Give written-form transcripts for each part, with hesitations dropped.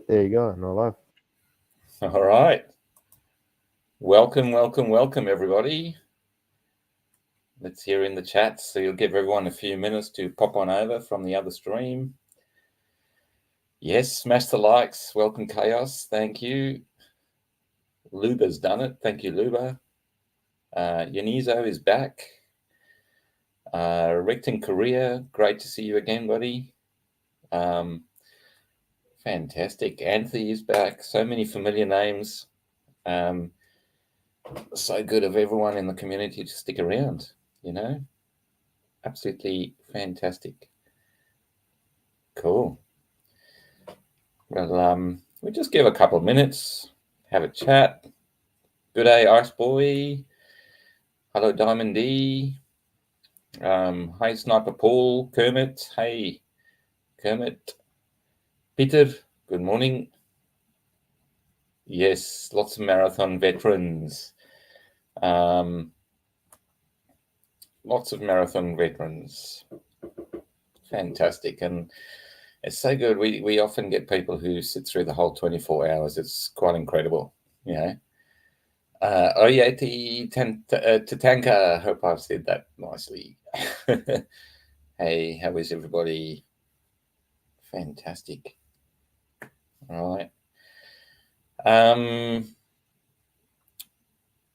There you go, no live. All right. Welcome, everybody. Let's hear in the chat. So you'll give everyone a few minutes to pop on over from the other stream. Yes, smash the likes. Welcome, Chaos. Thank you. Luba's done it. Thank you, Luba. Yanizo is back. Rectin Korea, great to see you again, buddy. Fantastic. Anthony is back. So many familiar names. So good of everyone in the community to stick around, absolutely fantastic. Cool. Well, we just give a couple of minutes, have a chat. Good day, Ice Boy. Hello, Diamond D. Hi, Sniper Paul. Kermit. Hey, Kermit. Peter, good morning. Yes, lots of marathon veterans. Lots of marathon veterans. Fantastic. And it's so good. We often get people who sit through the whole 24 hours. It's quite incredible, Oyeti Tatanka, hope I've said that nicely. Hey, how is everybody? Fantastic. All right.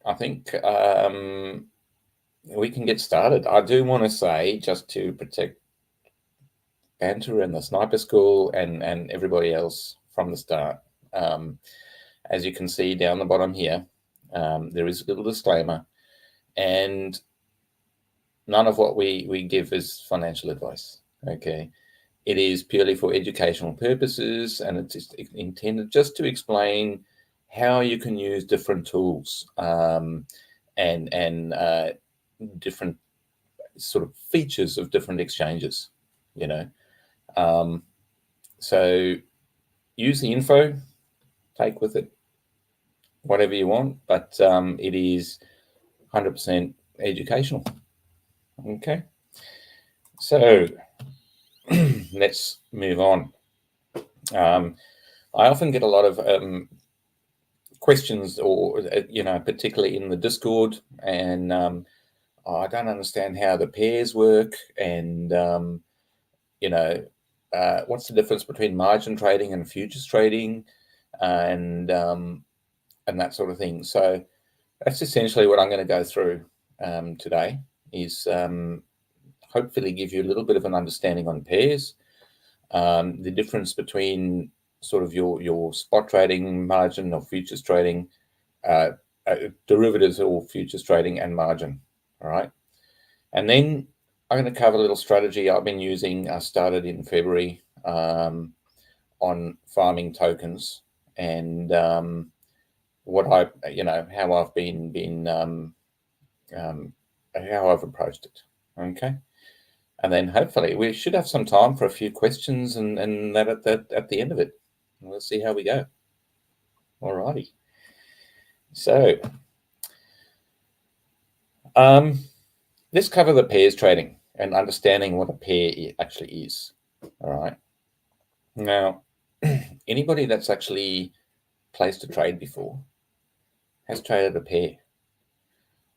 I think we can get started. I do want to say, just to protect Banter and the Sniper School and everybody else from the start, as you can see down the bottom here, there is a little disclaimer, and none of what we give is financial advice. Okay, it is purely for educational purposes, and it's intended just to explain how you can use different tools and different sort of features of different exchanges. So use the info, take with it whatever you want, but it is 100% educational. Okay, so let's move on. I often get a lot of questions, or particularly in the Discord, and I don't understand how the pairs work, and what's the difference between margin trading and futures trading, and that sort of thing. So that's essentially what I'm going to go through today, is hopefully give you a little bit of an understanding on pairs, the difference between sort of your spot trading, margin, or futures trading, derivatives or futures trading, and margin. All right. And then I'm going to cover a little strategy I've been using. I started in February on farming tokens, and what how I've been how I've approached it. Okay. And then hopefully we should have some time for a few questions, and that at the end of it. We'll see how we go. Alrighty. So let's cover the pairs trading and understanding what a pair actually is. All right. Now, anybody that's actually placed a trade before has traded a pair,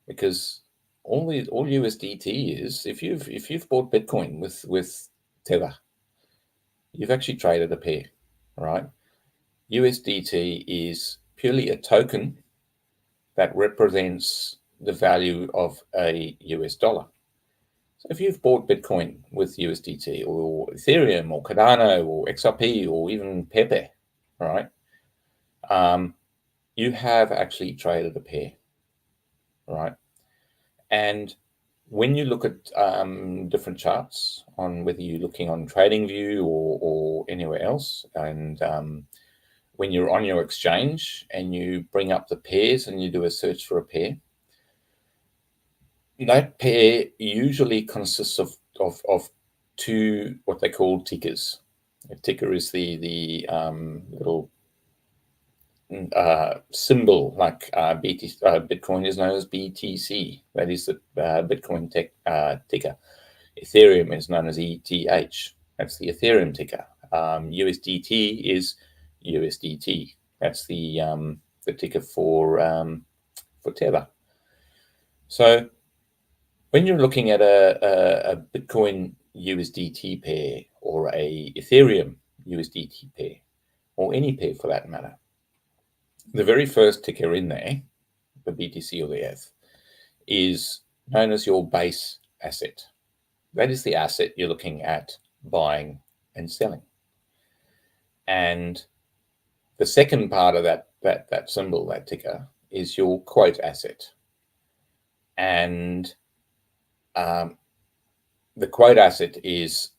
because all USDT is, if you've bought Bitcoin with Tether, you've actually traded a pair, right? USDT is purely a token that represents the value of a US dollar. So if you've bought Bitcoin with USDT or Ethereum or Cardano or XRP or even Pepe, right, you have actually traded a pair, right? And when you look at different charts, on whether you're looking on TradingView or anywhere else, and when you're on your exchange and you bring up the pairs and you do a search for a pair, that pair usually consists of two, what they call tickers. A ticker is the little symbol, like Bitcoin is known as BTC. That is the Bitcoin ticker. Ethereum is known as ETH. That's the Ethereum ticker. USDT is USDT. That's the ticker for Tether. So when you're looking at a Bitcoin USDT pair or a Ethereum USDT pair, or any pair for that matter, the very first ticker in there, the BTC or the ETH, is known as your base asset. That is the asset you're looking at buying and selling. And the second part of that symbol, that ticker, is your quote asset. And the quote asset is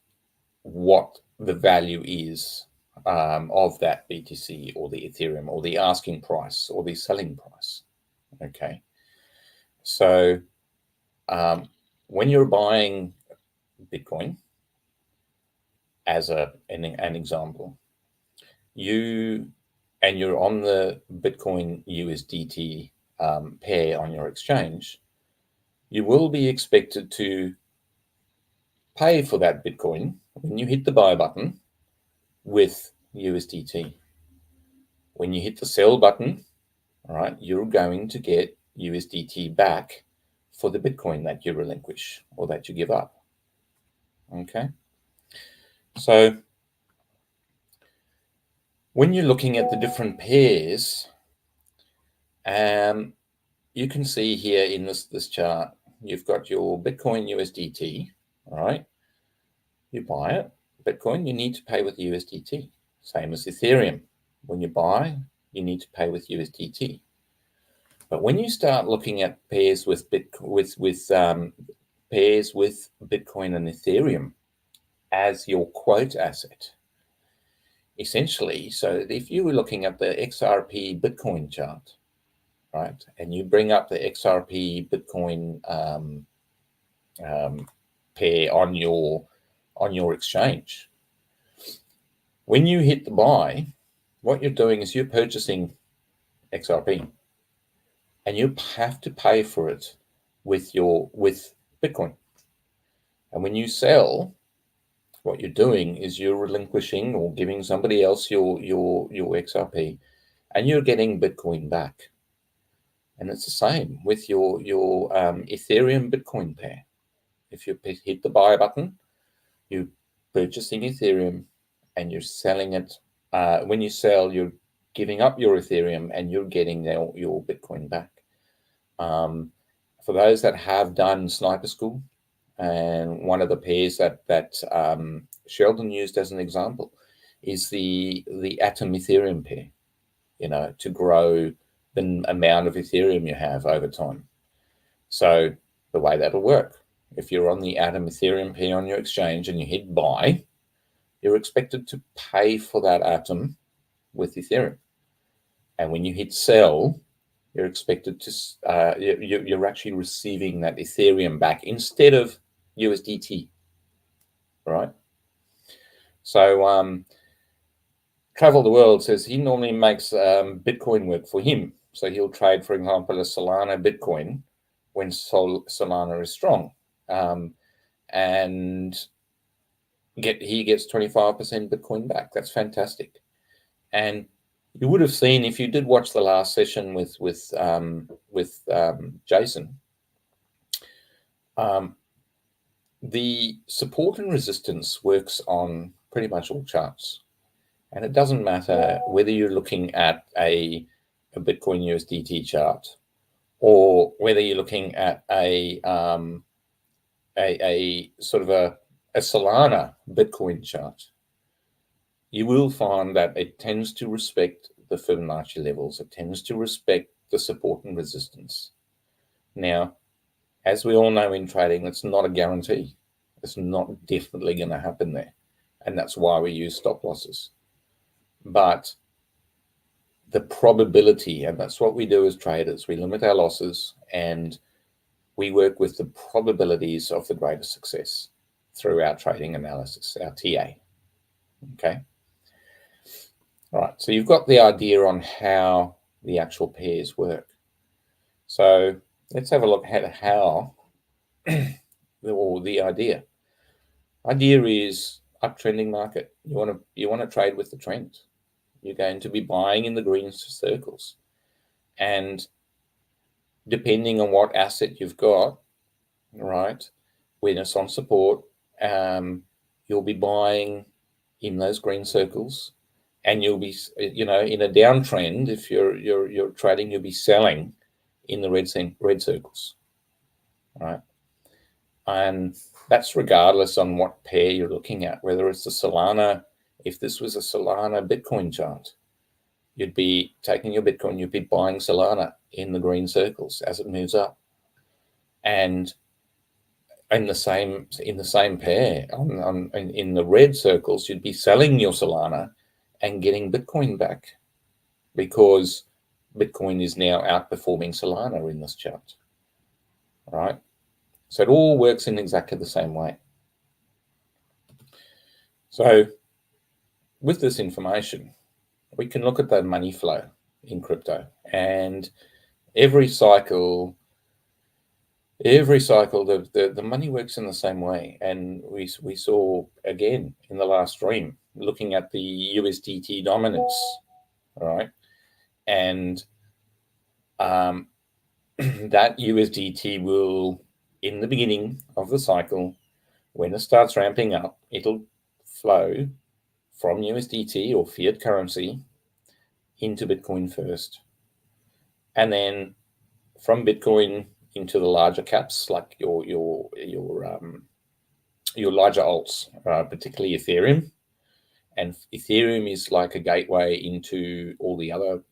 what the value is of that BTC or the Ethereum, or the asking price or the selling price. Okay. So when you're buying Bitcoin, as an example, you're on the Bitcoin USDT pair on your exchange, you will be expected to pay for that Bitcoin when you hit the buy button with USDT. When you hit the sell button, all right, you're going to get USDT back for the Bitcoin that you relinquish or that you give up. Okay. So when you're looking at the different pairs, you can see here in this chart, you've got your Bitcoin USDT, all right? You buy it, Bitcoin, you need to pay with USDT. Same as Ethereum. When you buy, you need to pay with USDT. But when you start looking at pairs with Bitcoin and Ethereum as your quote asset, essentially, so if you were looking at the XRP Bitcoin chart, right, and you bring up the XRP Bitcoin pair on your exchange, when you hit the buy, what you're doing is you're purchasing XRP, and you have to pay for it with Bitcoin. And when you sell, what you're doing is you're relinquishing or giving somebody else your XRP, and you're getting Bitcoin back. And it's the same with your Ethereum Bitcoin pair. If you hit the buy button, you're purchasing Ethereum and you're selling it. When you sell, you're giving up your Ethereum and you're getting your Bitcoin back. For those that have done sniper school, and one of the pairs that Sheldon used as an example is the Atom Ethereum pair, to grow the amount of Ethereum you have over time. So the way that'll work, if you're on the Atom Ethereum pair on your exchange and you hit buy, you're expected to pay for that Atom with Ethereum. And when you hit sell, you're expected to, you're actually receiving that Ethereum back instead of USDT, right? So Travel the World says he normally makes Bitcoin work for him. So he'll trade, for example, a Solana Bitcoin when Solana is strong, and he gets 25% Bitcoin back. That's fantastic. And you would have seen, if you did watch the last session with Jason, the support and resistance works on pretty much all charts. And it doesn't matter whether you're looking at a Bitcoin USDT chart or whether you're looking at a sort of a Solana Bitcoin chart. You will find that it tends to respect the Fibonacci levels. It tends to respect the support and resistance. Now, as we all know in trading, it's not a guarantee. It's not definitely going to happen there. And that's why we use stop losses. But the probability, and that's what we do as traders, we limit our losses and we work with the probabilities of the greatest success through our trading analysis, our TA. Okay. All right. So you've got the idea on how the actual pairs work. So let's have a look at how, or the idea. Idea is uptrending market. You want to trade with the trend. you're going to be buying in the green circles. And depending on what asset you've got, right, when it's on support, you'll be buying in those green circles, and you'll be, in a downtrend, if you're trading, you'll be selling in the red circles, right? And that's regardless on what pair you're looking at, whether it's the Solana. If this was a Solana Bitcoin chart, you'd be taking your Bitcoin, you'd be buying Solana in the green circles as it moves up. And in the same pair, in the red circles, you'd be selling your Solana and getting Bitcoin back, because Bitcoin is now outperforming Solana in this chart, right? So it all works in exactly the same way. So with this information, we can look at the money flow in crypto, and every cycle, the money works in the same way. And we saw again in the last stream, looking at the USDT dominance, all right? And that USDT will, in the beginning of the cycle, when it starts ramping up, it'll flow from USDT or fiat currency into Bitcoin first, and then from Bitcoin into the larger caps, like your larger alts, particularly Ethereum. And Ethereum is like a gateway into all the other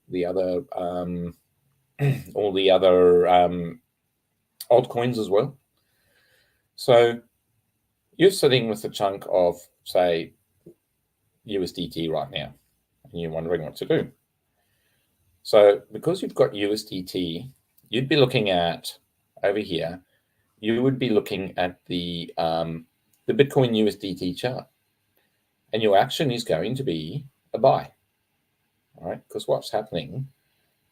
altcoins as well. So you're sitting with a chunk of, say, USDT right now, and you're wondering what to do. So because you've got USDT, you'd be looking at over here, you would be looking at the Bitcoin USDT chart, and your action is going to be a buy, all right? Because what's happening,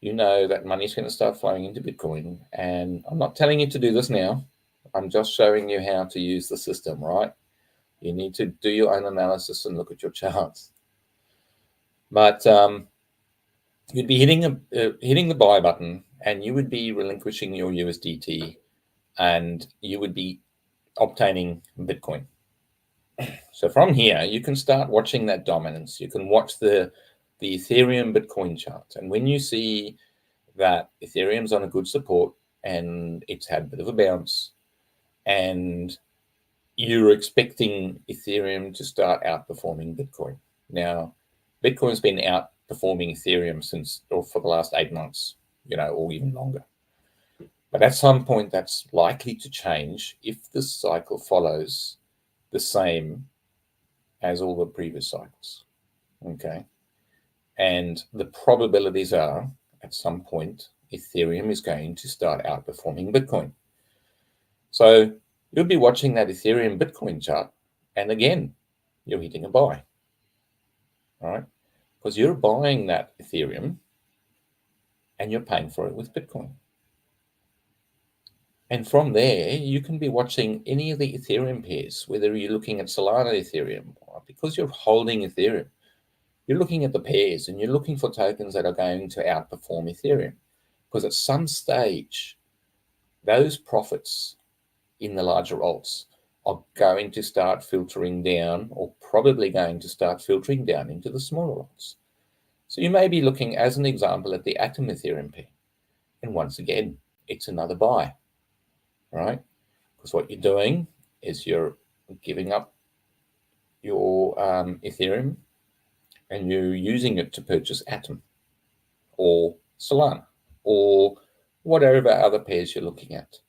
you know that money's going to start flowing into Bitcoin, and I'm not telling you to do this now. I'm just showing you how to use the system, right? You need to do your own analysis and look at your charts. But you'd be hitting the buy button, and you would be relinquishing your USDT, and you would be obtaining Bitcoin. So from here, you can start watching that dominance. You can watch the Ethereum Bitcoin chart, and when you see that Ethereum's on a good support and it's had a bit of a bounce, and you're expecting Ethereum to start outperforming Bitcoin. Now, Bitcoin's been outperforming Ethereum for the last 8 months, or even longer. But at some point, that's likely to change if this cycle follows the same as all the previous cycles, okay? And the probabilities are, at some point, Ethereum is going to start outperforming Bitcoin. So you'll be watching that Ethereum Bitcoin chart, and again, you're hitting a buy, all right? Because you're buying that Ethereum and you're paying for it with Bitcoin. And from there, you can be watching any of the Ethereum pairs, whether you're looking at Solana Ethereum, or because you're holding Ethereum, you're looking at the pairs and you're looking for tokens that are going to outperform Ethereum. Because at some stage, those profits in the larger alts are going to start filtering down, or probably going to start filtering down into the smaller alts. So you may be looking, as an example, at the Atom Ethereum pair. And once again, it's another buy, right? Because what you're doing is you're giving up your Ethereum and you're using it to purchase Atom or Solana or whatever other pairs you're looking at,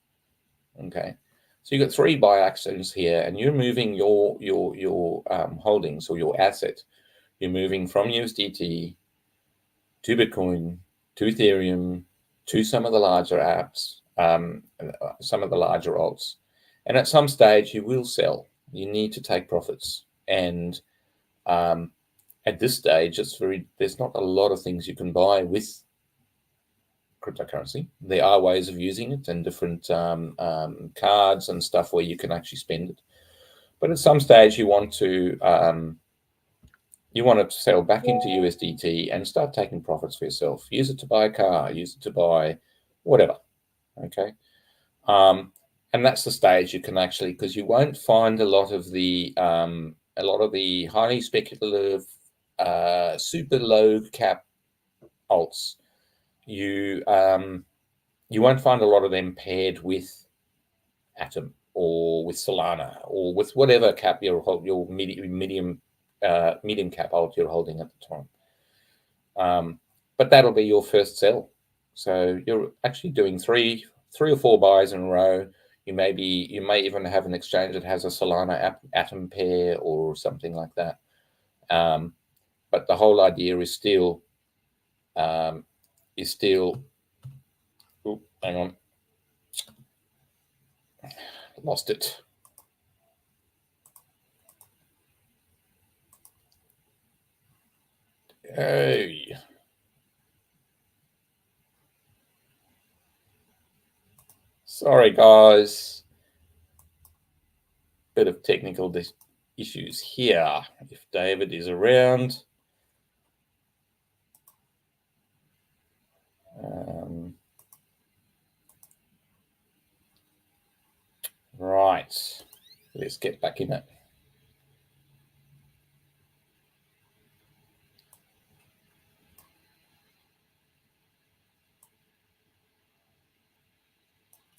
okay? So you've got 3 buy actions here, and you're moving your holdings or your asset. You're moving from USDT to Bitcoin, to Ethereum, to some of the larger apps, some of the larger alts. And at some stage, you will sell. You need to take profits. And at this stage, there's not a lot of things you can buy with cryptocurrency. There are ways of using it, and different cards and stuff where you can actually spend it. But at some stage, you want to You want to sell back into USDT and start taking profits for yourself. Use it to buy a car, use it to buy whatever. Okay. And that's the stage you can actually, because you won't find a lot of the highly speculative, super low cap alts. You won't find a lot of them paired with Atom or with Solana or with whatever cap your medium cap alt you're holding at the time. But that'll be your first sell. So you're actually doing three or four buys in a row. You may even have an exchange that has a Solana Atom pair or something like that. But the whole idea is still hang on, lost it. Hey. Sorry, guys. Bit of technical issues here. If David is around. Right. Let's get back in it.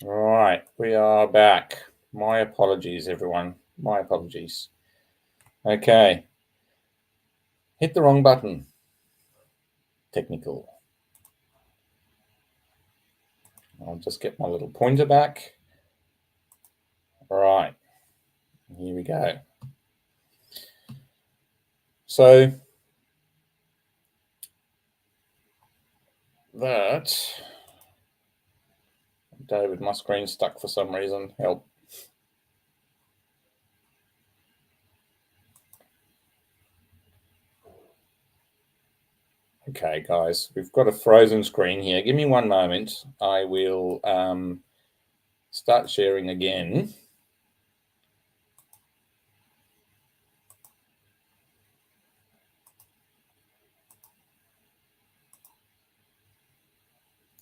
All right, we are back. My apologies, everyone. My apologies. Okay. Hit the wrong button. Technical. I'll just get my little pointer back. All right. Here we go. So that, David, my screen's stuck for some reason. Help. Okay, guys, we've got a frozen screen here. Give me one moment. I will start sharing again.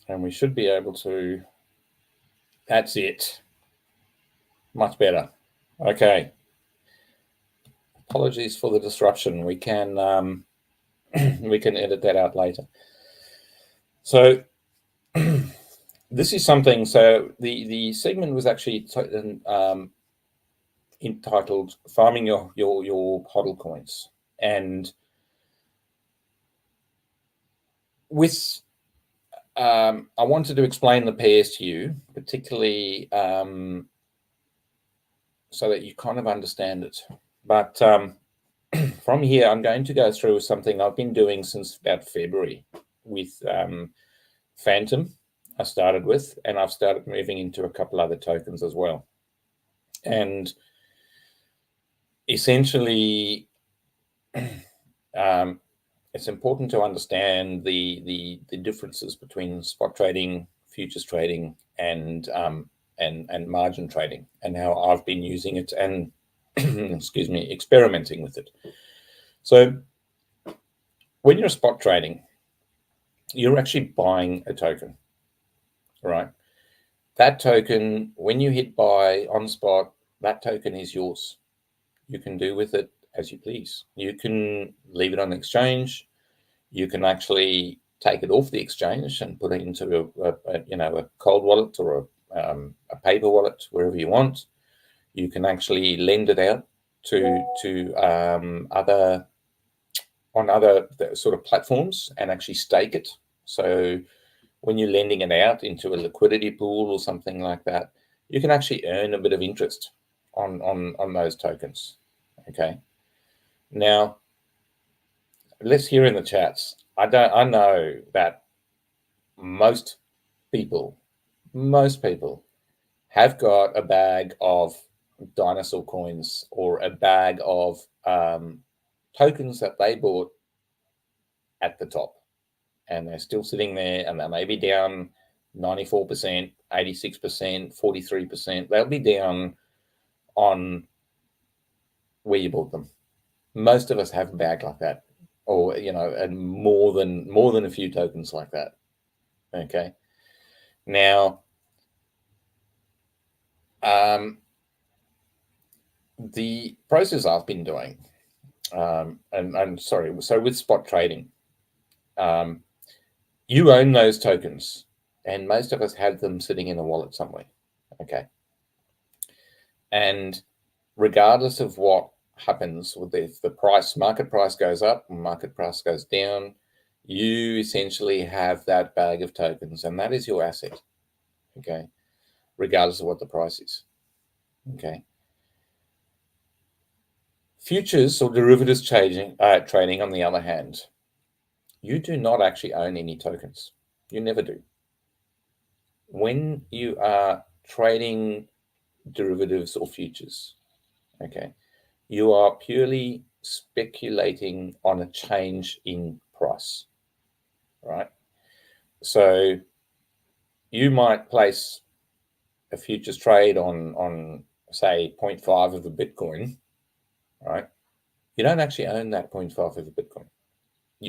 And we should be able to, that's it. Much better. Okay. Apologies for the disruption. We can edit that out later. So this is something, so the segment was actually entitled Farming Your HODL Coins. And with I wanted to explain the pairs to you, particularly so that you kind of understand it. But from here, I'm going to go through something I've been doing since about February with Phantom. I started with, and I've started moving into a couple other tokens as well. And essentially, it's important to understand the differences between spot trading, futures trading, and margin trading, and how I've been using it and excuse me, experimenting with it. So when you're spot trading, you're actually buying a token, right? That token, when you hit buy on spot, that token is yours. You can do with it as you please. You can leave it on the exchange. You can actually take it off the exchange and put it into a cold wallet or a paper wallet, wherever you want. You can actually lend it out to other sort of platforms and actually stake it. So when you're lending it out into a liquidity pool or something like that, you can actually earn a bit of interest on those tokens. Okay. Now, let's hear in the chats. I know that most people have got a bag of dinosaur coins or a bag of tokens that they bought at the top, and they're still sitting there, and they may be down 94%, 86%, 43%. They'll be down on where you bought them. most of us have a bag like that, or and more than a few tokens like that. Okay. Now, the process I've been doing, and I'm sorry, so with spot trading, you own those tokens, and most of us have them sitting in a wallet somewhere. Okay. And regardless of what happens with if the market price goes up, market price goes down, you essentially have that bag of tokens, and that is your asset. Okay. Regardless of what the price is. Okay. Futures or derivatives trading, on the other hand, you do not actually own any tokens. You never do. When you are trading derivatives or futures, okay, you are purely speculating on a change in price, right? So you might place a futures trade on say 0.5 of the Bitcoin, right? You don't actually own that 0.5 of the Bitcoin.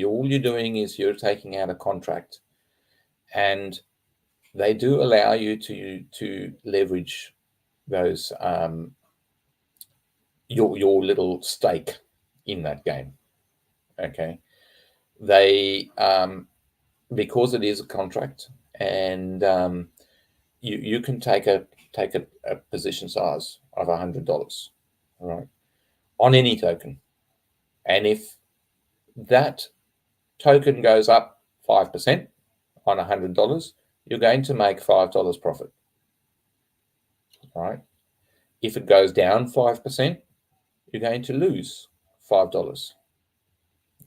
All you're doing is you're taking out a contract, and they do allow you to leverage those your little stake in that game. Okay, they because it is a contract, and you can take a position size of $100, right, on any token, and if that token goes up 5% on $100, you're going to make $5 profit. All right. If it goes down 5%, you're going to lose $5.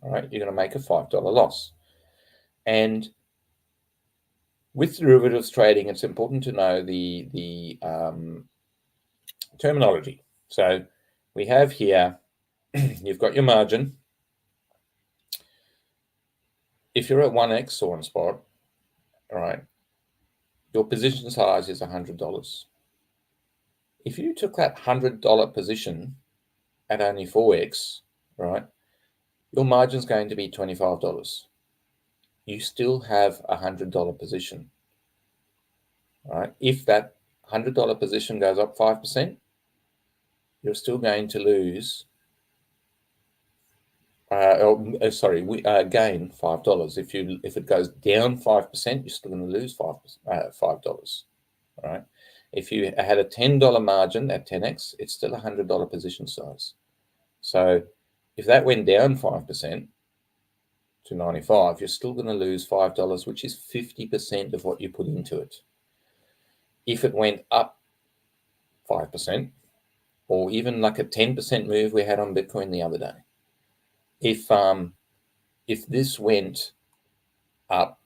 All right. You're going to make a $5 loss. And with derivatives trading, it's important to know the terminology. So we have here, you've got your margin. If you're at 1x or on spot, all right, your position size is $100. If you took that $100 position at only 4x, right, your margin's going to be $25. You still have a $100 position, right? If that $100 position goes up 5%, you're still going to lose, gain $5. If it goes down 5%, you're still going to lose $5. All right. If you had a $10 margin at 10x, it's still a $100 position size. So if that went down 5% to 95, you're still going to lose $5, which is 50% of what you put into it. If it went up 5%, or even like a 10% move we had on Bitcoin the other day, if this went up,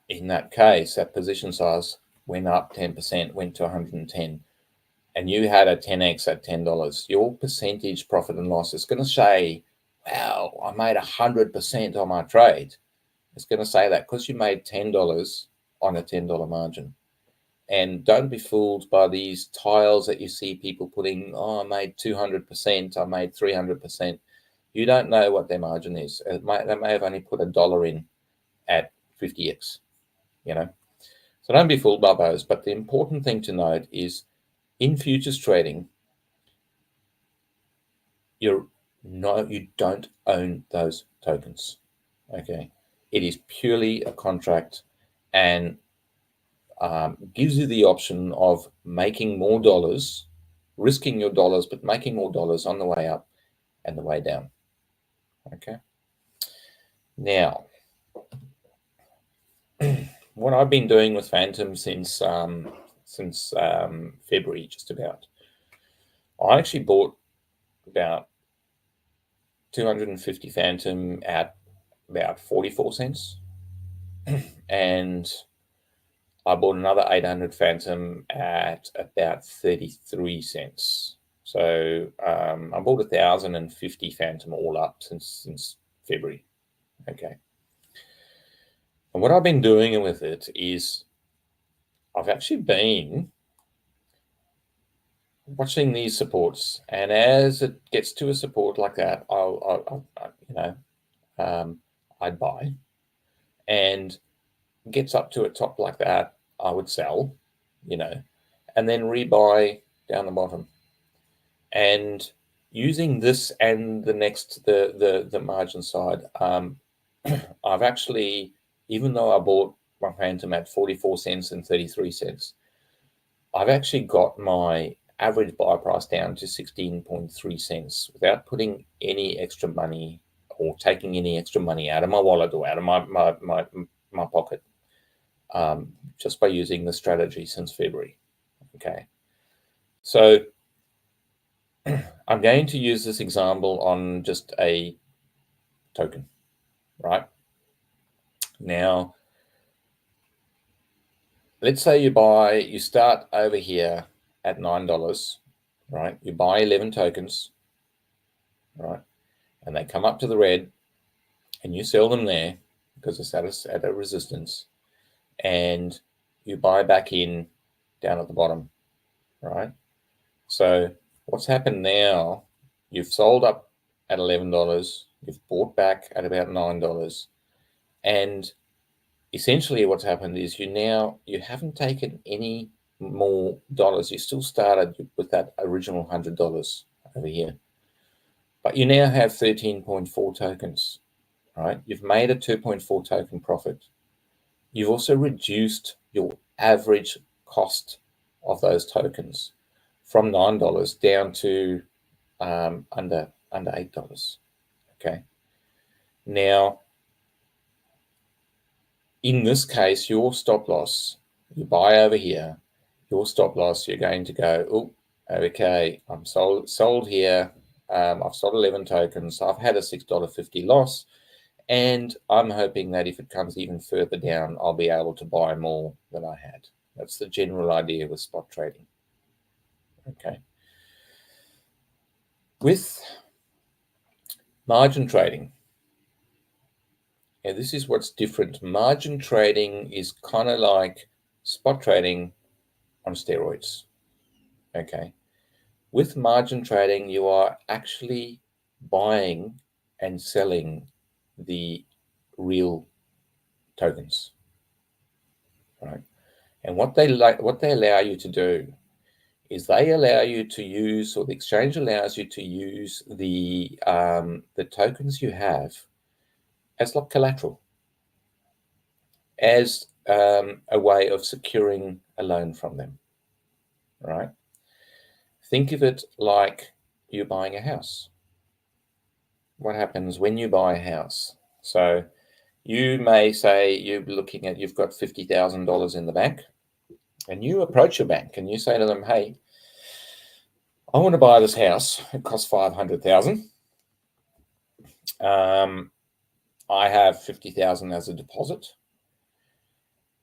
in that case, that position size went up 10%, went to 110, and you had a 10x at $10, your percentage profit and loss is going to say, wow, I made 100% on my trade. It's going to say that because you made $10 on a $10 margin. And don't be fooled by these tiles that you see people putting, I made 200%, I made 300%. You don't know what their margin is. They may have only put $1 in at 50x, So don't be fooled by those. But the important thing to note is in futures trading, you don't own those tokens. Okay. It is purely a contract, and gives you the option of making more dollars, risking your dollars, but making more dollars on the way up and the way down. Okay. Now, what I've been doing with Phantom since February, just about, I actually bought about 250 Phantom at about 44 cents, and I bought another 800 Phantom at about 33 cents. So I bought 1,050 Phantom all up since February. Okay. And what I've been doing with it is I've actually been watching these supports, and as it gets to a support like that, I'd buy, and gets up to a top like that, I would sell, and then rebuy down the bottom. And using this and the margin side, I've actually, even though I bought my Phantom at 44 cents and 33 cents, I've actually got my average buy price down to 16.3 cents without putting any extra money or taking any extra money out of my wallet or out of my pocket, just by using the strategy since February. Okay. So I'm going to use this example on just a token, right? Now, let's say you start over here at $9, right? You buy 11 tokens, right? And they come up to the red, and you sell them there because it's at a resistance, and you buy back in down at the bottom, right? So what's happened now, you've sold up at $11, you've bought back at about $9, and essentially what's happened is you haven't taken any more dollars. You still started with that original $100 over here, but you now have 13.4 tokens, right? You've made a 2.4 token profit. You've also reduced your average cost of those tokens from $9 down to under $8. Okay. Now, in this case, your stop loss, you buy over here, your stop loss, you're going to go, oh, okay, I'm sold here. I've sold 11 tokens. I've had a $6.50 loss. And I'm hoping that if it comes even further down, I'll be able to buy more than I had. That's the general idea with spot trading. Okay. With margin trading, this is what's different. Margin trading is kind of like spot trading on steroids. Okay. With margin trading, you are actually buying and selling the real tokens, right? And what they allow you to do is they allow you to use, or the exchange allows you to use the tokens you have as like collateral, as a way of securing a loan from them, right? Think of it like you're buying a house. What happens when you buy a house? So you may say you've got $50,000 in the bank, and you approach your bank and you say to them, hey, I want to buy this house. It costs $500,000. I have 50,000 as a deposit,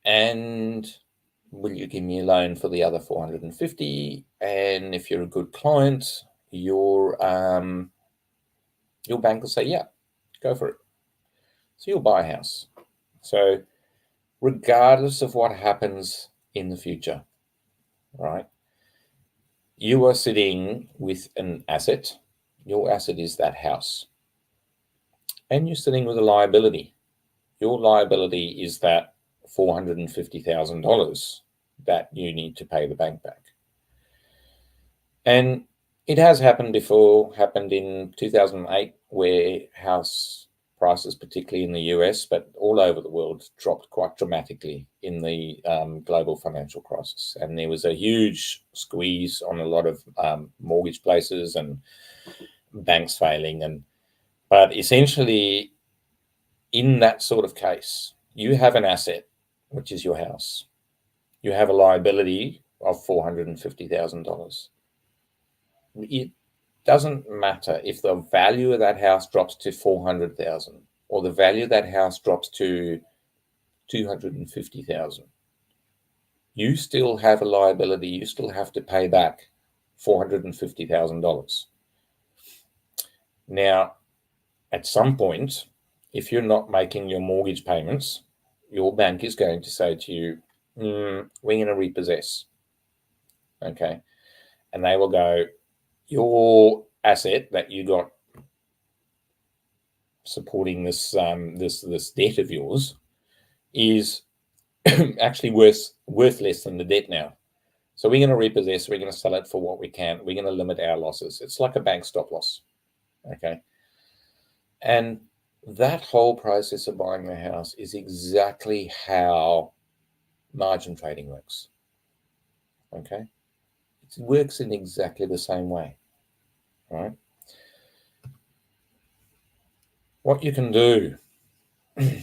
and will you give me a loan for the other 450? And if you're a good client, your bank will say, yeah, go for it. So you'll buy a house. So regardless of what happens in the future, right, you are sitting with an asset. Your asset is that house, and you're sitting with a liability. Your liability is that $450,000 that you need to pay the bank back. And it has happened before, happened in 2008, where house prices, particularly in the US, but all over the world, dropped quite dramatically in the global financial crisis. And there was a huge squeeze on a lot of mortgage places and banks failing. But essentially, in that sort of case, you have an asset, which is your house. You have a liability of $450,000. It doesn't matter if the value of that house drops to 400,000 or the value of that house drops to 250,000. You still have a liability. You still have to pay back $450,000. Now, at some point, if you're not making your mortgage payments, your bank is going to say to you, we're going to repossess. Okay. and they will go, your asset that you got supporting this this debt of yours is actually worth less than the debt now. So we're going to repossess, we're going to sell it for what we can. We're going to limit our losses. It's like a bank stop loss. Okay. And that whole process of buying the house is exactly how margin trading works. Okay. It works in exactly the same way. Right. What you can do,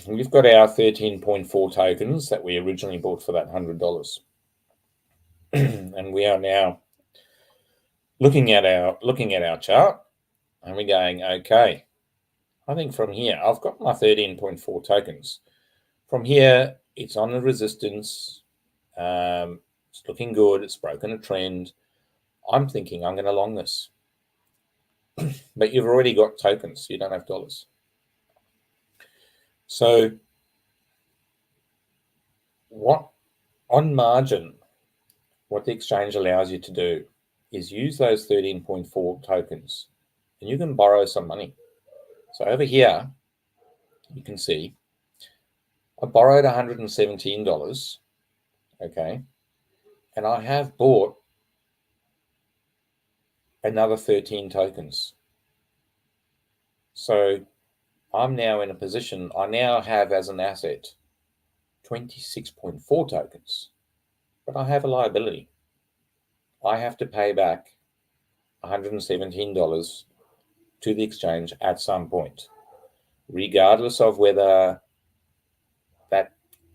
we've got our 13.4 tokens that we originally bought for that $100. And we are now looking at our chart, and we're going, okay, I think from here, I've got my 13.4 tokens. From here, it's on the resistance. It's looking good. It's broken a trend. I'm thinking I'm going to long this. But you've already got tokens. You don't have dollars. So what on margin, what the exchange allows you to do is use those 13.4 tokens, and you can borrow some money. So over here, you can see I borrowed $117, okay, and I have bought another 13 tokens. So I'm now in a position, I now have as an asset 26.4 tokens, but I have a liability. I have to pay back $117 to the exchange at some point, regardless of whether that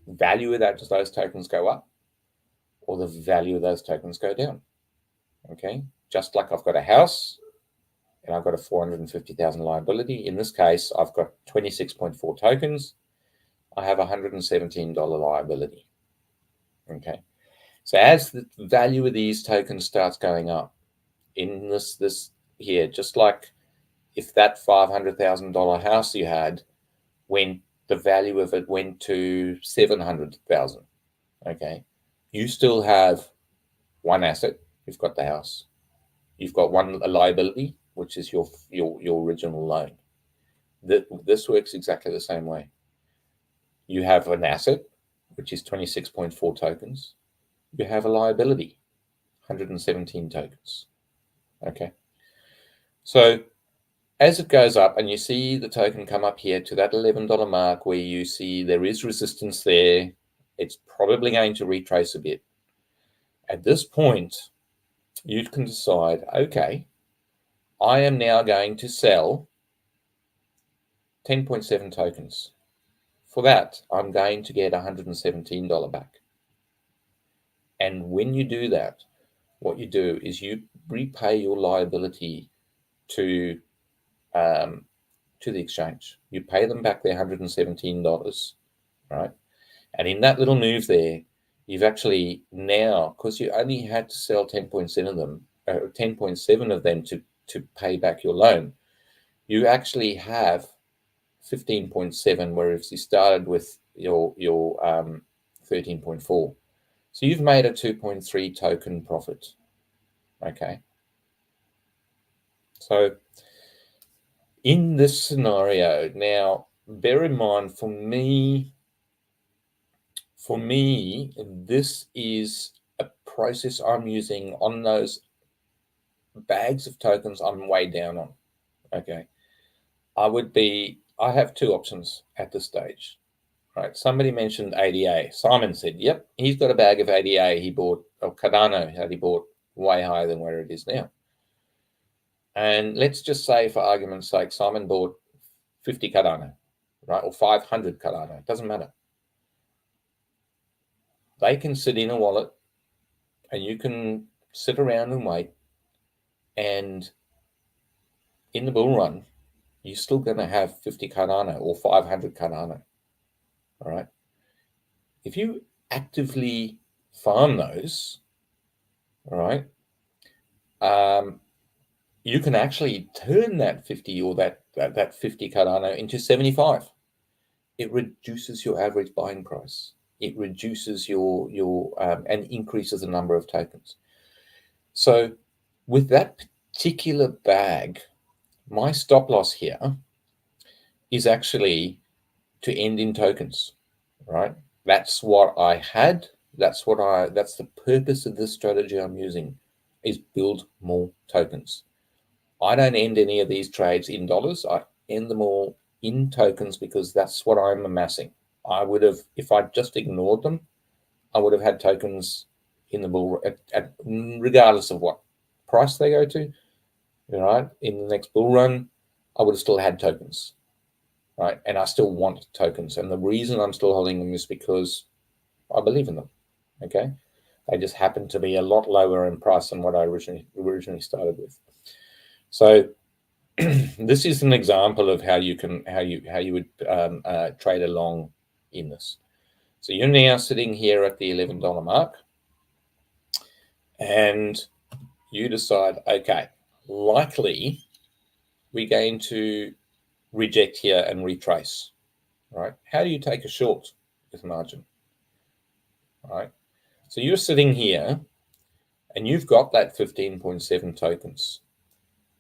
value of those tokens go up or the value of those tokens go down. Okay, just like I've got a house and I've got a 450,000 liability. In this case, I've got 26.4 tokens. I have $117 liability. Okay, so as the value of these tokens starts going up in this here, just like if that $500,000 house you had, when the value of it went to 700,000, okay, you still have one asset. You've got the house. You've got a liability, which is your original loan. This works exactly the same way. You have an asset, which is 26.4 tokens. You have a liability, 117 tokens. Okay. So as it goes up and you see the token come up here to that $11 mark where you see there is resistance there, it's probably going to retrace a bit. At this point, you can decide, okay, I am now going to sell 10.7 tokens. For that, I'm going to get $117 back. And when you do that, what you do is you repay your liability to the exchange. You pay them back their $117, right? And in that little move there, you've actually now, because you only had to sell 10.7 of them, 10.7 of them to pay back your loan, you actually have 15.7, whereas you started with your 13.4. So you've made a 2.3 token profit. Okay. So in this scenario, now bear in mind, for me, this is a process I'm using on those bags of tokens I'm way down on. Okay. I have two options at this stage. Right. Somebody mentioned ADA. Simon said, yep, he's got a bag of ADA he bought, or Cardano that he bought way higher than where it is now. And let's just say, for argument's sake, Simon bought 50 Cardano, right, or 500 Cardano. It doesn't matter. They can sit in a wallet, and you can sit around and wait. And in the bull run, you're still going to have 50 Cardano or 500 Cardano. All right. If you actively farm those, all right, you can actually turn that 50 or that 50 Cardano into 75. It reduces your average buying price. It reduces your and increases the number of tokens. So with that particular bag, my stop loss here is actually to end in tokens, right? That's what I had. That's the purpose of this strategy I'm using, is build more tokens. I don't end any of these trades in dollars. I end them all in tokens because that's what I'm amassing. I would have, if I just ignored them, I would have had tokens in the bull at regardless of what price they go to, right? In the next bull run, I would have still had tokens, right? And I still want tokens. And the reason I'm still holding them is because I believe in them. Okay, they just happen to be a lot lower in price than what I originally started with. So this is an example of how you would trade along in this. So you're now sitting here at the $11 mark, and you decide, okay, likely we're going to reject here and retrace, right? How do you take a short with margin, right? So you're sitting here and you've got that 15.7 tokens.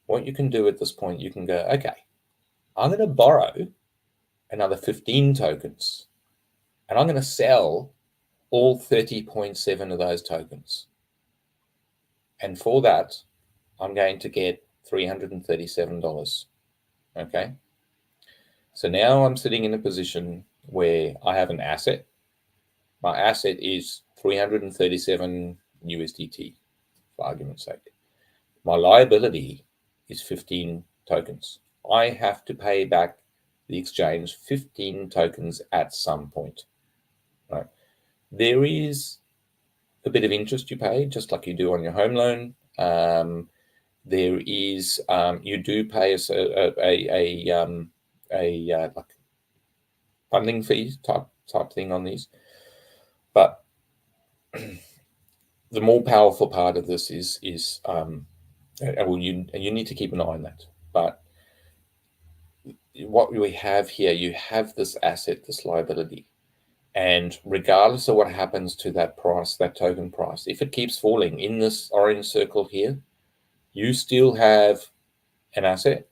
What you can do at this point, you can go, okay, I'm going to borrow another 15 tokens and I'm going to sell all 30.7 of those tokens. And for that, I'm going to get $337. Okay. So now I'm sitting in a position where I have an asset. My asset is 337 USDT, for argument's sake. My liability is 15 tokens. I have to pay back the exchange 15 tokens at some point. Right? There is a bit of interest you pay, just like you do on your home loan. There is you do pay a like funding fees type thing on these, but the more powerful part of this is well, you need to keep an eye on that. But what we have here, you have this asset, this liability, and regardless of what happens to that price, that token price, if it keeps falling in this orange circle here, you still have an asset.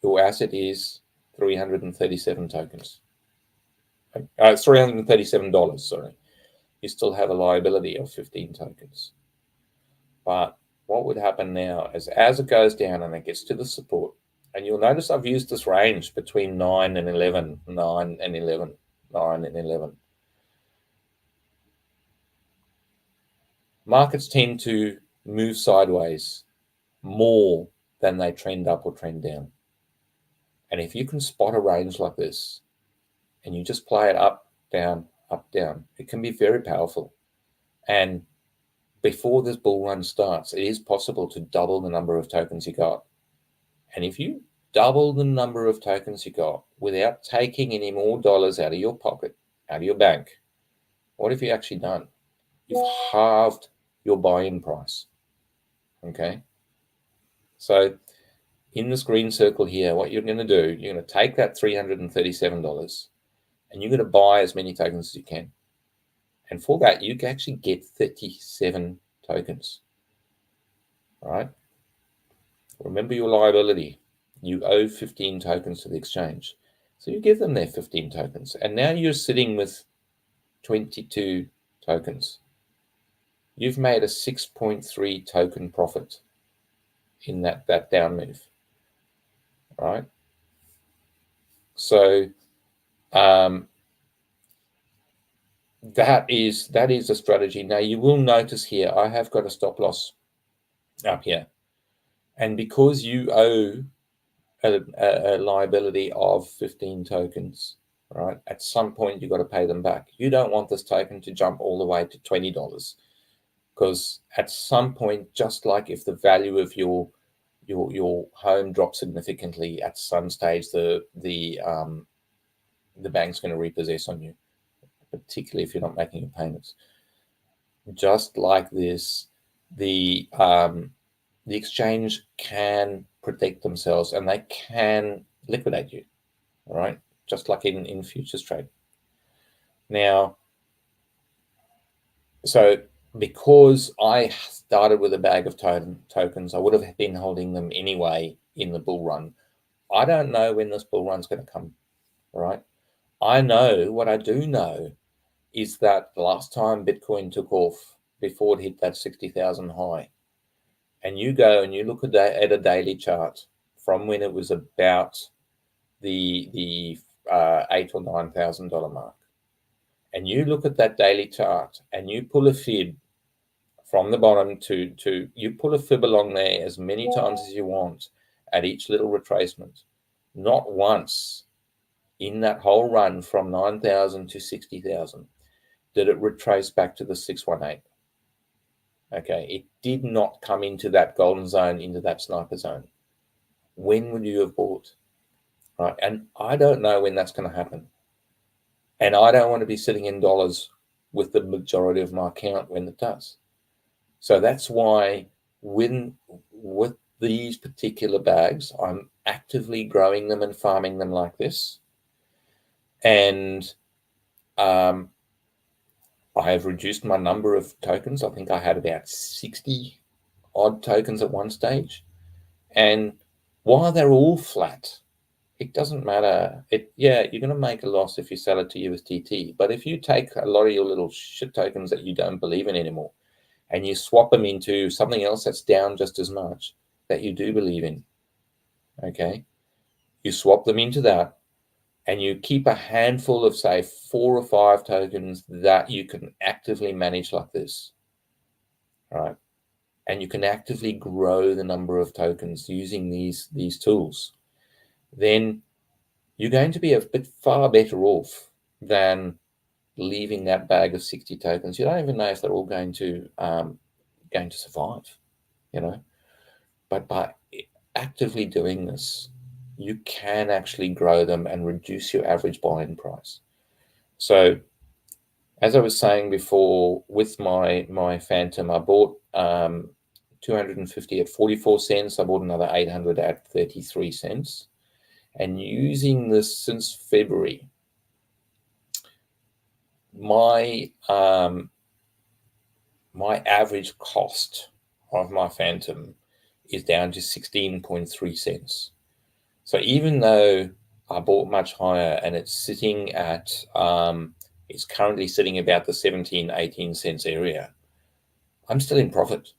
Your asset is 337 tokens. It's $337, sorry. You still have a liability of 15 tokens. But what would happen now is as it goes down and it gets to the support, and you'll notice I've used this range between 9 and 11, 9 and 11, 9 and 11. Markets tend to move sideways more than they trend up or trend down. And if you can spot a range like this and you just play it up, down, it can be very powerful. And before this bull run starts, it is possible to double the number of tokens you got. And if you double the number of tokens you got without taking any more dollars out of your pocket, out of your bank, what have you actually done? You've halved your buy-in price. Okay. So in this green circle here, what you're going to do, you're going to take that $337 and you're going to buy as many tokens as you can. And for that, you can actually get 37 tokens. All right. Remember your liability. You owe 15 tokens to the exchange. So you give them their 15 tokens. And now you're sitting with 22 tokens. You've made a 6.3 token profit in that down move. All right. So that is a strategy. Now you will notice here, I have got a stop loss up here. And because you owe a liability of 15 tokens, right? At some point, you've got to pay them back. You don't want this token to jump all the way to $20, because at some point, just like if the value of your home drops significantly, at some stage the bank's going to repossess on you, particularly if you're not making your payments. Just like this, the exchange can protect themselves and they can liquidate you, all right? Just like in futures trade. Now, so because I started with a bag of tokens, I would have been holding them anyway in the bull run. I don't know when this bull run's going to come, right? I know, what I do know is that the last time Bitcoin took off, before it hit that 60,000 high, and you go and you look at a daily chart from when it was about the $8,000 or $9,000 mark, and you look at that daily chart and you pull a fib from the bottom to you pull a fib along there as many times as you want at each little retracement. Not once in that whole run from 9,000 to 60,000 did it retrace back to the 618. Okay, it did not come into that golden zone, into that sniper zone. When would you have bought? Right, and I don't know when that's going to happen. And I don't want to be sitting in dollars with the majority of my account when it does. So that's why with these particular bags, I'm actively growing them and farming them like this. And I have reduced my number of tokens. I think I had about 60 odd tokens at one stage. And while they're all flat, it doesn't matter. You're going to make a loss if you sell it to USDT. But if you take a lot of your little shit tokens that you don't believe in anymore, and you swap them into something else that's down just as much that you do believe in, okay? You swap them into that, and you keep a handful of, say, 4 or 5 tokens that you can actively manage like this, right? And you can actively grow the number of tokens using these tools. Then you're going to be a bit far better off than leaving that bag of 60 tokens. You don't even know if they're all going to survive, But by actively doing this, you can actually grow them and reduce your average buy-in price. So, as I was saying before, with my Phantom, I bought 250 at 44 cents. I bought another 800 at 33 cents. And using this since February, my average cost of my Phantom is down to 16.3 cents. So even though I bought much higher and it's sitting at, it's currently sitting about the 17, 18 cents area, I'm still in profit.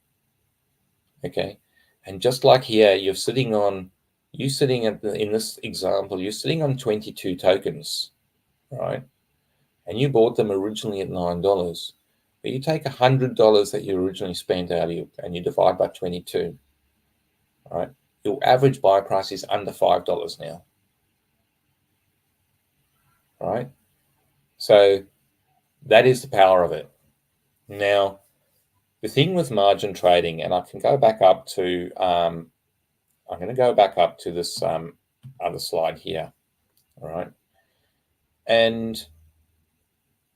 Okay. And just like here, in this example, you're sitting on 22 tokens, right? And you bought them originally at $9. But you take $100 that you originally spent out of you and you divide by 22, right? Your average buy price is under $5 now, right? So that is the power of it. Now, the thing with margin trading, and I can go back up to, I'm going to go back up to this other slide here, all right? And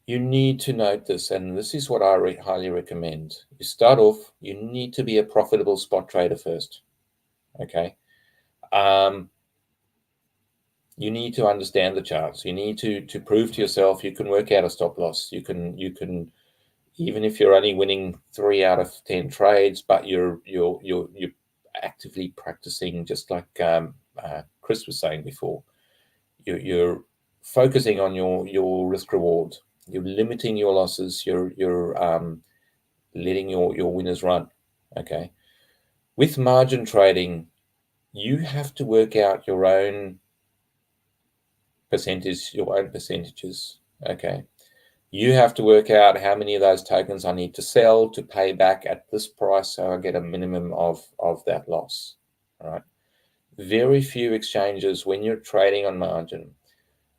you need to note this, and this is what I highly recommend. You start off, you need to be a profitable spot trader first, okay? You need to understand the charts. You need to prove to yourself you can work out a stop loss. You can even if you're only winning 3 out of 10 trades, but you're actively practicing, just like Chris was saying before. You're focusing on your risk reward. You're limiting your losses. You're letting your winners run. Okay. With margin trading, you have to work out your own percentages. Okay. You have to work out how many of those tokens I need to sell to pay back at this price so I get a minimum of that loss. All right. Very few exchanges, when you're trading on margin,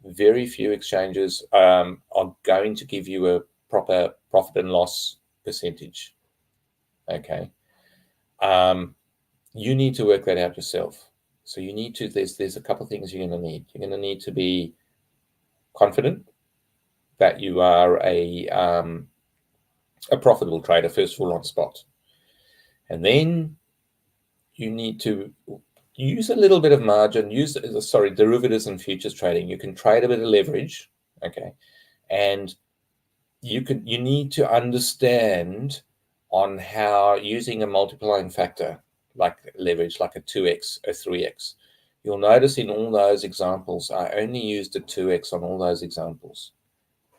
very few exchanges are going to give you a proper profit and loss percentage. Okay. You need to work that out yourself. So you need to, there's a couple of things you're going to need. You're going to need to be confident that you are a profitable trader, first of all, on spot. And then you need to use a little bit of margin, derivatives and futures trading. You can trade a bit of leverage, okay? And you need to understand on how using a multiplying factor like leverage, like a 2x, a 3x. You'll notice in all those examples, I only used a 2x on all those examples.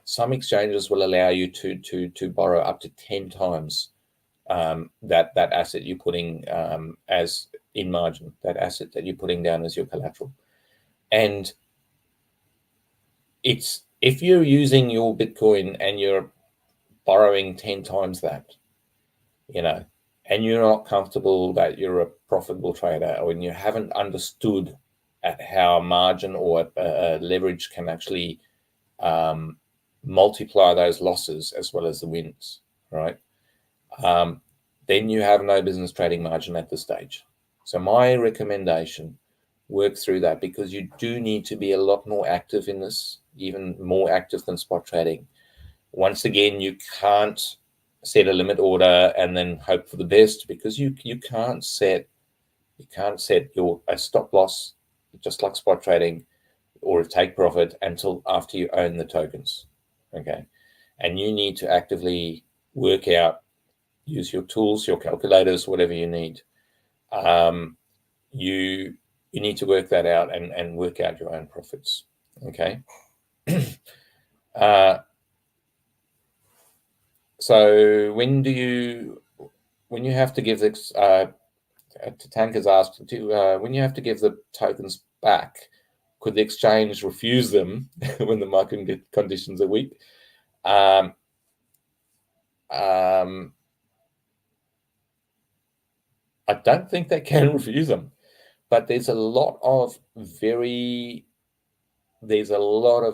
Some exchanges will allow you to borrow up to 10 times that asset you're putting as in margin, that asset that you're putting down as your collateral. And it's, if you're using your Bitcoin and you're borrowing 10 times that, you know, and you're not comfortable that you're a profitable trader, or when you haven't understood at how margin or leverage can actually multiply those losses as well as the wins, right? Then you have no business trading margin at this stage. So my recommendation, work through that, because you do need to be a lot more active in this, even more active than spot trading. Once again, you can't set a limit order and then hope for the best, because you can't set your a stop loss, just like spot trading, or a take profit until after you own the tokens. Okay, and you need to actively work out, use your tools, your calculators, whatever you need. You need to work that out and work out your own profits. Okay. So when you have to give this, Tanker's asked, when you have to give the tokens back, could the exchange refuse them when the market conditions are weak? I don't think they can refuse them, but there's a lot of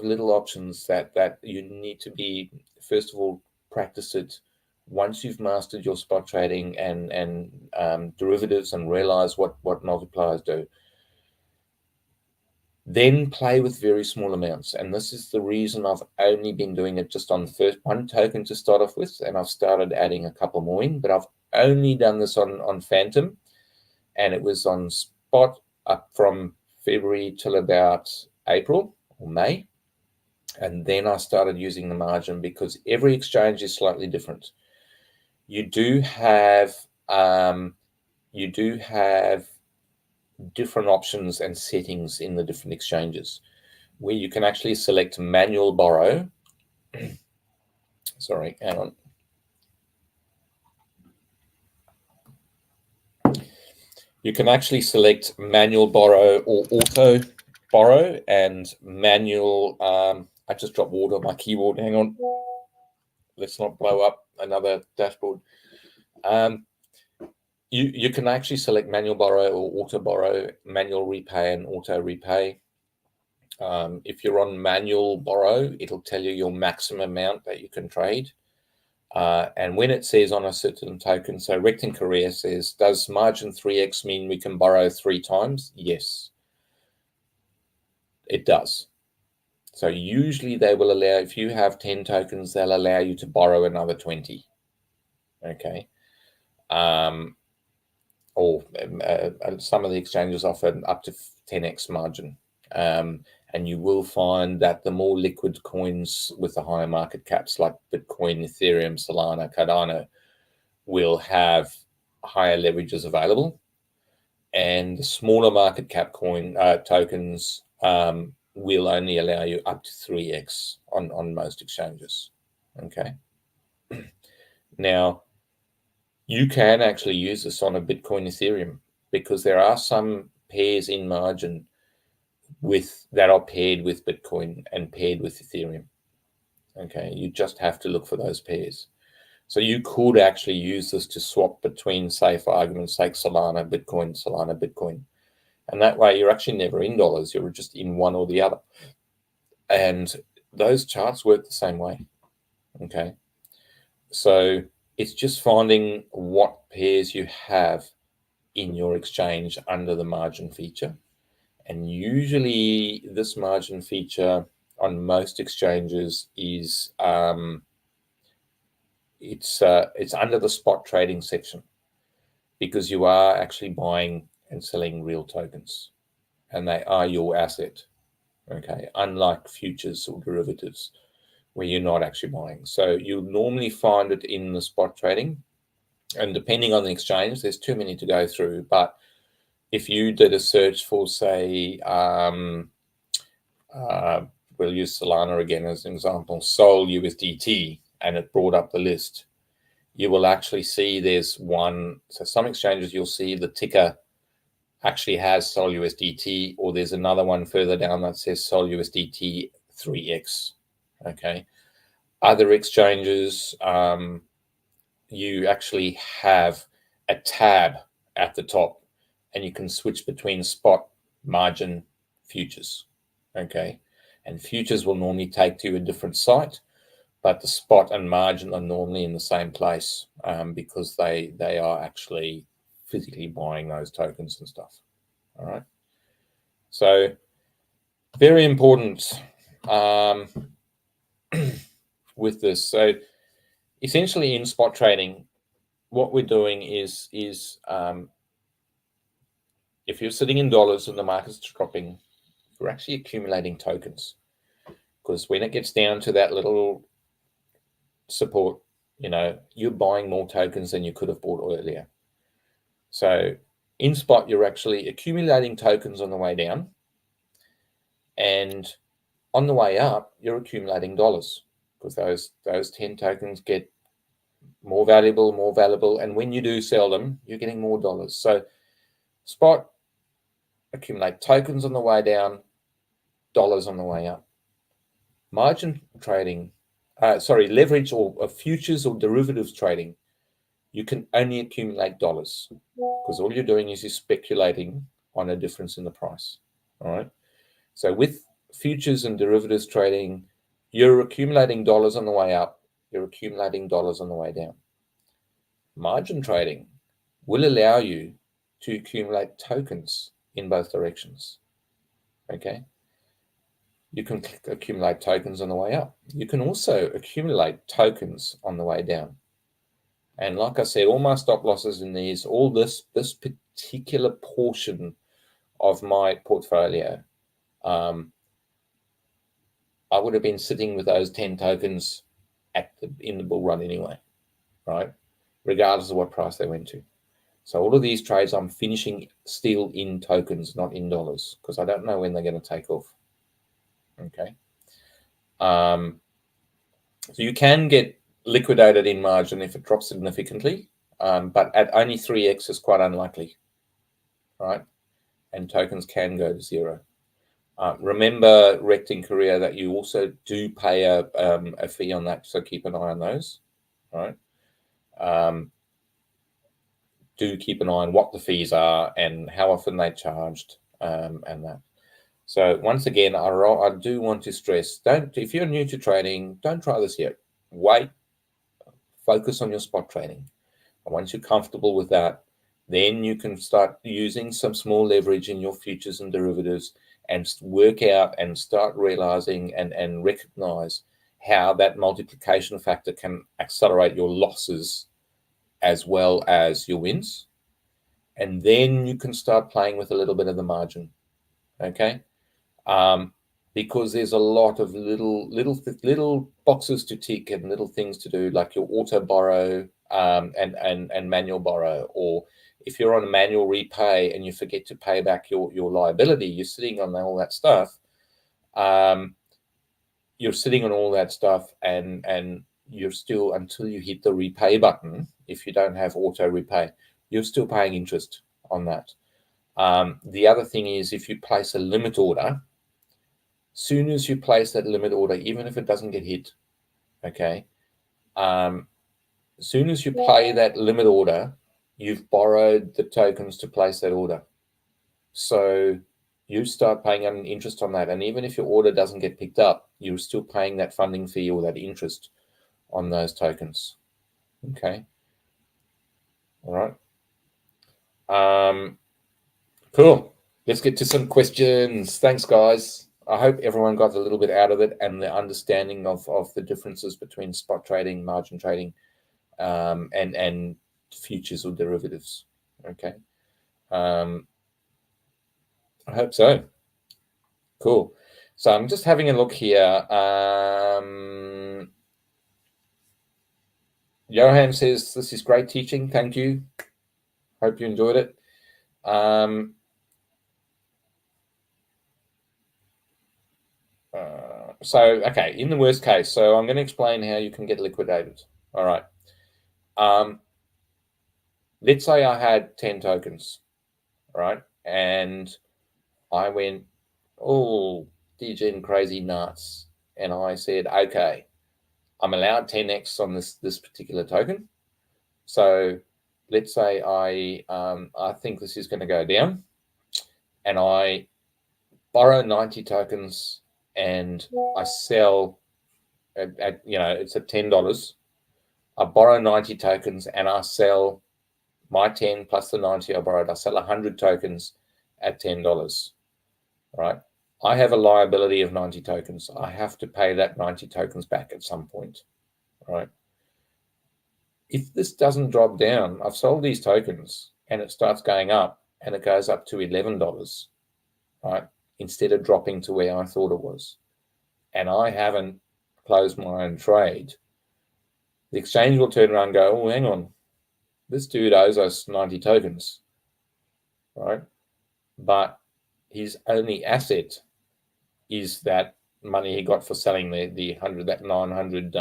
little options that you need to be, first of all, practice it. Once you've mastered your spot trading and derivatives and realize what multipliers do, then play with very small amounts. And this is the reason I've only been doing it just on the first one token to start off with, and I've started adding a couple more in, but I've only done this on Phantom, and it was on spot up from February till about April or May. And then I started using the margin, because every exchange is slightly different. You do have different options and settings in the different exchanges, where you can actually select manual borrow. Sorry, hang on. You can actually select manual borrow or auto borrow, and manual. I just dropped water on my keyboard. Hang on. Let's not blow up another dashboard. You can actually select manual borrow or auto borrow, manual repay and auto repay. If you're on manual borrow, it'll tell you your maximum amount that you can trade. And when it says on a certain token, so Recting Career says, does margin 3x mean we can borrow 3 times? Yes, it does. So usually they will allow, if you have 10 tokens, they'll allow you to borrow another 20. Okay. Or some of the exchanges offer up to 10x margin. And you will find that the more liquid coins with the higher market caps, like Bitcoin, Ethereum, Solana, Cardano, will have higher leverages available. And the smaller market cap coin tokens will only allow you up to 3x on most exchanges. Okay. Now, you can actually use this on a Bitcoin Ethereum, because there are some pairs in margin that are paired with Bitcoin and paired with Ethereum. Okay, you just have to look for those pairs. So you could actually use this to swap between, say, for argument's sake, Solana, Bitcoin. And that way you're actually never in dollars, you're just in one or the other. And those charts work the same way. Okay. So it's just finding what pairs you have in your exchange under the margin feature. And usually this margin feature on most exchanges is it's under the spot trading section, because you are actually buying and selling real tokens, and they are your asset. Okay, unlike futures or derivatives, where you're not actually buying. So you'll normally find it in the spot trading. And depending on the exchange, there's too many to go through. But if you did a search for, say, we'll use Solana again as an example, Sol USDT, and it brought up the list, you will actually see there's one. So some exchanges you'll see the ticker actually has Sol USDT, or there's another one further down that says Sol USDT 3x. Okay. Other exchanges, you actually have a tab at the top, and you can switch between spot, margin, futures. Okay. And futures will normally take to a different site, but the spot and margin are normally in the same place, because they are actually physically buying those tokens and stuff. All right. So very important with this. So essentially in spot trading, what we're doing is if you're sitting in dollars and the market's dropping, we're actually accumulating tokens, because when it gets down to that little support, you're buying more tokens than you could have bought earlier. So in spot, you're actually accumulating tokens on the way down, and on the way up, you're accumulating dollars, because those 10 tokens get more valuable, and when you do sell them, you're getting more dollars. So spot, accumulate tokens on the way down, dollars on the way up. Margin trading, leverage or futures or derivatives trading, you can only accumulate dollars, because all you're doing is you're speculating on a difference in the price. All right. So with futures and derivatives trading, you're accumulating dollars on the way up, you're accumulating dollars on the way down. Margin trading will allow you to accumulate tokens in both directions. Okay. You can accumulate tokens on the way up. You can also accumulate tokens on the way down. And like I said, all my stop losses in these, all this particular portion of my portfolio, I would have been sitting with those 10 tokens in the bull run anyway, right? Regardless of what price they went to. So all of these trades I'm finishing still in tokens, not in dollars, because I don't know when they're going to take off. Okay. So you can get liquidated in margin if it drops significantly, but at only 3x is quite unlikely, right? And tokens can go to zero. Remember, Rect in Korea, that you also do pay a fee on that, so keep an eye on those, right? Do keep an eye on what the fees are and how often they're charged, and that. So once again, I do want to stress, if you're new to trading, don't try this yet. Wait, focus on your spot trading. And once you're comfortable with that, then you can start using some small leverage in your futures and derivatives, and work out and start realizing and recognize how that multiplication factor can accelerate your losses as well as your wins. And then you can start playing with a little bit of the margin. Okay. Because there's a lot of little boxes to tick and little things to do, like your auto borrow and manual borrow, or if you're on a manual repay and you forget to pay back your liability, you're sitting on all that stuff. You're sitting on all that stuff, and you're still, until you hit the repay button, if you don't have auto repay, you're still paying interest on that. The other thing is, if you place a limit order, soon as you place that limit order, even if it doesn't get hit, okay, soon as you play that limit order, you've borrowed the tokens to place that order. So you start paying an interest on that. And even if your order doesn't get picked up, you're still paying that funding fee or that interest on those tokens. Okay. All right. Cool. Let's get to some questions. Thanks, guys. I hope everyone got a little bit out of it, and the understanding of the differences between spot trading, margin trading, and futures or derivatives. Okay. I hope so. Cool. So I'm just having a look here. Johan says, this is great teaching. Thank you. Hope you enjoyed it. Okay, in the worst case, so I'm going to explain how you can get liquidated. All right. Let's say I had 10 tokens, right? And I went, oh, DGen crazy nuts. And I said, okay, I'm allowed 10x on this particular token. So let's say I think this is going to go down, and I borrow 90 tokens and I sell at it's at $10. I borrow 90 tokens and I sell my 10 plus the 90 I borrowed. I sell 100 tokens at $10. Right? I have a liability of 90 tokens. I have to pay that 90 tokens back at some point. Right? If this doesn't drop down, I've sold these tokens and it starts going up and it goes up to $11, right? Instead of dropping to where I thought it was. And I haven't closed my own trade. The exchange will turn around and go, oh, hang on. This dude owes us 90 tokens, right? But his only asset is that money he got for selling the 100, that 900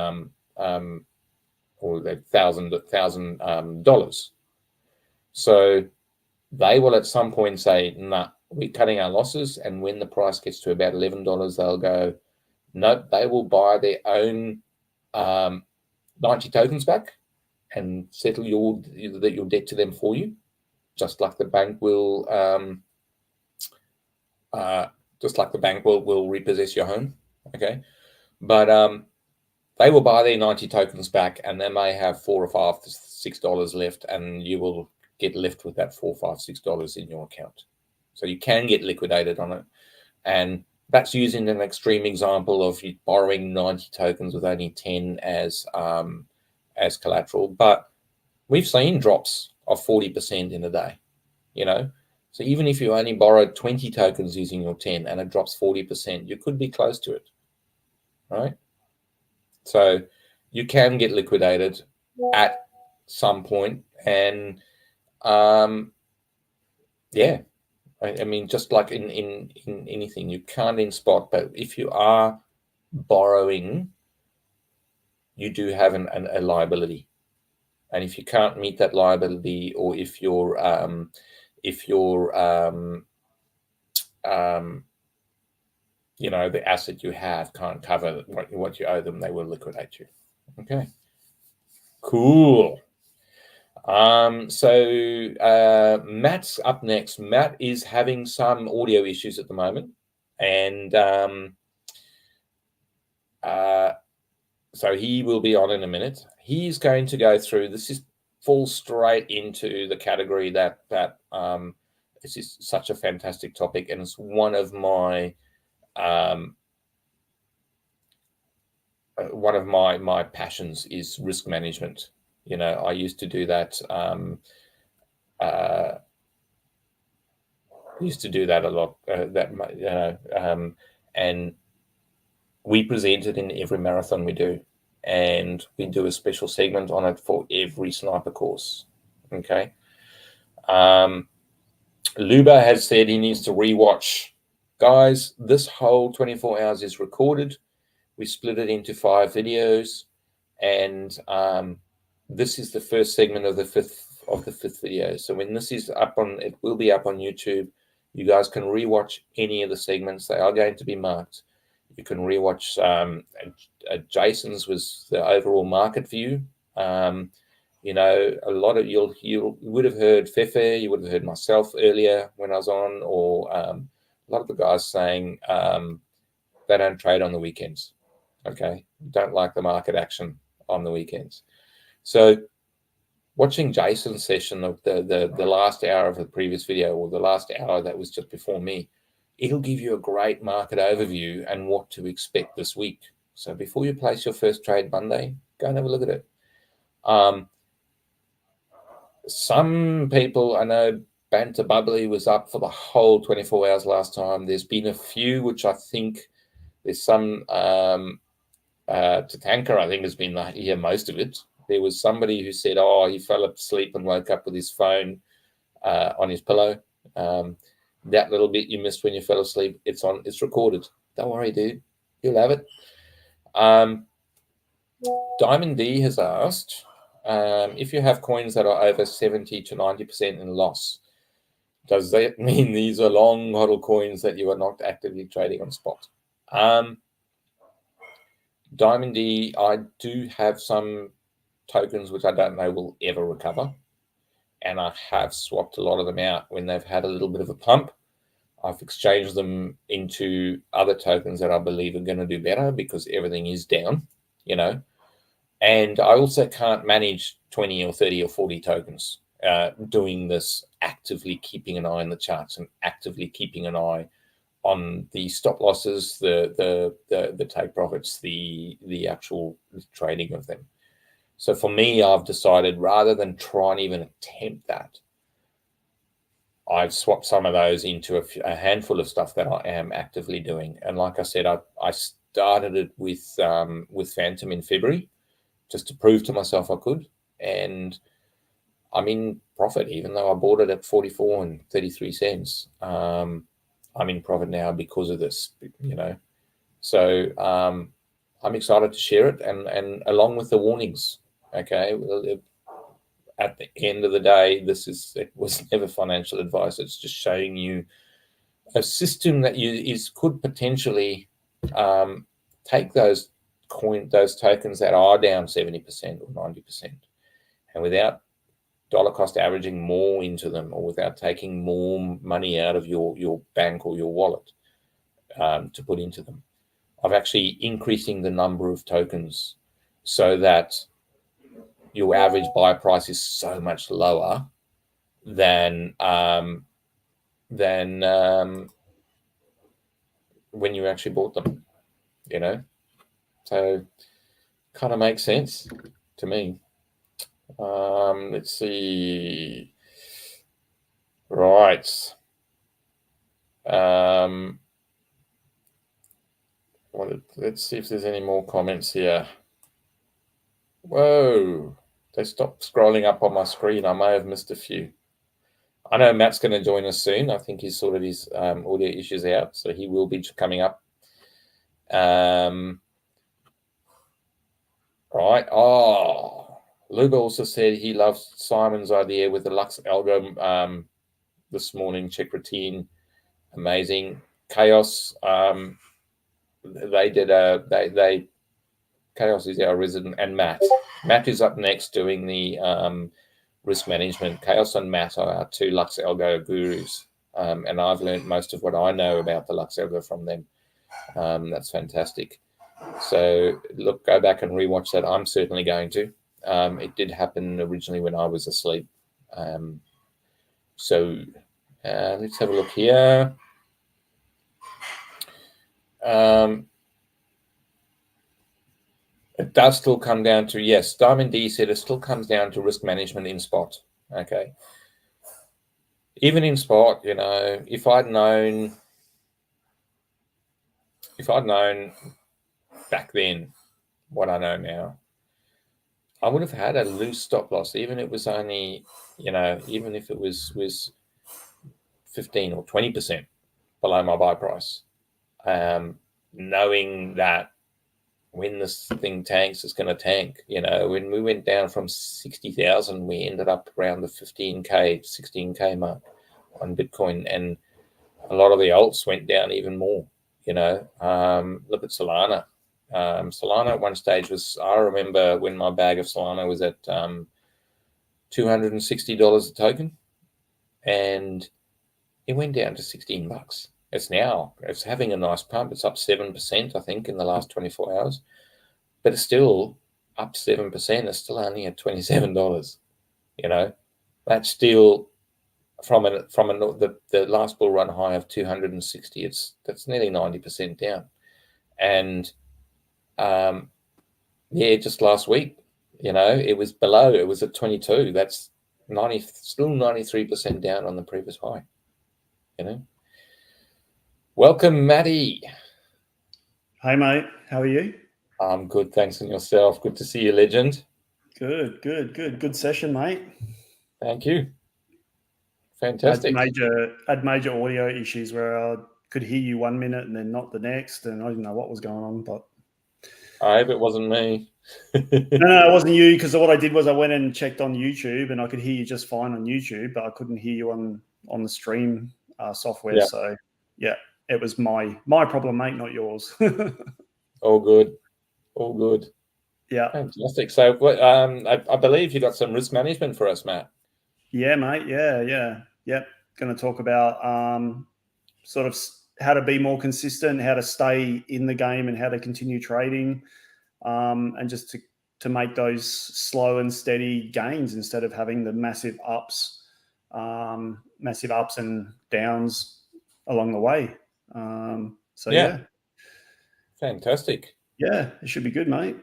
or that $1,000. So they will at some point say, nah, we're cutting our losses. And when the price gets to about $11, they'll go, nope, they will buy their own 90 tokens back and settle your debt to them for you, just like the bank will repossess your home. Okay. But they will buy their 90 tokens back, and they may have $4 or $5, $6 left, and you will get left with that $4, $5, $6 in your account. So you can get liquidated on it. And that's using an extreme example of you borrowing 90 tokens with only 10 as collateral. But we've seen drops of 40% in a day, So even if you only borrowed 20 tokens using your 10 and it drops 40%, you could be close to it, right? So you can get liquidated at some point. And yeah, I mean, just like in anything, you can't in spot, but if you are borrowing, you do have a liability. And if you can't meet that liability, or if you're the asset you have can't cover what you owe them, they will liquidate you. Okay, cool. So Matt's up next. Matt is having some audio issues at the moment, and so he will be on in a minute. He's going to go through. This falls straight into the category that this is such a fantastic topic, and it's one of my my passions is risk management. I used to do that. Used to do that a lot. And we present it in every marathon we do, and we do a special segment on it for every sniper course. Okay. Luba has said he needs to rewatch. Guys, this whole 24 hours is recorded. We split it into 5 videos, and this is the first segment of the fifth video. So when this is up it will be up on YouTube. You guys can rewatch any of the segments. They are going to be marked. You can rewatch Jason's was the overall market view. A lot of you would have heard Fefe, you would have heard myself earlier when I was on, or a lot of the guys saying they don't trade on the weekends. Okay, don't like the market action on the weekends. So watching Jason's session of the last hour of the previous video, or the last hour that was just before me, it'll give you a great market overview and what to expect this week. So before you place your first trade Monday, go and have a look at it. Some people, I know Banter Bubbly was up for the whole 24 hours last time. There's been a few, which I think there's some Tatanka, I think, has been here most of it. There was somebody who said, oh, he fell asleep and woke up with his phone on his pillow. That little bit you missed when you fell asleep, it's recorded. Don't worry, dude. You'll have it. Diamond D has asked, if you have coins that are over 70 to 90% in loss, does that mean these are long HODL coins that you are not actively trading on spot? Diamond D, I do have some tokens which I don't know will ever recover. And I have swapped a lot of them out when they've had a little bit of a pump. I've exchanged them into other tokens that I believe are going to do better because everything is down, you know. And I also can't manage 20 or 30 or 40 tokens doing this, actively keeping an eye on the charts and actively keeping an eye on the stop losses, the take profits, the actual trading of them. So for me, I've decided rather than try and even attempt that, I've swapped some of those into a handful of stuff that I am actively doing. And like I said, I started it with Phantom in February just to prove to myself I could. And I'm in profit, even though I bought it at 44 and 33 cents. I'm in profit now because of this, you know. So I'm excited to share it, and along with the warnings. Okay, at the end of the day, it was never financial advice. It's just showing you a system that could potentially take those tokens that are down 70% or 90%, and without dollar cost averaging more into them, or without taking more money out of your bank or your wallet to put into them, of actually increasing the number of tokens so that your average buy price is so much lower than when you actually bought them, you know. So kind of makes sense to me. Let's see. Right. Let's see if there's any more comments here. Whoa. They stopped scrolling up on my screen. I may have missed a few. I know Matt's going to join us soon. I think he's sorted his audio issues out, so he will be coming up. Right. Oh, Luba also said he loves Simon's idea with the Lux algo this morning. Check routine, amazing. Chaos. They did Chaos is our resident, and Matt. Matt is up next doing the risk management. Chaos and Matt are our two Lux algo gurus, and I've learned most of what I know about the Lux algo from them. That's fantastic. So look, go back and rewatch that. I'm certainly going to. It did happen originally when I was asleep. So let's have a look here. It does still come down to, yes, Diamond D said it still comes down to risk management in spot. Okay. Even in spot, you know, if I'd known back then what I know now, I would have had a loose stop loss, even if it was only, you know, even if it was 15 or 20% below my buy price. Knowing that when this thing tanks, it's going to tank. You know, when we went down from 60,000, we ended up around the 15K, 16K mark on Bitcoin. And a lot of the alts went down even more, you know. Look at Solana. Solana at one stage was, I remember when my bag of Solana was at $260 a token, and it went down to $16. It's having a nice pump. It's up 7%, I think, in the last 24 hours. But it's still up 7%. It's still only at $27. You know, that's still from the last bull run high of 260. That's nearly 90% down. And just last week, you know, it was below. It was at 22. That's still 93% down on the previous high. You know. Welcome, Matty. Hey, mate. How are you? I'm good, thanks. And yourself? Good to see you, legend. Good session, mate. Thank you. I had Fantastic. major audio issues where I could hear you 1 minute and then not the next, and I didn't know what was going on. But I hope it wasn't me. no, it wasn't you, because what I did was I went and checked on YouTube, and I could hear you just fine on YouTube, but I couldn't hear you on the stream software. Yeah. So yeah, it was my problem, mate, not yours. All good. All good. Yeah. Fantastic. So, I believe you got some risk management for us, Matt. Yeah, mate. Yep. Going to talk about sort of how to be more consistent, how to stay in the game, and how to continue trading, and just to make those slow and steady gains instead of having the massive ups and downs along the way. So yeah. Fantastic. Yeah, it should be good, mate.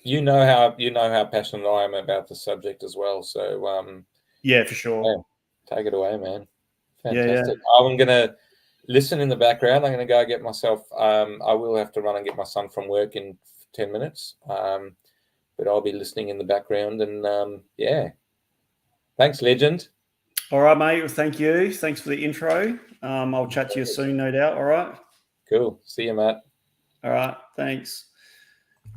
You know how passionate I am about the subject as well. So yeah, for sure. Yeah, take it away, man. Yeah. Fantastic. I'm gonna listen in the background. I'm gonna go get myself. I will have to run and get my son from work in 10 minutes. But I'll be listening in the background, and yeah. Thanks, legend. All right, mate. Thank you. Thanks for the intro. I'll chat to you soon, no doubt. All right. Cool. See you, Matt. All right. Thanks.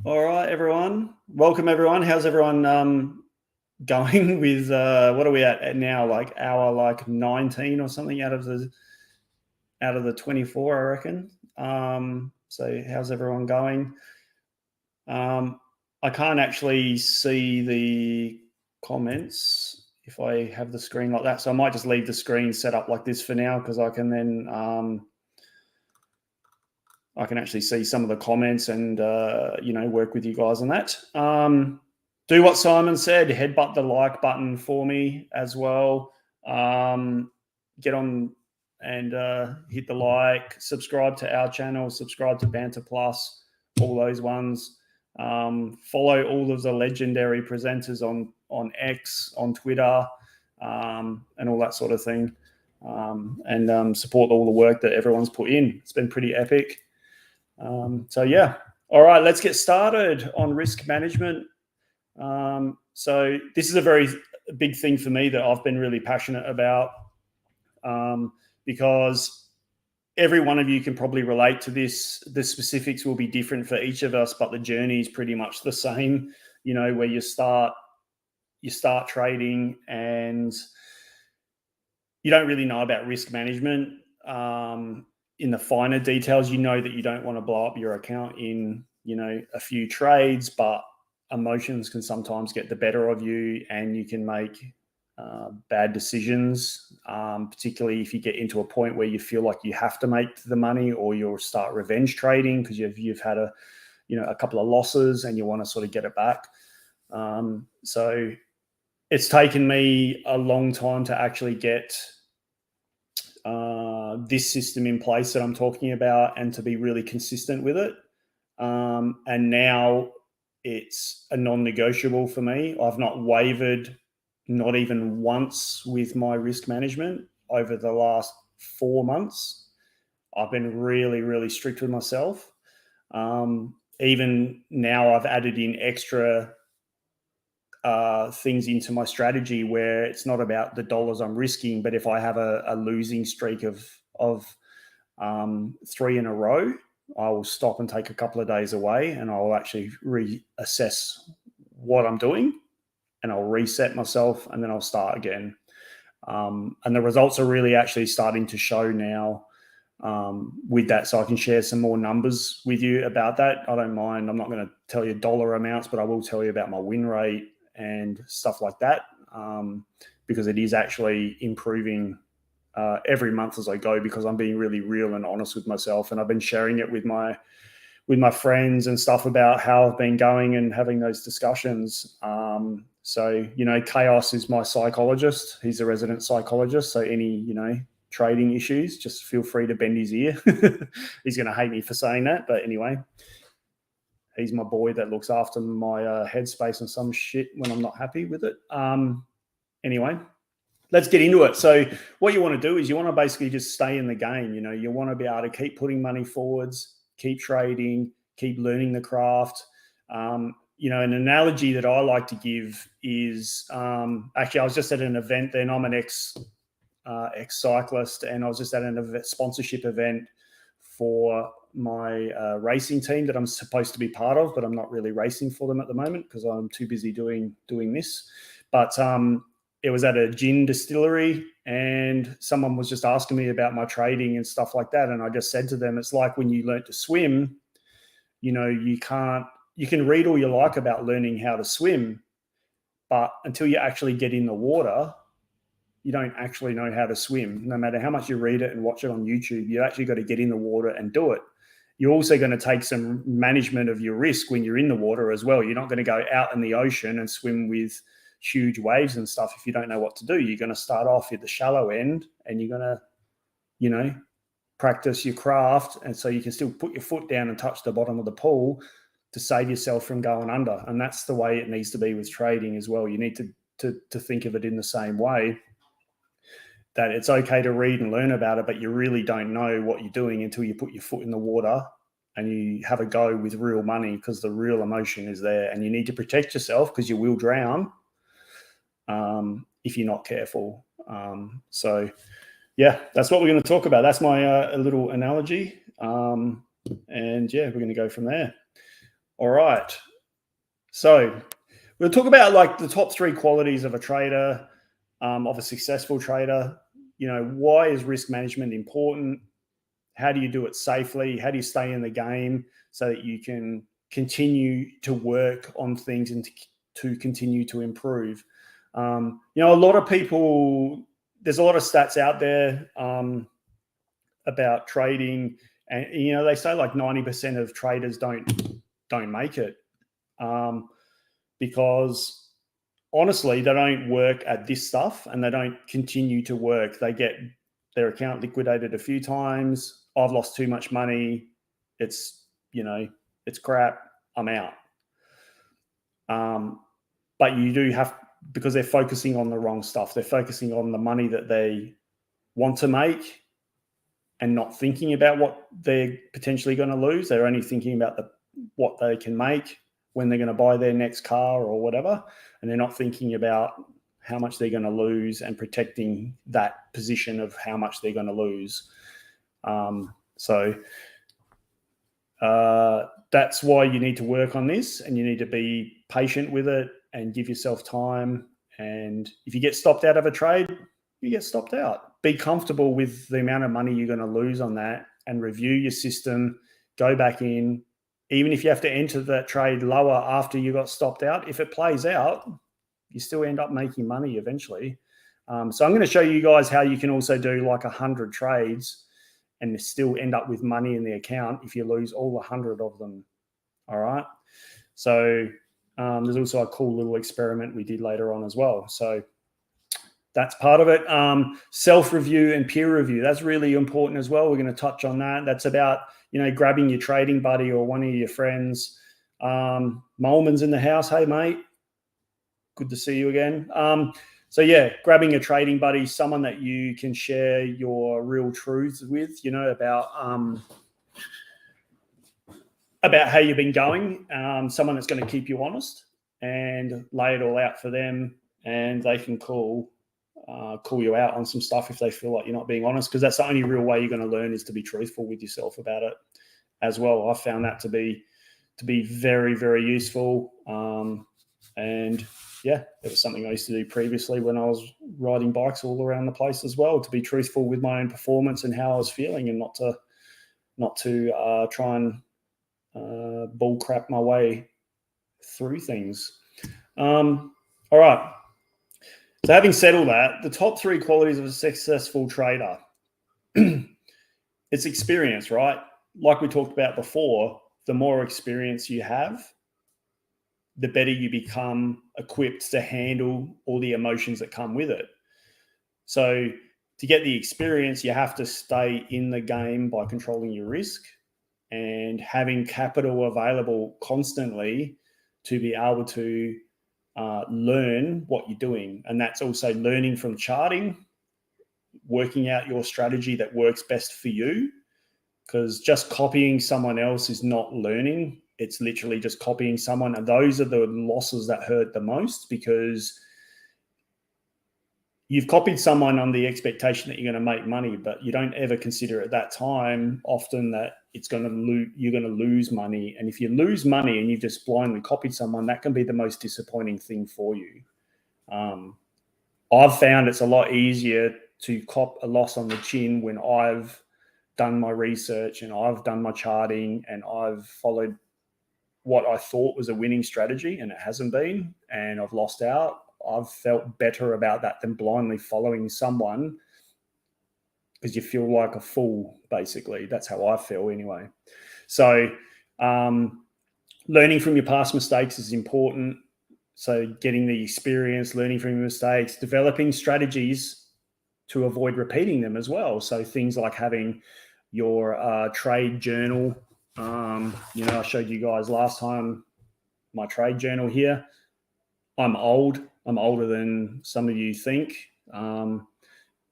All right, everyone. Welcome, everyone. How's everyone going with what are we at now? Like hour 19 or something out of the 24, I reckon. So how's everyone going? I can't actually see the comments if I have the screen like that, so I might just leave the screen set up like this for now, because I can then I can actually see some of the comments and work with you guys on that. Do what Simon said, headbutt the like button for me as well. Get on and hit the like, subscribe to our channel, subscribe to Banter Plus, all those ones. Follow all of the legendary presenters on X, on Twitter, and all that sort of thing. And support all the work that everyone's put in. It's been pretty epic. So yeah. All right, let's get started on risk management. So this is a very big thing for me that I've been really passionate about, because every one of you can probably relate to this. The specifics will be different for each of us, but the journey is pretty much the same, where you start trading and you don't really know about risk management in the finer details. You know that you don't want to blow up your account in, a few trades, but emotions can sometimes get the better of you, and you can make bad decisions, particularly if you get into a point where you feel like you have to make the money, or you'll start revenge trading because you've had a couple of losses and you want to sort of get it back. So it's taken me a long time to actually get this system in place that I'm talking about, and to be really consistent with it. And now it's a non-negotiable for me. I've not wavered, not even once, with my risk management over the last 4 months. I've been really, really strict with myself. Even now I've added in extra things into my strategy where it's not about the dollars I'm risking, but if I have a losing streak of 3 in a row, I will stop and take a couple of days away, and I'll actually reassess what I'm doing, and I'll reset myself, and then I'll start again. And the results are really actually starting to show now with that. So I can share some more numbers with you about that. I don't mind. I'm not going to tell you dollar amounts, but I will tell you about my win rate and stuff like that, because it is actually improving every month as I go, because I'm being really real and honest with myself. And I've been sharing it with my friends and stuff about how I've been going and having those discussions. So, Chaos is my psychologist. He's a resident psychologist. So any, trading issues, just feel free to bend his ear. He's going to hate me for saying that. But anyway, he's my boy that looks after my headspace and some shit when I'm not happy with it. Anyway, let's get into it. So what you want to do is you want to basically just stay in the game. You want to be able to keep putting money forwards, keep trading, keep learning the craft. you know, an analogy that I like to give is actually I was just at an event then. I'm an ex-cyclist, and I was just at a sponsorship event for my racing team that I'm supposed to be part of, but I'm not really racing for them at the moment because I'm too busy doing this. But it was at a gin distillery, and someone was just asking me about my trading and stuff like that. And I just said to them, it's like when you learn to swim, you know, you can read all you like about learning how to swim, but until you actually get in the water, you don't actually know how to swim. No matter how much you read it and watch it on YouTube, you actually got to get in the water and do it. You're also going to take some management of your risk when you're in the water as well. You're not going to go out in the ocean and swim with huge waves and stuff if you don't know what to do. You're going to start off at the shallow end, and you're going to, you know, practice your craft, and so you can still put your foot down and touch the bottom of the pool to save yourself from going under. And that's the way it needs to be with trading as well. You need to think of it in the same way, that it's okay to read and learn about it, but you really don't know what you're doing until you put your foot in the water and you have a go with real money, because the real emotion is there, and you need to protect yourself because you will drown if you're not careful. So yeah, that's what we're going to talk about. That's my little analogy. And yeah, we're going to go from there. All right. So we'll talk about like the top 3 qualities of a trader, of a successful trader. You know, why is risk management important? How do you do it safely? How do you stay in the game so that you can continue to work on things and to continue to improve? You know, a lot of people, there's a lot of stats out there about trading, and you know, they say like 90% of traders don't make it because honestly, they don't work at this stuff and they don't continue to work. They get their account liquidated a few times. I've lost too much money. It's, you know, it's crap. I'm out. But you do have, because they're focusing on the wrong stuff. They're focusing on the money that they want to make and not thinking about what they're potentially going to lose. They're only thinking about what they can make when they're going to buy their next car or whatever. And they're not thinking about how much they're going to lose and protecting that position of how much they're going to lose. So that's why you need to work on this, and you need to be patient with it and give yourself time. And if you get stopped out of a trade, you get stopped out. Be comfortable with the amount of money you're going to lose on that, and review your system, go back in. Even if you have to enter that trade lower after you got stopped out, if it plays out, you still end up making money eventually. So I'm going to show you guys how you can also do like 100 trades and still end up with money in the account if you lose all 100 of them. All right. So there's also a cool little experiment we did later on as well. So that's part of it. Self-review and peer review. That's really important as well. We're going to touch on that. That's about, you know, grabbing your trading buddy or one of your friends. Molman's in the house. Hey, mate. Good to see you again. So yeah, grabbing a trading buddy, someone that you can share your real truths with, you know, about how you've been going. Someone that's going to keep you honest and lay it all out for them, and they can call you out on some stuff if they feel like you're not being honest, because that's the only real way you're going to learn, is to be truthful with yourself about it as well. I found that to be very, very useful. And yeah, it was something I used to do previously when I was riding bikes all around the place as well, to be truthful with my own performance and how I was feeling, and not to try and bull crap my way through things. All right. So having said all that, the top 3 qualities of a successful trader, it's experience, right? Like we talked about before, the more experience you have, the better you become equipped to handle all the emotions that come with it. So to get the experience, you have to stay in the game by controlling your risk and having capital available constantly to be able to learn what you're doing. And that's also learning from charting, working out your strategy that works best for you, because just copying someone else is not learning. it's literally just copying someone. And those are the losses that hurt the most, because you've copied someone on the expectation that you're going to make money, but you don't ever consider at that time often that you're going to lose money. And if you lose money and you've just blindly copied someone, that can be the most disappointing thing for you. I've found it's a lot easier to cop a loss on the chin when I've done my research and I've done my charting and I've followed what I thought was a winning strategy and it hasn't been, and I've lost out. I've felt better about that than blindly following someone, because you feel like a fool, basically. That's how I feel anyway. So learning from your past mistakes is important. So getting the experience, learning from your mistakes, developing strategies to avoid repeating them as well. So things like having your trade journal. I showed you guys last time my trade journal here. I'm old. I'm older than some of you think. And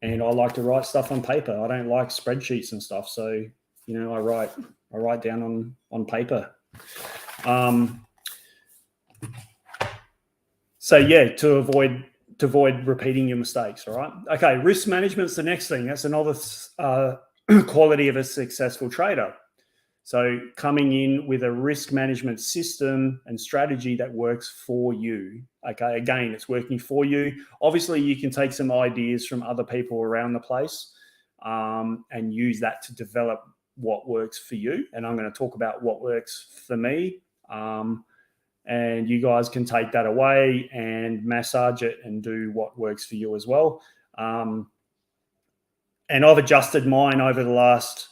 I like to write stuff on paper. I don't like spreadsheets and stuff. So, I write down on paper. So yeah, to avoid repeating your mistakes. All right. Okay. Risk management's the next thing. That's another quality of a successful trader. So coming in with a risk management system and strategy that works for you. Okay. Again, it's working for you. Obviously, you can take some ideas from other people around the place and use that to develop what works for you. And I'm going to talk about what works for me. And you guys can take that away and massage it and do what works for you as well. And I've adjusted mine over the last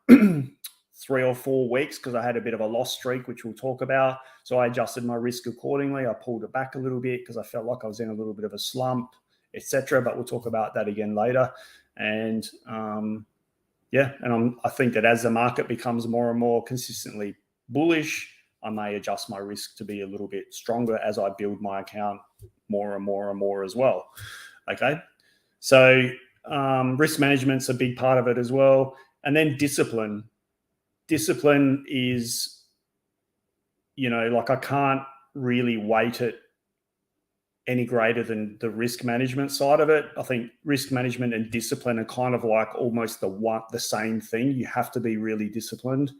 3 or 4 weeks because I had a bit of a loss streak, which we'll talk about. So I adjusted my risk accordingly. I pulled it back a little bit because I felt like I was in a little bit of a slump, etc. But we'll talk about that again later. And I think that as the market becomes more and more consistently bullish, I may adjust my risk to be a little bit stronger as I build my account more and more and more as well. Okay. So risk management's a big part of it as well. And then discipline. Discipline is, I can't really weight it any greater than the risk management side of it. I think risk management and discipline are kind of like almost the same thing. You have to be really disciplined.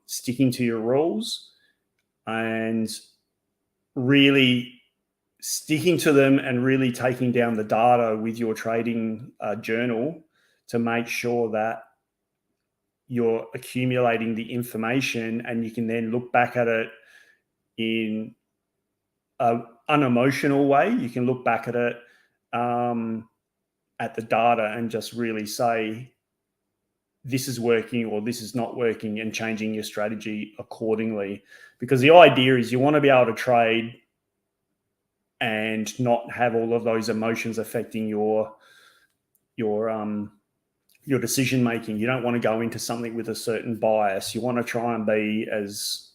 Sticking to your rules and really sticking to them and really taking down the data with your trading journal to make sure that you're accumulating the information and you can then look back at it in an unemotional way. You can look back at it at the data and just really say, this is working or this is not working, and changing your strategy accordingly. Because the idea is you want to be able to trade and not have all of those emotions affecting your decision making. You don't want to go into something with a certain bias. You want to try and be as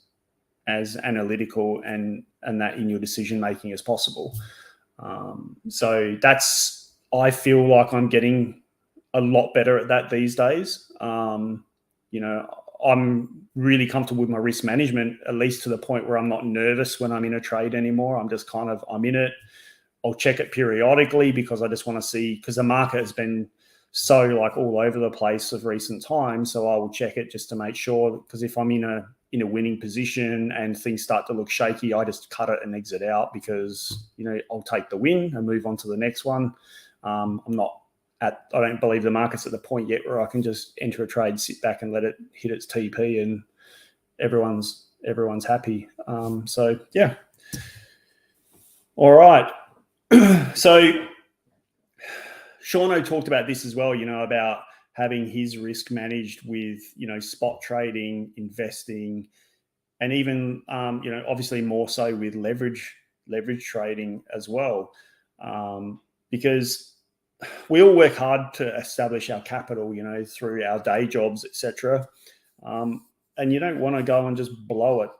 analytical and that in your decision making as possible. So I feel like I'm getting a lot better at that these days. I'm really comfortable with my risk management, at least to the point where I'm not nervous when I'm in a trade anymore. I'm just I'm in it. I'll check it periodically because I just want to see, because the market has been so all over the place of recent times. So I will check it just to make sure, because if I'm in a winning position and things start to look shaky, I just cut it and exit out, because, I'll take the win and move on to the next one. I don't believe the market's at the point yet where I can just enter a trade, sit back and let it hit its TP and everyone's happy. So yeah. All right. So Shauno talked about this as well, about having his risk managed with, spot trading, investing, and even, obviously more so with leverage trading as well. Because we all work hard to establish our capital, through our day jobs, etc. And you don't want to go and just blow it.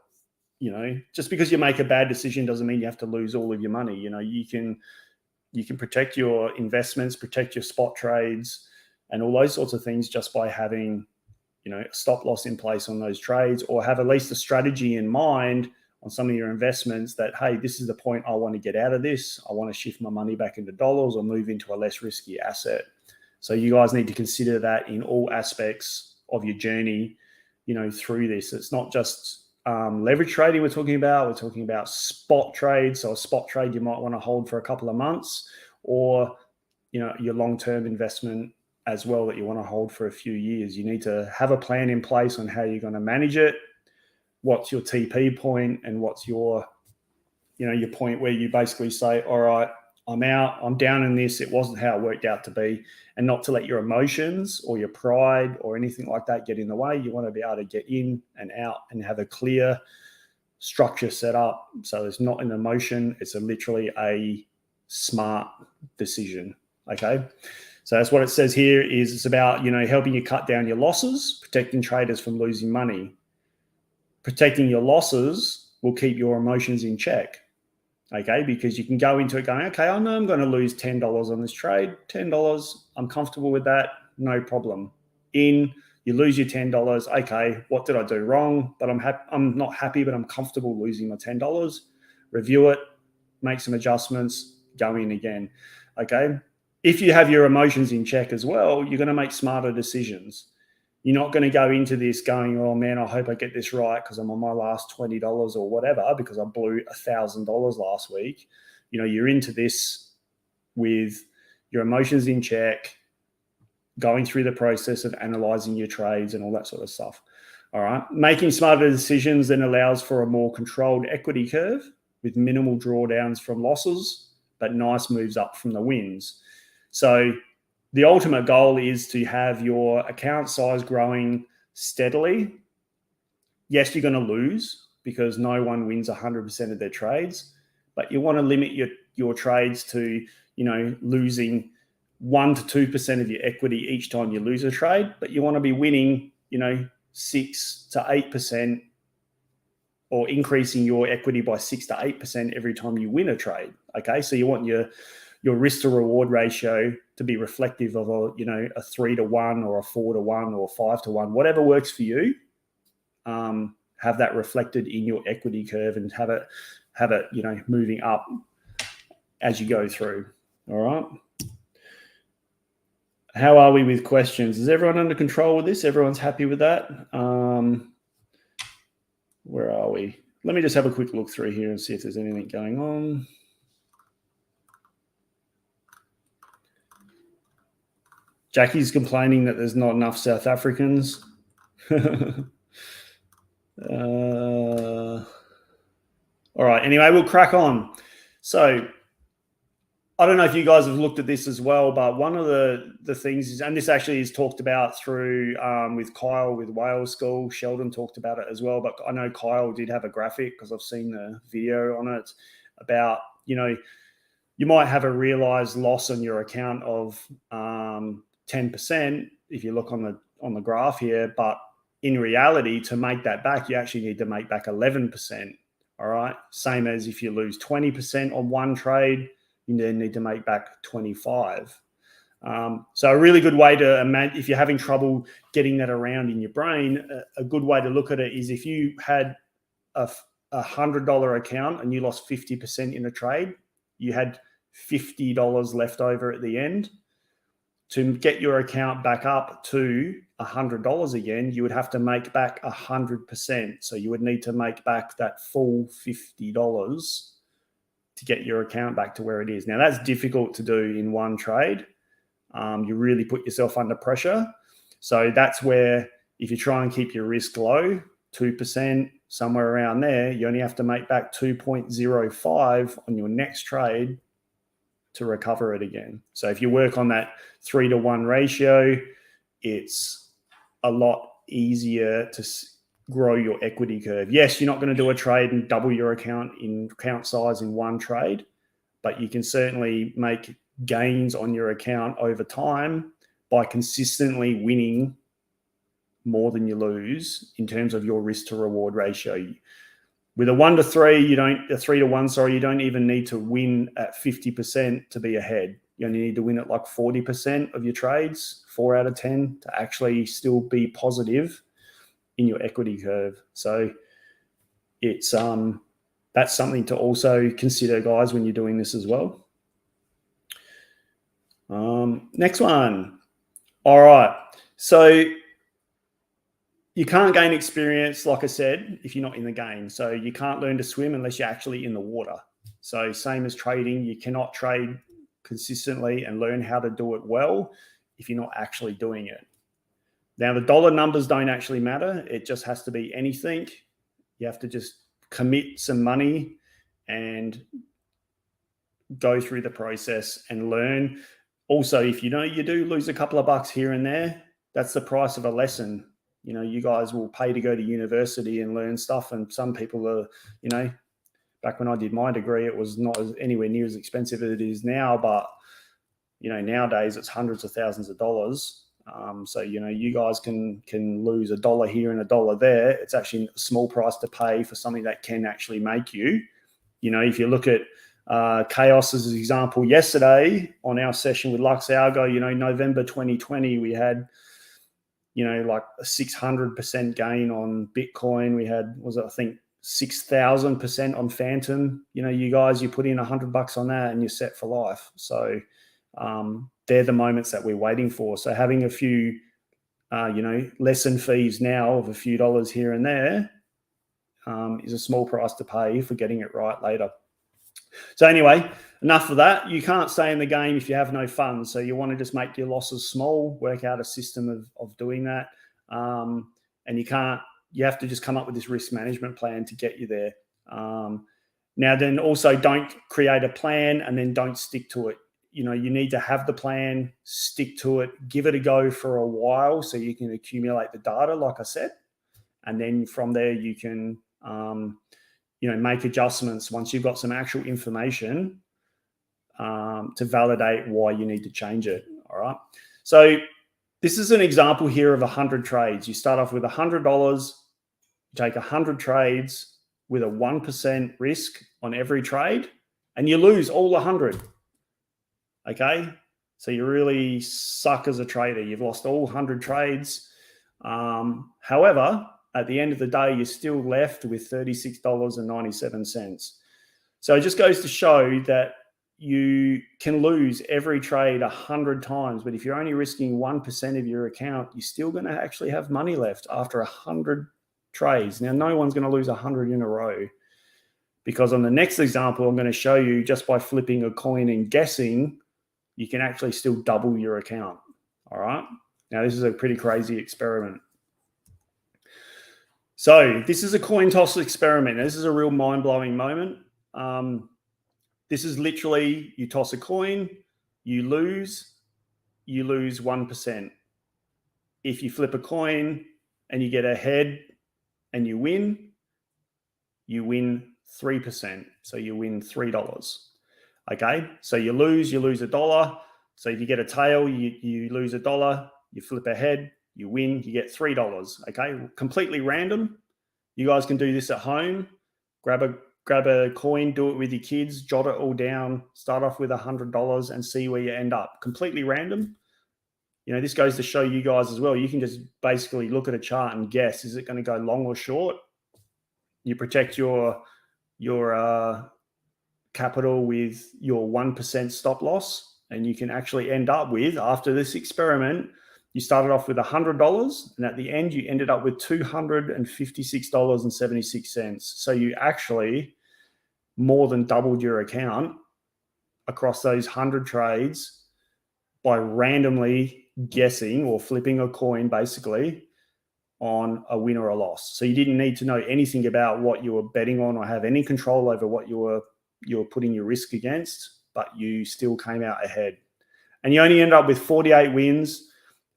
Just because you make a bad decision doesn't mean you have to lose all of your money. You can protect your investments, protect your spot trades, and all those sorts of things just by having a stop loss in place on those trades, or have at least a strategy in mind on some of your investments that, hey, this is the point I want to get out of this. I want to shift my money back into dollars or move into a less risky asset. So you guys need to consider that in all aspects of your journey, through this. It's not just leverage trading we're talking about spot trades. So a spot trade you might want to hold for a couple of months, or your long-term investment as well that you want to hold for a few years. You need to have a plan in place on how you're going to manage it, what's your TP point, and what's your point where you basically say, all right, I'm out, I'm down in this, it wasn't how it worked out to be, and not to let your emotions or your pride or anything like that get in the way. You want to be able to get in and out and have a clear structure set up. So it's not an emotion, it's literally a smart decision. Okay. So that's what it says here. Is it's about, helping you cut down your losses, protecting traders from losing money. Protecting your losses will keep your emotions in check. Okay, because you can go into it going, okay, I know I'm going to lose $10 on this trade. $10, I'm comfortable with that, no problem. You lose your $10. Okay, what did I do wrong? But I'm not happy, but I'm comfortable losing my $10. Review it, make some adjustments, go in again. Okay. If you have your emotions in check as well, you're going to make smarter decisions. You're not going to go into this going, oh man, I hope I get this right because I'm on my last $20 or whatever because I blew $1,000 last week. You're into this with your emotions in check, going through the process of analyzing your trades and all that sort of stuff. All right. Making smarter decisions then allows for a more controlled equity curve with minimal drawdowns from losses, but nice moves up from the wins. So the ultimate goal is to have your account size growing steadily. Yes, you're going to lose because no one wins 100% of their trades, but you want to limit your trades to, losing 1 to 2% of your equity each time you lose a trade, but you want to be winning, 6 to 8%, or increasing your equity by 6 to 8% every time you win a trade. Okay, so you want your risk to reward ratio to be reflective of a 3 to 1 or a 4 to 1 or 5 to 1, whatever works for you. Have that reflected in your equity curve and have it moving up as you go through. All right. How are we with questions? Is everyone under control with this? Everyone's happy with that? Where are we? Let me just have a quick look through here and see if there's anything going on. Jackie's complaining that there's not enough South Africans. All right. Anyway, we'll crack on. So I don't know if you guys have looked at this as well, but one of the things is, and this actually is talked about through with Kyle with Wales School. Sheldon talked about it as well, but I know Kyle did have a graphic because I've seen the video on it about, you might have a realized loss on your account of 10% if you look on the graph here, but in reality, to make that back, you actually need to make back 11%. All right. Same as if you lose 20% on one trade, you then need to make back 25. So a really good way to imagine, if you're having trouble getting that around in your brain, a good way to look at it is if you had a $100 account and you lost 50% in a trade, you had $50 left over at the end. To get your account back up to $100 again, you would have to make back 100%. So you would need to make back that full $50 to get your account back to where it is. Now, that's difficult to do in one trade. You really put yourself under pressure. So that's where, if you try and keep your risk low, 2%, somewhere around there, you only have to make back 2.05 on your next trade to recover it again. So if you work on that 3 to 1 ratio, it's a lot easier to grow your equity curve. Yes, you're not going to do a trade and double your account size in one trade, but you can certainly make gains on your account over time by consistently winning more than you lose in terms of your risk to reward ratio. With a 3 to 1, you don't even need to win at 50% to be ahead. You only need to win at like 40% of your trades, 4 out of 10, to actually still be positive in your equity curve. So it's that's something to also consider, guys, when you're doing this as well. Next one. All right. So you can't gain experience, like I said, if you're not in the game. So you can't learn to swim unless you're actually in the water. So same as trading, you cannot trade consistently and learn how to do it well if you're not actually doing it. Now, the dollar numbers don't actually matter. It just has to be anything. You have to just commit some money and go through the process and learn. Also, if you know you do lose a couple of bucks here and there, that's the price of a lesson. You know, you guys will pay to go to university and learn stuff. And some people are, you know, back when I did my degree, it was not anywhere near as expensive as it is now. But, you know, nowadays it's hundreds of thousands of dollars. So, you know, you guys can lose $1 here and $1 there. It's actually a small price to pay for something that can actually make you. You know, if you look at Chaos as an example, yesterday on our session with Lux Algo, you know, November 2020, we had, you know, like a 600% gain on Bitcoin. We had, I think 6,000% on Phantom. You know, you guys, you put in $100 on that and you're set for life. So they're the moments that we're waiting for. So having a few, you know, lesson fees now of a few dollars here and there is a small price to pay for getting it right later. So anyway, enough of that. You can't stay in the game if you have no fun. So you want to just make your losses small, work out a system of doing that. And you have to just come up with this risk management plan to get you there. Now, then also don't create a plan and then don't stick to it. You know, you need to have the plan, stick to it, give it a go for a while so you can accumulate the data, like I said. And then from there, you can, you know, make adjustments once you've got some actual information to validate why you need to change it. All right. So this is an example here of 100 trades. You start off with $100, you take 100 trades with a 1% risk on every trade, and you lose all 100. Okay. So you really suck as a trader. You've lost all 100 trades. However, at the end of the day, you're still left with $36.97. So it just goes to show that you can lose every trade 100 times, but if you're only risking 1% of your account, you're still going to actually have money left after 100 trades. Now, no one's going to lose 100 in a row, because on the next example, I'm going to show you just by flipping a coin and guessing, you can actually still double your account. All right. Now, this is a pretty crazy experiment. So this is a coin toss experiment. This is a real mind-blowing moment. This is literally, you toss a coin, you lose 1%. If you flip a coin and you get a head and you win 3%. So you win $3. Okay, so you lose $1. So if you get a tail, you lose $1. You flip a head, you win, you get $3. Okay, completely random. You guys can do this at home. Grab a coin, do it with your kids, jot it all down, start off with $100 and see where you end up. Completely random. You know, this goes to show you guys as well. You can just basically look at a chart and guess, is it going to go long or short? You protect your capital with your 1% stop loss, and you can actually end up with, after this experiment, you started off with $100, and at the end, you ended up with $256.76. So you actually more than doubled your account across those 100 trades by randomly guessing or flipping a coin, basically, on a win or a loss. So you didn't need to know anything about what you were betting on or have any control over what you were putting your risk against, but you still came out ahead. And you only end up with 48 wins,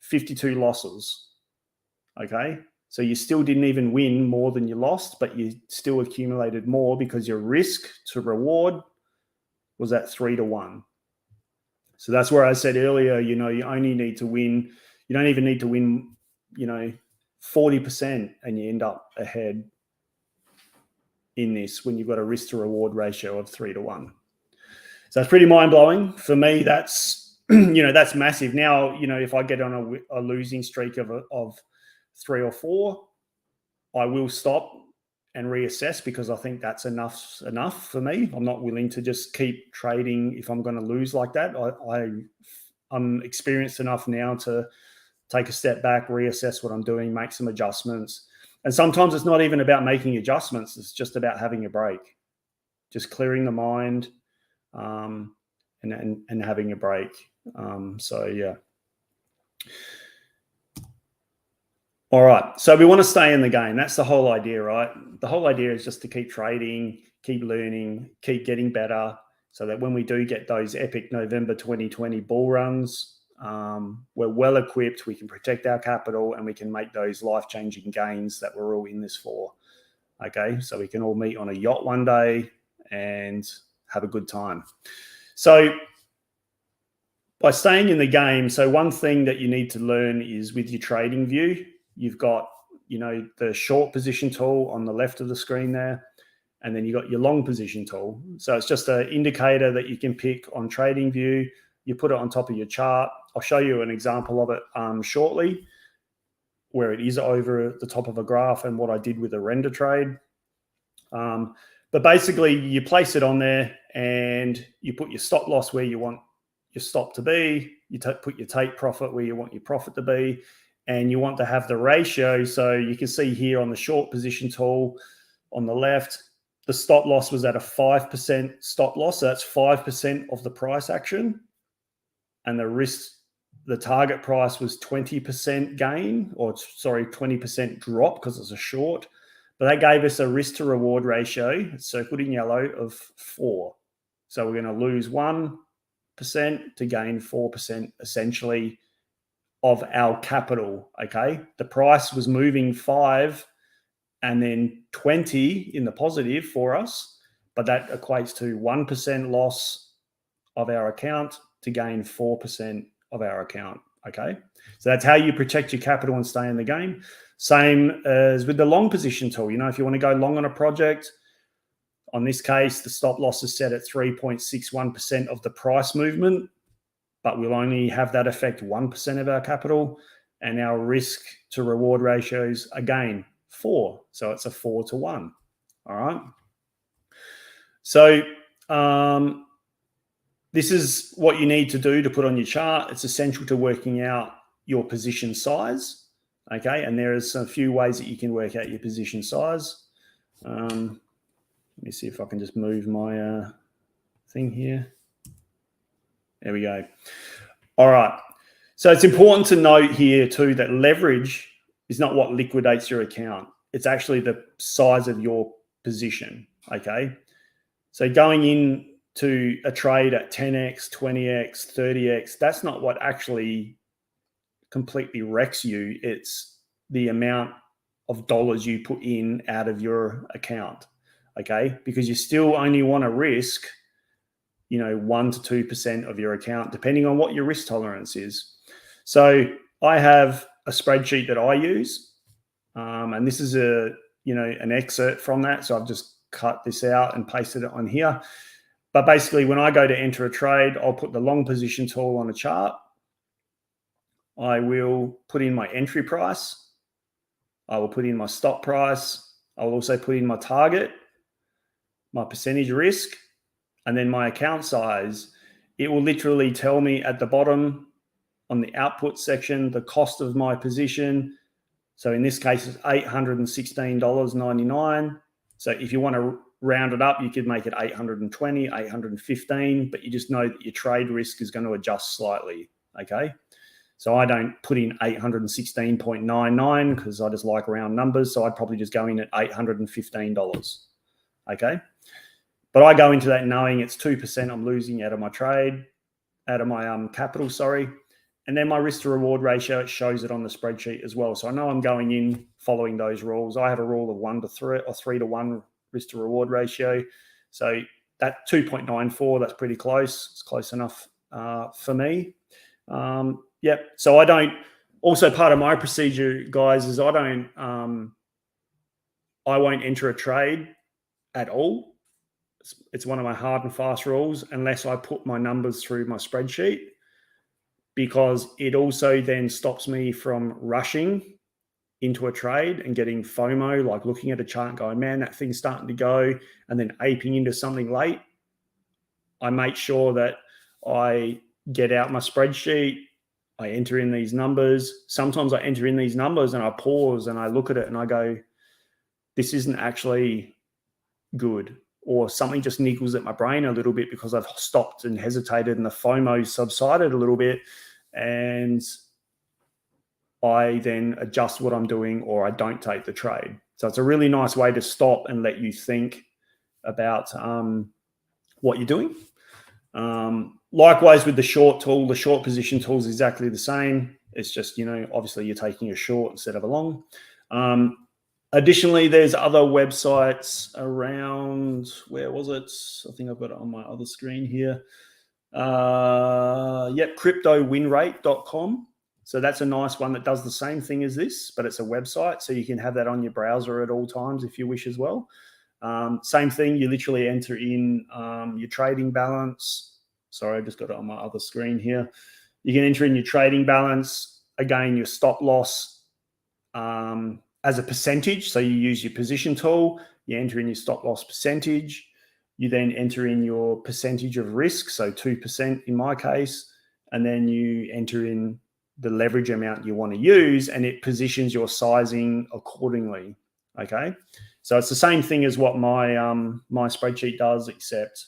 52 losses. Okay, so you still didn't even win more than you lost, but you still accumulated more because your risk to reward was at 3-1. So that's where I said earlier, you know, you only need to win, you don't even need to win, you know, 40%, and you end up ahead in this when you've got a risk to reward ratio of 3-1. So it's pretty mind blowing for me. That's, that's massive. Now, if I get on a losing streak of 3 or 4, I will stop and reassess, because I think that's enough for me. I'm not willing to just keep trading if I'm going to lose like that. I'm experienced enough now to take a step back, reassess what I'm doing, make some adjustments. And sometimes it's not even about making adjustments. It's just about having a break, just clearing the mind, and having a break. So yeah. All right. So we want to stay in the game. That's the whole idea, right? The whole idea is just to keep trading, keep learning, keep getting better, so that when we do get those epic November 2020 bull runs, we're well equipped, we can protect our capital, and we can make those life-changing gains that we're all in this for. Okay. So we can all meet on a yacht one day and have a good time. So by staying in the game, so one thing that you need to learn is with your trading view, you've got, the short position tool on the left of the screen there, and then you got your long position tool. So it's just an indicator that you can pick on trading view. You put it on top of your chart. I'll show you an example of it shortly, where it is over the top of a graph and what I did with a render trade. But basically you place it on there and you put your stop loss where you want your stop to be. You put your take profit where you want your profit to be. And you want to have the ratio. So you can see here on the short position tool on the left, the stop loss was at a 5% stop loss. So that's 5% of the price action. And the target price was 20% gain, or sorry, 20% drop, because it's a short. But that gave us a risk to reward ratio, circled in yellow, of 4. So we're going to lose 1% to gain 4%, essentially, of our capital. Okay. The price was moving 5 and then 20 in the positive for us, but that equates to 1% loss of our account to gain 4% of our account. Okay. So that's how you protect your capital and stay in the game. Same as with the long position tool. If you want to go long on a project, on this case, the stop loss is set at 3.61% of the price movement, but we'll only have that affect 1% of our capital, and our risk to reward ratios, again, 4. So it's a 4 to 1. All right. So this is what you need to do to put on your chart. It's essential to working out your position size. Okay. And there's a few ways that you can work out your position size. Let me see if I can just move my thing here. There we go. All right. So it's important to note here too that leverage is not what liquidates your account. It's actually the size of your position. Okay. So going into a trade at 10x, 20x, 30x, that's not what actually completely wrecks you. It's the amount of dollars you put in out of your account. Okay. Because you still only want to risk 1 to 2% of your account, depending on what your risk tolerance is. So I have a spreadsheet that I use, and this is an excerpt from that. So I've just cut this out and pasted it on here. But basically, when I go to enter a trade, I'll put the long position tool on a chart. I will put in my entry price. I will put in my stop price. I will also put in my target, my percentage risk, and then my account size. It will literally tell me at the bottom on the output section the cost of my position. So in this case, it's $816.99. So if you want to round it up, you could make it 820, 815, but you just know that your trade risk is going to adjust slightly. Okay. So I don't put in 816.99 because I just like round numbers. So I'd probably just go in at $815. Okay. But I go into that knowing it's 2% I'm losing out of my trade, out of my capital, sorry. And then my risk to reward ratio, it shows it on the spreadsheet as well. So I know I'm going in following those rules. I have a rule of 1 to 3 or 3 to 1 risk to reward ratio. So that 2.94, that's pretty close. It's close enough for me. Yep. So I don't, also part of my procedure, guys, is I won't enter a trade at all it's one of my hard and fast rules, unless I put my numbers through my spreadsheet, because it also then stops me from rushing into a trade and getting FOMO, like looking at a chart and going, man, that thing's starting to go, and then aping into something late. I make sure that I get out my spreadsheet, I enter in these numbers. Sometimes I enter in these numbers and I pause and I look at it and I go, this isn't actually good, or something just niggles at my brain a little bit because I've stopped and hesitated and the FOMO subsided a little bit, and I then adjust what I'm doing or I don't take the trade. So it's a really nice way to stop and let you think about what you're doing. Likewise with the short tool, the short position tool is exactly the same. It's just, obviously you're taking a short instead of a long. Additionally, there's other websites around, where was it? I think I've got it on my other screen here. cryptowinrate.com. So that's a nice one that does the same thing as this, but it's a website. So you can have that on your browser at all times if you wish as well. Same thing, you literally enter in your trading balance. Sorry, I just got it on my other screen here. You can enter in your trading balance, again, your stop loss as a percentage. So you use your position tool, you enter in your stop loss percentage, you then enter in your percentage of risk, so 2% in my case, and then you enter in the leverage amount you want to use, and it positions your sizing accordingly. Okay, so it's the same thing as what my my spreadsheet does, except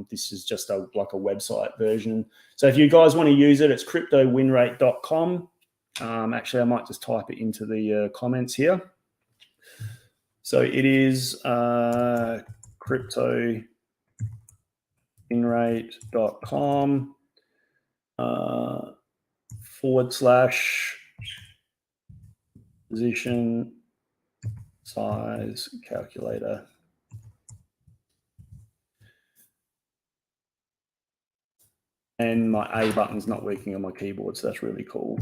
this is just like a website version. So if you guys want to use it, it's cryptowinrate.com. Actually, I might just type it into the comments here. So it is cryptowinrate.com / position size calculator. And my A button's not working on my keyboard, so that's really cool.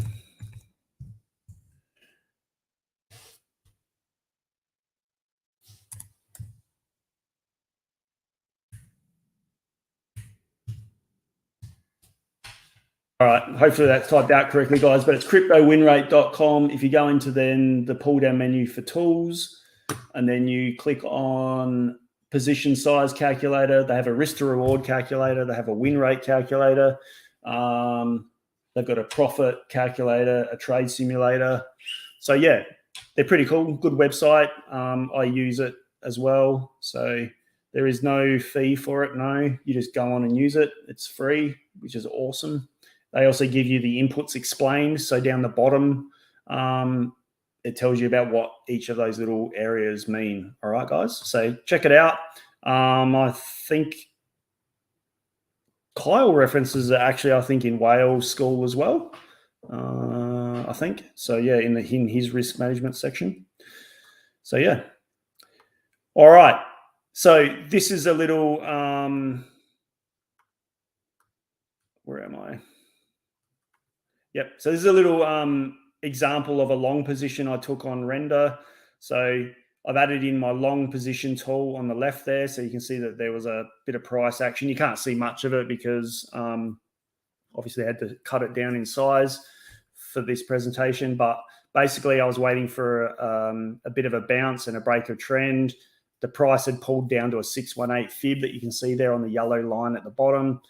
All right, hopefully that's typed out correctly, guys, but it's cryptowinrate.com. If you go into then the pull-down menu for tools, and then you click on position size calculator, they have a risk to reward calculator, they have a win rate calculator, they've got a profit calculator, a trade simulator. So yeah, they're pretty cool, good website. I use it as well. So there is no fee for it, no. You just go on and use it. It's free, which is awesome. They also give you the inputs explained. So down the bottom, it tells you about what each of those little areas mean. All right, guys. So check it out. I think Kyle references it actually, I think, in Wales school as well. I think. So yeah, in his risk management section. So yeah. All right. So this is a little, where am I? Yep. So this is a little example of a long position I took on render. So I've added in my long position tool on the left there. So you can see that there was a bit of price action. You can't see much of it because obviously I had to cut it down in size for this presentation. But basically I was waiting for a bit of a bounce and a break of trend. The price had pulled down to a 618 fib that you can see there on the yellow line at the bottom.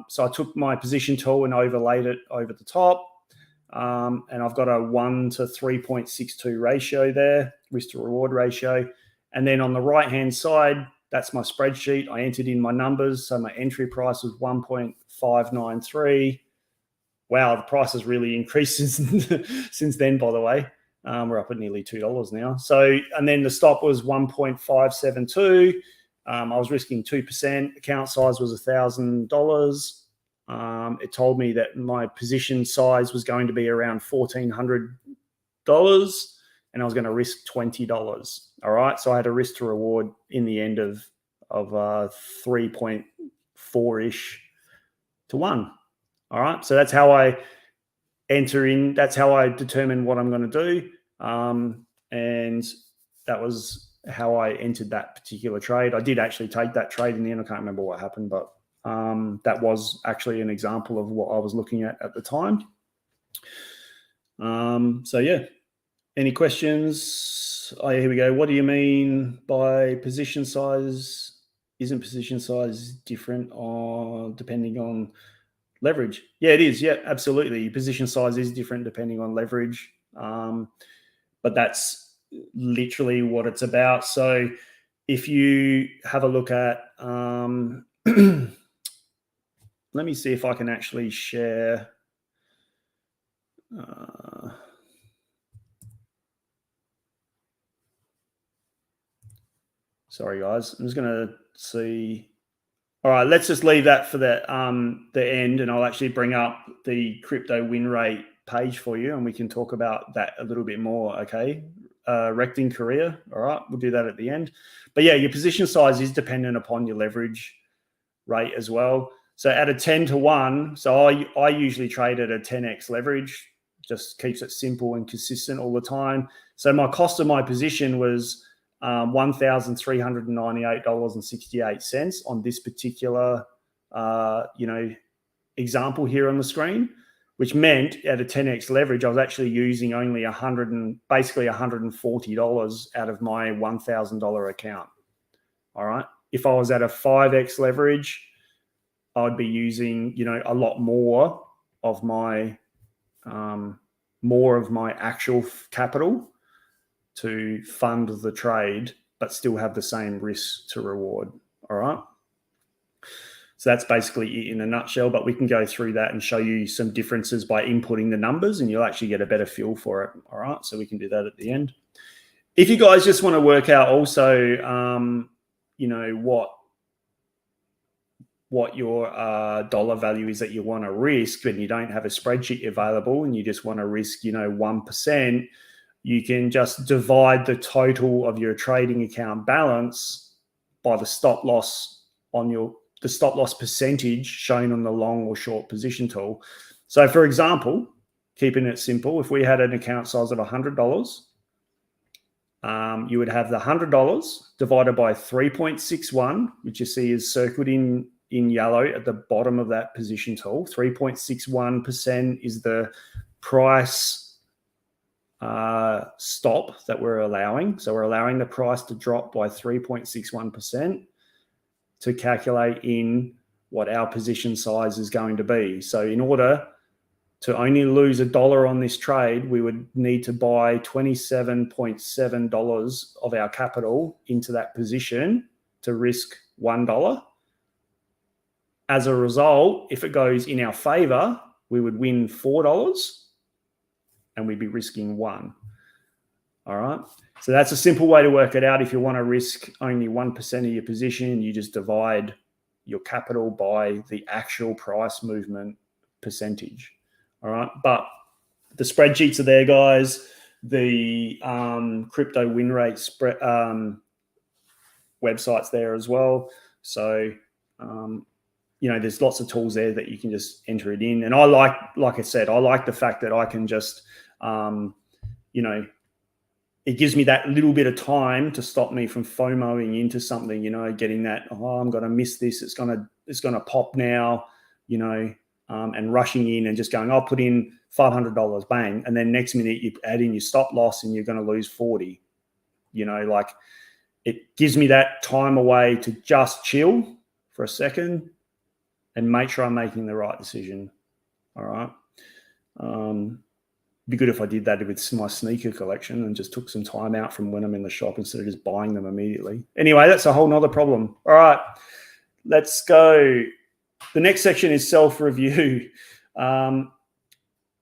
So I took my position tool and overlaid it over the top. And I've got a 1 to 3.62 ratio there, risk to reward ratio. And then on the right-hand side, that's my spreadsheet. I entered in my numbers. So my entry price was 1.593. Wow, the price has really increased since then, by the way. We're up at nearly $2 now. So, and then the stop was 1.572. I was risking 2%. Account size was $1,000. It told me that my position size was going to be around $1,400, and I was going to risk $20. All right, so I had a risk to reward in the end of 3.4-ish to 1. All right, so that's how I enter in. That's how I determine what I'm going to do, and that was how I entered that particular trade. I did actually take that trade in the end. I can't remember what happened, but that was actually an example of what I was looking at the time. So yeah, any questions? Oh, here we go. What do you mean by position size? Isn't position size different depending on leverage? Yeah, it is. Yeah, absolutely. Position size is different depending on leverage. But that's literally what it's about. So if you have a look at, let me see if I can actually share. Sorry, guys. I'm just going to see. All right, let's just leave that for the end, and I'll actually bring up the crypto win rate page for you, and we can talk about that a little bit more, okay? Recting career, all right? We'll do that at the end. But yeah, your position size is dependent upon your leverage rate as well. So at a 10 to 1, so I usually trade at a 10x leverage, just keeps it simple and consistent all the time. So my cost of my position was $1,398.68 on this particular, example here on the screen, which meant at a 10x leverage, I was actually using only basically $140 out of my $1,000 account. All right. If I was at a 5x leverage, I'd be using, a lot more of my actual capital to fund the trade, but still have the same risk to reward. All right. So that's basically it in a nutshell, but we can go through that and show you some differences by inputting the numbers, and you'll actually get a better feel for it. All right. So we can do that at the end. If you guys just want to work out also, what your dollar value is that you want to risk, and you don't have a spreadsheet available and you just want to risk, 1%, you can just divide the total of your trading account balance by the stop loss the stop loss percentage shown on the long or short position tool. So for example, keeping it simple, if we had an account size of $100, you would have the $100 divided by 3.61, which you see is circled in yellow at the bottom of that position tool. 3.61% is the price stop that we're allowing. So we're allowing the price to drop by 3.61% to calculate in what our position size is going to be. So in order to only lose $1 on this trade, we would need to buy $27.7 of our capital into that position to risk $1. As a result, if it goes in our favor, we would win $4 and we'd be risking $1. All right. So that's a simple way to work it out. If you want to risk only 1% of your position, you just divide your capital by the actual price movement percentage. All right. But the spreadsheets are there, guys. The crypto win rate website's there as well. So, there's lots of tools there that you can just enter it in. And I like I said, I like the fact that I can just, it gives me that little bit of time to stop me from FOMOing into something, getting that, I'm going to miss this. It's going to pop now, and rushing in and just going, I'll put in $500, bang. And then next minute you add in your stop loss and you're going to lose 40, it gives me that time away to just chill for a second and make sure I'm making the right decision. All right. Be good if I did that with my sneaker collection and just took some time out from when I'm in the shop instead of just buying them immediately. Anyway, that's a whole nother problem. All right, let's go. The next section is self-review.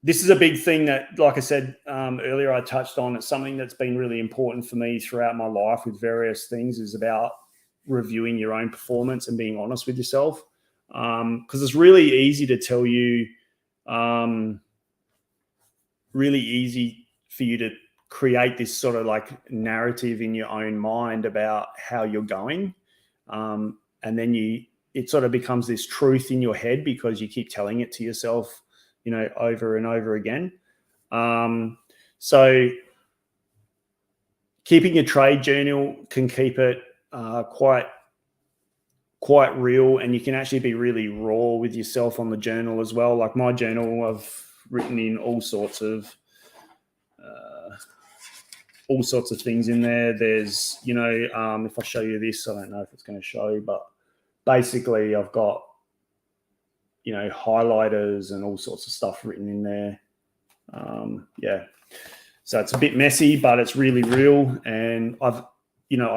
This is a big thing that, like I said earlier, I touched on. It's something that's been really important for me throughout my life with various things, is about reviewing your own performance and being honest with yourself. Because it's really easy to tell you, really easy for you to create this sort of like narrative in your own mind about how you're going. And then it sort of becomes this truth in your head because you keep telling it to yourself, over and over again. So keeping a trade journal can keep it quite real, and you can actually be really raw with yourself on the journal as well. Like my journal, I've written in all sorts of things in there. There's, you know, if I show you this, I don't know if it's going to show, but basically I've got, you know, highlighters and all sorts of stuff written in there. Yeah, so it's a bit messy, but it's really real. And I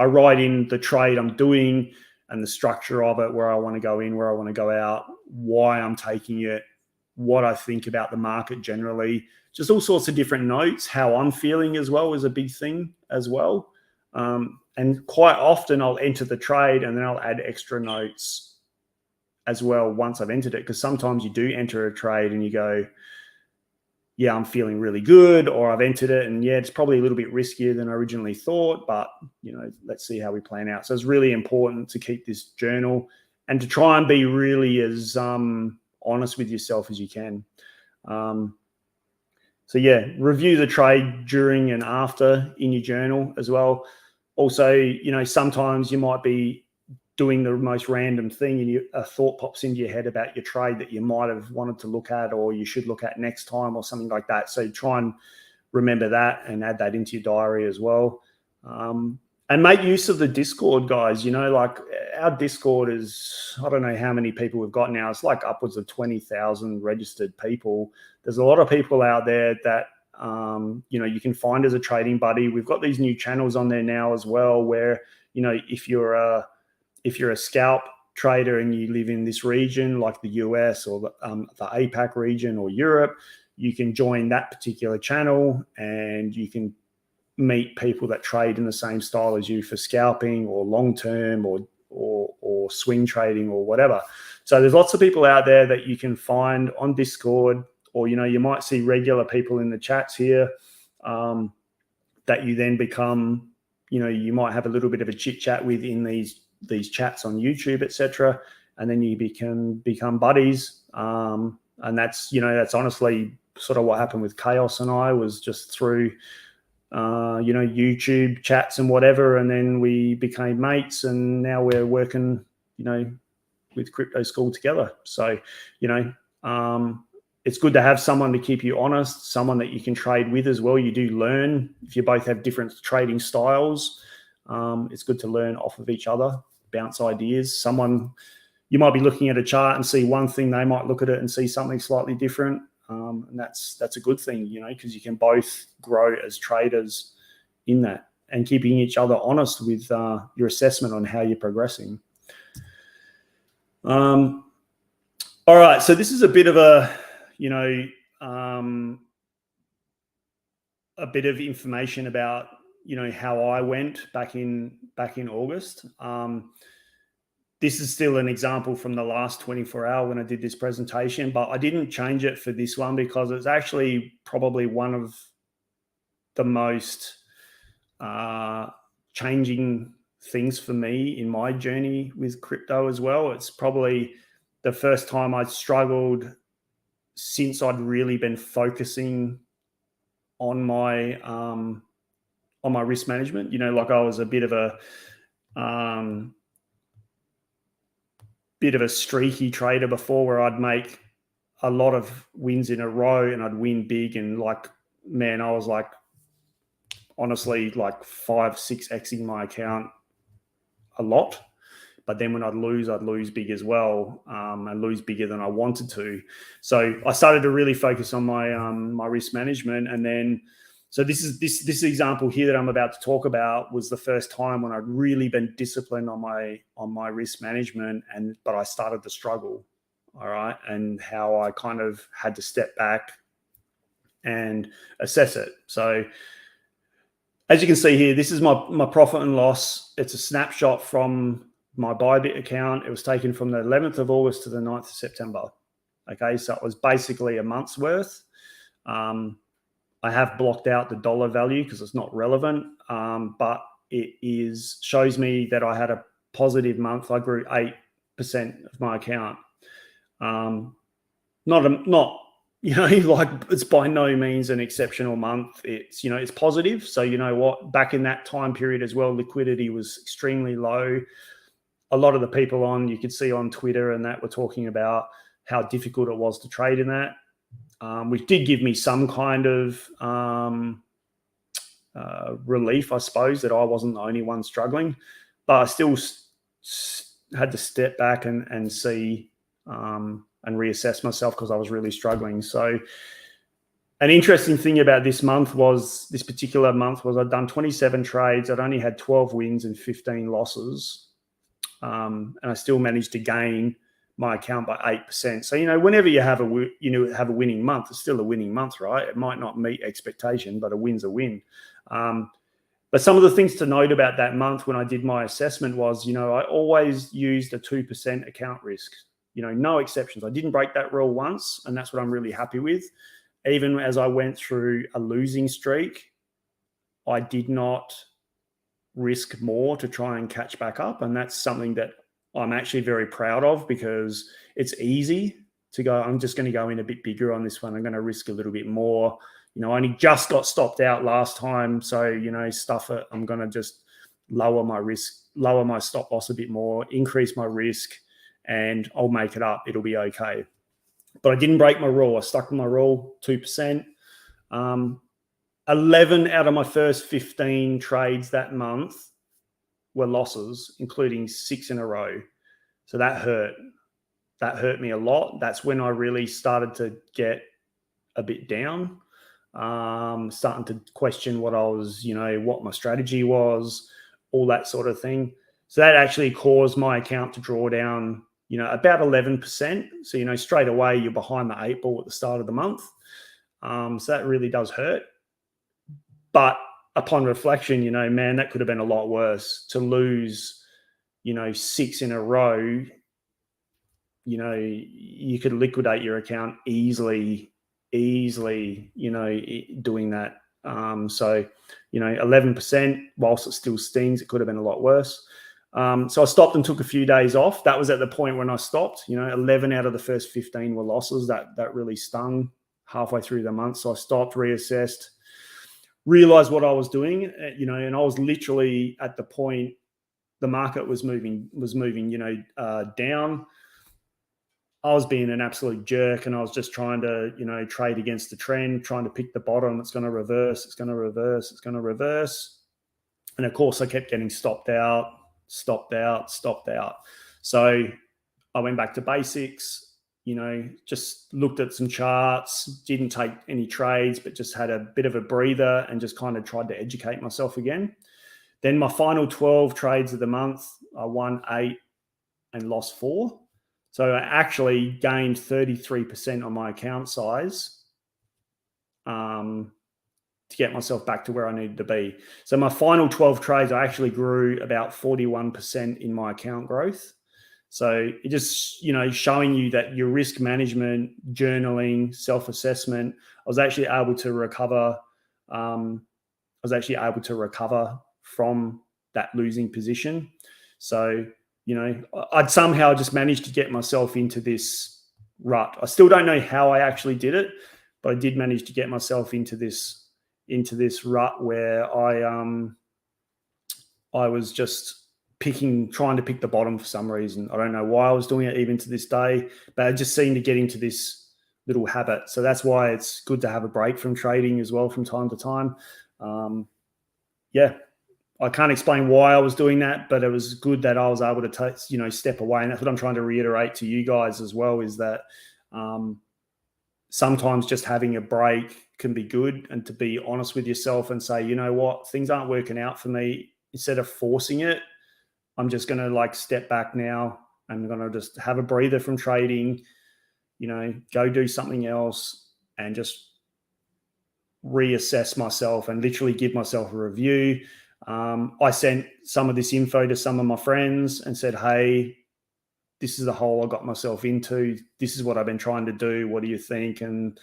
write in the trade I'm doing and the structure of it, where I want to go in, where I want to go out, why I'm taking it, what I think about the market generally, just all sorts of different notes. How I'm feeling as well is a big thing as well. And quite often I'll enter the trade and then I'll add extra notes as well once I've entered it, because sometimes you do enter a trade and you go, yeah, I'm feeling really good, or I've entered it and yeah, it's probably a little bit riskier than I originally thought, but you know, let's see how we plan out. So it's really important to keep this journal and to try and be really as honest with yourself as you can. So yeah, review the trade during and after in your journal as well. Also, you know, sometimes you might be doing the most random thing and a thought pops into your head about your trade that you might have wanted to look at, or you should look at next time, or something like that. So try and remember that and add that into your diary as well. And make use of the Discord, guys. You know, like our Discord is, I don't know how many people we've got now. It's like upwards of 20,000 registered people. There's a lot of people out there that, you know, you can find as a trading buddy. We've got these new channels on there now as well, where, you know, if you're a scalp trader and you live in this region, like the US or the APAC region or Europe, you can join that particular channel and you can meet people that trade in the same style as you for scalping or long-term or swing trading or whatever. So there's lots of people out there that you can find on Discord, or, you know, you might see regular people in the chats here that you then become, you know, you might have a little bit of a chit chat with in these chats on YouTube, etc. And then you become buddies. And that's, you know, that's honestly sort of what happened with Chaos and I, was just through, you know, YouTube chats and whatever. And then we became mates, and now we're working, you know, with Crypto School together. So, you know, it's good to have someone to keep you honest, someone that you can trade with as well. You do learn if you both have different trading styles. It's good to learn off of each other, bounce ideas. Someone, you might be looking at a chart and see one thing, they might look at it and see something slightly different. And that's a good thing, you know, because you can both grow as traders in that, and keeping each other honest with your assessment on how you're progressing. All right, so this is a bit of a, you know, a bit of information about, you know, how I went back in August. This is still an example from the last 24 hours when I did this presentation, but I didn't change it for this one because it's actually probably one of the most changing things for me in my journey with crypto as well. It's probably the first time I struggled since I'd really been focusing on my risk management. You know, like I was a bit of a streaky trader before, where I'd make a lot of wins in a row and I'd win big, and like, man, I was like, honestly, like 5-6xing my account a lot. But then when I'd lose big as well, and lose bigger than I wanted to. So I started to really focus on my my risk management. And then, so this example here that I'm about to talk about was the first time when I'd really been disciplined on my risk management, but I started to struggle. All right, and how I kind of had to step back and assess it. So as you can see here, this is my profit and loss. It's a snapshot from my Bybit account. It was taken from the 11th of August to the 9th of September. Okay, so it was basically a month's worth. I have blocked out the dollar value because it's not relevant, but it shows me that I had a positive month. I grew 8% of my account. Not like it's by no means an exceptional month. It's, it's positive. So, you know what, back in that time period as well, liquidity was extremely low. A lot of the people you could see on Twitter and that were talking about how difficult it was to trade in that, which did give me some kind of relief, I suppose, that I wasn't the only one struggling. But I still had to step back and see and reassess myself because I was really struggling. So an interesting thing about this particular month was I'd done 27 trades. I'd only had 12 wins and 15 losses. And I still managed to gain my account by 8%. So, whenever you have a winning month, it's still a winning month, right? It might not meet expectation, but a win's a win. But some of the things to note about that month when I did my assessment was, I always used a 2% account risk, no exceptions. I didn't break that rule once, and that's what I'm really happy with. Even as I went through a losing streak, I did not risk more to try and catch back up. And that's something that I'm actually very proud of, because it's easy to go, I'm just going to go in a bit bigger on this one. I'm going to risk a little bit more. I only just got stopped out last time. So, stuff it. I'm going to just lower my risk, lower my stop loss a bit more, increase my risk, and I'll make it up. It'll be okay. But I didn't break my rule. I stuck to my rule, 2%. 11 out of my first 15 trades that month were losses, including 6 in a row. So that hurt. That hurt me a lot. That's when I really started to get a bit down, starting to question what I was, what my strategy was, all that sort of thing. So that actually caused my account to draw down, about 11%. So, straight away you're behind the 8 ball at the start of the month. So that really does hurt. But upon reflection, man, that could have been a lot worse. To lose, 6 in a row, you could liquidate your account easily, doing that. So, 11%, whilst it still stings, it could have been a lot worse. So I stopped and took a few days off. That was at the point when I stopped. 11 out of the first 15 were losses. That really stung halfway through the month. So I stopped, reassessed, realized what I was doing, and I was literally at the point the market was moving, down. I was being an absolute jerk, and I was just trying to, trade against the trend, trying to pick the bottom. It's going to reverse. It's going to reverse. It's going to reverse. And of course, I kept getting stopped out. So I went back to basics. Just looked at some charts, didn't take any trades, but just had a bit of a breather and just kind of tried to educate myself again. Then my final 12 trades of the month, I won 8 and lost 4. So I actually gained 33% on my account size to get myself back to where I needed to be. So my final 12 trades, I actually grew about 41% in my account growth. So it just, showing you that your risk management, journaling, self-assessment, I was actually able to recover. From that losing position. So, I'd somehow just managed to get myself into this rut. I still don't know how I actually did it, but I did manage to get myself into this rut where I was just trying to pick the bottom for some reason. I don't know why I was doing it even to this day, but I just seemed to get into this little habit. So that's why it's good to have a break from trading as well from time to time. I can't explain why I was doing that, but it was good that I was able to step away. And that's what I'm trying to reiterate to you guys as well, is that sometimes just having a break can be good, and to be honest with yourself and say, you know what, things aren't working out for me. Instead of forcing it, I'm just going to step back now. I'm going to just have a breather from trading, go do something else and just reassess myself and literally give myself a review. I sent some of this info to some of my friends and said, hey, this is the hole I got myself into. This is what I've been trying to do. What do you think? And,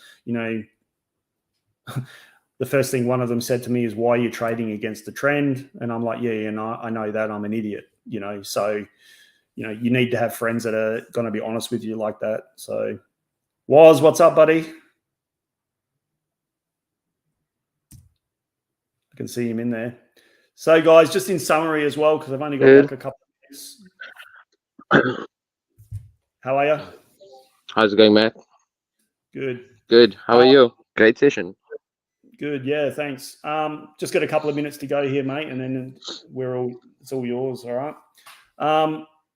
the first thing one of them said to me is, why are you trading against the trend? And I'm like, yeah, and I know that I'm an idiot, so, you need to have friends that are going to be honest with you like that. So Waz, what's up, buddy? I can see him in there. So, guys, just in summary as well, because I've only got like a couple of minutes. How are you? How's it going, Matt? Good. Good. How are you? Great session. Good. Yeah, thanks. Just got a couple of minutes to go here, mate, and then it's all yours. All right.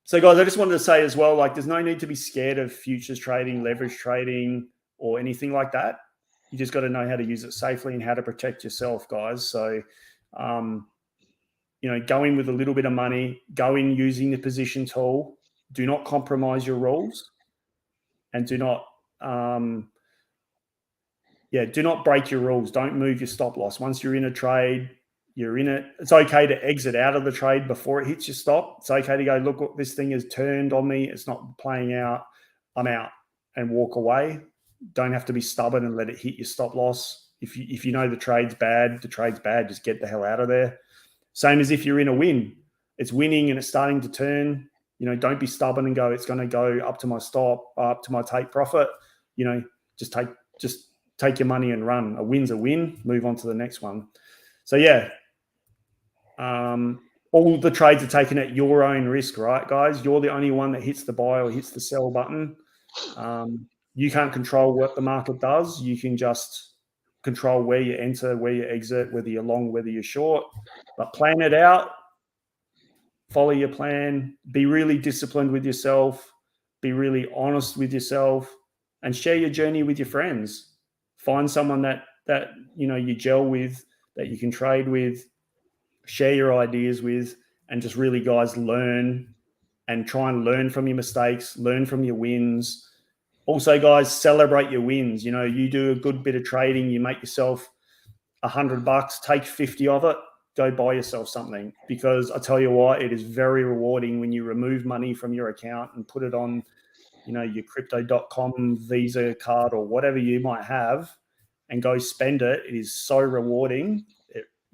So, guys, I just wanted to say as well, like, there's no need to be scared of futures trading, leverage trading, or anything like that. You just got to know how to use it safely and how to protect yourself, guys. So, go in with a little bit of money, go in using the position tool. Do not compromise your rules, and do not break your rules. Don't move your stop loss. Once you're in a trade, you're in it. It's okay to exit out of the trade before it hits your stop. It's okay to go, look, what this thing has turned on me. It's not playing out. I'm out, and walk away. Don't have to be stubborn and let it hit your stop loss. If you know the trade's bad, just get the hell out of there. Same as if you're in a win. It's winning and it's starting to turn. Don't be stubborn and go, it's going to go up to my stop, up to my take profit. Just take your money and run. A win's a win. Move on to the next one. So yeah, all the trades are taken at your own risk, right, guys? You're the only one that hits the buy or hits the sell button. You can't control what the market does. You can just control where you enter, where you exit, whether you're long, whether you're short. But plan it out. Follow your plan. Be really disciplined with yourself. Be really honest with yourself, and share your journey with your friends. Find someone that you gel with, that you can trade with, share your ideas with, and just really, guys, learn and try and learn from your mistakes, learn from your wins. Also, guys, celebrate your wins. You do a good bit of trading, you make yourself $100, take 50 of it, go buy yourself something. Because I tell you what, it is very rewarding when you remove money from your account and put it on, your crypto.com Visa card or whatever you might have, and go spend it. It is so rewarding,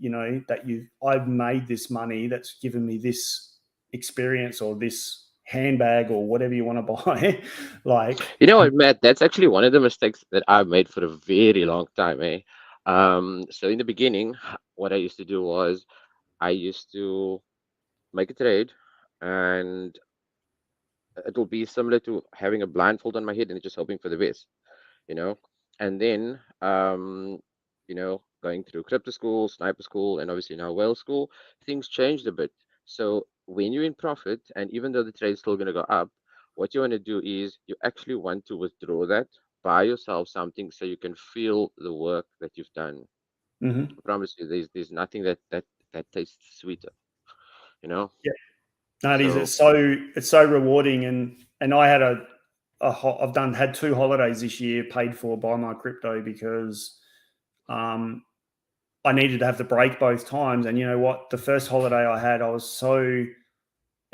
that I've made this money that's given me this experience or this handbag or whatever you want to buy. Like, you know what, Matt, that's actually one of the mistakes that I've made for a very long time. So in the beginning, what I used to do was I used to make a trade, and it will be similar to having a blindfold on my head and just hoping for the best, and then going through crypto school, sniper school, and obviously now whale school, things changed a bit. So when you're in profit, and even though the trade is still going to go up, what you want to do is you actually want to withdraw that, buy yourself something so you can feel the work that you've done. I promise you, there's nothing that tastes sweeter, Yeah, no, it is. It's so rewarding, and I had had 2 holidays this year paid for by my crypto, because I needed to have the break both times. And you know what? The first holiday I had, it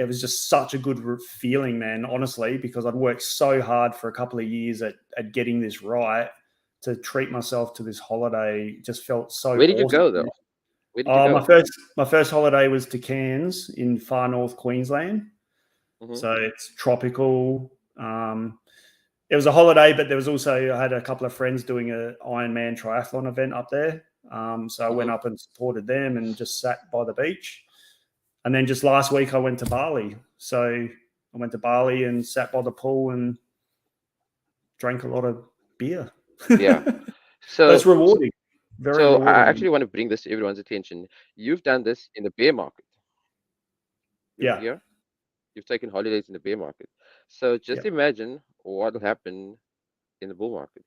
was just such a good feeling, man, honestly, because I'd worked so hard for a couple of years at getting this right. To treat myself to this holiday just felt so awesome. Where did you go, though? Where did you go? My first holiday was to Cairns in far north Queensland. So it's tropical. It was a holiday, but there was also, I had a couple of friends doing an Ironman triathlon event up there. So I went up and supported them and just sat by the beach. And then just last week I went to Bali. So I went to Bali and sat by the pool and drank a lot of beer. Yeah. So it's rewarding. Very rewarding. I actually want to bring this to everyone's attention. You've done this in the bear market. Yeah. You've taken holidays in the bear market. So just imagine what will happen in the bull market.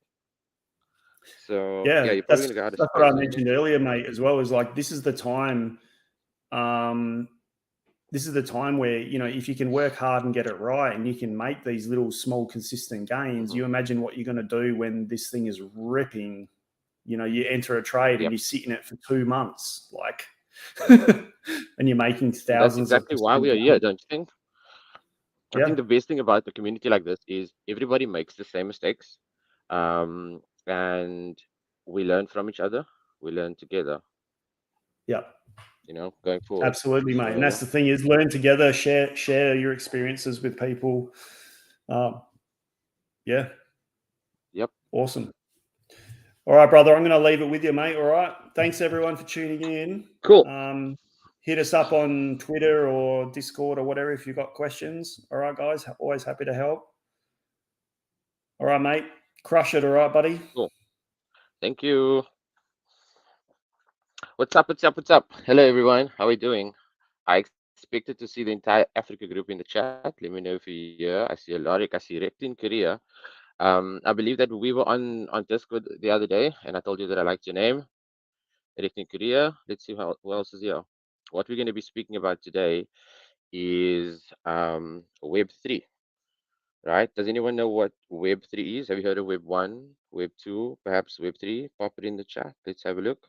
So you're probably going to go out of that's what I mentioned earlier, mate, as well. Is like, this is the time. This is the time where, if you can work hard and get it right, and you can make these little small consistent gains, you imagine what you're going to do when this thing is ripping. You enter a trade and you sit in it for 2 months, like, and you're making thousands. That's exactly why we are here, don't you think? I think the best thing about the community like this is everybody makes the same mistakes, and we learn from each other. We learn together. Yeah. Going forward. Absolutely, mate. And that's the thing, is learn together, share your experiences with people. Yep. Awesome. All right, brother. I'm going to leave it with you, mate. All right. Thanks everyone for tuning in. Cool. Hit us up on Twitter or Discord or whatever if you've got questions. All right, guys. Always happy to help. All right, mate. Crush it. All right, buddy. Cool. Thank you. What's up? What's up? What's up? Hello, everyone. How are we doing? I expected to see the entire Africa group in the chat. Let me know if you're here. I see Alaric. I see Rect in Korea. I believe that we were on Discord the other day, and I told you that I liked your name, Rect in Korea. Let's see who else is here. What we're going to be speaking about today is Web3, right? Does anyone know what Web3 is? Have you heard of Web 1, Web 2, perhaps Web 3? Pop it in the chat. Let's have a look.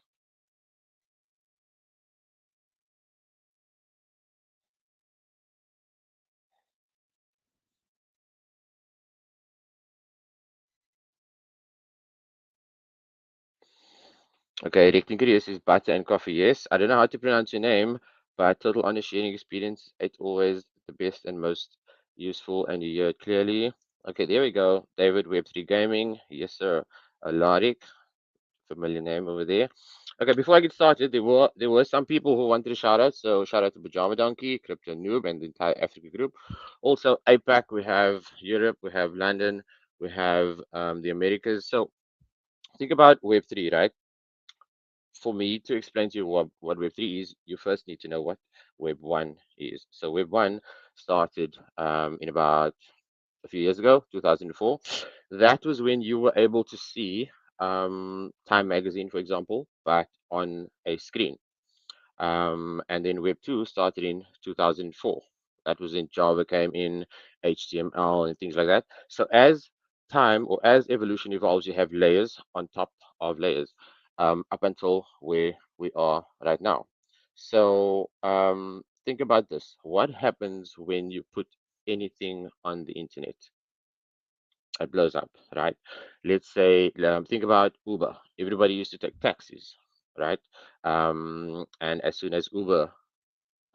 Okay, Recting Curious is Butter and Coffee. Yes, I don't know how to pronounce your name, but total honest sharing experience, it's always the best and most useful, and you hear it clearly. Okay, there we go. David, Web3 Gaming. Yes, sir. Alaric, familiar name over there. Okay, before I get started, there were some people who wanted a shout out. So shout out to Pajama Donkey, Crypto Noob, and the entire Africa group. Also, APAC, we have Europe, we have London, we have the Americas. So think about Web3, right? For me to explain to you what Web3 is, you first need to know what Web 1 is. So Web 1 started in about a few years ago, 2004. That was when you were able to see Time Magazine, for example, but on a screen. And then Web 2 started in 2004. That was when Java came in, HTML, and things like that. So as time or as evolution evolves, you have layers on top of layers up until where we are right now. So think about this. What happens when you put anything on the internet? It blows up, right? Let's say, think about Uber. Everybody used to take taxis, right? And as soon as Uber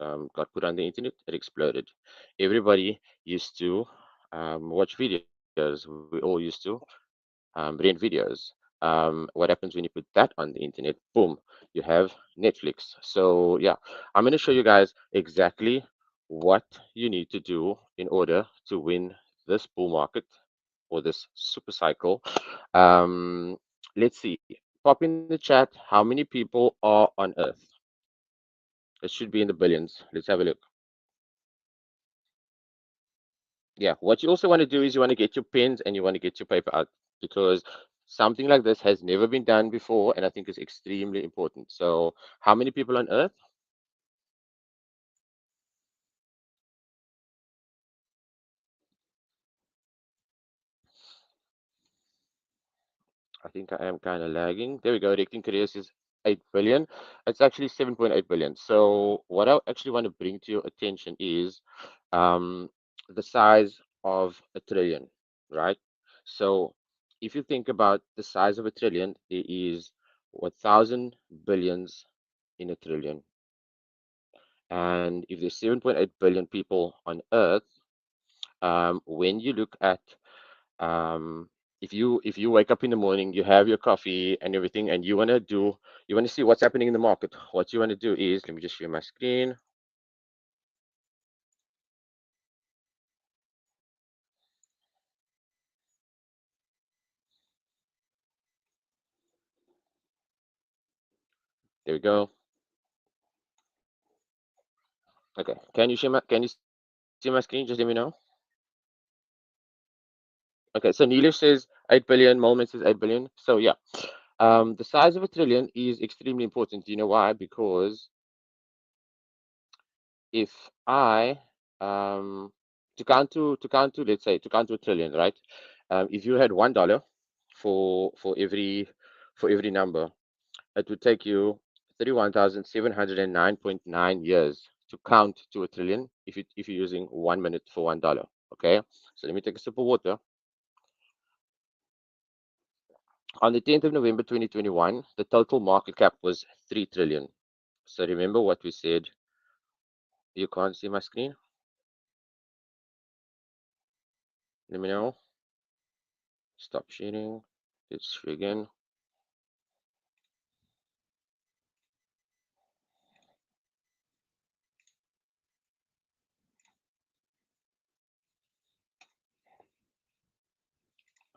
got put on the internet, it exploded. Everybody used to watch videos. We all used to rent videos. What happens when you put that on the internet? Boom, you have Netflix. So yeah, I'm going to show you guys exactly what you need to do in order to win this bull market or this super cycle. Let's see. Pop in the chat how many people are on Earth. It should be in the billions. Let's have a look. Yeah, what you also want to do is you want to get your pens and you want to get your paper out, because something like this has never been done before, and I think is extremely important. So how many people on Earth? I think I am kind of lagging. There we go. Recting Careers is 8 billion. It's actually 7.8 billion. So what I actually want to bring to your attention is the size of a trillion, right? So if you think about the size of a trillion, there is 1,000 billions in a trillion. And if there's 7.8 billion people on Earth, when you look at if you wake up in the morning, you have your coffee and everything, and you want to see what's happening in the market. What you want to do is, let me just share my screen. There we go. Okay, can you see my screen? Just let me know. Okay, so Neelish says 8 billion, Molman says 8 billion. So yeah, the size of a trillion is extremely important. Do you know why? Because if I let's say to count to a trillion, right? If you had $1 for every number, it would take you 31,709.9 years to count to a trillion if you're using 1 minute for $1. Okay, so let me take a sip of water. On the 10th of November 2021, the total market cap was 3 trillion. So remember what we said. You can't see my screen? Let me know. Stop sharing. Let's share again.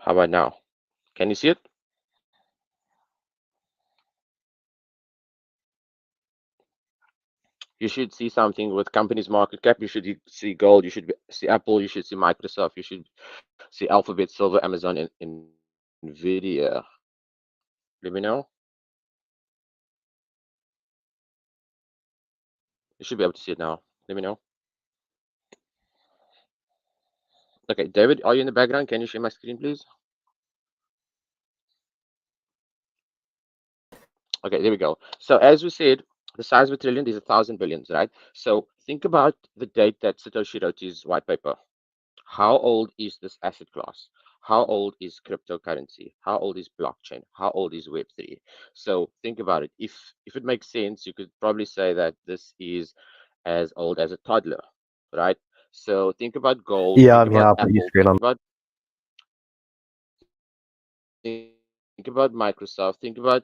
How about now? Can you see it? You should see something with companies' market cap. You should see gold. You should see Apple. You should see Microsoft. You should see Alphabet, Silver, Amazon, and Nvidia. Let me know. You should be able to see it now. Let me know. Okay, David, are you in the background? Can you share my screen, please? Okay, there we go. So as we said, the size of a trillion is 1,000 billions, right? So think about the date that Satoshi wrote his white paper. How old is this asset class? How old is cryptocurrency? How old is blockchain? How old is Web3? So think about it. If it makes sense, you could probably say that this is as old as a toddler, right? So think about gold, Yeah, think I'm here. about I'll put your Apple, screen on. think about Microsoft, think about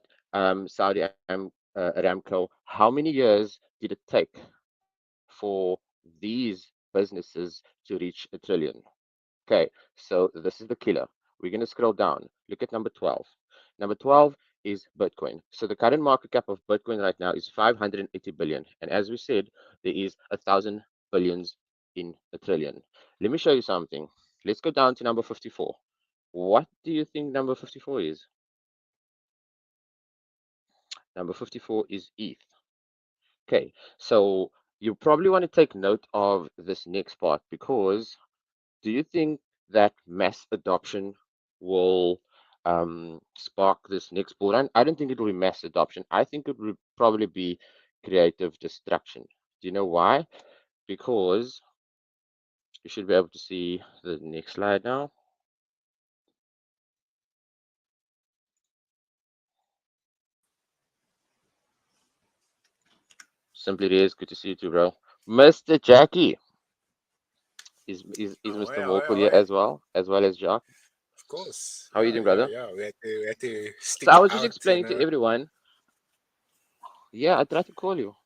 Saudi Aramco. How many years did it take for these businesses to reach a trillion? Okay, so this is the killer. We're going to scroll down. Look at number 12. Number 12 is Bitcoin. So the current market cap of Bitcoin right now is 580 billion. And as we said, there is 1,000 billions in a trillion. Let me show you something. Let's go down to number 54. What do you think number 54 is? Number 54 is ETH. Okay, so you probably want to take note of this next part, because do you think that mass adoption will spark this next bull run? I don't think it will be mass adoption. I think it will probably be creative destruction. Do you know why? Because you should be able to see the next slide now. Simply Reyes, good to see you too, bro. Mr. Jaki is Mr. Volpel here as well as Jaki. Of course. How are you doing, brother? Yeah. We had to stick So I it was just out, explaining to everyone. Yeah, I tried to call you,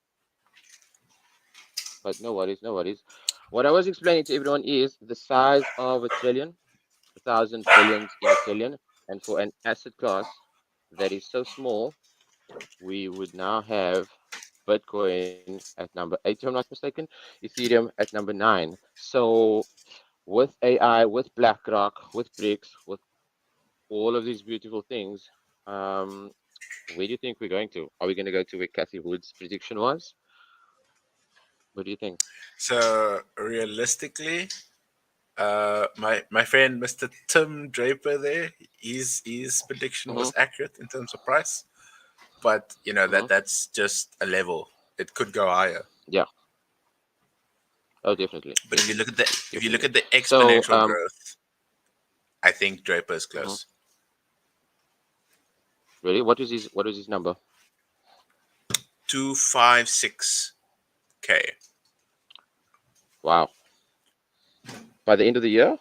but no worries, no worries. What I was explaining to everyone is the size of a trillion, 1,000 billions in a trillion, and for an asset class that is so small, we would now have Bitcoin at number 8, if I'm not mistaken, Ethereum at number 9. So with AI, with BlackRock, with BRICS, with all of these beautiful things, where do you think we're going to? Are we going to go to where Kathy Wood's prediction was? What do you think? So realistically, my friend Mr. Tim Draper there, his prediction was accurate in terms of price, but you know that's just a level. It could go higher. Yeah. Oh, definitely. But if you look at the definitely. exponential growth, I think Draper is close. Really? What is his number? 256K. Wow. By the end of the year?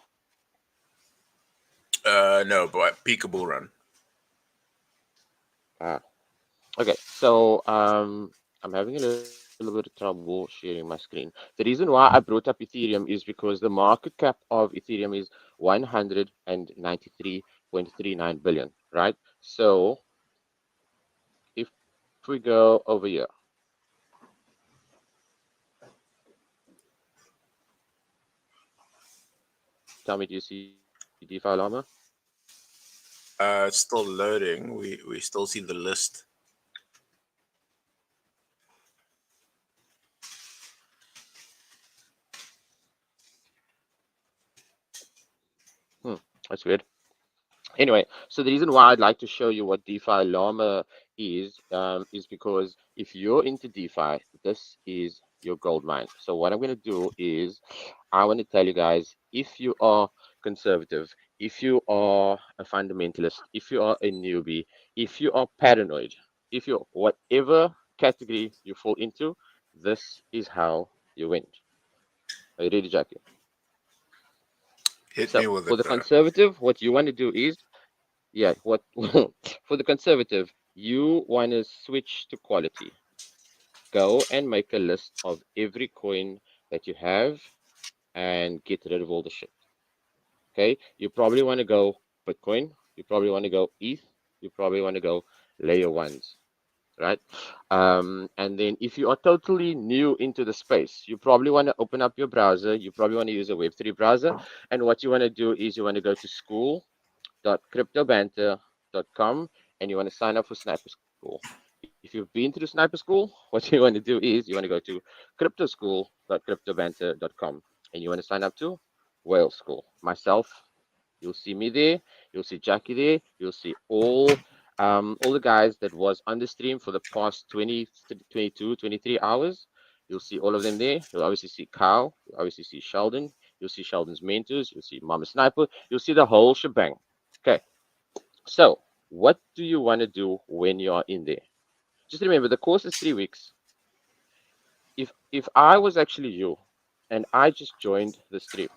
No, but peak a bull run. Okay. So I'm having a little bit of trouble sharing my screen. The reason why I brought up Ethereum is because the market cap of Ethereum is 193.39 billion, right? So if we go over here, tell me, do you see DeFi Llama? It's still loading. We still see the list. That's weird. Anyway, so the reason why I'd like to show you what DeFi Llama is because if you're into DeFi, this is your gold mine. So what I'm going to do is I want to tell you guys, if you are conservative, if you are a fundamentalist, if you are a newbie, if you are paranoid, if you're whatever category you fall into, this is how you win. Are you ready, Jaki? Hit So me with for it, the bro. conservative, what you want to do is, yeah, what for the conservative, you want to switch to quality. Go and make a list of every coin that you have and get rid of all the shit. Okay, you probably want to go Bitcoin, you probably want to go ETH, you probably want to go layer ones, right? And then if you are totally new into the space, you probably want to open up your browser. You probably want to use a Web3 browser. And what you want to do is you want to go to school.cryptobanter.com and you want to sign up for Sniper School. If you've been through Sniper School, what you want to do is you want to go to cryptoschool.cryptobanter.com and you want to sign up to Whale School. Myself, you'll see me there. You'll see Jaki there. You'll see all the guys that was on the stream for the past 20, 22, 23 hours. You'll see all of them there. You'll obviously see Kyle. You'll obviously see Sheldon. You'll see Sheldon's mentors. You'll see Mama Sniper. You'll see the whole shebang. Okay. So what do you want to do when you are in there? Just remember, the course is 3 weeks. If I was actually you and I just joined the stream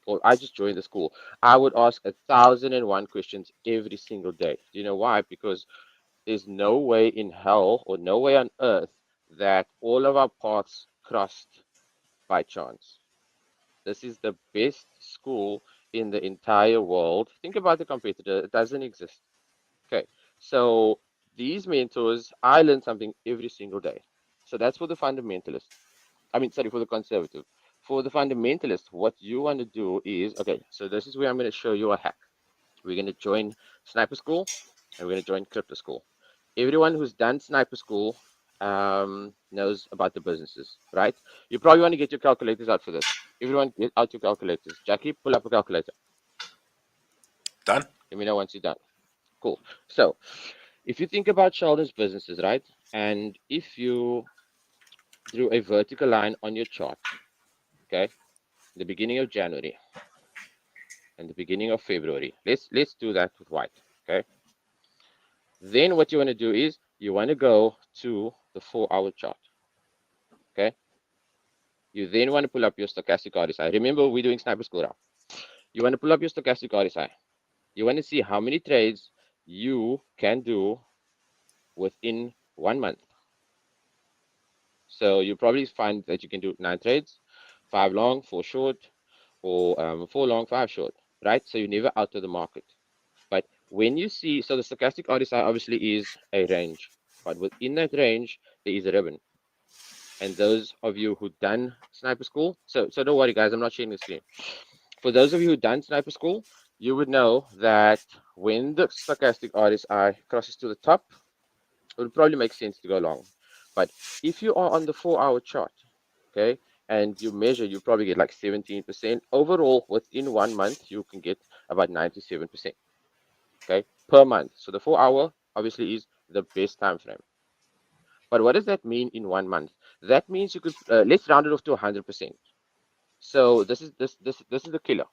or I just joined the school, I would ask 1,001 questions every single day. Do you know why? Because there's no way in hell or no way on earth that all of our paths crossed by chance. This is the best school in the entire world. Think about the competitor, it doesn't exist. Okay, so these mentors, I learn something every single day. So that's for the fundamentalist. For the conservative. For the fundamentalist, what you want to do is, okay, so this is where I'm going to show you a hack. We're going to join Sniper School and we're going to join Crypto School. Everyone who's done Sniper School knows about the businesses, right? You probably want to get your calculators out for this. Everyone get out your calculators. Jaki, pull up a calculator. Done. Let me know once you're done. Cool. So if you think about Sheldon's businesses, right? And if you drew a vertical line on your chart, okay, the beginning of January and the beginning of February. Let's do that with white, okay? Then what you want to do is you want to go to the 4-hour chart, okay? You then want to pull up your stochastic RSI. Remember, we're doing Sniper School now. You want to pull up your stochastic RSI. You want to see how many trades you can do within 1 month. So you probably find that you can do 9 trades, 5 long, 4 short, or 4 long, 5 short, right? So you're never out of the market. But when you see, so the stochastic RSI obviously is a range, but within that range, there is a ribbon. And those of you who done Sniper School, so don't worry, guys, I'm not sharing the screen. For those of you who done Sniper School, you would know that when the stochastic RSI crosses to the top, it would probably make sense to go long. But if you are on the 4-hour chart, okay, and you measure, you probably get like 17%. Overall, within 1 month, you can get about 97%. Okay, per month. So the 4-hour obviously is the best time frame. But what does that mean in 1 month? That means you could let's round it off to 100%. So this is the killer.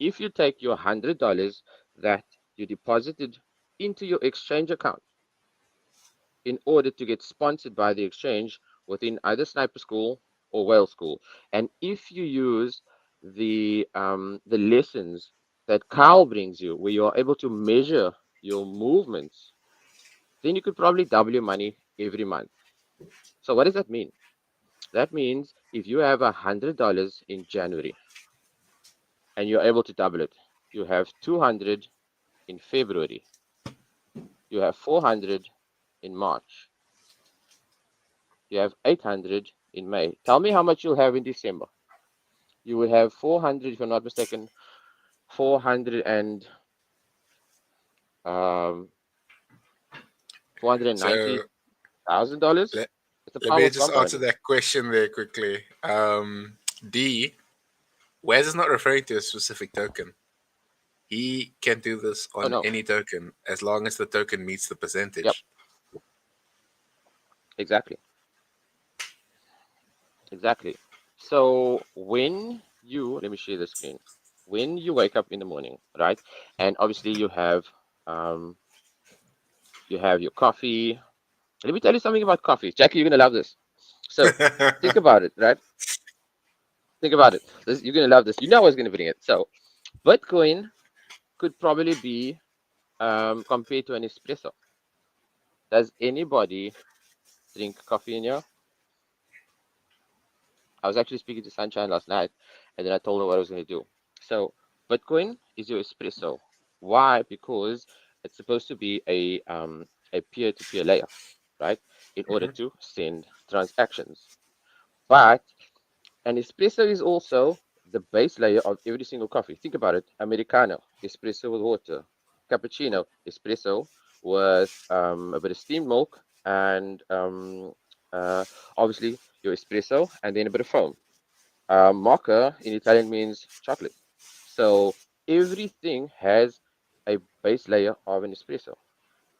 If you take your $100 that you deposited into your exchange account in order to get sponsored by the exchange within either Sniper School or Whale School, and if you use the lessons that Kyle brings you, where you are able to measure your movements, then you could probably double your money every month. So what does that mean? That means if you have $100 in January and you're able to double it, you have 200 in February, you have 400 in March, you have 800 in May. Tell me how much you'll have in December. You will have 400, if I'm not mistaken, $490. Let, It's a let power me of just answer compounding. that question there quickly. D, Waz is not referring to a specific token. He can do this on any token as long as the token meets the percentage. Yep. Exactly. So when you, let me share the screen. When you wake up in the morning, right? And obviously you have your coffee. Let me tell you something about coffee. Jackie, you're gonna love this. So think about it, right? Think about it. You're gonna love this. You know I was gonna bring it. So Bitcoin could probably be compared to an espresso. Does anybody drink coffee in here? I was actually speaking to Sunshine last night, and then I told her what I was going to do. So Bitcoin is your espresso. Why? Because it's supposed to be a peer-to-peer layer, right? In order to send transactions. But an espresso is also the base layer of every single coffee. Think about it: Americano, espresso with water; cappuccino, espresso with a bit of steamed milk, and uh, obviously your espresso, and then a bit of foam. Mocha in Italian means chocolate. So everything has a base layer of an espresso,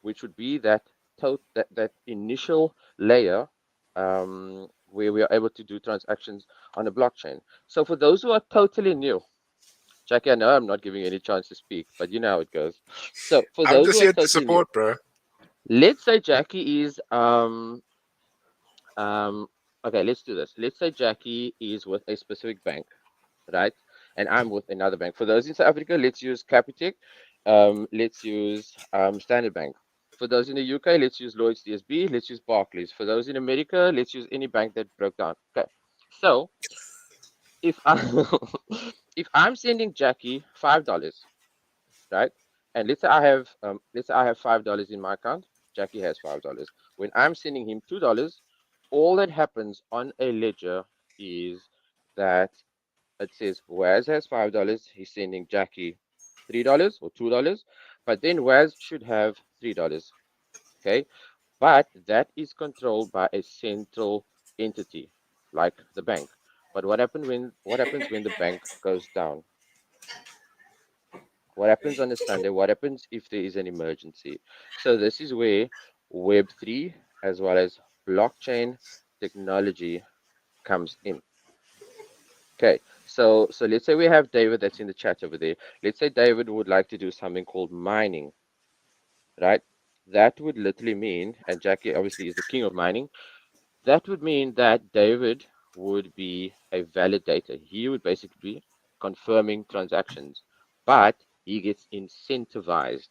which would be that initial layer where we are able to do transactions on a blockchain. So for those who are totally new, Jackie, I know I'm not giving you any chance to speak, but you know how it goes. So for I'm those just who are here to totally new, support, bro. let's say Jackie is okay, let's do this. Let's say Jackie is with a specific bank, right? And I'm with another bank. For those in South Africa, let's use Capitec. Let's use Standard Bank. For those in the UK, let's use Lloyds DSB. Let's use Barclays. For those in America, let's use any bank that broke down. Okay. So if I if I'm sending Jackie $5, right? And let's say I have $5 in my account. Jackie has $5. When I'm sending him $2, all that happens on a ledger is that it says Waz has $5. He's sending Jackie $3 or $2, but then Waz should have $3. Okay, but that is controlled by a central entity like the bank. But what happens when the bank goes down? What happens on a Sunday? What happens if there is an emergency? So this is where Web3 as well as blockchain technology comes in. Okay, so let's say we have David that's in the chat over there. Let's say David would like to do something called mining, right? That would literally mean, and Jackie obviously is the king of mining, that would mean that David would be a validator. He would basically be confirming transactions, but he gets incentivized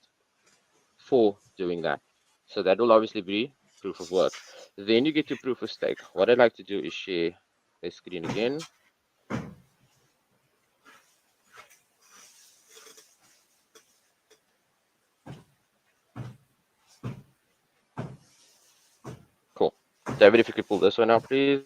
for doing that. So that will obviously be proof of work. Then you get to proof of stake. What I'd like to do is share the screen again. Cool. David, if you could pull this one out, please.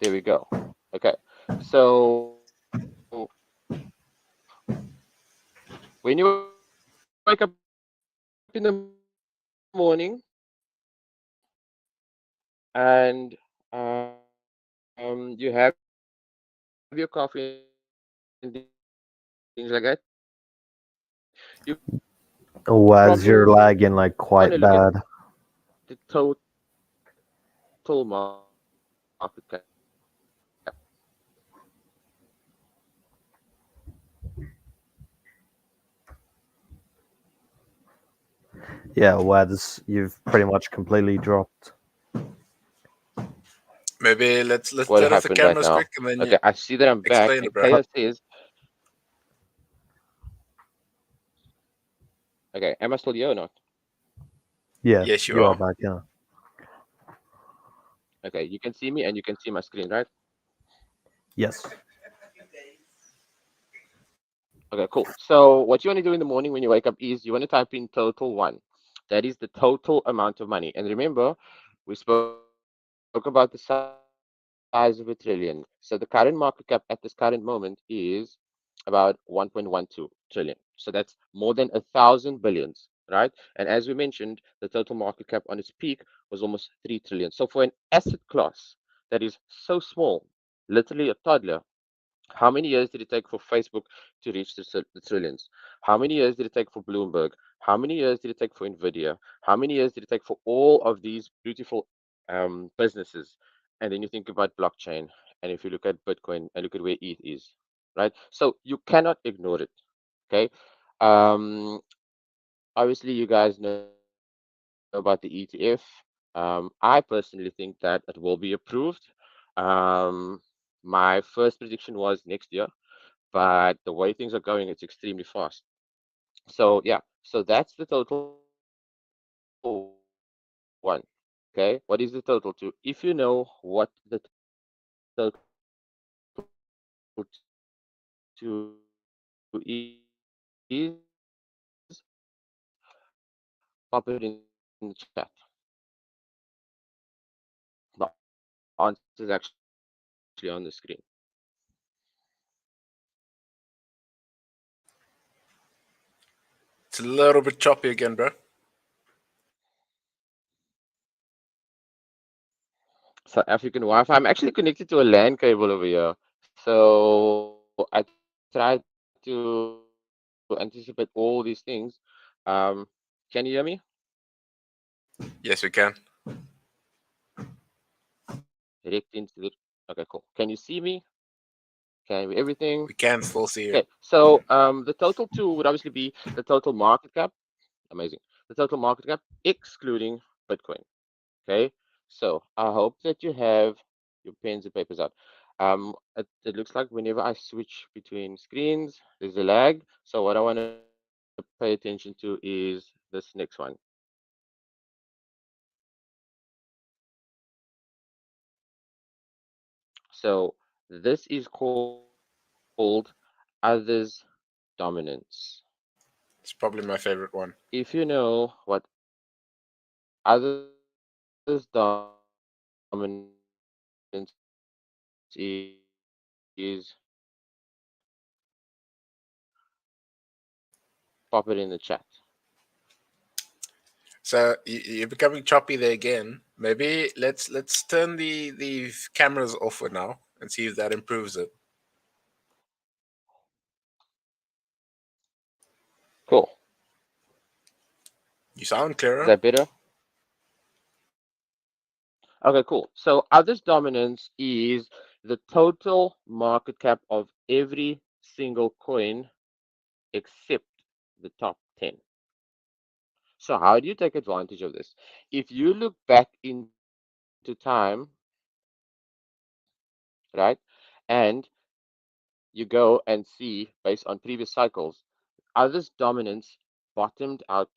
There we go. Okay. So when you wake up in the morning and you have your coffee and things like that, you Waz, probably you're want to look lagging at like quite bad. the total market cap. Yeah, Waz, you've pretty much completely dropped. Maybe let's What turn off the happened right cameras now? quick and then Okay, I see that I'm back. explain And it, bro. Kaya says, okay, am I still here or not? Yeah, Yes, you you are are. back, yeah. Okay, you can see me and you can see my screen, right? Yes. Okay, cool. So what you want to do in the morning when you wake up is you want to type in total one. That is the total amount of money. And remember, we spoke about the size of a trillion. So the current market cap at this current moment is about 1.12 trillion. So that's more than 1,000 billions, right? And as we mentioned, the total market cap on its peak was almost 3 trillion. So for an asset class that is so small, literally a toddler, how many years did it take for Facebook to reach the trillions? How many years did it take for Bloomberg? How many years did it take for Nvidia? How many years did it take for all of these beautiful businesses? And then you think about blockchain, and if you look at Bitcoin and look at where ETH is, right? So you cannot ignore it. Okay. Um, Obviously, you guys know about the ETF. I personally think that it will be approved. My first prediction was next year, but the way things are going, it's extremely fast. So yeah, so that's the total one. Okay, what is the total to? If you know what the total to is, total two is, pop it in the chat. The answer is actually on the screen. It's a little bit choppy again, bro. South African Wi-Fi. I'm actually connected to a LAN cable over here, so I tried to anticipate all these things. Can you hear me? Yes, we can. Direct into the. Okay, cool. Can you see me? Can we everything? We can still see you. Okay, so the total two would obviously be the total market cap. Amazing. The total market cap excluding Bitcoin. Okay, so I hope that you have your pens and papers out. It looks like whenever I switch between screens, there's a lag. So what I want to pay attention to is this next one. So this is called others dominance. It's probably my favorite one. If you know what others dominance is, pop it in the chat. So you're becoming choppy there again. Maybe let's turn the cameras off for now and see if that improves it. Cool. You sound Is clearer. that better? Okay, cool. So others dominance is the total market cap of every single coin except the top 10. So how do you take advantage of this? If you look back into time, right, and you go and see based on previous cycles, others dominance bottomed out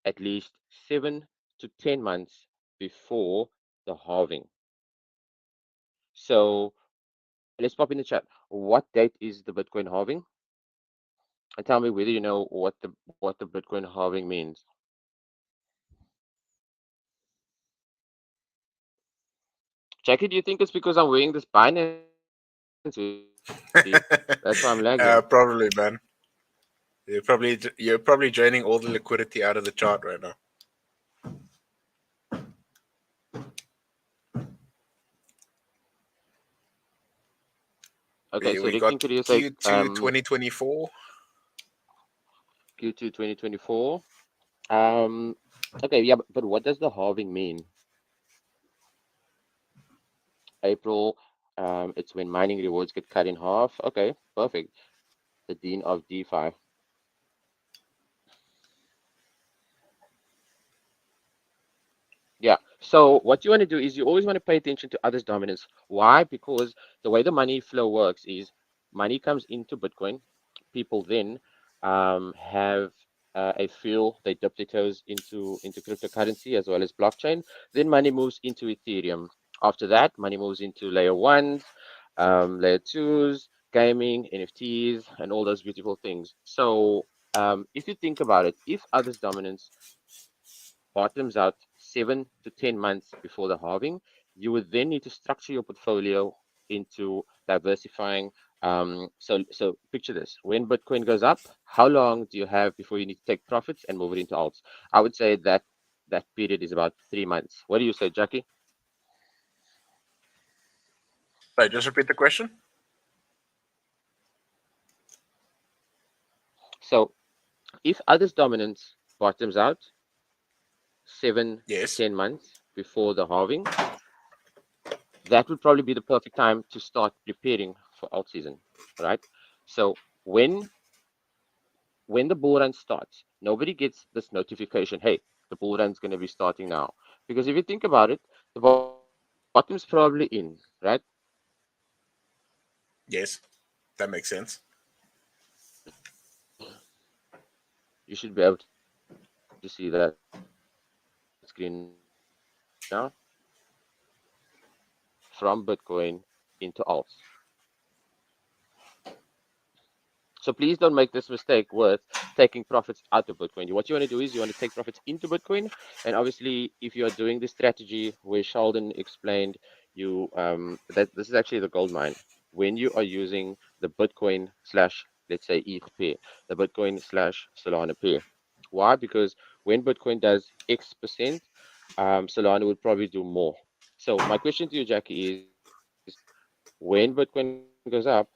at least 7 to 10 months before the halving. So let's pop in the chat. What date is the Bitcoin halving? And tell me whether you know what the Bitcoin halving means. Jackie, do you think it's because I'm wearing this Binance? That's why I'm lagging. Probably, man. You're probably draining all the liquidity out of the chart right now. Okay, so we got Q2 2024. Q2 2024. Okay, yeah, but what does the halving mean? April, it's when mining rewards get cut in half. Okay, perfect. The Dean of DeFi. Yeah. So what you want to do is you always want to pay attention to others' dominance. Why? Because the way the money flow works is money comes into Bitcoin. People then have a feel, they dip their toes into cryptocurrency as well as blockchain. Then money moves into Ethereum. After that, money moves into layer ones, layer twos, gaming, NFTs, and all those beautiful things. So if you think about it, if others' dominance bottoms out 7 to 10 months before the halving, you would then need to structure your portfolio into diversifying. So picture this: when Bitcoin goes up, how long do you have before you need to take profits and move it into alts? I would say that period is about 3 months. What do you say, Jaki? Right, just repeat the question. So if others' dominance bottoms out 7 Yes. to 10 months before the halving, that would probably be the perfect time to start preparing for alt season, right? So when the bull run starts, nobody gets this notification, hey, the bull run's going to be starting now. Because if you think about it, the bottom's probably in, right? Yes, that makes sense. You should be able to see that screen now from Bitcoin into alts. So please don't make this mistake with taking profits out of Bitcoin. What you want to do is you want to take profits into Bitcoin. And obviously, if you are doing the strategy where Sheldon explained you that this is actually the gold mine, when you are using the Bitcoin slash, let's say, ETH pair, the Bitcoin slash Solana pair. Why? Because when Bitcoin does X%, Solana would probably do more. So my question to you, Jackie, is when Bitcoin goes up,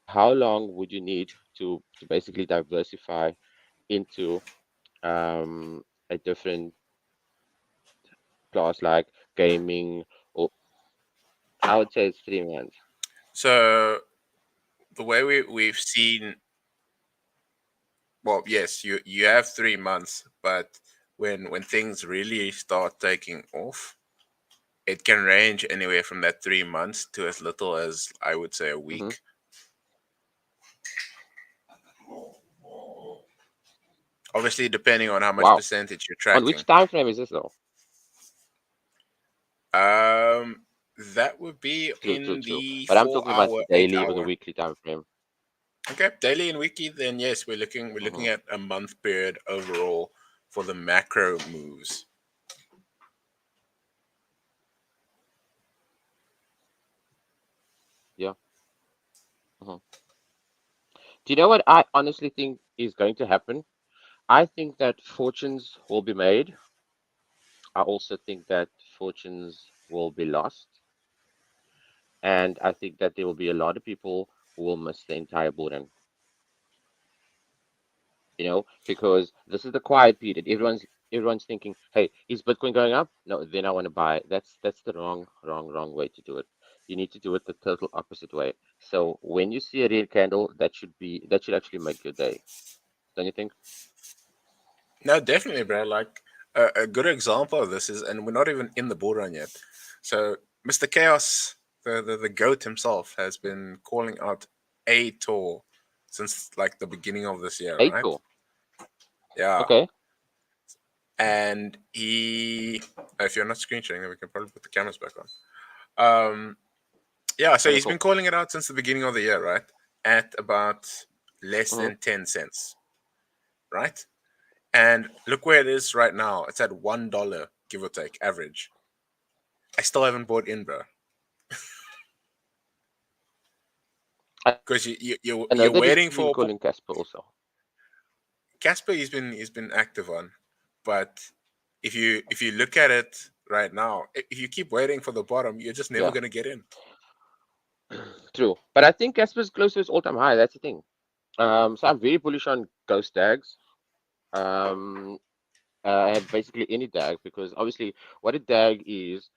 how long would you need to basically diversify into a different class like gaming, or I would say it's 3 months. So the way we've seen, well, yes, you have 3 months, but when things really start taking off, it can range anywhere from that 3 months to as little as, I would say, a week. Obviously, depending on how much Wow. percentage you're On tracking. which time frame is this though? That would be True, in true, true. the But I'm talking about 4 hour, the 8 daily or the hour. weekly time frame. Okay, daily and weekly. Then yes, we're looking at a month period overall for the macro moves. Yeah. Do you know what I honestly think is going to happen? I think that fortunes will be made. I also think that fortunes will be lost. And I think that there will be a lot of people who will miss the entire bull run. Because this is the quiet period. Everyone's thinking, hey, is Bitcoin going up? No, then I want to buy. That's the wrong way to do it. You need to do it the total opposite way. So when you see a red candle, that should actually make your day. Don't you think? No, definitely, bro. Like a good example of this is, and we're not even in the bull run yet. So Mr. Chaos, the goat himself, has been calling out a tour since like the beginning of this year, right? April. Yeah. Okay. And if you're not screenshotting, then we can probably put the cameras back on. Yeah, so Okay, he's cool. been calling it out since the beginning of the year, right? At about less than 10 cents, right? And look where it is right now. It's at $1, give or take, average. I still haven't bought in, bro. Because you're That waiting he's been for calling Casper also. Casper. He's been active on, but if you look at it right now, if you keep waiting for the bottom, you're just never Yeah, gonna get in. true. But I think Casper's close to his all-time high. That's the thing. So I'm very bullish on ghost tags. Basically any DAG, because obviously what a DAG is,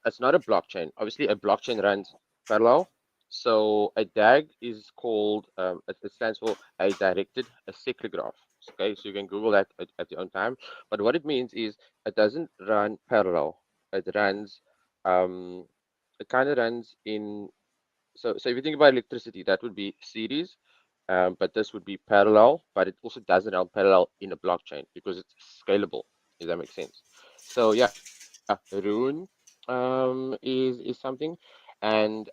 it's not a blockchain. Obviously a blockchain runs parallel. So a DAG is called, it stands for a directed acyclic graph. Okay, so you can Google that at your own time. But what it means is it doesn't run parallel. It runs, it kind of runs in, so if you think about electricity, that would be series. But this would be parallel, but it also doesn't run parallel in a blockchain because it's scalable, if that makes sense. So yeah, Rune is something. And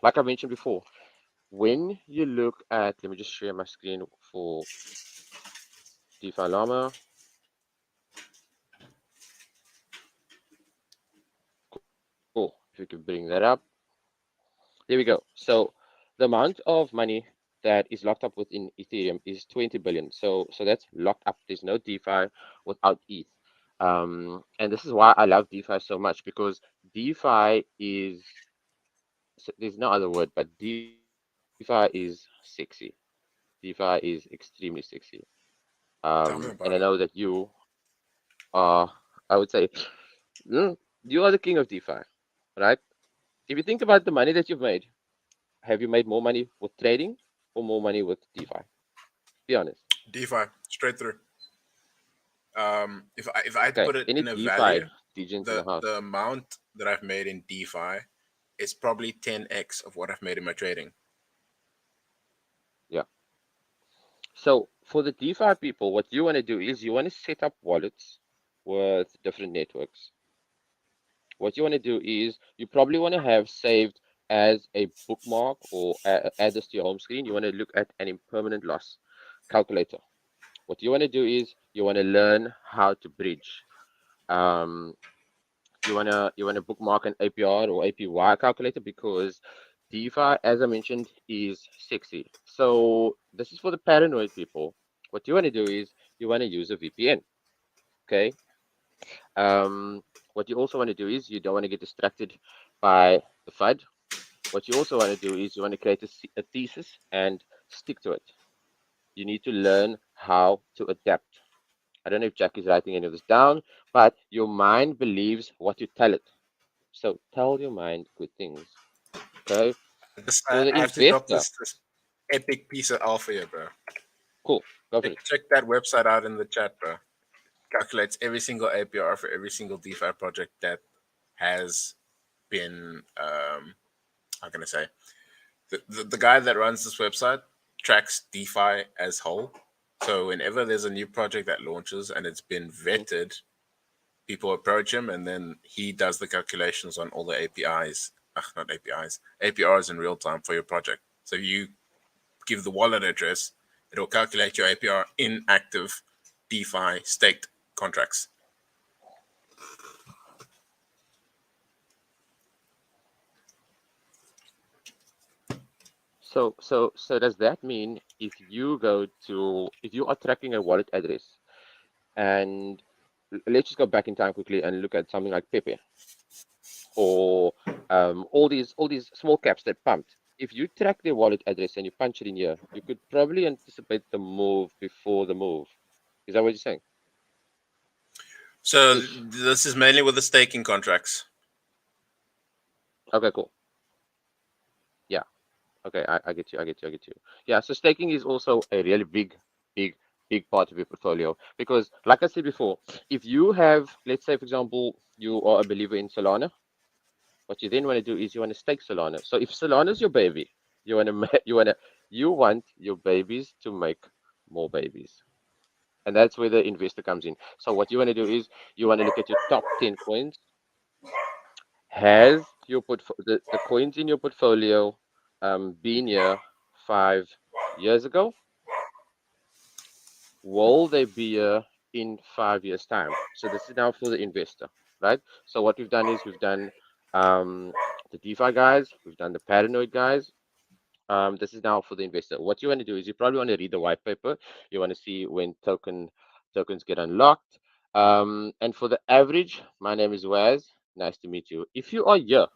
like I mentioned before, when you look at, let me just share my screen for DeFi Llama. Cool. If you can bring that up. There we go. So the amount of money that is locked up within Ethereum is 20 billion. So that's locked up. There's no DeFi without ETH. And this is why I love DeFi so much, because DeFi is, there's no other word, but DeFi is sexy. DeFi is extremely sexy. Tell me And about I it. know that you are, I would say, you are the king of DeFi, right? If you think about the money that you've made, have you made more money with trading or more money with DeFi? Be honest. DeFi straight through. If I had to Okay. put it Any in a DeFi value, degens in the house? the amount that I've made in DeFi is probably 10x of what I've made in my trading. Yeah. So for the DeFi people, what you want to do is you want to set up wallets with different networks. what you want to do is you probably want to have saved as a bookmark or add this to your home screen. You want to look at an impermanent loss calculator. What you want to do is you want to learn how to bridge. You wanna bookmark an APR or APY calculator because DeFi, as I mentioned, is sexy. So this is for the paranoid people. What you want to do is you want to use a VPN. Okay. What you also want to do is you don't want to get distracted by the FUD. What you also want to do is you want to create a thesis and stick to it. You need to learn how to adapt. I don't know if Jack is writing any of this down, but your mind believes what you tell it. So tell your mind good things. Okay. For the I have to drop investor, this epic piece of alpha here, bro. cool. Go for it. Check that website out in the chat, bro. Calculates every single APR for every single DeFi project that has been, how can I say, the guy that runs this website tracks DeFi as whole. So whenever there's a new project that launches and it's been vetted, people approach him and then he does the calculations on all the APIs, not APIs, APRs in real time for your project. So you give the wallet address, it'll calculate your APR in active DeFi staked contracts. So does that mean if you are tracking a wallet address, and let's just go back in time quickly and look at something like Pepe or all these small caps that pumped. If you track their wallet address and you punch it in here, you could probably anticipate the move before the move. Is that what you're saying? So this is mainly with the staking contracts. Okay, cool. Yeah. Okay, I get you. Yeah, so staking is also a really big part of your portfolio because, like I said before, if you have, let's say, for example, you are a believer in Solana, what you then want to do is you want to stake Solana. So if Solana is your baby, you want your babies to make more babies, and that's where the investor comes in. So what you want to do is you want to look at your top 10 coins. Has your the coins in your portfolio been here 5 years ago? Will they be here in 5 years' time? So this is now for the investor, right? So what we've done is we've done the DeFi guys, we've done the paranoid guys. This is now for the investor. What you want to do is you probably want to read the white paper. You want to see when tokens get unlocked. And for the average, my name is Waz. Nice to meet you. If you are here,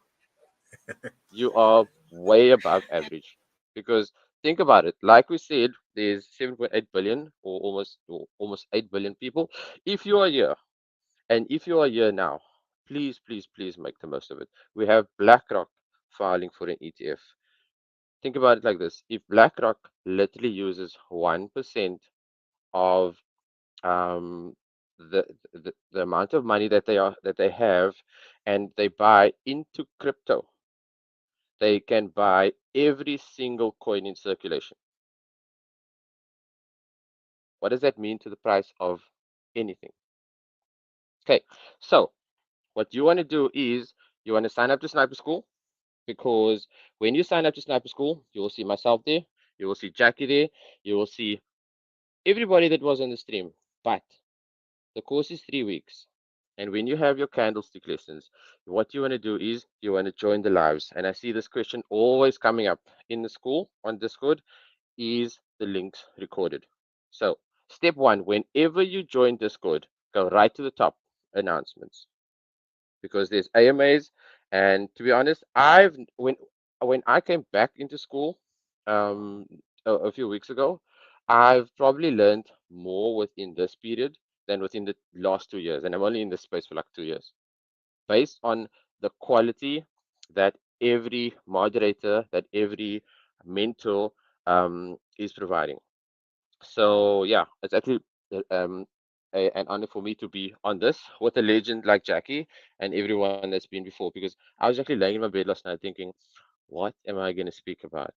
you are way above average because think about it. Like we said, there's 7.8 billion or almost 8 billion people. If you are here and if you are here now, please make the most of it. We have BlackRock filing for an ETF. Think about it like this: if BlackRock literally uses 1% of the amount of money that they have, and they buy into crypto, they can buy every single coin in circulation. What does that mean to the price of anything? Okay, so what you want to do is you want to sign up to Sniper School, because when you sign up to Sniper School, you will see myself there, you will see Jaki there, you will see everybody that was on the stream. But the course is 3 weeks. And when you have your candlestick lessons, what you want to do is you want to join the lives. And I see this question always coming up in the school on Discord: is the links recorded? So step one, whenever you join Discord, go right to the top, announcements, because there's AMAs. And to be honest, when I came back into school a few weeks ago, I've probably learned more within this period than within the last 2 years, and I'm only in this space for like 2 years, based on the quality that every moderator, that every mentor is providing. So yeah, it's actually an honor for me to be on this with a legend like Jaki and everyone that's been before, because I was actually laying in my bed last night thinking, what am I going to speak about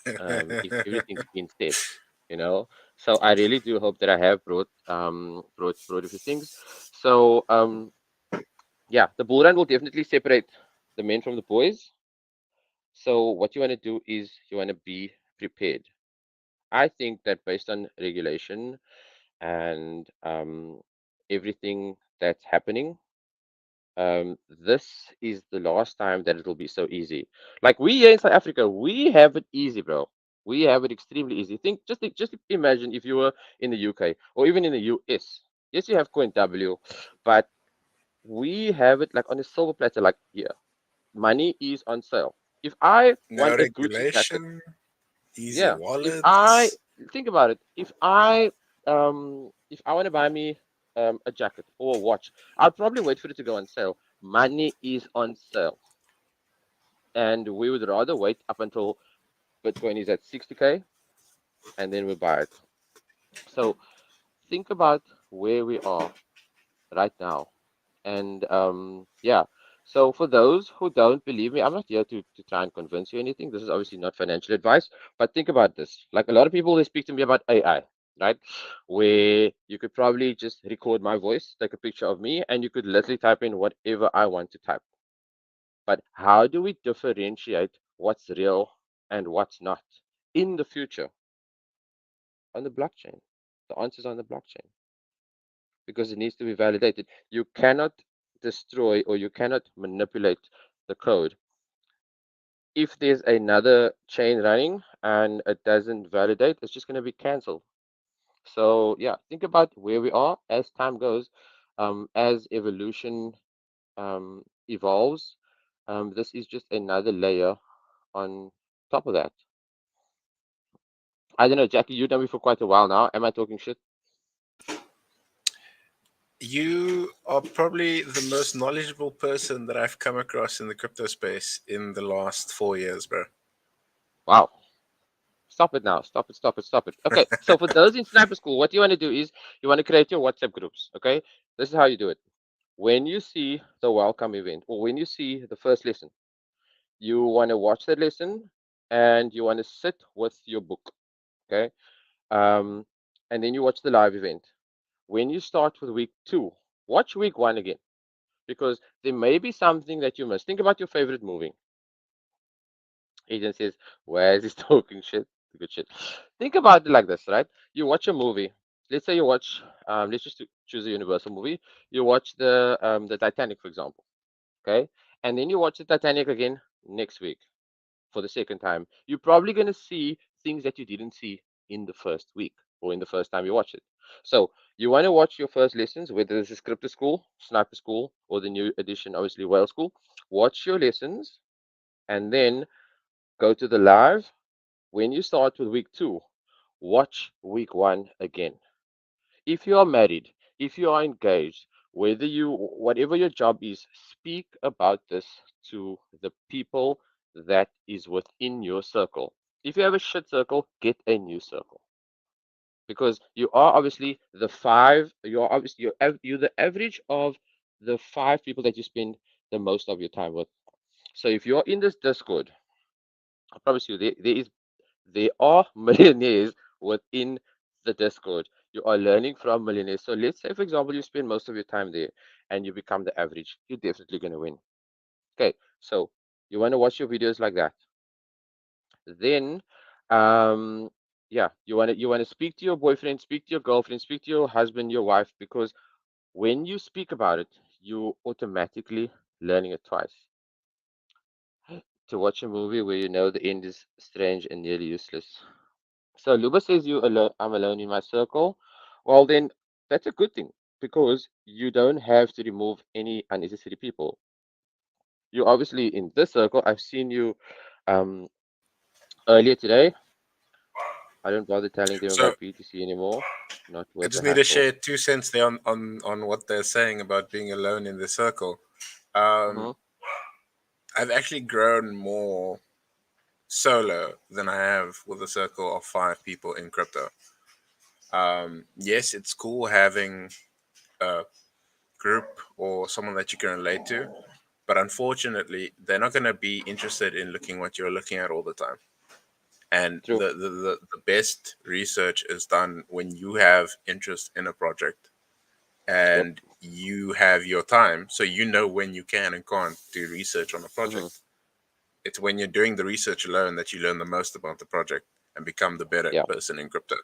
if everything's been said, you know? So I really do hope that I have brought a few things. So yeah, the bull run will definitely separate the men from the boys. So what you want to do is you want to be prepared. I think that based on regulation and everything that's happening, this is the last time that it'll be so easy. Like we here in South Africa, we have it easy, bro. We have it extremely easy. Just imagine if you were in the UK or even in the US. Yes, you have Coin W, but we have it like on a silver platter. Like here, money is on sale. If I No want a Gucci jacket, regulation, easy yeah. If I wallets. think about it, if I want to buy me a jacket or a watch, I'll probably wait for it to go on sale. Money is on sale, and we would rather wait up until Bitcoin is at 60K and then we buy it. So think about where we are right now, and yeah. So for those who don't believe me, I'm not here to try and convince you anything. This is obviously not financial advice, but think about this. Like a lot of people, they speak to me about AI, right? Where you could probably just record my voice, take a picture of me, and you could literally type in whatever I want to type. But how do we differentiate what's real and what's not in the future on the blockchain? The answer's on the blockchain because it needs to be validated. You cannot destroy or you cannot manipulate the code. If there's another chain running and it doesn't validate, it's just going to be cancelled. So yeah, think about where we are as time goes, as evolution evolves. This is just another layer on top of that. I don't know, Jackie, you've done me for quite a while now. Am I talking shit? You are probably the most knowledgeable person that I've come across in the crypto space in the last 4 years, bro. Wow. Stop it now. Stop it, stop it, stop it. Okay, so for those in sniper school, what you want to do is you want to create your WhatsApp groups. Okay, this is how you do it. When you see the welcome event or when you see the first lesson, you want to watch that lesson and you want to sit with your book. Okay, and then you watch the live event. When you start with week 2, watch week 1 again because there may be something that you missed. Think about your favorite movie. Agent says, where is he talking shit? Good shit. Think about it like this, right? You watch a movie. Let's say you watch, let's just choose a Universal movie. You watch the Titanic, for example, okay? And then you watch the Titanic again next week for the second time. You're probably going to see things that you didn't see in the first week or in the first time you watch it. So you want to watch your first lessons, whether it's a scripted school, sniper school, or the new edition, obviously, whale school. Watch your lessons and then go to the live. When you start with week 2, watch week 1 again. If you are married, if you are engaged, whatever your job is, speak about this to the people that is within your circle. If you have a shit circle, get a new circle because you are obviously the five. You are obviously you're the average of the 5 people that you spend the most of your time with. So if you're in this Discord, I promise you, there are millionaires within the Discord. You are learning from millionaires. So let's say, for example, you spend most of your time there and you become the average. You're definitely going to win. Okay, so you want to watch your videos like that. Then, yeah, you want to speak to your boyfriend, speak to your girlfriend, speak to your husband, your wife, because when you speak about it, you automatically learning it twice. To watch a movie where you know the end is strange and nearly useless. So Luba says I'm alone in my circle. Well, then that's a good thing because you don't have to remove any unnecessary people. You're obviously in this circle. I've seen you earlier today. I don't bother telling them So about BTC anymore. Not I worth the just need to hassle. share 2 cents there on what they're saying about being alone in the circle. Um, Hmm. I've actually grown more solo than I have with a circle of 5 people in crypto. Yes, it's cool having a group or someone that you can relate to, but unfortunately, they're not going to be interested in looking what you're looking at all the time. And True. the best research is done when you have interest in a project. and you have your time, so you know when you can and can't do research on a project. It's when you're doing the research alone that you learn the most about the project and become the better person in crypto.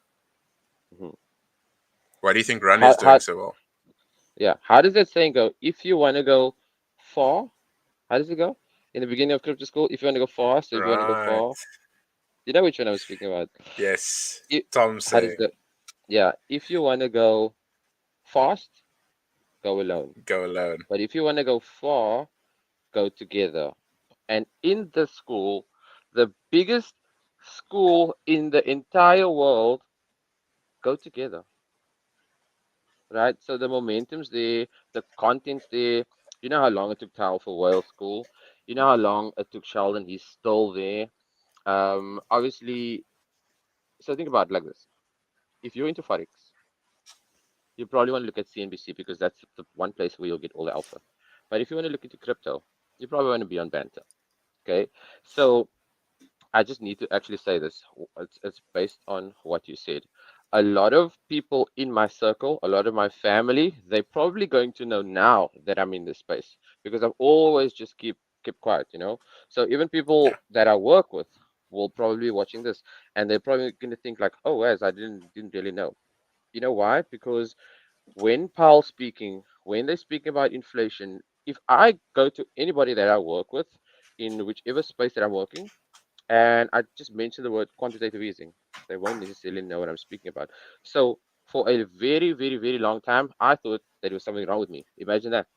Why do you think Run is doing so well? Yeah. How does that saying go? If you want to go far, how does it go? In the beginning of crypto school, if you want to go fast, or if you want to go far, you know which one I'm speaking about? Yes. Tom how does saying. it? Yeah. If you want to go fast, go alone. Go alone. But if you want to go far, go together. And in the school, the biggest school in the entire world, go together. Right? So the momentum's there, the content's there. You know how long it took Tao for Whale School. You know how long it took Sheldon. He's still there. Obviously, so think about it like this. If you're into Forex, you probably want to look at CNBC because that's the one place where you'll get all the alpha. But if you want to look into crypto, you probably want to be on Banter. Okay. So I just need to actually say this. It's based on what you said. A lot of people in my circle, a lot of my family, they're probably going to know now that I'm in this space because I've always just keep quiet, you know. So even people that I work with will probably be watching this, and they're probably going to think like, "Oh, Waz, I didn't really know." You know why? Because when Powell's speaking, when they speak about inflation, if I go to anybody that I work with in whichever space that I'm working, and I just mention the word quantitative easing, they won't necessarily know what I'm speaking about. So for a very, very, very long time, I thought that there was something wrong with me. Imagine that.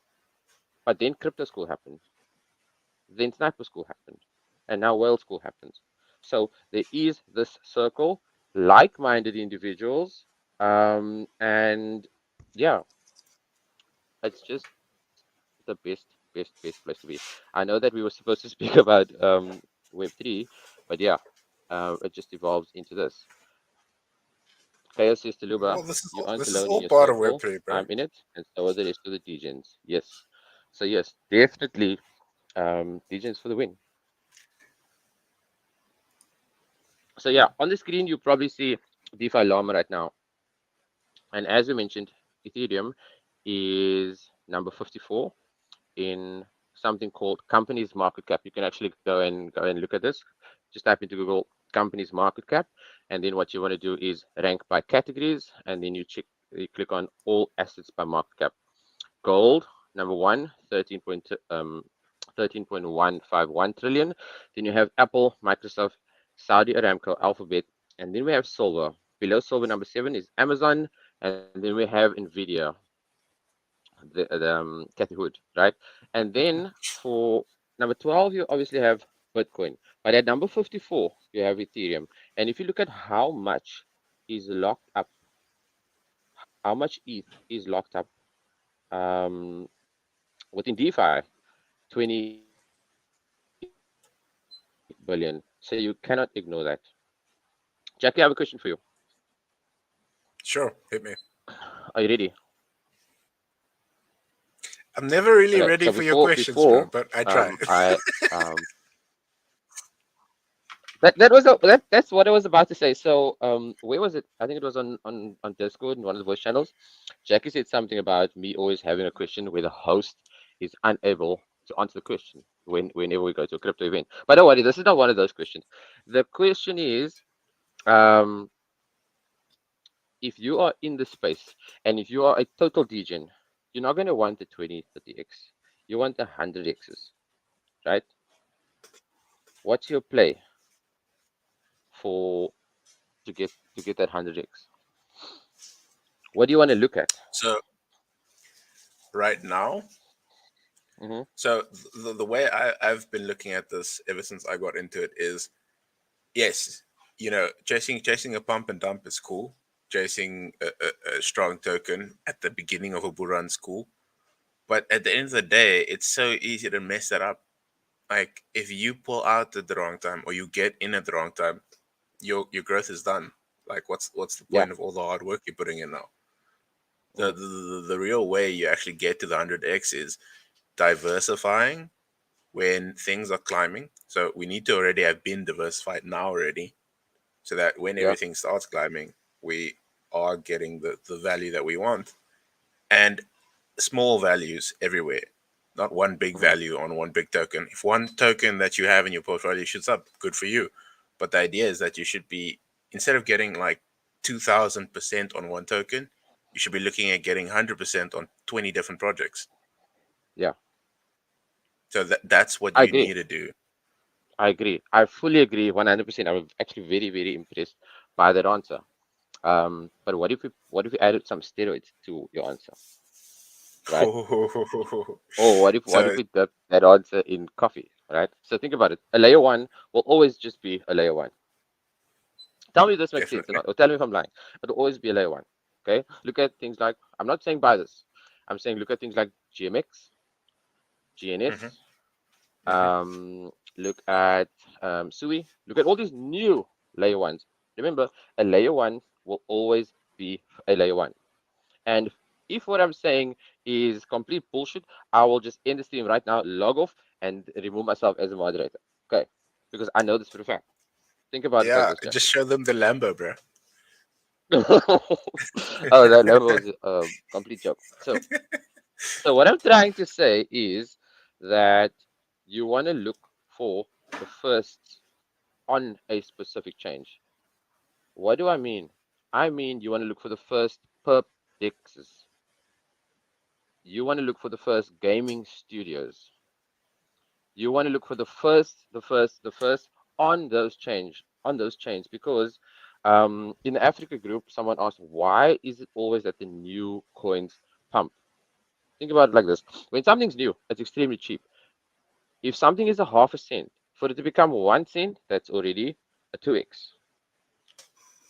But then crypto school happened. Then sniper school happened. And now whale school happens. So there is this circle, like-minded individuals. And yeah, it's just the best place to be. I know that we were supposed to speak about Web3, but yeah, it just evolves into this. Chaos says to Luba, you aren't This is alone in all your part of circle. Web3, bro. I'm in it, and so are the rest of the degens. Yes. So yes, definitely degens for the win. So yeah, on the screen you probably see DeFi Llama right now. And as we mentioned, Ethereum is number 54 in something called companies market cap. You can actually go and look at this. Just type into Google companies market cap, and then what you want to do is rank by categories, and then you click on all assets by market cap. Gold, number one, 13.151 trillion. Then you have Apple, Microsoft, Saudi Aramco, Alphabet, and then we have silver. Below silver, number 7 is Amazon, and then we have Nvidia, the Cathy Wood, right? And then for number 12, you obviously have Bitcoin. But at number 54, you have Ethereum. And if you look at how much is locked up, how much ETH is locked up within DeFi, 20 billion. So you cannot ignore that. Jackie, I have a question for you. Sure, hit me. Are you ready? I'm never really Okay, ready so for your questions, bro, but I try. That's what I was about to say. So where was it? I think it was on Discord in one of the voice channels. Jackie said something about me always having a question where the host is unable to answer the question whenever we go to a crypto event. But don't worry, this is not one of those questions. The question is, if you are in the space and if you are a total degen, you're not going to want the 20, 30x. You want the 100x's, right? What's your play to get that 100x? What do you want to look at? So right now, so the way I've been looking at this ever since I got into it is, yes, you know, chasing a pump and dump is cool. Chasing a strong token at the beginning of a bull run is cool. But at the end of the day, it's so easy to mess that up. Like if you pull out at the wrong time or you get in at the wrong time, your growth is done. Like what's the point of all the hard work you're putting in now? The real way you actually get to the 100x is diversifying when things are climbing. So we need to already have been diversified now already, so that when everything starts climbing, we are getting the value that we want. and small values everywhere, not one big Mhm. value on one big token. If one token that you have in your portfolio shoots up, good for you. But the idea is that you should be, instead of getting like 2000% on one token, you should be looking at getting 100% on 20 different projects. Yeah, So that's what I you agree. need to do. I agree. I fully agree 100%. I'm actually very, very impressed by that answer. But what if we added some steroids to your answer, right? Or what if So we dip that answer in coffee, right? So think about it. A layer one will always just be a layer one. Tell me if this makes sense or definitely. not, or tell me if I'm lying. It'll always be a layer one. Okay. Look at things like, I'm not saying buy this. I'm saying look at things like GMX, Hmm. GNS. Hmm. Look at SUI. Look at all these new layer ones. Remember, a layer one will always be a layer one. And if what I'm saying is complete bullshit, I will just end the stream right now, log off, and remove myself as a moderator. Okay, because I know this for a fact. Think about it like Yeah, this, just Jaki. show them the Lambo, bro. Oh, that level was a complete joke. So what I'm trying to say is that you want to look for the first on a specific change. What do I mean? I mean you want to look for the first perp dexes. You want to look for the first gaming studios. You want to look for the first on those chains because in the Africa group, someone asked, why is it always that the new coins pump? Think about it like this. When something's new, it's extremely cheap. If something is a half a cent, for it to become 1 cent, that's already a 2x,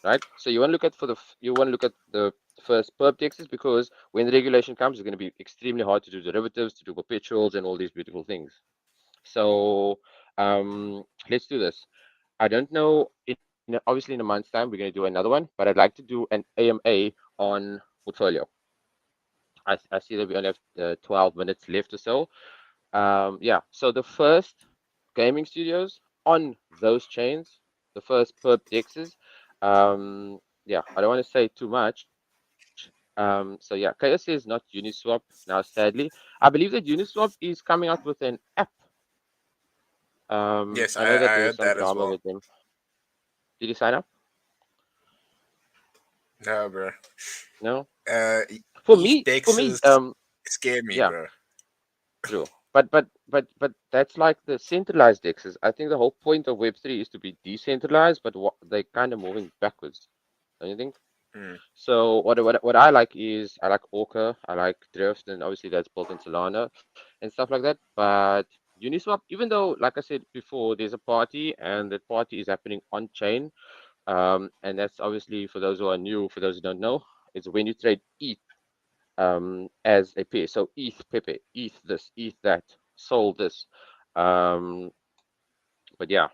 right? So you want to look at the first perp dexes because when the regulation comes, it's going to be extremely hard to do derivatives, to do perpetuals, and all these beautiful things. So let's do this. I don't know. Obviously, in a month's time, we're going to do another one, but I'd like to do an AMA on portfolio. I see that we only have 12 minutes left or so. Yeah, so the first gaming studios on those chains, the first perp dexes. Yeah, I don't want to say too much. So yeah, KS is not Uniswap now, sadly. I believe that Uniswap is coming out with an app. Yes, I know that I there was heard some that as drama well. with them. Did you sign up? No, bro. No. Uh, For ETH me, dexes scare me, yeah, bro. true. But that's like the centralized dexes. I think the whole point of Web3 is to be decentralized, but they're kind of moving backwards. Don't you think? Mm. So what I like is I like Orca, I like Drift, and obviously that's built in Solana and stuff like that. But Uniswap, even though, like I said before, there's a party and that party is happening on chain, and that's obviously for those who are new, for those who don't know, it's when you trade ETH as a pair. So ETH Pepe, ETH this, ETH that, sold this. Um, but yeah,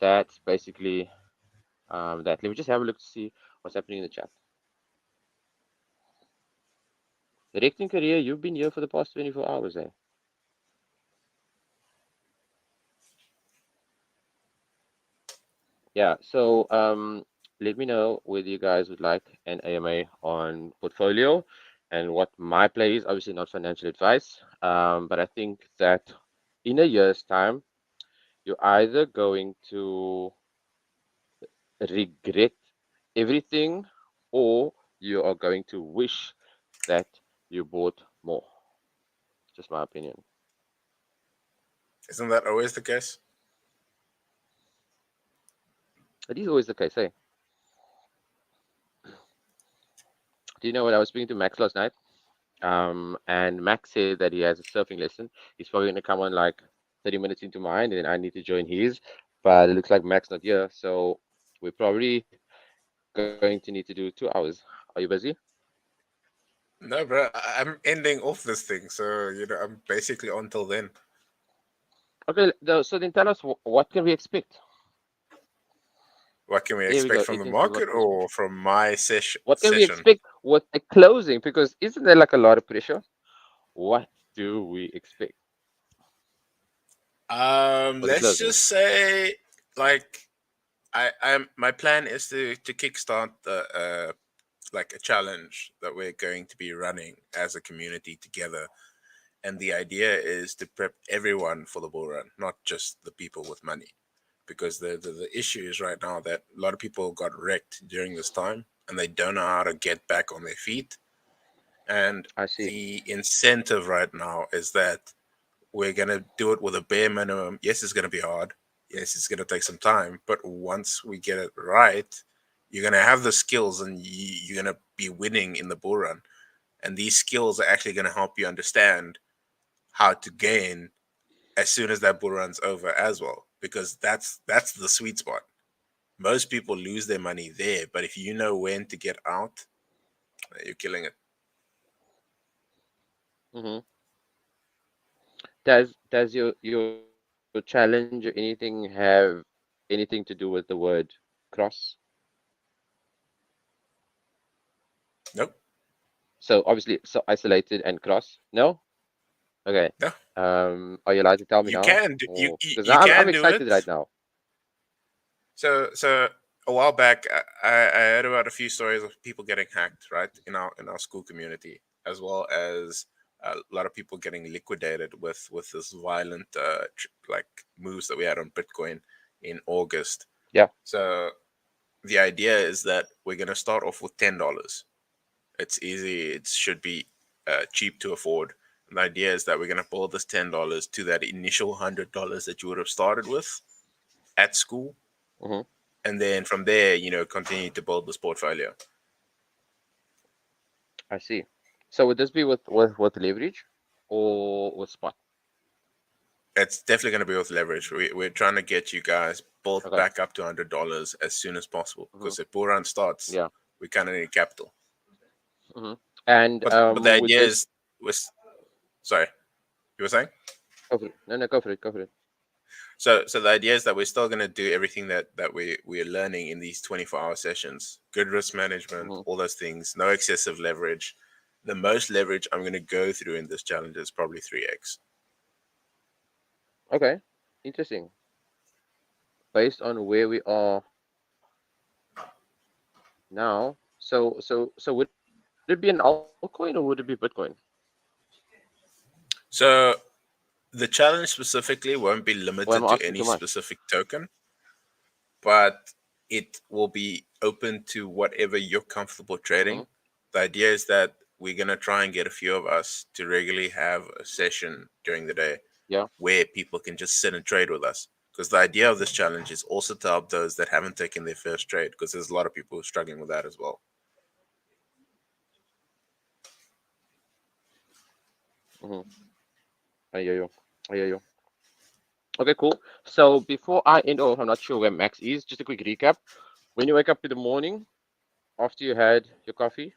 that's basically that. Let me just have a look to see what's happening in the chat. Directing career, you've been here for the past 24 hours, eh? Yeah, so let me know whether you guys would like an AMA on portfolio and what my play is. Obviously, not financial advice, but I think that in a year's time, you're either going to regret everything or you are going to wish that you bought more. Just my opinion. Isn't that always the case? It is always the case, eh? Do you know what? I was speaking to Max last night, and Max said that he has a surfing lesson. He's probably going to come on like 30 minutes into mine, and then I need to join his. But it looks like Max not here, so we're probably going to need to do 2 hours. Are you busy? No, bro. I'm ending off this thing, so I'm basically on till then. Okay, so then tell us what can we expect? What can we There we expect go. from the 18 says what market can we expect? or from my What can we session? expect with the closing? Because isn't there like a lot of pressure? What do we expect for the Let's closing? just say, like, my plan is to kickstart like a challenge that we're going to be running as a community together. And the idea is to prep everyone for the bull run, not just the people with money. Because the issue is right now that a lot of people got wrecked during this time and they don't know how to get back on their feet. And I see. the incentive right now is that we're going to do it with a bare minimum. Yes, it's going to be hard. Yes, it's going to take some time. But once we get it right, you're going to have the skills and you're going to be winning in the bull run. And these skills are actually going to help you understand how to gain as soon as that bull run's over as well. Because that's the sweet spot. Most people lose their money there. But if you know when to get out, you're killing it. Mm-hmm. Does your challenge or anything have anything to do with the word cross? Nope. So obviously, so isolated and cross. No. Okay. No. Are you allowed to tell me You now? can do, Because you I'm can do excited it right now. So a while back, I heard about a few stories of people getting hacked, right, in our school community, as well as a lot of people getting liquidated with this violent like moves that we had on Bitcoin in August. Yeah. So the idea is that we're gonna start off with $10. It's easy. It should be cheap to afford. And the idea is that we're gonna build this $10 to that initial $100 that you would have started with at school. Mm-hmm. And then from there, continue to build this portfolio. I see. So would this be with leverage or with spot? It's definitely going to be with leverage. We're trying to get you guys both back up to $100 as soon as possible, because if bull run starts, we kind of need capital. Mm-hmm. And but the idea is, sorry, you were saying? Go for it. No, go for it. Go for it. So the idea is that we're still going to do everything that we're learning in these 24-hour sessions. Good risk management, all those things. No excessive leverage. The most leverage I'm going to go through in this challenge is probably 3x. Okay, interesting. Based on where we are now, so would it be an altcoin or would it be Bitcoin? So the challenge specifically won't be limited to any specific token, but it will be open to whatever you're comfortable trading. The idea is that we're going to try and get a few of us to regularly have a session during the day where people can just sit and trade with us. Because the idea of this challenge is also to help those that haven't taken their first trade, because there's a lot of people struggling with that as well. I hear you. Okay, cool. So before I end off, I'm not sure where Max is. Just a quick recap. When you wake up in the morning, after you had your coffee,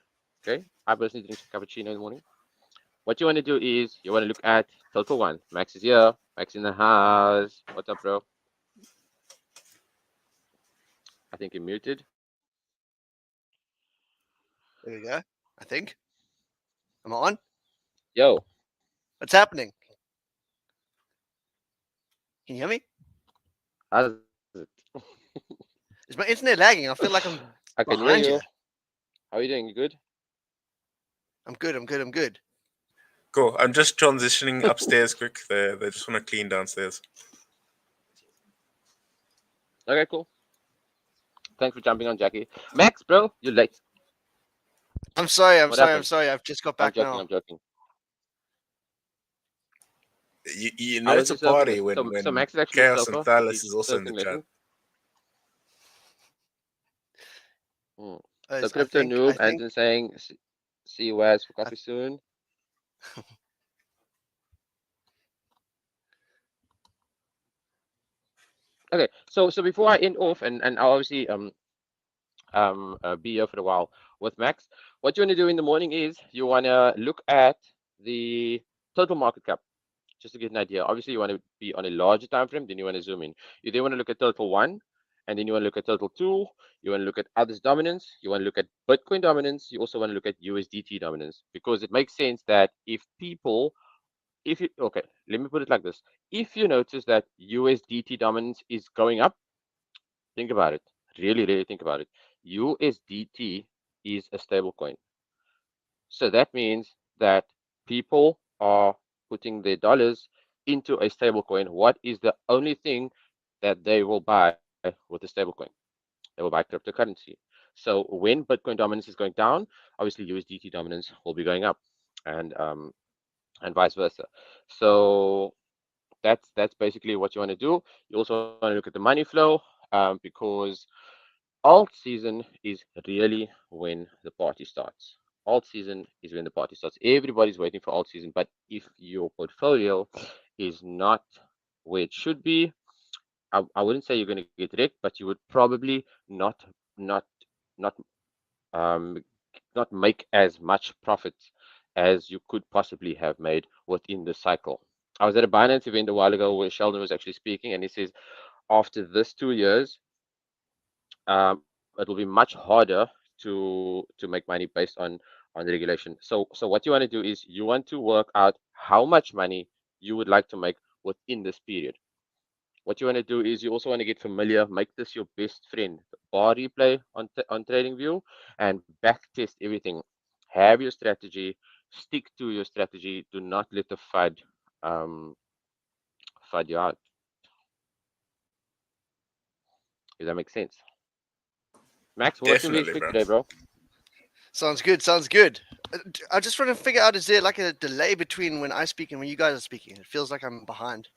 okay, I personally drink a cappuccino in the morning. What you want to do is you want to look at total one. Max is here. Max in the house. What's up, bro? I think you're muted. There we go. I think. I'm on. Yo. What's happening? Can you hear me? How's it? Is my internet lagging? I feel like I'm behind you. How are you doing? You good? I'm good. Cool. I'm just transitioning upstairs quick. They just want to clean downstairs. Okay, cool. Thanks for jumping on, Jackie. Max, bro, you're late. I'm sorry. I've just got back now. I'm joking. You know it's a party when Max is actually Chaos and Thalas is also in the chat. So Crypto Noob, Anton saying, see you Waz for coffee soon. Okay, so before I end off, and I'll obviously be here for a while with Max, what you want to do in the morning is you want to look at the total market cap, just to get an idea. Obviously, you want to be on a larger time frame, then you want to zoom in. You then want to look at total one, and then you want to look at total two. You want to look at others dominance. You want to look at Bitcoin dominance. You also want to look at USDT dominance, because it makes sense that okay, let me put it like this. If you notice that USDT dominance is going up, think about it. Really think about it. USDT is a stable coin. So that means that people are putting their dollars into a stable coin. What is the only thing that they will buy with a stable coin? They will buy cryptocurrency. So when Bitcoin dominance is going down, obviously USDT dominance will be going up, and vice versa. So that's basically what you want to do. You also want to look at the money flow, because alt season is really when the party starts. Alt season is when the party starts. Everybody's waiting for alt season, but if your portfolio is not where it should be, I wouldn't say you're going to get wrecked, but you would probably not not not make as much profit as you could possibly have made within the cycle. I was at a Binance event a while ago where Sheldon was actually speaking, and he says after this 2 years, it will be much harder to make money based on the regulation. So what you want to do is you want to work out how much money you would like to make within this period. What you want to do is you also want to get familiar, make this your best friend. Bar replay on TradingView and back test everything. Have your strategy, stick to your strategy. Do not let the FUD you out. Does that make sense? Max, what can we Definitely, expect bro. today, bro? Sounds good. Sounds good. I just want to figure out, is there like a delay between when I speak and when you guys are speaking? It feels like I'm behind.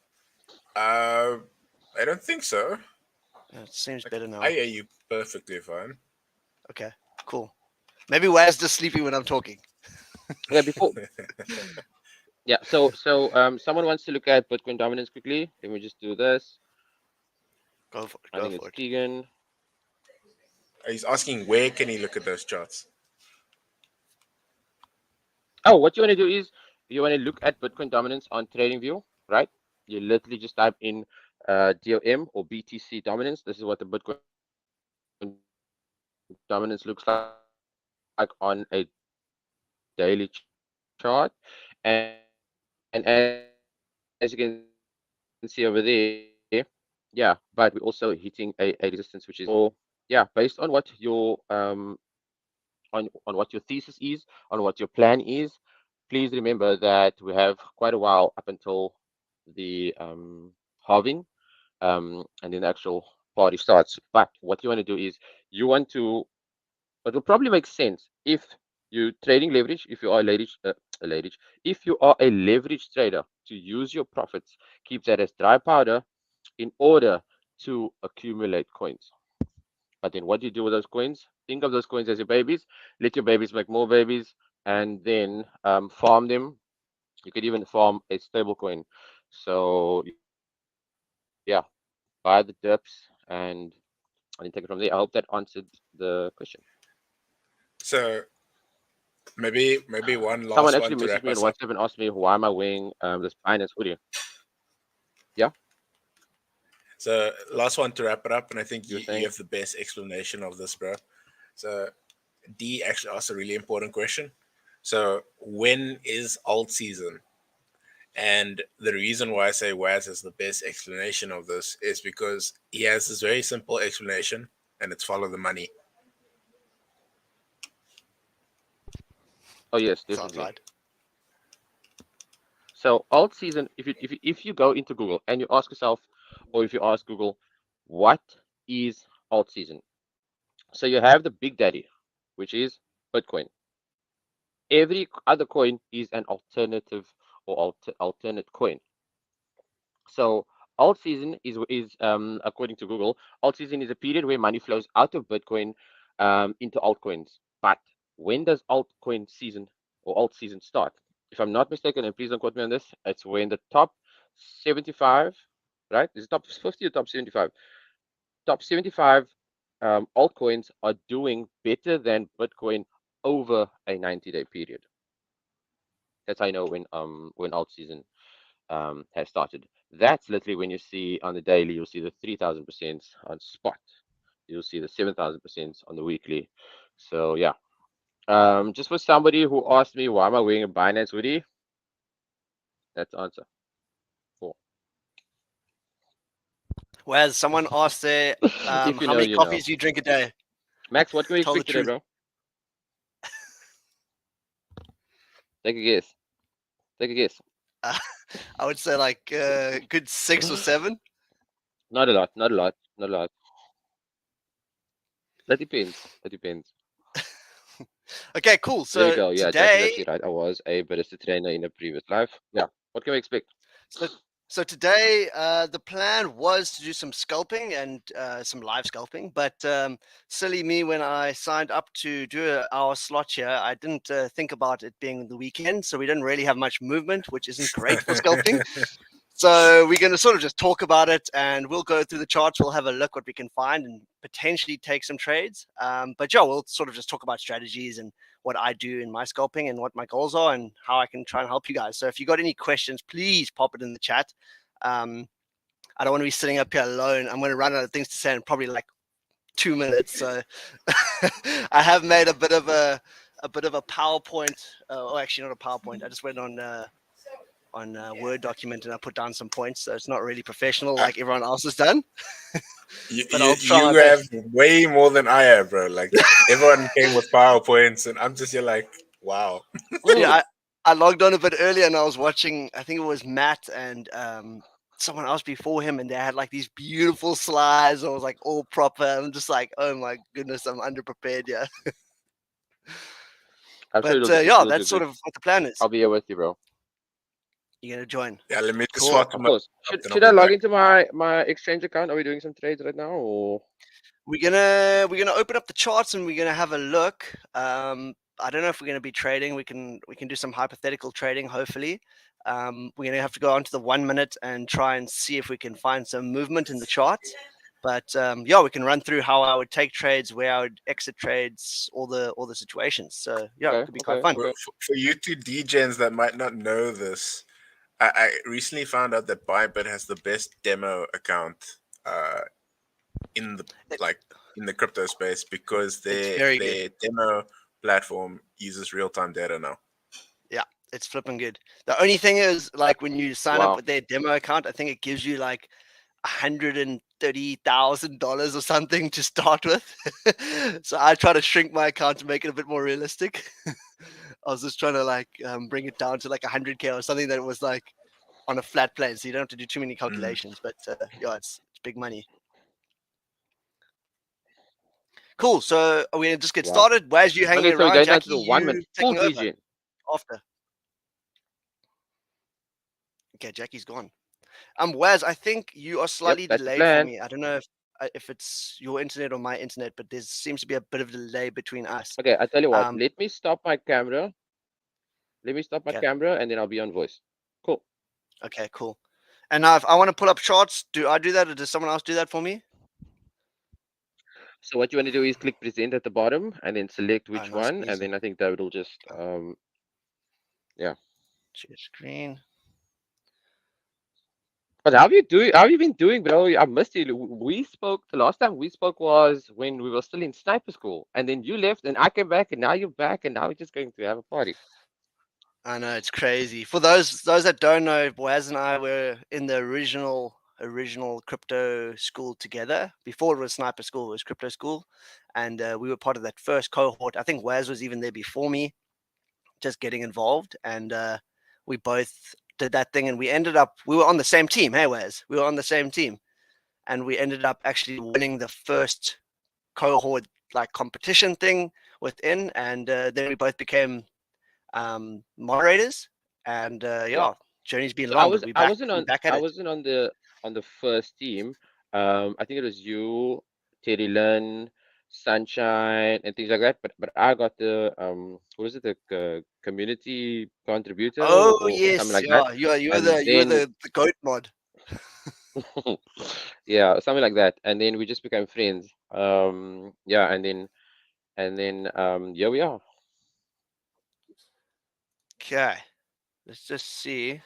I don't think so. It seems better now. I hear you perfectly fine. Okay, cool. Maybe Waz just sleepy when I'm talking. Yeah, before. Yeah, so someone wants to look at Bitcoin dominance quickly. Let me just do this. Go for it. I think it's Keegan. He's asking where can he look at those charts? Oh, what you want to do is you want to look at Bitcoin dominance on TradingView, right? You literally just type in DOM or BTC dominance. This is what the Bitcoin dominance looks like on a daily chart, and as you can see over there, yeah, but we're also hitting a resistance, which is, so yeah, based on what your on what your thesis is, on what your plan is. Please remember that we have quite a while up until the halving, and then the actual party starts. But what you want to do is you want to, it will probably make sense if you trading leverage, if you are if you are a leverage trader, to use your profits, keep that as dry powder in order to accumulate coins. But then what do you do with those coins? Think of those coins as your babies. Let your babies make more babies, and then farm them. You could even farm a stable coin. So yeah, buy the dips and then take it from there. I hope that answered the question. So maybe one last Someone one actually to messaged wrap me on us up. WhatsApp and asked me why am I wearing this Binance hoodie. Yeah. So last one to wrap it up, and I think You were you saying? have the best explanation of this, bro. So D actually asked a really important question. So when is alt season? And the reason why I say Waz has the best explanation of this is because he has this very simple explanation, and it's follow the money. Oh yes, Sounds definitely. right. So alt season, if you go into Google and you ask yourself, or if you ask Google, what is alt season? So you have the big daddy, which is Bitcoin. Every other coin is an alternative or alternate coin. So alt season is according to Google, alt season is a period where money flows out of Bitcoin into altcoins. But when does altcoin season or alt season start? If I'm not mistaken, and please don't quote me on this, it's when the top 75, right? Is it top 50 or top 75? Top 75 altcoins are doing better than Bitcoin over a 90-day period. That's how I know when alt season has started. That's literally when you see on the daily, you'll see the 3,000% on spot. You'll see the 7,000% on the weekly. So yeah, just for somebody who asked me why am I wearing a Binance hoodie, that's the answer. Cool. Waz, someone asked there, If you how know, many you know. coffees you drink a day? Max, what can we Tell the expect today, truth. bro? Take a guess. Take a guess. I would say like good 6 or 7. Not a lot. Not a lot. Not a lot. That depends. That depends. Okay, cool. There you So go. Yeah, Jackie's today, actually right. I was a barista trainer in a previous life. Yeah. What can we expect? so today, the plan was to do some scalping and some live scalping, but silly me, when I signed up to do our slot here, I didn't think about it being the weekend, so we didn't really have much movement, which isn't great for scalping. So we're going to sort of just talk about it, and we'll go through the charts. We'll have a look what we can find and potentially take some trades. But yeah, we'll sort of just talk about strategies and what I do in my scalping and what my goals are and how I can try and help you guys. So if you got any questions, please pop it in the chat. I don't want to be sitting up here alone. I'm going to run out of things to say in probably like 2 minutes. So I have made a bit of a PowerPoint, or actually not a PowerPoint. I just went on Word document and I put down some points, so it's not really professional like everyone else has done. But I'll try you my have best. way more than I have, bro. Like everyone came with PowerPoints, and I'm just here like, wow. Yeah, I logged on a bit earlier and I was watching, I think it was Matt and someone else before him, and they had like these beautiful slides. I was like all proper. I'm just like, oh my goodness, I'm underprepared. Yeah. I'm sure But you'll yeah, do that's sort good. of what the plan is. I'll be here with you, bro. You're gonna join. Yeah, let me just Cool. swap to Of my course. laptop, then Should I'll I be log back. into my exchange account? Are we doing some trades right now, or We're gonna open up the charts and we're gonna have a look. I don't know if we're gonna be trading. We can do some hypothetical trading. Hopefully, we're gonna have to go on to the 1 minute and try and see if we can find some movement in the charts. But yeah, we can run through how I would take trades, where I would exit trades, all the situations. So yeah, it could be quite fun. For you two degens that might not know this, I recently found out that Bybit has the best demo account in the crypto space, because their demo platform uses real-time data now. Yeah, it's flipping good. The only thing is, like, when you sign up with their demo account, I think it gives you like $130,000 or something to start with. So I try to shrink my account to make it a bit more realistic. I was just trying to like bring it down to like 100K or something that was like on a flat plane, so you don't have to do too many calculations. But yeah, it's big money. Cool. So are we gonna just get started? Where's you hanging around? so Jackie, to 1 minute full degen after. Okay, Jackie's gone. Waz, I think you are slightly delayed for me. I don't know if it's your internet or my internet, but there seems to be a bit of a delay between us. Okay, I tell you what. Let me stop my camera. Let me stop my camera, and then I'll be on voice. Cool. Okay, cool. And now, if I want to pull up charts, do I do that, or does someone else do that for me? So what you want to do is click present at the bottom, and then select which one, and then I think that will just yeah. Share screen. But how have you been doing, bro? I missed you. We spoke the last time we spoke was when we were still in sniper school, and then you left, and I came back, and now you're back, and now we're just going to have a party. I know, it's crazy. For those that don't know, Waz and I were in the original crypto school together. Before it was sniper school, it was crypto school, and we were part of that first cohort. I think Waz was even there before me, just getting involved, and we both did that thing, and we were on the same team. Hey, Waz, we were on the same team, and we ended up actually winning the first cohort like competition thing within, and then we both became moderators, and yeah, journey's been long. I wasn't on the first team. I think it was you, Terry Lynn, Sunshine, and things like that. But I got the what is it, the community contributor? Oh yes, something like yeah, that. you were the goat mod. Yeah, something like that. And then we just became friends. Yeah, and then here we are. Okay, let's just see.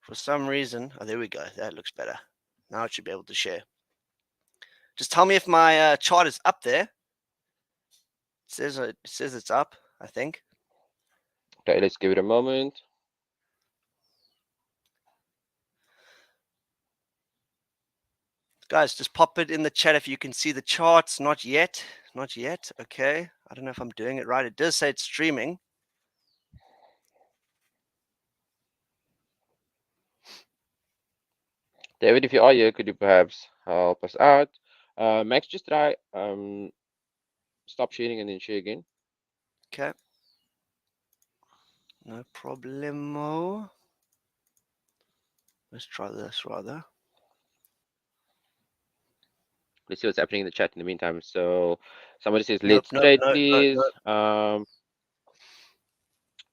For some reason, oh, there we go. That looks better. Now it should be able to share. Just tell me if my chart is up there. It says it's up, I think. Okay, let's give it a moment. Guys, just pop it in the chat if you can see the charts. Not yet. Not yet. Okay. I don't know if I'm doing it right. It does say it's streaming. David, if you are here, could you perhaps help us out? Max, just try stop sharing and then share again. Okay. No problemo. Let's try this rather. Let's see what's happening in the chat in the meantime. So somebody says, Nope, let's trade, nope, please.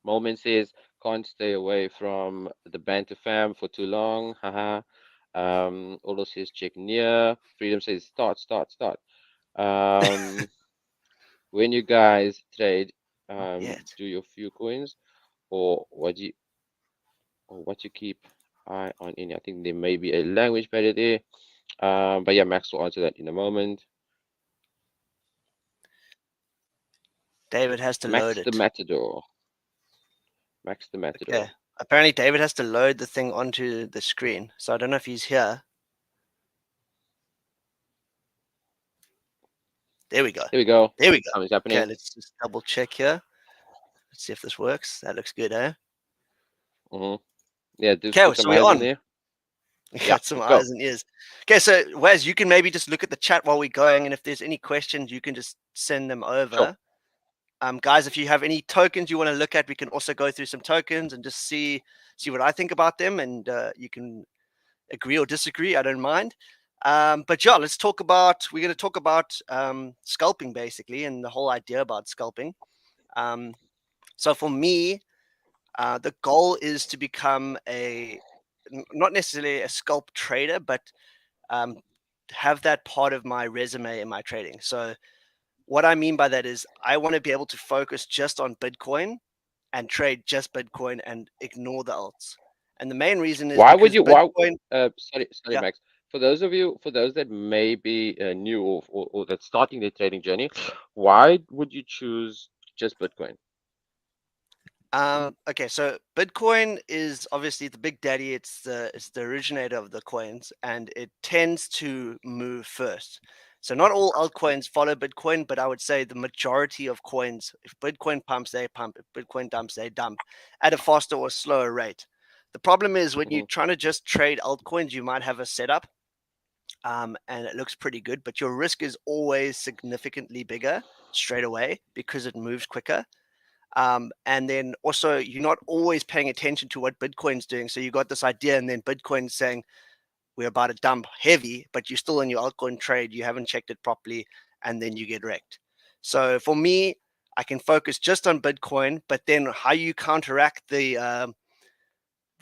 Moment says, can't stay away from the Banter fam for too long. Haha. Olo says, check near. Freedom says, start. When you guys trade, do your few coins or what you keep eye on any. I think there may be a language barrier there. But yeah, Max will answer that in a moment. David has to load Max it. the Matador. Max the Matador. Okay. Apparently David has to load the thing onto the screen. So I don't know if he's here. There we go. Here we go. There we go. Something's happening. Okay, let's just double check here. Let's see if this works. That looks good, eh? Yeah, just okay, put some so we're eyes on. in there. Got some eyes and ears. Okay, so Waz, you can maybe just look at the chat while we're going, and if there's any questions, you can just send them over. Sure. Guys, if you have any tokens you want to look at, we can also go through some tokens and just see what I think about them, and you can agree or disagree. I don't mind. But yeah, we're going to talk about scalping basically, and the whole idea about scalping. So for me, the goal is to become not necessarily a scalp trader, but have that part of my resume in my trading. So what I mean by that is I want to be able to focus just on Bitcoin and trade just Bitcoin and ignore the alts. And the main reason is sorry, Max. For those that may be new or that's starting their trading journey, why would you choose just Bitcoin? Okay, so Bitcoin is obviously the big daddy. It's the originator of the coins, and it tends to move first. So not all altcoins follow Bitcoin, but I would say the majority of coins, if Bitcoin pumps, they pump. If Bitcoin dumps, they dump at a faster or slower rate. The problem is when you're trying to just trade altcoins, you might have a setup and it looks pretty good, but your risk is always significantly bigger straight away because it moves quicker. And then also you're not always paying attention to what Bitcoin's doing. So you got this idea and then Bitcoin's saying we're about to dump heavy, but you're still in your altcoin trade. You haven't checked it properly and then you get wrecked. So for me, I can focus just on Bitcoin, but then how you counteract the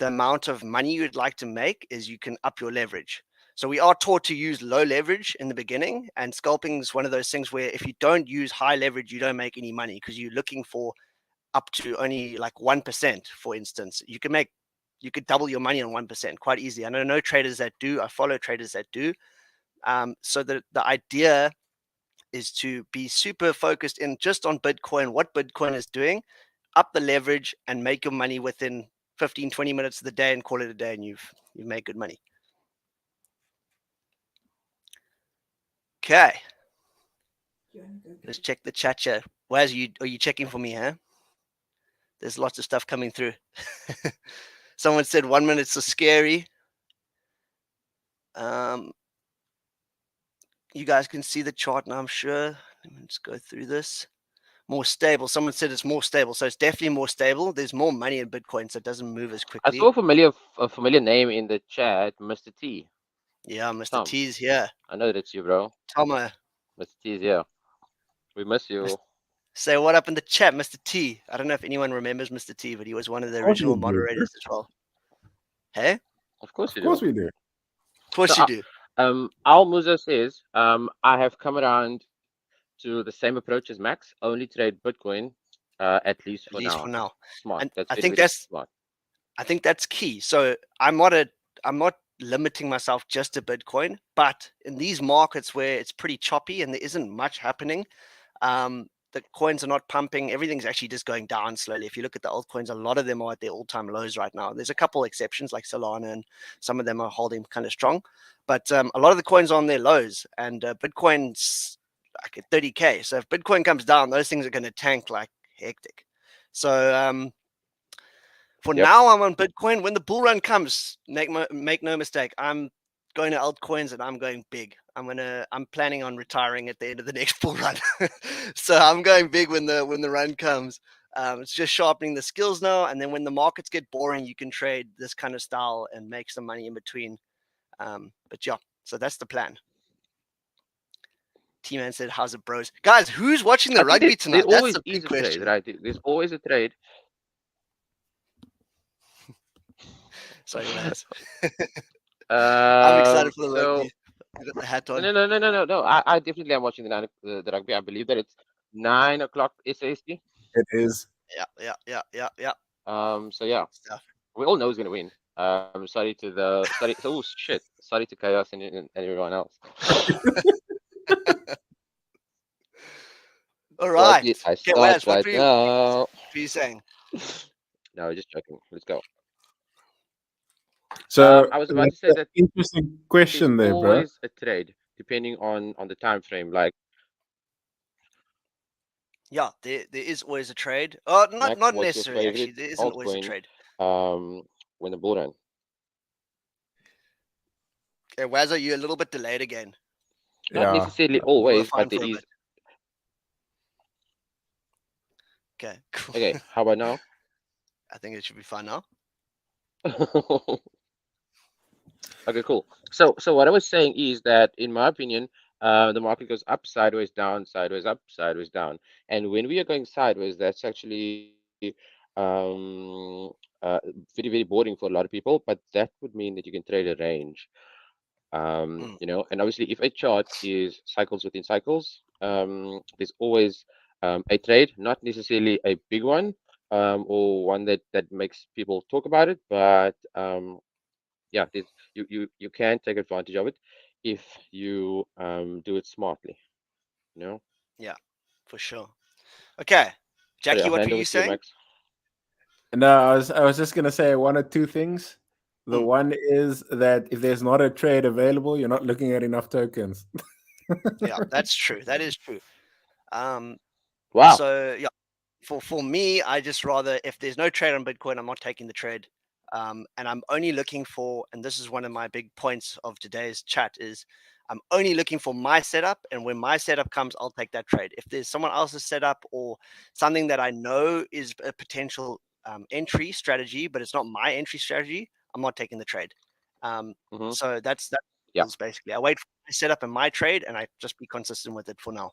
amount of money you'd like to make is you can up your leverage. So we are taught to use low leverage in the beginning, and scalping is one of those things where if you don't use high leverage, you don't make any money because you're looking for up to only like 1%, for instance. You could double your money on 1% quite easily. I know traders that do. I follow traders that do. So the idea is to be super focused in just on Bitcoin, what Bitcoin is doing, up the leverage and make your money within 15, 20 minutes of the day and call it a day, and you've made good money. Okay. Let's check the chat here. Waz, are you checking for me, huh? There's lots of stuff coming through. Someone said 1 minute's so scary. You guys can see the chart now, I'm sure. Let's go through this. More stable. Someone said it's more stable. So it's definitely more stable. There's more money in Bitcoin, so it doesn't move as quickly. I saw a familiar name in the chat, Mr. T. Yeah, Mr. Tom. T's here. I know that's you, bro. Tomo. Mr. T's here. We miss you. Say what up in the chat, Mr. T. I don't know if anyone remembers Mr. T, but he was one of the original moderators as well. Hey? Of course we do. Of course you do. Al Musa says, I have come around to the same approach as Max, only trade Bitcoin, at least for now. Smart. And that's I very, think very that's smart. I think that's key. So I'm not limiting myself just to Bitcoin, but in these markets where it's pretty choppy and there isn't much happening, the coins are not pumping. Everything's actually just going down slowly. If you look at the altcoins, a lot of them are at their all-time lows right now. There's a couple exceptions like Solana, and some of them are holding kind of strong. But a lot of the coins are on their lows, and Bitcoin's like at 30K. So if Bitcoin comes down, those things are going to tank like hectic. So for now, I'm on Bitcoin. When the bull run comes, make no mistake, I'm going to altcoins and I'm going big. I'm planning on retiring at the end of the next bull run. So I'm going big when the run comes. It's just sharpening the skills now, and then when the markets get boring, you can trade this kind of style and make some money in between. But yeah, so that's the plan. T-Man said, "How's it, bros?" Guys, who's watching the rugby tonight? There That's always the is big a question. trade, right? There's always a trade. Sorry, Waz. I'm excited for the So rugby. I got the hat on. no. I definitely am watching the rugby. I believe that it's 9 o'clock SAST. It is. Yeah. So yeah, Stuff. we all know who's gonna win. Sorry to oh shit. Sorry to Chaos and everyone else. All right. I Okay, start Waz, right now. what were you saying? No, just joking. Let's go. So I was about to say that interesting question there's there, bro. always a trade depending on the time frame. Like Yeah, there is always a trade. Oh, Mac, not what's your necessarily actually. favorite There isn't always a altcoin? trade. When the bull run. Okay, Waz, are you a little bit delayed again? Not Yeah. necessarily You were always, fine but there for a is. bit. Okay, cool. Okay, how about now? I think it should be fine now. Okay, cool. So what I was saying is that, in my opinion, the market goes up, sideways, down, sideways, up, sideways, down. And when we are going sideways, that's actually very, very boring for a lot of people. But that would mean that you can trade a range. You know, and obviously, if a chart is cycles within cycles, there's always a trade, not necessarily a big one, or one that makes people talk about it, but yeah, you can take advantage of it if you do it smartly, you know. Yeah, for sure. Okay, Sorry, Jackie, I'll what hand were over you to you, saying? Max. No, I was just gonna say one or two things. The one is that if there's not a trade available, you're not looking at enough tokens. Yeah, that's true. That is true. Wow. So yeah, for me, I just rather, if there's no trade on Bitcoin, I'm not taking the trade. And I'm only looking for, and this is one of my big points of today's chat, is I'm only looking for my setup, and when my setup comes, I'll take that trade. If there's someone else's setup or something that I know is a potential entry strategy, but it's not my entry strategy, I'm not taking the trade. So that's Yeah. basically. I wait for my setup and my trade, and I just be consistent with it for now.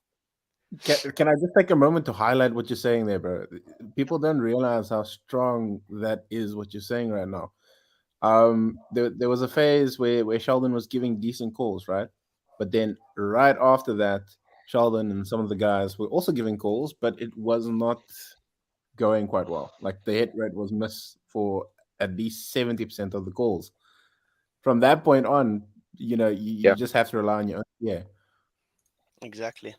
Can I just take a moment to highlight what you're saying there, bro? People don't realize how strong that is, what you're saying right now. There was a phase where Sheldon was giving decent calls, right? But then right after that, Sheldon and some of the guys were also giving calls, but it was not going quite well. Like the hit rate was missed for at least 70% of the calls. From that point on, you know, you just have to rely on your own. Yeah. Exactly.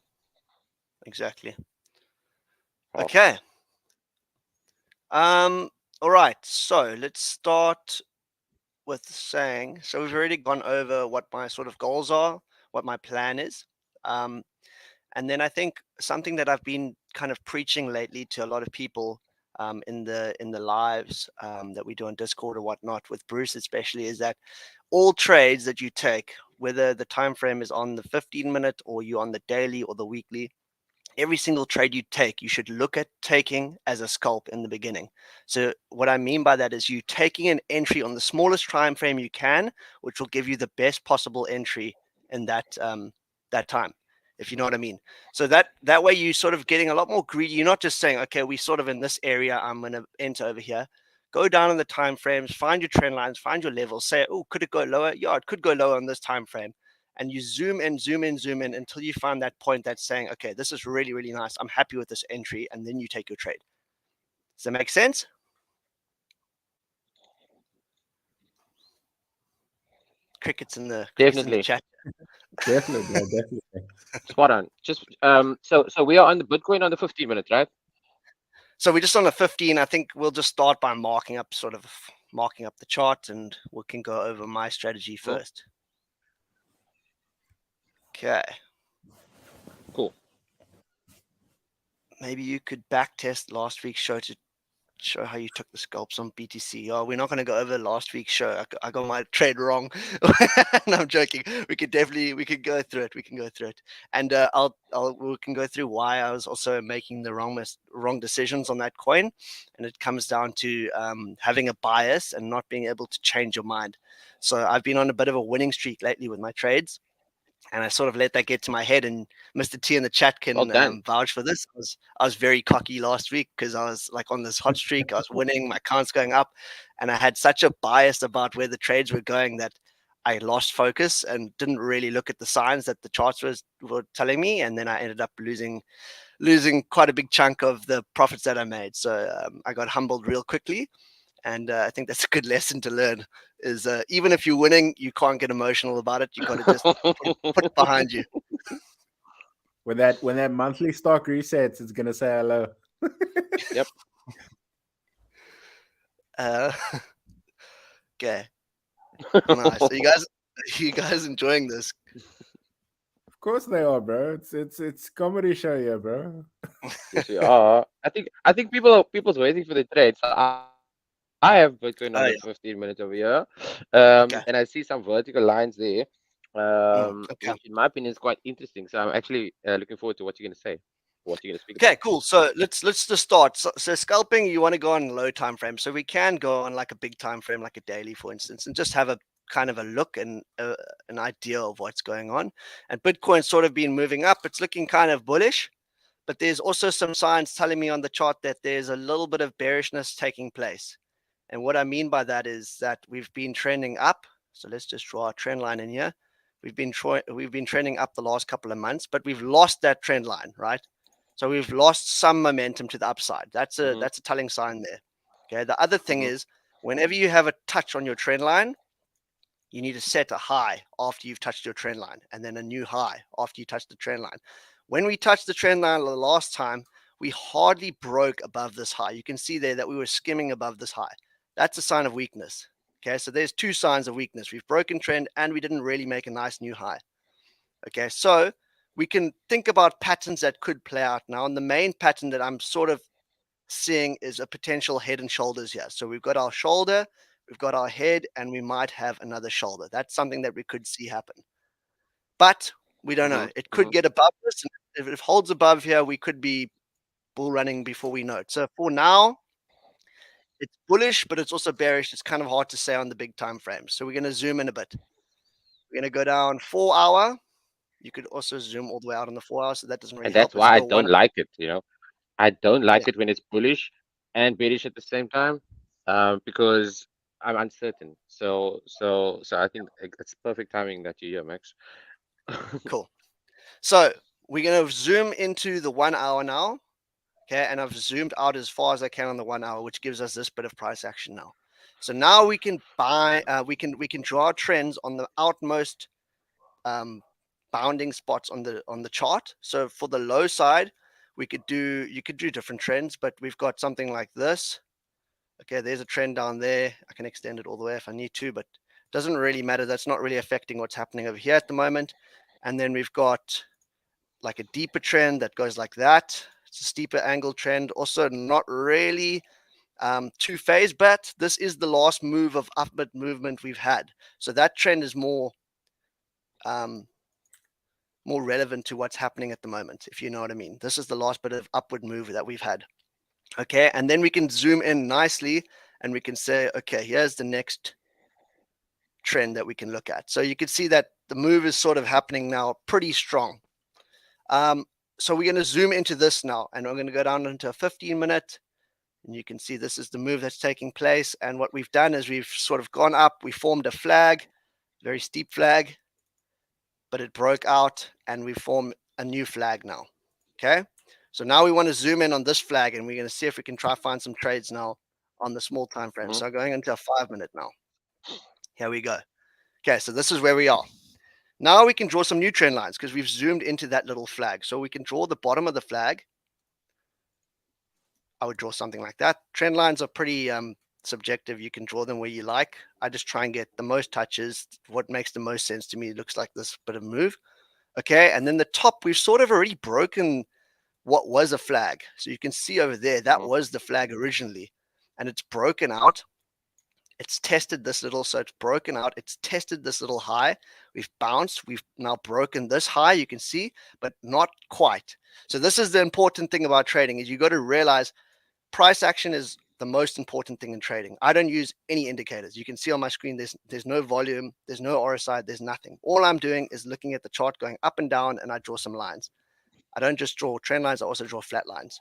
Oh. Okay. All right. So let's start with saying, so we've already gone over what my sort of goals are, what my plan is. And then I think something that I've been kind of preaching lately to a lot of people in the lives that we do on Discord or whatnot, with Bruce especially, is that all trades that you take, whether the time frame is on the 15-minute or you're on the daily or the weekly, every single trade you take, you should look at taking as a scalp in the beginning. So what I mean by that is you taking an entry on the smallest time frame you can, which will give you the best possible entry in that time, if you know what I mean. So that way you're sort of getting a lot more greedy. You're not just saying, okay, we sort of in this area, I'm going to enter over here. Go down in the time frames, find your trend lines, find your levels, say, oh, could it go lower? Yeah, it could go lower on this time frame. And you zoom in until you find that point that's saying, okay, this is really, really nice. I'm happy with this entry. And then you take your trade. Does that make sense? Crickets in the chat. Definitely. Spot on. Just so we are on the Bitcoin on the 15-minute, right? So we're just on the 15. I think we'll just start by marking up the chart, and we can go over my strategy first. Okay. Cool. Maybe you could back test last week's show to show how you took the scalps on BTC. Oh, we're not going to go over last week's show. I got my trade wrong. No, I'm joking. We could go through it. We can go through it, and we can go through why I was also making the wrong decisions on that coin, and it comes down to having a bias and not being able to change your mind. So I've been on a bit of a winning streak lately with my trades. And I sort of let that get to my head. And Mr. T in the chat can vouch for this. I was very cocky last week because I was like on this hot streak. I was winning, my accounts going up, and I had such a bias about where the trades were going that I lost focus and didn't really look at the signs that the charts were telling me. And then I ended up losing quite a big chunk of the profits that I made. So I got humbled real quickly. And I think that's a good lesson to learn is even if you're winning, you can't get emotional about it. You got to just put it behind you. When that monthly stock resets, it's going to say hello. Yep. Okay. Nice. So you guys enjoying this? Of course they are, bro. It's comedy show here, bro. Yes, we are. I think people's waiting for the trade. So I have Bitcoin on 15 minutes over here, and I see some vertical lines there, which in my opinion is quite interesting. So I'm actually looking forward to what you're going to say, what you're going to speak about. Okay, cool. So let's just start. So scalping, you want to go on low time frame. So we can go on like a big time frame, like a daily, for instance, and just have a kind of a look and an idea of what's going on. And Bitcoin's sort of been moving up. It's looking kind of bullish, but there's also some signs telling me on the chart that there's a little bit of bearishness taking place. And what I mean by that is that we've been trending up. So let's just draw a trend line in here. We've been trending up the last couple of months, but we've lost that trend line, right? So we've lost some momentum to the upside. That's a telling sign there. Okay. The other thing is whenever you have a touch on your trend line, you need to set a high after you've touched your trend line, and then a new high after you touch the trend line. When we touched the trend line the last time, we hardly broke above this high. You can see there that we were skimming above this high. That's a sign of weakness. Okay, so there's two signs of weakness. We've broken trend and we didn't really make a nice new high. Okay, so we can think about patterns that could play out now. And the main pattern that I'm sort of seeing is a potential head and shoulders here. So we've got our shoulder, we've got our head, and we might have another shoulder. That's something that we could see happen. But we don't know. It could get above this. And if it holds above here, we could be bull running before we know it. So for now, it's bullish, but it's also bearish. It's kind of hard to say on the big time frames. So we're going to zoom in a bit. We're going to go down 4 hour. You could also zoom all the way out on the 4 hours. So that doesn't really help. And that's why I don't like it. I don't like it when it's bullish and bearish at the same time, because I'm uncertain. So I think it's perfect timing that you're here, Max. Cool. So we're going to zoom into the 1 hour now. Okay, and I've zoomed out as far as I can on the 1 hour, which gives us this bit of price action now. So now we can buy, we can draw trends on the outmost bounding spots on the chart. So for the low side, you could do different trends, but we've got something like this. Okay, there's a trend down there. I can extend it all the way if I need to, but it doesn't really matter. That's not really affecting what's happening over here at the moment. And then we've got like a deeper trend that goes like that. It's a steeper angle trend, also not really two-phase, but this is the last move of upward movement we've had. So that trend is more relevant to what's happening at the moment, if you know what I mean. This is the last bit of upward move that we've had. Okay, and then we can zoom in nicely and we can say, okay, here's the next trend that we can look at. So you can see that the move is sort of happening now pretty strong. So we're going to zoom into this now, and we're going to go down into a 15-minute, and you can see this is the move that's taking place. And what we've done is we've sort of gone up, we formed a flag, very steep flag, but it broke out, and we form a new flag now. Okay, so now we want to zoom in on this flag, and we're going to see if we can try find some trades now on the small time frame. So going into a 5-minute now. Here we go. Okay, so this is where we are. Now we can draw some new trend lines because we've zoomed into that little flag. So we can draw the bottom of the flag. I would draw something like that. Trend lines are pretty subjective. You can draw them where you like. I just try and get the most touches. What makes the most sense to me. It looks like this bit of move. Okay, and then the top, we've sort of already broken what was a flag. So you can see over there, that was the flag originally. and it's broken out. It's tested this little, so it's broken out. It's tested this little high. We've bounced. We've now broken this high, you can see, but not quite. So this is the important thing about trading, is you got to realize price action is the most important thing in trading. I don't use any indicators. You can see on my screen, there's no volume, there's no RSI, there's nothing. All I'm doing is looking at the chart going up and down, and I draw some lines. I don't just draw trend lines, I also draw flat lines.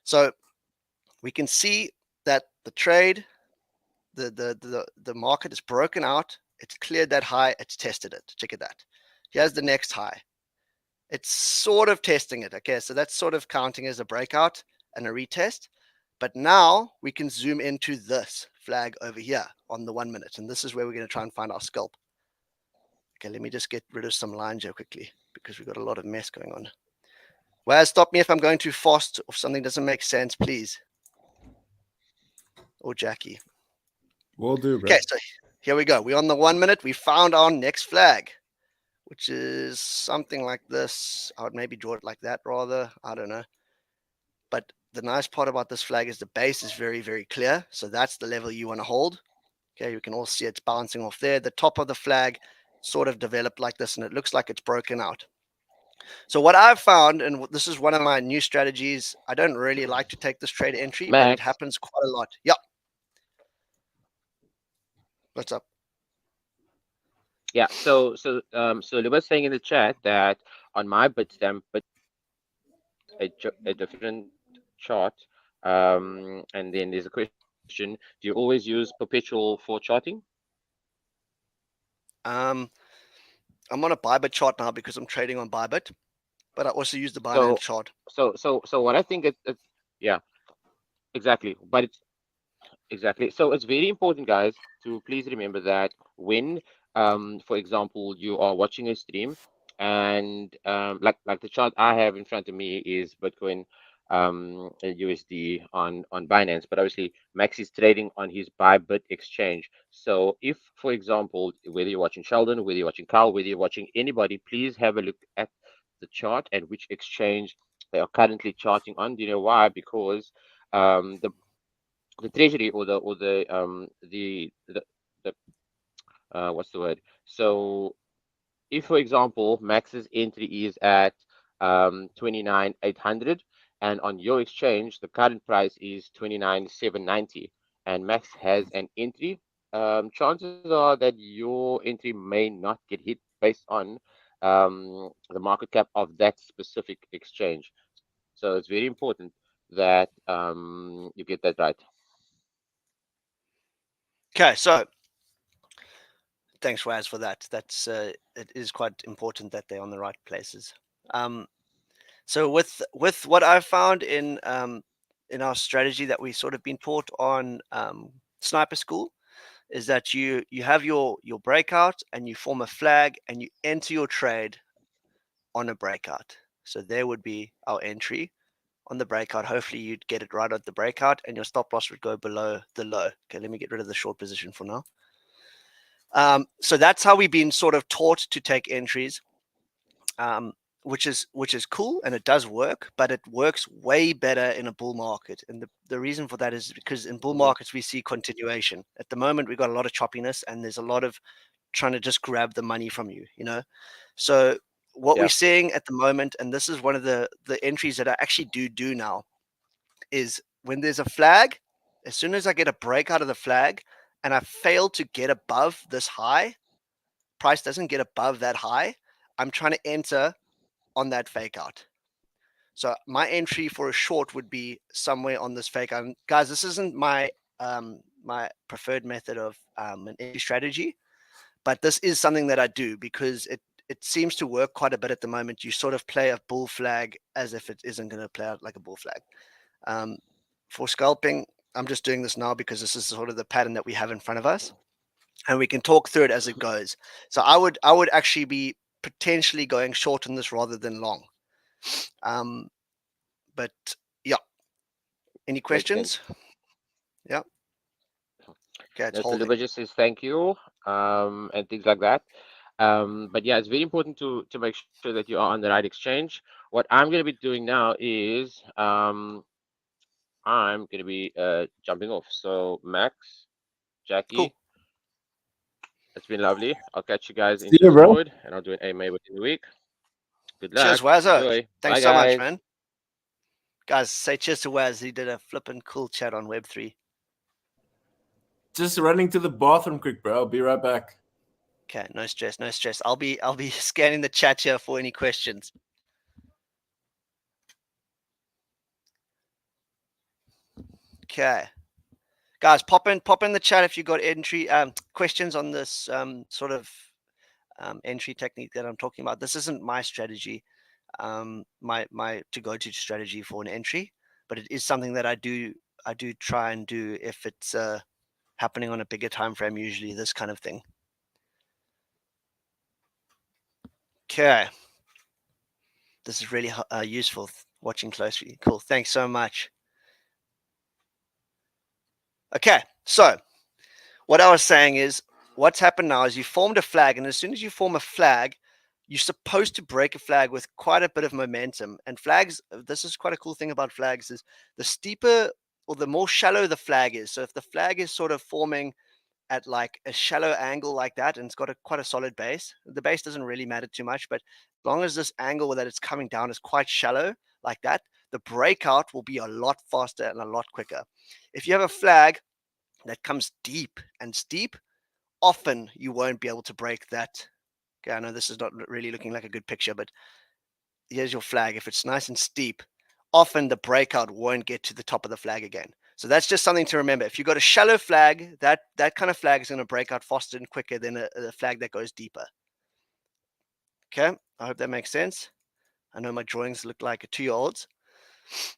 So we can see that the trade, the market is broken out. It's cleared that high. It's tested it. Check it out. Here's the next high. It's sort of testing it. Okay, so that's sort of counting as a breakout and a retest. But now we can zoom into this flag over here on the 1 minute. And this is where we're going to try and find our scalp. Okay, let me just get rid of some lines here quickly, because we've got a lot of mess going on. Waz, stop me if I'm going too fast or if something doesn't make sense, please. Or Jaki. Will do, bro. Okay, so here we go. We're on the 1 minute. We found our next flag, which is something like this. I would maybe draw it like that rather. I don't know. But the nice part about this flag is the base is very, very clear. So that's the level you want to hold. Okay, you can all see it's bouncing off there. The top of the flag sort of developed like this, and it looks like it's broken out. So what I've found, and this is one of my new strategies, I don't really like to take this trade entry, but it happens quite a lot. Yeah. What's up? Yeah, so Lou was saying in the chat that on my Bitstamp, but a different chart, and then there's a question: do you always use perpetual for charting? I'm on a Bybit chart now because I'm trading on Bybit, but I also use the Binance chart. So what I think it's yeah, exactly, but it's exactly. So it's very important, guys, to please remember that when, for example, you are watching a stream, and like the chart I have in front of me is Bitcoin, and USD on Binance, but obviously Max is trading on his Bybit exchange. So if, for example, whether you're watching Sheldon, whether you're watching Carl, whether you're watching anybody, please have a look at the chart and which exchange they are currently charting on. Do you know why? Because the treasury or the what's the word? So if, for example, Max's entry is at 29,800, and on your exchange the current price is 29,790, and Max has an entry, chances are that your entry may not get hit based on the market cap of that specific exchange. So it's very important that you get that right. Okay, so thanks, Waz, for that. That's it is quite important that they're on the right places. So with what I've found in our strategy that we sort of been taught on Sniper School, is that you have your breakout and you form a flag and you enter your trade on a breakout. So there would be our entry on the breakout. Hopefully you'd get it right at the breakout, and your stop loss would go below the low. Okay, let me get rid of the short position for now. So that's how we've been sort of taught to take entries, which is cool, and it does work, but it works way better in a bull market. And the reason for that is because in bull markets we see continuation. At the moment we've got a lot of choppiness, and there's a lot of trying to just grab the money from you, you know. So what we're seeing at the moment, and this is one of the entries that I actually do now, is when there's a flag, as soon as I get a break out of the flag and I fail to get above this high, price doesn't get above that high, I'm trying to enter on that fake out. So my entry for a short would be somewhere on this fake out. And guys, this isn't my my preferred method of an entry strategy, but this is something that I do because it seems to work quite a bit at the moment. You sort of play a bull flag as if it isn't going to play out like a bull flag. For scalping, I'm just doing this now because this is sort of the pattern that we have in front of us, and we can talk through it as it goes. So I would actually be potentially going short in this rather than long. But yeah, any questions? Yeah. Okay, it's holding. So just says thank you, and things like that. But yeah, it's very important to make sure that you are on the right exchange. What I'm going to be doing now is I'm gonna be jumping off. So Max, Jackie, Cool. it's been lovely. I'll catch you guys in See you, bro. Discord, and I'll do an AMA within the week. Good luck. Cheers, Wazzo. Enjoy. Thanks Bye, so much, guys. man. Guys, say cheers to Waz. He did a flippin' cool chat on Web3. Just running to the bathroom quick, bro. I'll be right back. Okay, no stress, no stress. I'll be scanning the chat here for any questions. Okay, guys, pop in the chat if you got entry questions on this sort of entry technique that I'm talking about. This isn't my strategy, my to go to strategy for an entry, but it is something that I do try and do if it's happening on a bigger time frame. Usually, this kind of thing. Okay, this is really useful. Watching closely, cool. Thanks so much. Okay, so what I was saying is, what's happened now is you formed a flag, and as soon as you form a flag, you're supposed to break a flag with quite a bit of momentum. And flags, this is quite a cool thing about flags, is the steeper or the more shallow the flag is. So if the flag is sort of forming at like a shallow angle like that, and it's got quite a solid base, the base doesn't really matter too much, but as long as this angle that it's coming down is quite shallow like that, the breakout will be a lot faster and a lot quicker. If you have a flag that comes deep and steep, often you won't be able to break that. Okay, I know this is not really looking like a good picture, but here's your flag. If it's nice and steep, often the breakout won't get to the top of the flag again. So that's just something to remember. If you've got a shallow flag, that kind of flag is going to break out faster and quicker than a flag that goes deeper. Okay, I hope that makes sense. I know my drawings look like a 2-year-old's.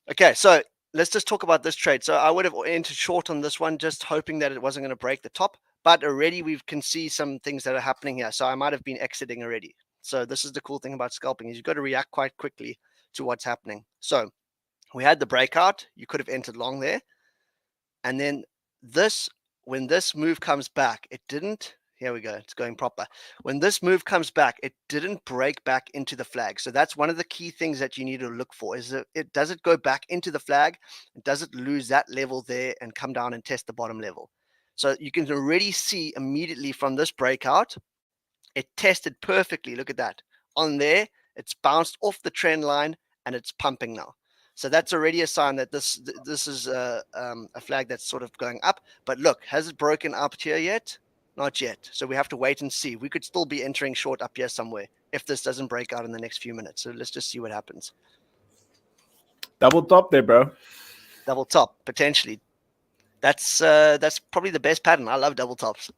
Okay, so let's just talk about this trade. So I would have entered short on this one, just hoping that it wasn't going to break the top. But already we can see some things that are happening here. So I might have been exiting already. So this is the cool thing about scalping, is you've got to react quite quickly to what's happening. So we had the breakout. You could have entered long there. And then this, when this move comes back, it didn't. Here we go. It's going proper. When this move comes back, it didn't break back into the flag. So that's one of the key things that you need to look for. Is it does it go back into the flag? Does it lose that level there and come down and test the bottom level? So you can already see immediately from this breakout, it tested perfectly. Look at that. On there, it's bounced off the trend line and it's pumping now. So that's already a sign that this is a flag that's sort of going up. But look, has it broken up here yet? Not yet. So we have to wait and see. We could still be entering short up here somewhere if this doesn't break out in the next few minutes. So let's just see what happens. Double top there, bro. Double top, potentially. That's probably the best pattern. I love double tops.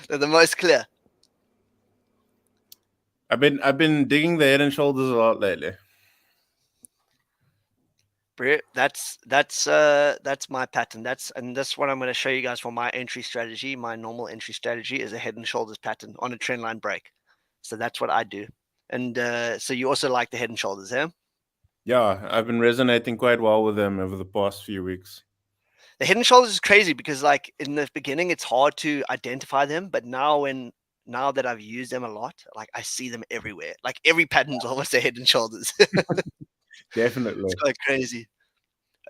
They're the most clear. I've been digging the head and shoulders a lot lately. That's my pattern. And that's what I'm going to show you guys for my entry strategy. My normal entry strategy is a head and shoulders pattern on a trend line break. So that's what I do. And so you also like the head and shoulders, yeah? Yeah, I've been resonating quite well with them over the past few weeks. The head and shoulders is crazy because like in the beginning, it's hard to identify them. But now that I've used them a lot, like I see them everywhere. Like every pattern's almost a head and shoulders. Definitely. It's quite crazy.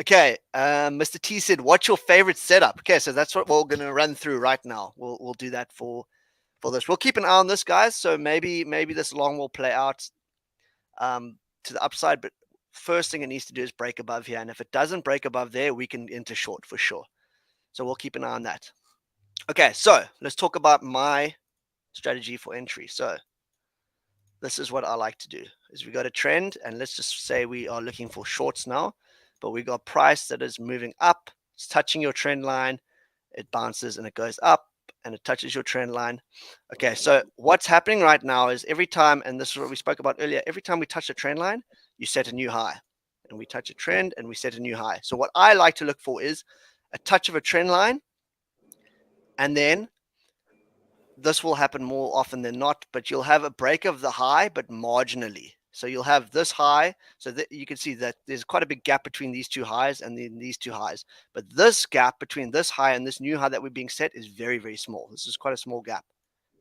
Okay, Mr. T said, what's your favorite setup? Okay, so that's what we're going to run through right now. We'll do that for this. We'll keep an eye on this, guys. So maybe this long will play out to the upside, but first thing it needs to do is break above here. And if it doesn't break above there, we can enter short for sure. So we'll keep an eye on that. Okay, so let's talk about my strategy for entry. So this is what I like to do is we got a trend, and let's just say we are looking for shorts now, but we got price that is moving up. It's touching your trend line. It bounces and it goes up and it touches your trend line. Okay, so what's happening right now is every time, and this is what we spoke about earlier, every time we touch a trend line, you set a new high, and we touch a trend and we set a new high. So what I like to look for is a touch of a trend line, and then this will happen more often than not, but you'll have a break of the high, but marginally. So you'll have this high, so that you can see that there's quite a big gap between these two highs and then these two highs. But this gap between this high and this new high that we're being set is very, very small. This is quite a small gap.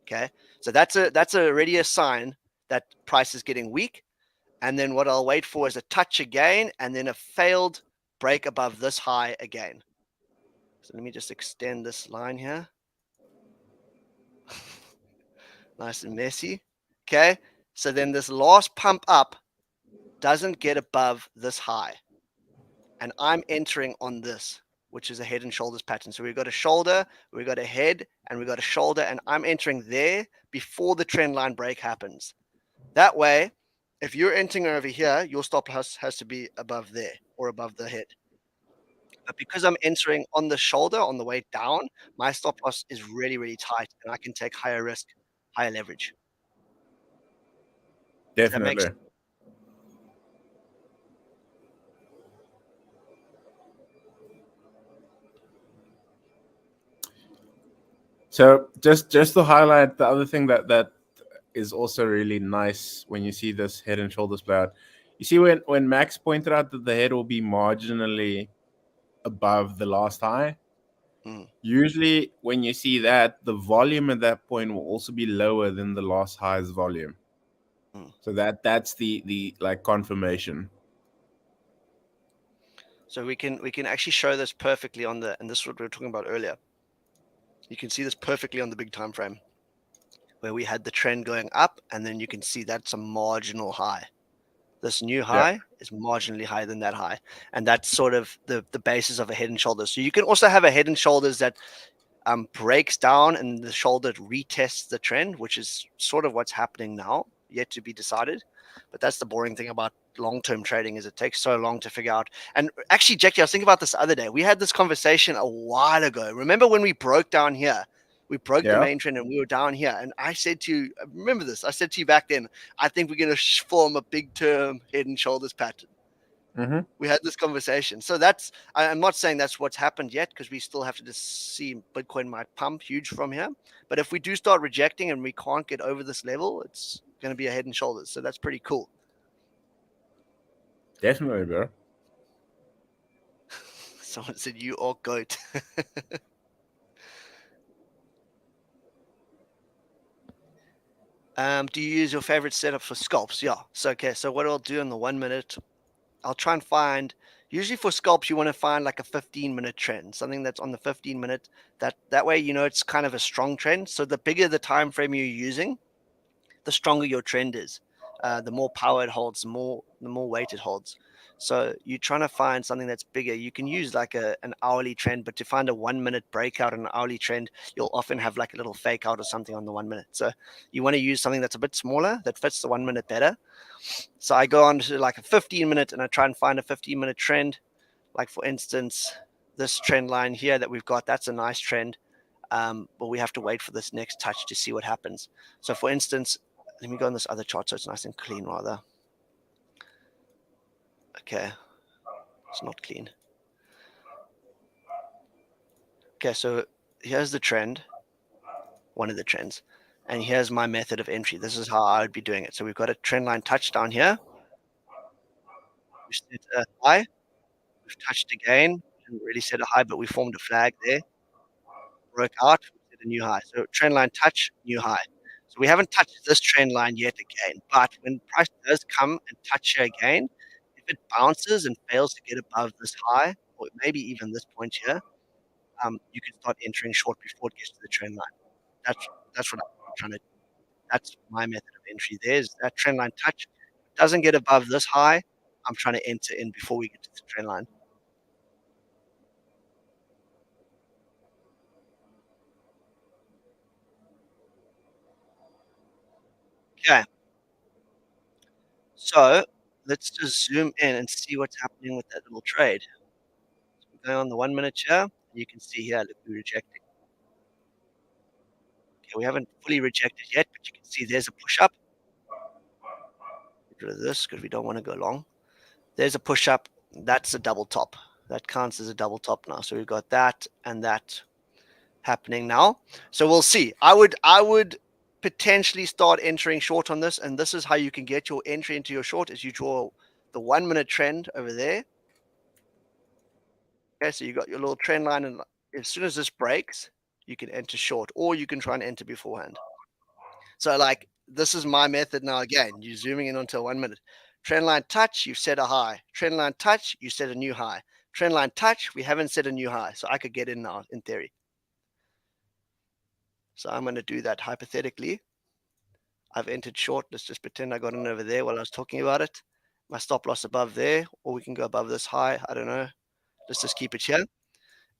Okay, so that's already a sign that price is getting weak. And then what I'll wait for is a touch again, and then a failed break above this high again. So let me just extend this line here. Nice and messy. Okay. So then this last pump up doesn't get above this high. And I'm entering on this, which is a head and shoulders pattern. So we've got a shoulder, we've got a head, and we've got a shoulder, and I'm entering there before the trend line break happens. That way, if you're entering over here, your stop loss has to be above there or above the head. But because I'm entering on the shoulder on the way down, my stop loss is really, really tight, and I can take higher risk, higher leverage. Definitely. So just to highlight the other thing that is also really nice when you see this head and shoulders play out. You see when Max pointed out that the head will be marginally above the last high. Usually when you see that, the volume at that point will also be lower than the last high's volume. So that's the like confirmation. So we can actually show this perfectly on and this is what we were talking about earlier. You can see this perfectly on the big time frame where we had the trend going up, and then you can see that's a marginal high. This new high is marginally higher than that high. And that's sort of the basis of a head and shoulders. So you can also have a head and shoulders that breaks down and the shoulder retests the trend, which is sort of what's happening now, yet to be decided. But that's the boring thing about long-term trading, is it takes so long to figure out. And actually, Jaki, I was thinking about this the other day. We had this conversation a while ago. Remember when we broke down here? We broke the main trend and we were down here. And I said to you, remember this, I said to you back then, I think we're going to form a big term head and shoulders pattern. We had this conversation. So I'm not saying that's what's happened yet, because we still have to just see Bitcoin might pump huge from here. But if we do start rejecting and we can't get over this level, it's going to be a head and shoulders. So that's pretty cool. Definitely, bro. Someone said you are goat. Do you use your favorite setup for scalps? Yeah. So, okay. So what I'll do in the 1 minute, I'll try and find, usually for scalps, you want to find like a 15-minute trend, something that's on the 15-minute. That way, you know, it's kind of a strong trend. So the bigger the time frame you're using, the stronger your trend is. The more power it holds, the more weight it holds. So you're trying to find something that's bigger. You can use like an hourly trend, but to find a 1 minute breakout in an hourly trend, you'll often have like a little fake out or something on the 1 minute. So you want to use something that's a bit smaller that fits the 1 minute better. So I go on to like a 15-minute and I try and find a 15-minute trend. Like for instance, this trend line here that we've got, that's a nice trend. But we have to wait for this next touch to see what happens. So for instance, let me go on this other chart so it's nice and clean rather. Okay, it's not clean. Okay, so here's the trend, one of the trends, and here's my method of entry. This is how I would be doing it. So we've got a trend line touch down here. We set a high. We've touched again. Didn't really set a high, but we formed a flag there. Broke out, we set a new high. So trend line touch, new high. So we haven't touched this trend line yet again, but when price does come and touch here again, if it bounces and fails to get above this high, or maybe even this point here, you can start entering short before it gets to the trend line. That's what I'm trying to do. That's my method of entry. There's that trend line touch. Doesn't get above this high, I'm trying to enter in before we get to the trend line. Okay. So let's just zoom in and see what's happening with that little trade. So we're going on the 1 minute here. You can see here, look, we rejected. Okay, we haven't fully rejected yet, but you can see there's a push up. Get rid of this because we don't want to go long. There's a push up. That's a double top. That counts as a double top now. So we've got that and that happening now. So we'll see. I would potentially start entering short on this, and this is how you can get your entry into your short, is you draw the 1 minute trend over there. Okay, so you got your little trend line, and as soon as this breaks, you can enter short, or you can try and enter beforehand. So like, this is my method now. Again, you're zooming in onto a 1 minute. Trend line touch, you set a high. Trend line touch, you set a new high. trend line touch. We haven't set a new high, so I could get in now in theory. So I'm going to do that hypothetically. I've entered short. Let's just pretend I got in over there while I was talking about it. My stop loss above there, or we can go above this high. I don't know. Let's just keep it here.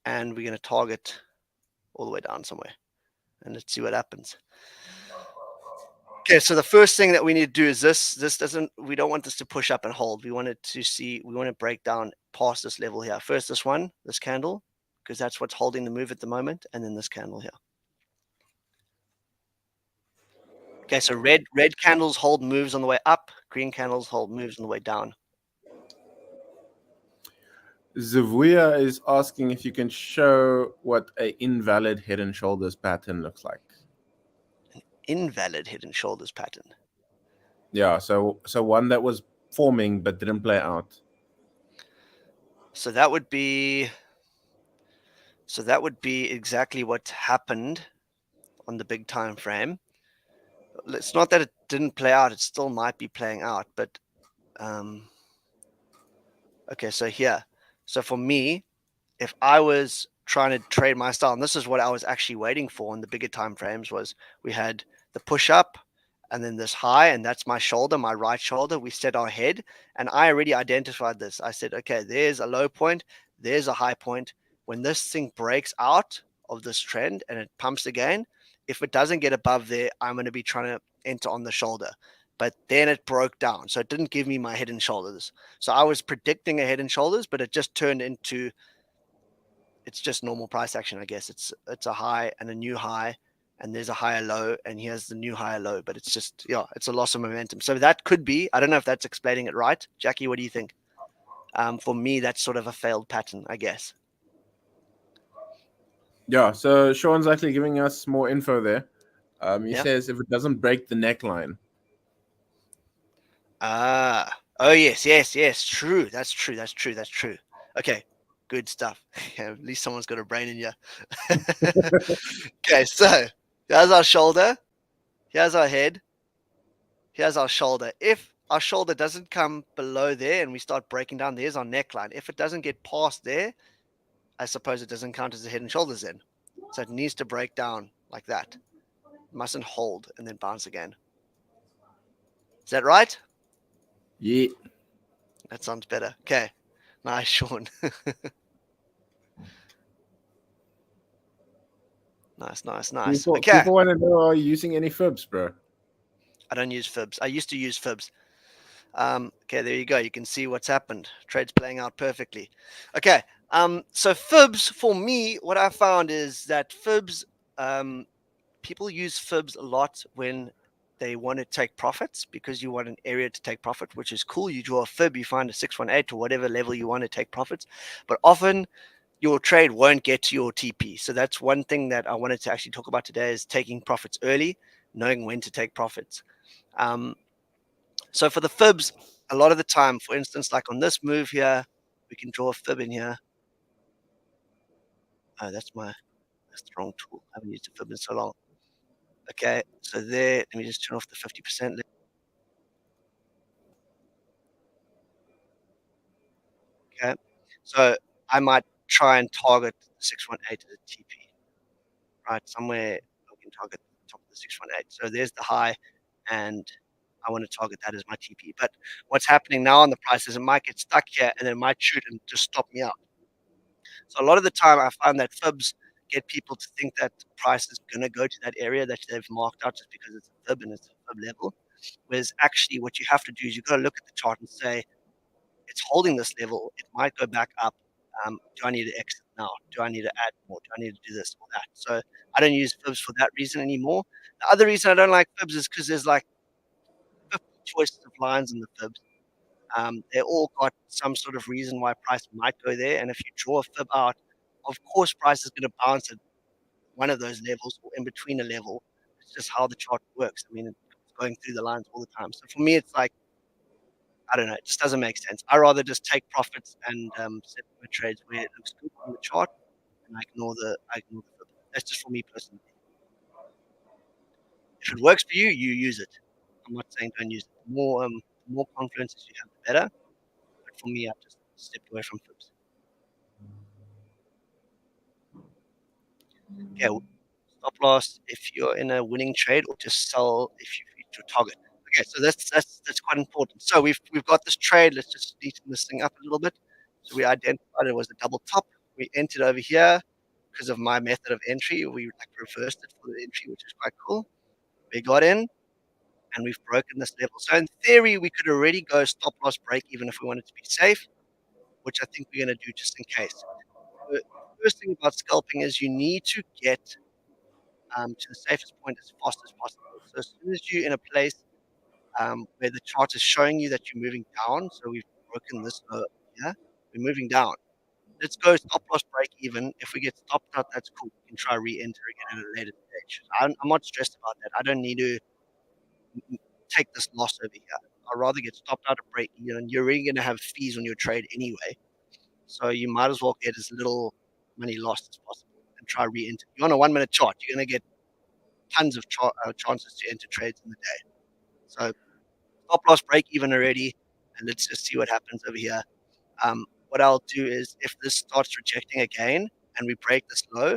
And we're going to target all the way down somewhere. And let's see what happens. Okay, so the first thing that we need to do is this. We don't want this to push up and hold. We want it to break down past this level here. First, this candle, because that's what's holding the move at the moment. And then this candle here. Okay, so red candles hold moves on the way up. Green candles hold moves on the way down. Zavuya is asking if you can show what an invalid head and shoulders pattern looks like. Invalid head and shoulders pattern. Yeah, so one that was forming but didn't play out. So that would be exactly what happened on the big time frame. It's not that it didn't play out, it still might be playing out, but okay, so here. So for me, if I was trying to trade my style, and this is what I was actually waiting for in the bigger time frames, was we had the push up and then this high, and that's my shoulder, my right shoulder. We set our head, and I already identified this. I said, okay, there's a low point, there's a high point. When this thing breaks out of this trend and it pumps again, if it doesn't get above there, I'm going to be trying to enter on the shoulder. But then it broke down, so it didn't give me my head and shoulders. So I was predicting a head and shoulders, but it just turned into, it's just normal price action, I guess. It's a high and a new high, and there's a higher low, and here's the new higher low, but it's just, yeah, it's a loss of momentum. So that could be, I don't know if that's explaining it right. Jackie, what do you think? For me, that's sort of a failed pattern, I guess. Yeah, so Sean's actually giving us more info there. He Yeah. says if it doesn't break the neckline. Oh yes, true. That's true. Okay, good stuff. At least someone's got a brain in you. Okay, so here's our shoulder, here's our head, here's our shoulder. If our shoulder doesn't come below there and we start breaking down, there's our neckline. If it doesn't get past there, I suppose it doesn't count as the head and shoulders then. So it needs to break down like that. It mustn't hold and then bounce again. Is that right? Yeah. That sounds better. Okay. Nice, Sean. Nice. Okay. People want to know, are you using any fibs, bro? I don't use fibs. I used to use fibs. Okay, there you go. You can see what's happened. Trade's playing out perfectly. Okay. So fibs, for me, what I found is that fibs, people use fibs a lot when they want to take profits, because you want an area to take profit, which is cool. You draw a fib, you find a 618 or whatever level you want to take profits. But often your trade won't get to your TP. So that's one thing that I wanted to actually talk about today, is taking profits early, knowing when to take profits. So for the fibs, a lot of the time, for instance, like on this move here, we can draw a fib in here. Oh, that's the wrong tool. I haven't used a fib in so long. Okay, so there, let me just turn off the 50%. Okay, so I might try and target 618 as a TP, right? Somewhere I can target the top of the 618. So there's the high, and I want to target that as my TP. But what's happening now on the price is it might get stuck here, and then it might shoot and just stop me out. So a lot of the time I find that fibs get people to think that the price is going to go to that area that they've marked out just because it's a fib and it's a fib level. Whereas actually what you have to do is you've got to look at the chart and say, it's holding this level. It might go back up. Do I need to exit now? Do I need to add more? Do I need to do this or that? So I don't use fibs for that reason anymore. The other reason I don't like fibs is because there's like 50 choices of lines in the fibs. They all got some sort of reason why price might go there. And if you draw a fib out, of course, price is going to bounce at one of those levels or in between a level. It's just how the chart works. I mean, it's going through the lines all the time. So for me, it's like, I don't know, it just doesn't make sense. I rather just take profits and set my trades where it looks good on the chart, and I ignore the fib. That's just for me personally. If it works for you, you use it. I'm not saying don't use it. The more confluences you have, the better. But for me, I've just stepped away from fibs. Okay, stop loss if you're in a winning trade, or just sell if you reach your target. Okay, so that's quite important. So we've got this trade. Let's just neaten this thing up a little bit. So we identified it was a double top. We entered over here because of my method of entry. We reversed it for the entry, which is quite cool. We got in, and we've broken this level. So in theory, we could already go stop loss break even if we wanted to be safe, which I think we're going to do just in case. The first thing about scalping is you need to get to the safest point as fast as possible. So as soon as you're in a place where the chart is showing you that you're moving down, so we've broken this low here, we're moving down. Let's go stop loss break even. If we get stopped out, that's cool. We can try re-enter again at a later stage. I'm not stressed about that. I don't need to take this loss over here. I'd rather get stopped out at break even. And you're really going to have fees on your trade anyway. So you might as well get as little money lost as possible and try re-enter. You're on a 1 minute chart. You're going to get tons of chances to enter trades in the day. So stop loss break even already, and let's just see what happens over here. What I'll do is if this starts rejecting again and we break this low,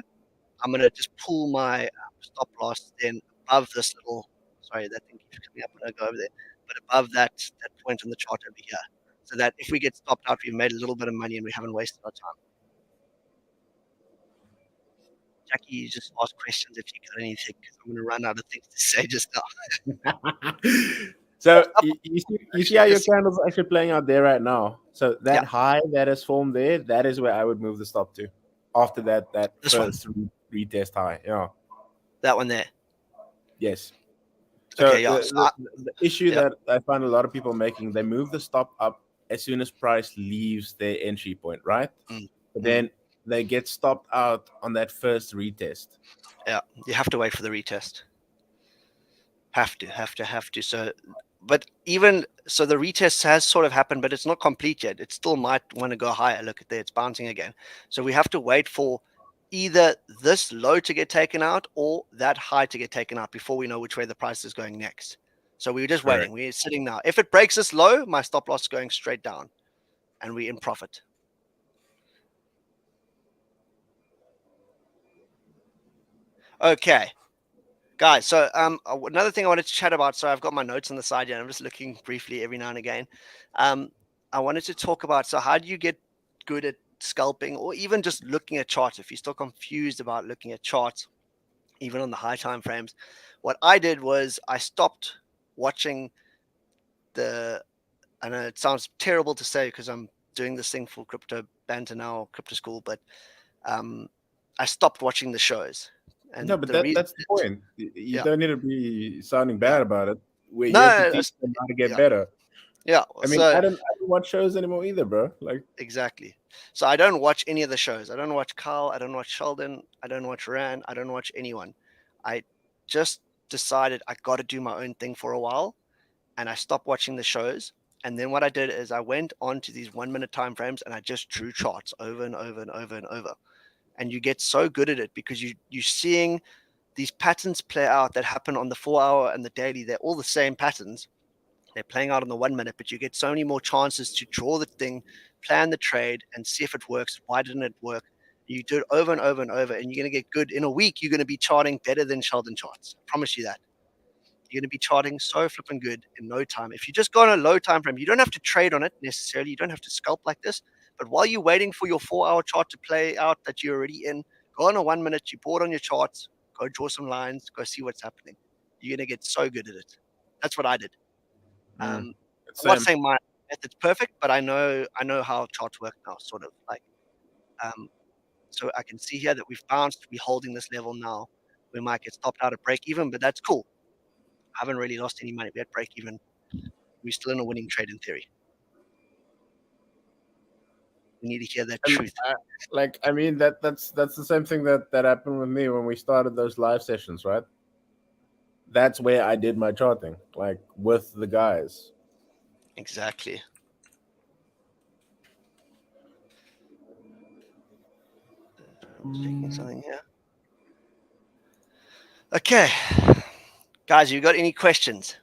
I'm going to just pull my stop loss then above this little, sorry, that thing keeps coming up when I go over there, but above that point on the chart over here, so that if we get stopped out, we've made a little bit of money and we haven't wasted our time. Jaki, you just ask questions if you got anything, because I'm going to run out of things to say just now. So you see how your candles are actually playing out there right now. So that high that is formed there, that is where I would move the stop to. After that this first retest high, yeah. That one there. Yes. So okay, yeah. The issue that I find a lot of people making, they move the stop up as soon as price leaves their entry point, right? But then they get stopped out on that first retest. Yeah, you have to wait for the retest. Have to. So, but even so, the retest has sort of happened, but it's not complete yet. It still might want to go higher. Look at there, it's bouncing again. So we have to wait for either this low to get taken out or that high to get taken out before we know which way the price is going next. So we're just waiting. We're sitting now. If it breaks this low, my stop loss is going straight down, and we're in profit. Okay. Guys, so another thing I wanted to chat about, so I've got my notes on the side here, and I'm just looking briefly every now and again. I wanted to talk about, so how do you get good at scalping, or even just looking at charts? If you're still confused about looking at charts, even on the high time frames, what I did was I stopped watching I know it sounds terrible to say because I'm doing this thing for crypto Banter now, crypto school, but I stopped watching the shows. And no, but that's the point. You don't need to be sounding bad about it. You have to teach them how to get better. Yeah, I mean, I don't watch shows anymore either, bro. Like exactly. So I don't watch any of the shows. I don't watch Carl. I don't watch Sheldon. I don't watch Rand. I don't watch anyone. I just decided I got to do my own thing for a while, and I stopped watching the shows. And then what I did is I went on to these 1 minute time frames, and I just drew charts over and over and over and over. And you get so good at it because you're seeing these patterns play out that happen on the 4 hour and the daily. They're all the same patterns. They're playing out on the 1 minute, but you get so many more chances to draw the thing, plan the trade, and see if it works. Why didn't it work? You do it over and over and over, and you're going to get good. In a week, you're going to be charting better than Sheldon charts. I promise you that. You're going to be charting so flipping good in no time. If you just go on a low time frame, you don't have to trade on it necessarily. You don't have to scalp like this. But while you're waiting for your 4 hour chart to play out that you're already in, go on a 1 minute, you board on your charts, go draw some lines, go see what's happening. You're going to get so good at it. That's what I did. I'm not saying my method's perfect, but I know how charts work now, sort of like. So I can see here that we've bounced. We're holding this level now. We might get stopped out at break even, but that's cool. I haven't really lost any money. We're at break even. We're still in a winning trade in theory. We need to hear that truth. I mean, that's the same thing that happened with me when we started those live sessions, right? That's where I did my charting, like with the guys. Exactly. I'm checking something here. Okay. Guys, you got any questions?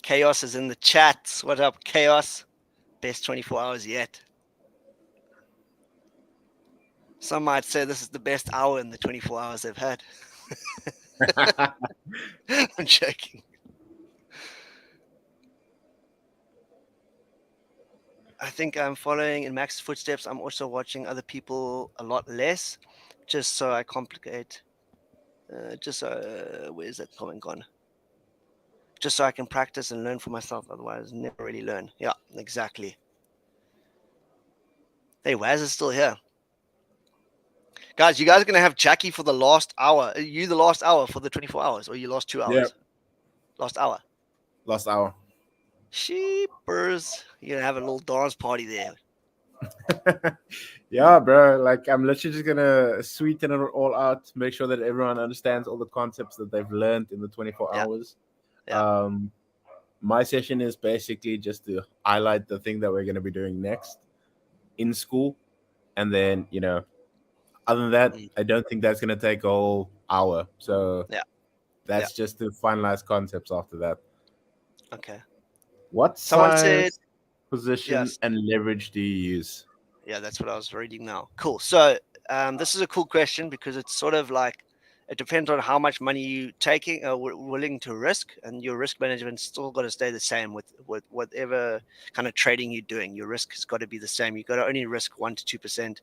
Chaos is in the chat. What up, Chaos? Best 24 hours yet. Some might say this is the best hour in the 24 hours they've had. I'm joking. I think I'm following in Max's footsteps. I'm also watching other people a lot less, just so I complicate. Where's that comment gone? Just so I can practice and learn for myself. Otherwise, never really learn. Yeah, exactly. Hey, Waz is still here. Guys, you guys are going to have Jaki for the last hour. Are you the last hour for the 24 hours, or you lost 2 hours? Yeah. Last hour. Last hour. Sheepers. You're going to have a little dance party there. Yeah, bro. Like, I'm literally just gonna sweeten it all out, make sure that everyone understands all the concepts that they've learned in the 24 Yeah. hours. Yeah. My session is basically just to highlight the thing that we're gonna be doing next in school, and then other than that, I don't think that's gonna take a whole hour. So Yeah. that's just to finalize concepts after that. Okay. What Someone size, said, position, yes. and leverage do you use? Yeah, that's what I was reading now. Cool. So this is a cool question because it's sort of like it depends on how much money you taking or willing to risk, and your risk management still got to stay the same with whatever kind of trading you're doing. Your risk has got to be the same. You got to only risk 1 to 2%,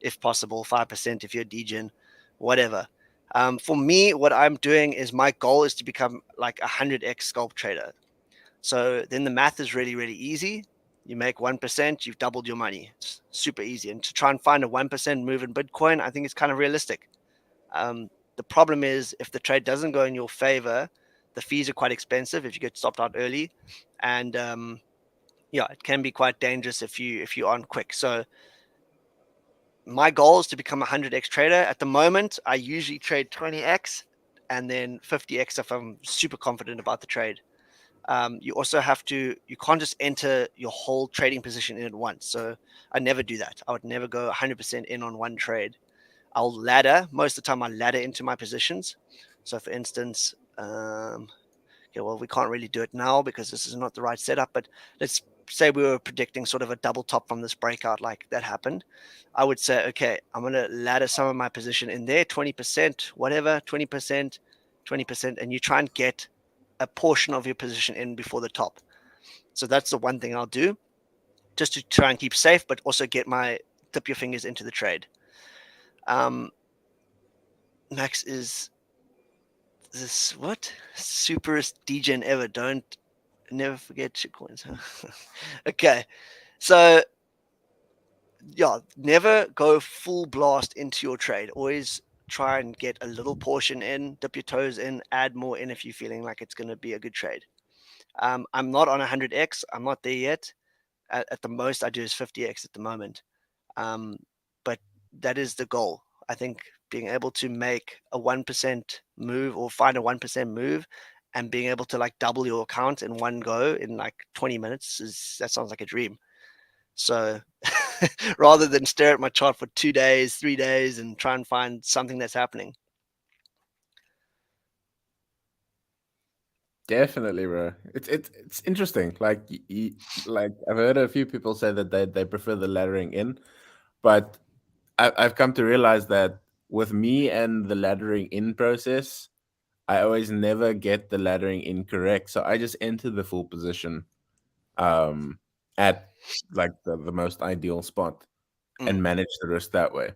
if possible, 5% if you're degen, whatever. For me, what I'm doing is my goal is to become like 100x scalp trader. So then the math is really, really easy. You make 1%, you've doubled your money. It's super easy. And to try and find a 1% move in Bitcoin, I think it's kind of realistic. The problem is if the trade doesn't go in your favor, the fees are quite expensive if you get stopped out early. And it can be quite dangerous if you aren't quick. So my goal is to become a 100x trader. At the moment, I usually trade 20x and then 50x if I'm super confident about the trade. You also you can't just enter your whole trading position in at once. So I never do that. I would never go 100% in on one trade. I'll ladder. Most of the time I ladder into my positions. So for instance, we can't really do it now because this is not the right setup, but let's say we were predicting sort of a double top from this breakout like that happened. I would say, okay, I'm going to ladder some of my position in there, 20%, whatever, 20%, and you try and get a portion of your position in before the top. So that's the one thing I'll do just to try and keep safe, but also dip your fingers into the trade. Max is this superest degen ever. Never forget shitcoins. Okay. So yeah, never go full blast into your trade. Always try and get a little portion in, dip your toes in, add more in if you're feeling like it's going to be a good trade. I'm not on 100x. I'm not there yet. At the most I do is 50x at the moment. But that is the goal. I think being able to make a 1% move or find a 1% move and being able to like double your account in one go in like 20 minutes that sounds like a dream. So rather than stare at my chart for 2 days, 3 days and try and find something that's happening. Definitely, bro. It's interesting. Like I've heard a few people say that they prefer the laddering in, but I've come to realize that with me and the laddering in process, I always never get the laddering in correct. So I just enter the full position at like the most ideal spot and manage the risk that way.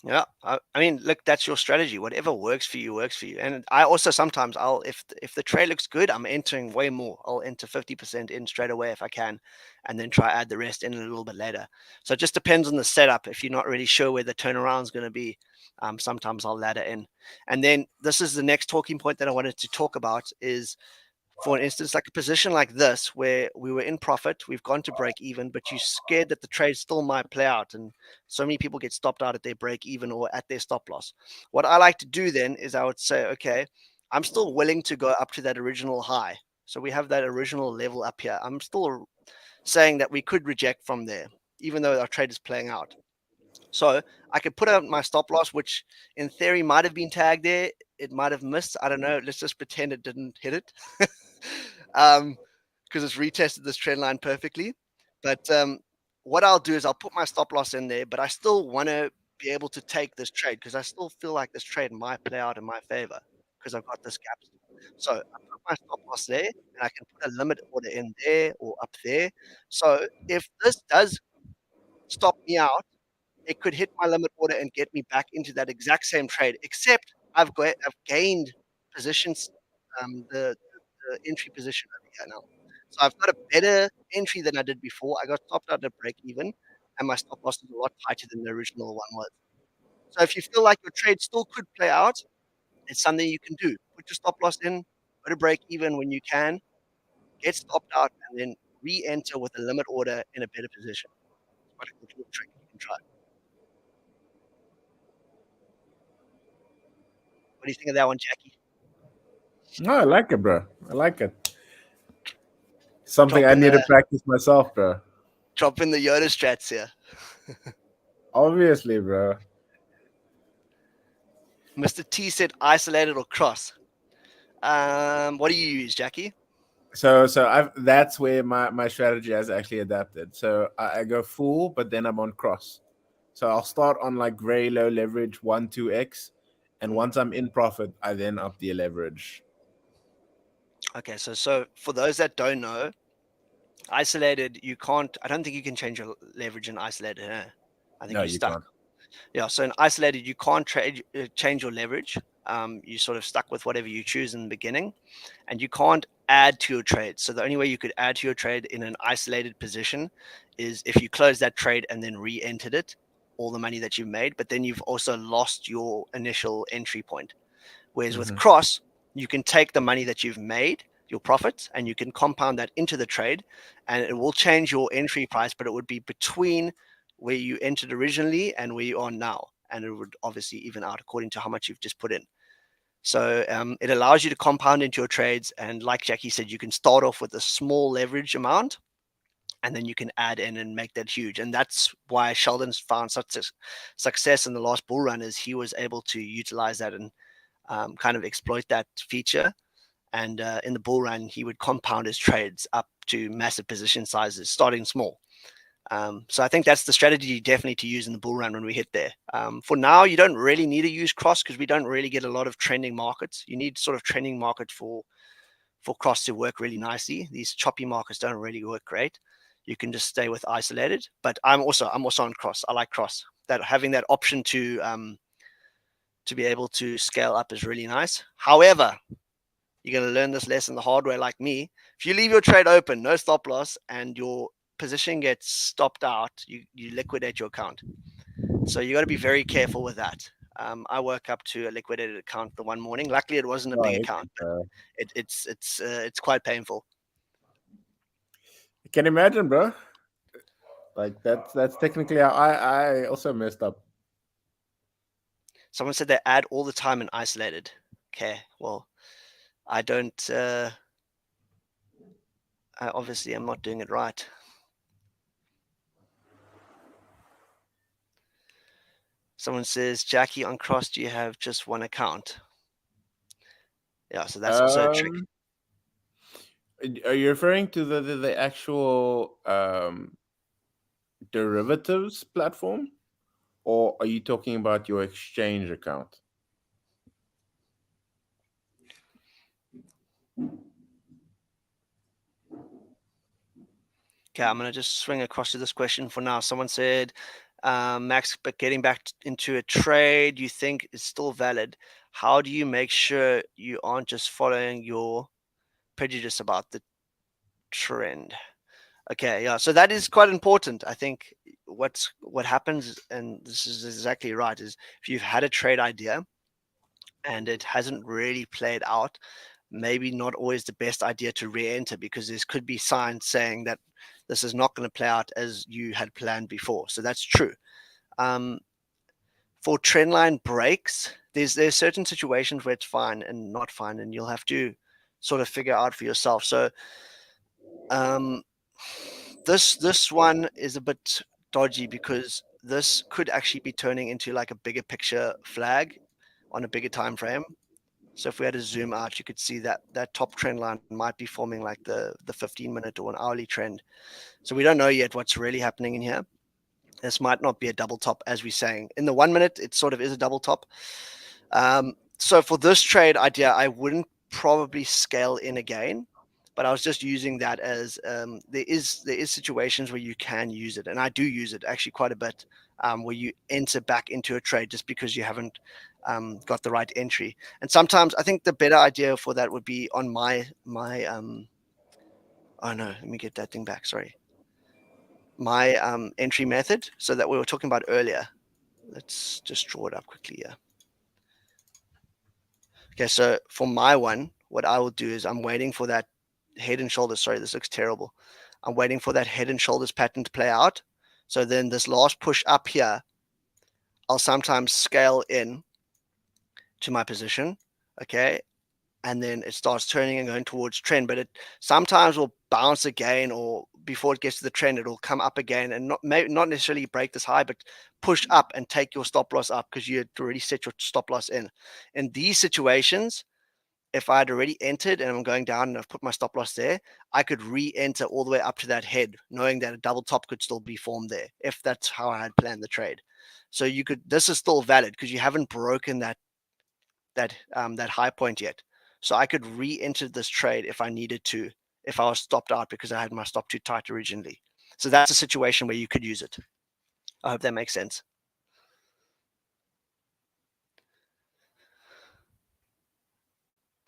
Yeah, I mean, look, that's your strategy. Whatever works for you works for you. And I also sometimes if the trade looks good, I'm entering way more. I'll enter 50% in straight away if I can, and then try add the rest in a little bit later. So it just depends on the setup. If you're not really sure where the turnaround is going to be, sometimes I'll ladder in. And then this is the next talking point that I wanted to talk about is, for instance, like a position like this where we were in profit, we've gone to break even, but you're scared that the trade still might play out. And so many people get stopped out at their break even or at their stop loss. What I like to do then is I would say, okay, I'm still willing to go up to that original high. So we have that original level up here. I'm still saying that we could reject from there, even though our trade is playing out. So I could put out my stop loss, which in theory might have been tagged there. It might have missed. I don't know. Let's just pretend it didn't hit it. Because it's retested this trend line perfectly. But what I'll do is I'll put my stop loss in there, but I still want to be able to take this trade because I still feel like this trade might play out in my favor because I've got this gap. So I put my stop loss there, and I can put a limit order in there or up there. So if this does stop me out, it could hit my limit order and get me back into that exact same trade, except I've gained positions, the entry position over here now. So I've got a better entry than I did before. I got stopped out at break even, and my stop loss is a lot tighter than the original one was. So if you feel like your trade still could play out, it's something you can do. Put your stop loss in, put a break even when you can, get stopped out, and then re-enter with a limit order in a better position. It's quite a good little trick you can try. What do you think of that one, Jackie? No, I like it, bro. I like it. Something Drop I in need to the- practice myself, bro. Drop in the Yoda strats here. Obviously, bro. Mr. T said isolated or cross. What do you use, Jackie? So that's where my strategy has actually adapted. So I go full, but then I'm on cross. So I'll start on like very low leverage 1-2x, and once I'm in profit, I then up the leverage. Okay, so for those that don't know, isolated, you can't. I don't think you can change your leverage in isolated. I think No, you're you stuck. can't. Yeah, so in isolated, you can't change your leverage. You're sort of stuck with whatever you choose in the beginning, and you can't add to your trade. So the only way you could add to your trade in an isolated position is if you close that trade and then re-entered it, all the money that you've made, but then you've also lost your initial entry point. Whereas with cross, you can take the money that you've made, your profits, and you can compound that into the trade, and it will change your entry price, but it would be between where you entered originally and where you are now, and it would obviously even out according to how much you've just put in. So it allows you to compound into your trades, and like Jackie said, you can start off with a small leverage amount, and then you can add in and make that huge. And that's why Sheldon's found such a success in the last bull run, is he was able to utilize that and kind of exploit that feature. And in the bull run, he would compound his trades up to massive position sizes, starting small. So I think that's the strategy definitely to use in the bull run when we hit there. For now, you don't really need to use cross because we don't really get a lot of trending markets. You need sort of trending market for cross to work really nicely. These choppy markets don't really work great. You can just stay with isolated. But I'm also on cross. I like cross. That having that option to be able to scale up is really nice. However, you're going to learn this lesson the hard way, like me. If you leave your trade open, no stop loss, and your position gets stopped out, you liquidate your account. So you got to be very careful with that. I woke up to a liquidated account the one morning. Luckily, it wasn't a big account. But it's quite painful. I can imagine, bro. Like that's technically how I also messed up. Someone said they add all the time and isolated. Okay, well, I don't. I obviously am not doing it right. Someone says, Jackie, on cross, do you have just one account? Yeah, so that's also a trick. Are you referring to the actual derivatives platform, or are you talking about your exchange account? Okay, I'm going to just swing across to this question for now. Someone said, Max, but getting back into a trade you think is still valid. How do you make sure you aren't just following your prejudice about the trend? Okay, yeah, so that is quite important. I think what happens, and this is exactly right, is if you've had a trade idea and it hasn't really played out, maybe not always the best idea to re-enter, because there could be signs saying that this is not going to play out as you had planned before. So that's true. For trendline breaks, there's certain situations where it's fine and not fine, and you'll have to sort of figure out for yourself. So this one is a bit dodgy because this could actually be turning into like a bigger picture flag on a bigger time frame. So if we had to zoom out, you could see that top trend line might be forming like the 15-minute or an hourly trend. So we don't know yet what's really happening in here. This might not be a double top as we're saying. In the 1 minute, it sort of is a double top. So for this trade idea, I wouldn't probably scale in again, but I was just using that as there is situations where you can use it, and I do use it actually quite a bit, where you enter back into a trade just because you haven't got the right entry. And sometimes I think the better idea for that would be on my oh no, let me get that thing back. Sorry, my entry method. So that we were talking about earlier. Let's just draw it up quickly here. Okay, so for my one, what I will do is I'm waiting for that head and shoulders. Sorry, this looks terrible. I'm waiting for that head and shoulders pattern to play out. So then this last push up here, I'll sometimes scale in to my position, okay? And then it starts turning and going towards trend, but it sometimes will bounce again, or before it gets to the trend, it'll come up again and not necessarily break this high, but push up and take your stop loss up because you had already set your stop loss in. In these situations, if I had already entered and I'm going down and I've put my stop loss there, I could re-enter all the way up to that head, knowing that a double top could still be formed there, if that's how I had planned the trade. So you could, this is still valid because you haven't broken that high point yet. So I could re-enter this trade if I needed to, if I was stopped out because I had my stop too tight originally. So that's a situation where you could use it. I hope that makes sense.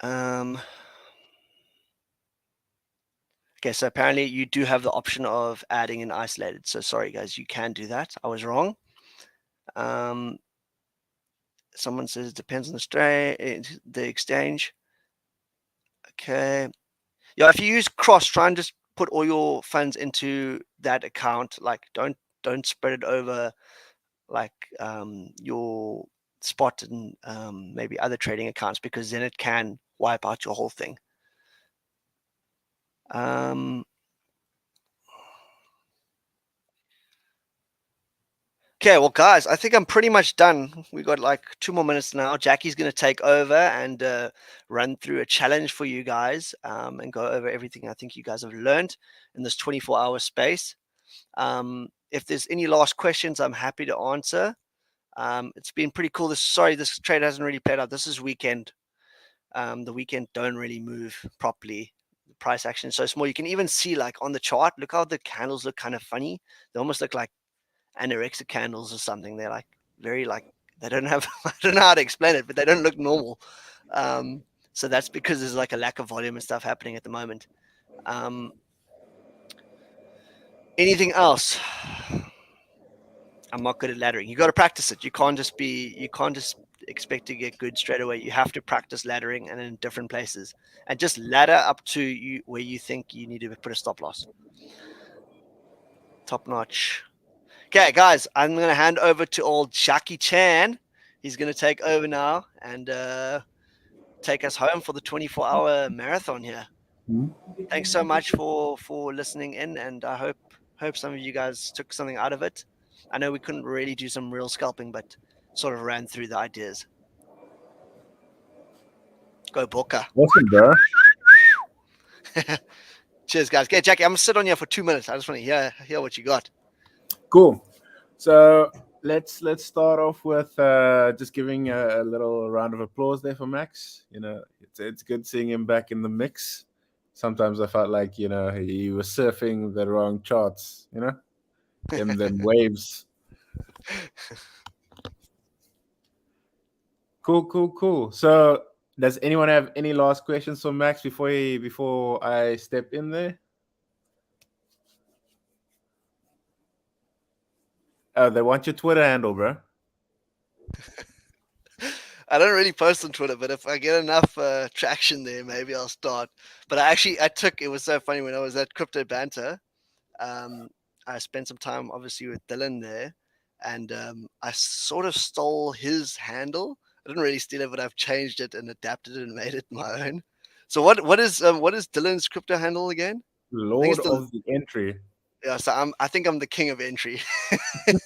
Okay, so apparently you do have the option of adding an isolated. So sorry guys, you can do that. I was wrong. Someone says it depends on the exchange. Okay. Yeah, if you use cross, try and just put all your funds into that account. Like don't spread it over like your spot and maybe other trading accounts, because then it can wipe out your whole thing. Okay, well, guys, I think I'm pretty much done. We got like 2 more minutes now. Jackie's going to take over and run through a challenge for you guys and go over everything I think you guys have learned in this 24-hour space. If there's any last questions, I'm happy to answer. It's been pretty cool. This trade hasn't really played out. This is weekend. The weekend don't really move properly. The price action is so small. You can even see like on the chart, look how the candles look kind of funny. They almost look like anorexic candles or something. They're like very like, they don't have, I don't know how to explain it, but they don't look normal. So that's because there's like a lack of volume and stuff happening at the moment. Anything else? I'm not good at laddering. You got to practice it. You can't just expect to get good straight away. You have to practice laddering and in different places, and just ladder up to you where you think you need to put a stop loss. Top notch. Okay, guys, I'm going to hand over to old Jaki Chan. He's going to take over now and take us home for the 24-hour marathon here. Thanks so much for listening in, and I hope some of you guys took something out of it. I know we couldn't really do some real scalping, but sort of ran through the ideas. Go Boca. Awesome, bro. Cheers, guys. Okay, Jackie, I'm going to sit on here for 2 minutes. I just want to hear what you got. Cool. So let's start off with just giving a little round of applause there for Max. You know, it's good seeing him back in the mix. Sometimes I felt like, you know, he was surfing the wrong charts, you know, them waves. Cool. So does anyone have any last questions for Max before I step in there? They want your Twitter handle, bro. I don't really post on Twitter, but if I get enough traction there, maybe I'll start. But it was so funny when I was at Crypto Banter. I spent some time obviously with Dylan there, and I sort of stole his handle. I didn't really steal it, but I've changed it and adapted it and made it my own. So what is Dylan's crypto handle again? Lord of the Entry. Yeah, so I think I'm the king of entry. I'm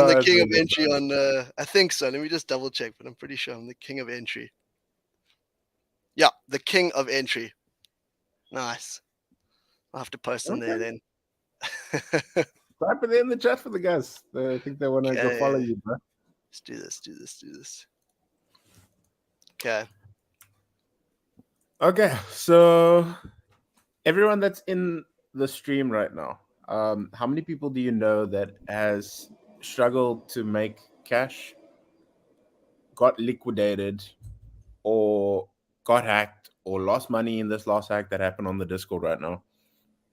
the king of entry on I think so. Let me just double check, but I'm pretty sure I'm the king of entry. Yeah, the king of entry. Nice. I'll have to post in there then. Type it in the chat for the guys. I think they want to go follow you, bro. Let's do this. Okay. Okay, so everyone that's in the stream right now, how many people do you know that has struggled to make cash, got liquidated, or got hacked, or lost money in this last hack that happened on the Discord right now?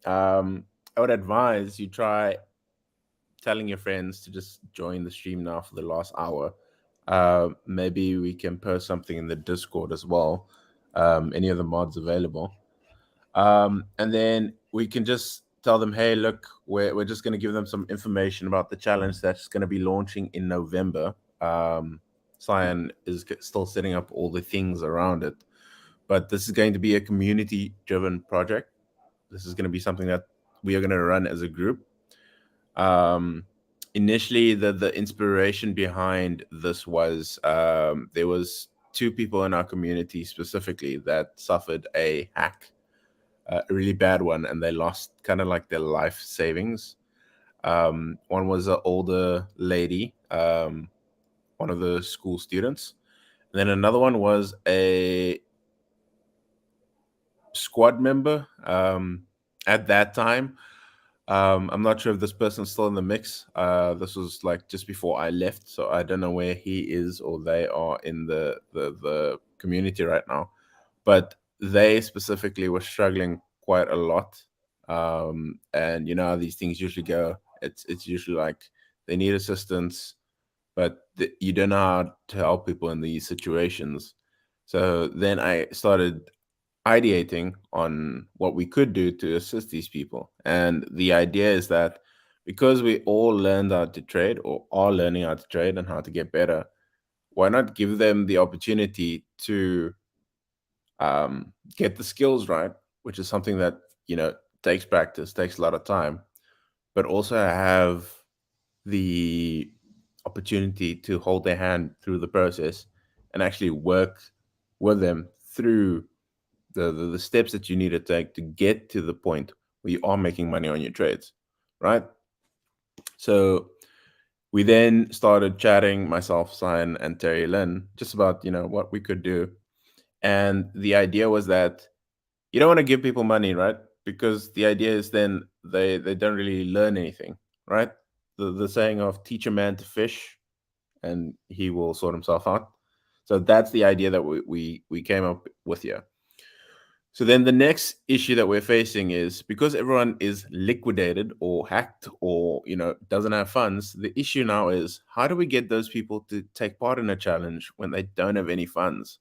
I would advise you try telling your friends to just join the stream now for the last hour. Maybe we can post something in the Discord as well. Any of the mods available. And then we can just tell them, hey, look, we're just going to give them some information about the challenge that's going to be launching in November. Cyan is still setting up all the things around it. But this is going to be a community-driven project. This is going to be something that we are going to run as a group. Initially, the inspiration behind this was there was 2 people in our community specifically that suffered a hack, a really bad one, and they lost kind of like their life savings. One was an older lady, one of the school students. And then another one was a squad member at that time. I'm not sure if this person's still in the mix. This was like just before I left, so I don't know where he is or they are in the community right now. But they specifically were struggling quite a lot. And you know how these things usually go. It's usually like they need assistance, but you don't know how to help people in these situations. So then I started ideating on what we could do to assist these people. And the idea is that because we all learned how to trade or are learning how to trade and how to get better, why not give them the opportunity to get the skills right, which is something that, you know, takes practice, takes a lot of time, but also have the opportunity to hold their hand through the process and actually work with them through the steps that you need to take to get to the point where you are making money on your trades, right? So we then started chatting, myself, Cyan, and Terry Lynn, just about, you know, what we could do. And the idea was that you don't want to give people money, right? Because the idea is then they don't really learn anything, right? The saying of teach a man to fish and he will sort himself out. So that's the idea that we came up with here. So then the next issue that we're facing is because everyone is liquidated or hacked or, you know, doesn't have funds, the issue now is how do we get those people to take part in a challenge when they don't have any funds?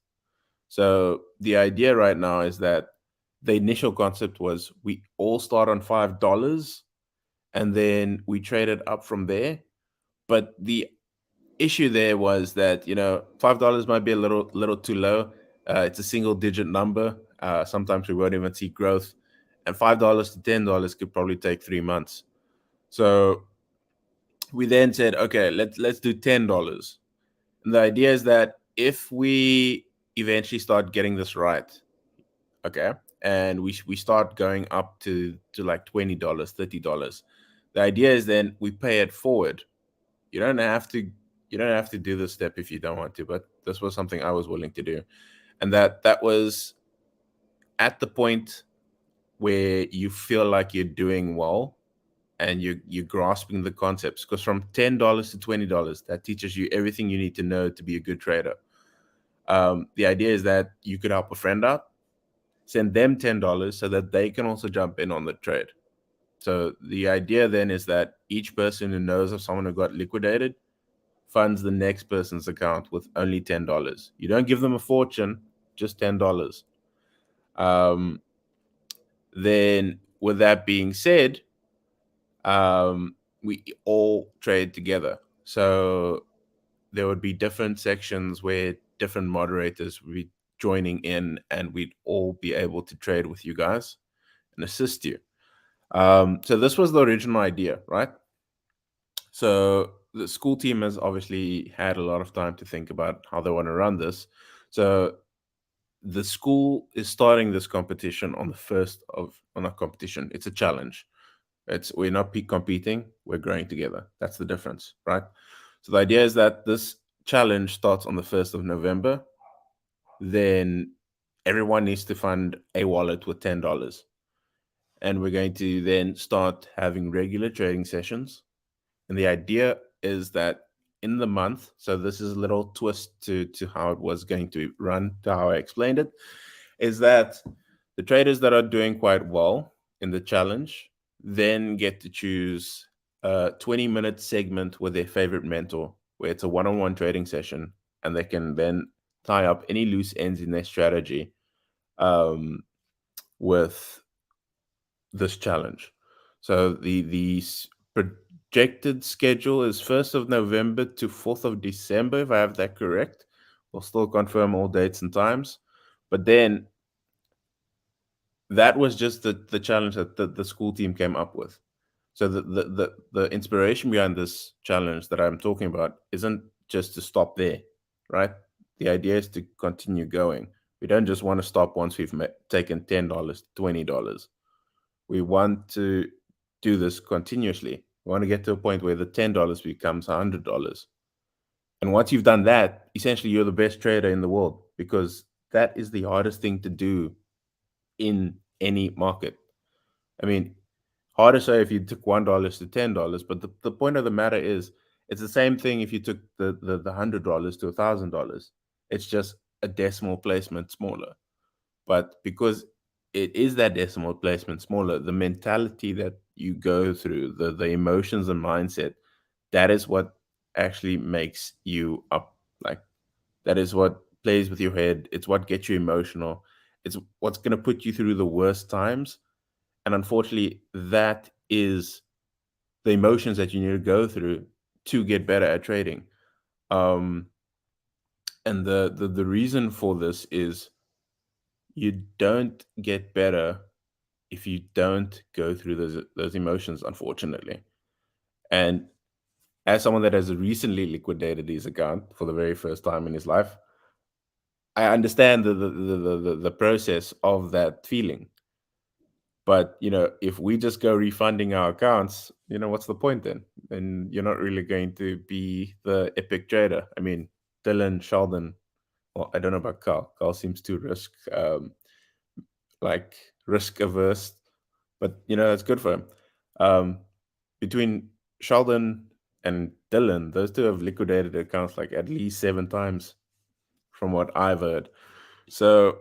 So the idea right now is that the initial concept was we all start on $5 and then we trade it up from there. But the issue there was that, you know, $5 might be a little too low. It's a single digit number. Sometimes we won't even see growth, and $5 to $10 could probably take 3 months. So we then said, okay, let's do $10. And the idea is that if we eventually start getting this right, okay, and we start going up to like $20, $30, the idea is then we pay it forward. You don't have to do this step if you don't want to, but this was something I was willing to do. And that was at the point where you feel like you're doing well and you're grasping the concepts. Because from $10 to $20, that teaches you everything you need to know to be a good trader. The idea is that you could help a friend out, send them $10 so that they can also jump in on the trade. So the idea then is that each person who knows of someone who got liquidated funds the next person's account with only $10. You don't give them a fortune, just $10. Then with that being said, we all trade together. So there would be different sections where different moderators would be joining in, and we'd all be able to trade with you guys and assist you. So this was the original idea, right? So the school team has obviously had a lot of time to think about how they want to run this. So the school is starting this competition on the 1st of, not competition, it's a challenge. We're not competing, we're growing together. That's the difference, right? So the idea is that this challenge starts on the 1st of November. Then everyone needs to fund a wallet with $10. And we're going to then start having regular trading sessions. And the idea is that in the month, so this is a little twist to how it was going to run, to how I explained it, is that the traders that are doing quite well in the challenge then get to choose a 20-minute segment with their favorite mentor, where it's a one-on-one trading session, and they can then tie up any loose ends in their strategy with this challenge. So the projected schedule is 1st of November to 4th of December, if I have that correct. We'll still confirm all dates and times. But then that was just the challenge that the school team came up with. So the inspiration behind this challenge that I'm talking about isn't just to stop there, right? The idea is to continue going. We don't just want to stop once we've taken $10, $20. We want to do this continuously. We want to get to a point where the $10 becomes $100. And once you've done that, essentially you're the best trader in the world, because that is the hardest thing to do in any market. I mean, harder so if you took $1 to $10, but the point of the matter is it's the same thing if you took the $100 to $1,000. It's just a decimal placement smaller. But because it is that decimal placement smaller, the mentality that you go through, the emotions and mindset, that is what actually makes you up. Like, that is what plays with your head. It's what gets you emotional. It's what's going to put you through the worst times. And unfortunately, that is the emotions that you need to go through to get better at trading. And the reason for this is you don't get better if you don't go through those emotions, unfortunately. And as someone that has recently liquidated his account for the very first time in his life, I understand the process of that feeling. But if we just go refunding our accounts, what's the point then? And you're not really going to be the epic trader. I mean, Dylan, Sheldon, well, I don't know about Carl. Carl seems too risk averse, but that's good for him. Between Sheldon and Dylan, those two have liquidated accounts like at least 7 times from what I've heard. So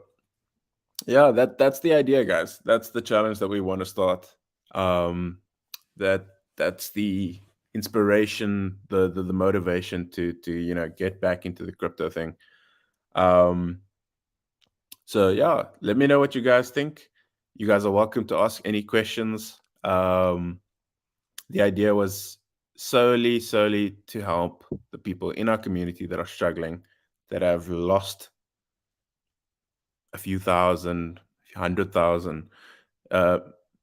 yeah, that's the idea, guys. That's the challenge that we want to start. That's the inspiration, the motivation to get back into the crypto thing. So yeah, let me know what you guys think. You guys are welcome to ask any questions. The idea was solely to help the people in our community that are struggling, that have lost a few thousand, a few 100,000.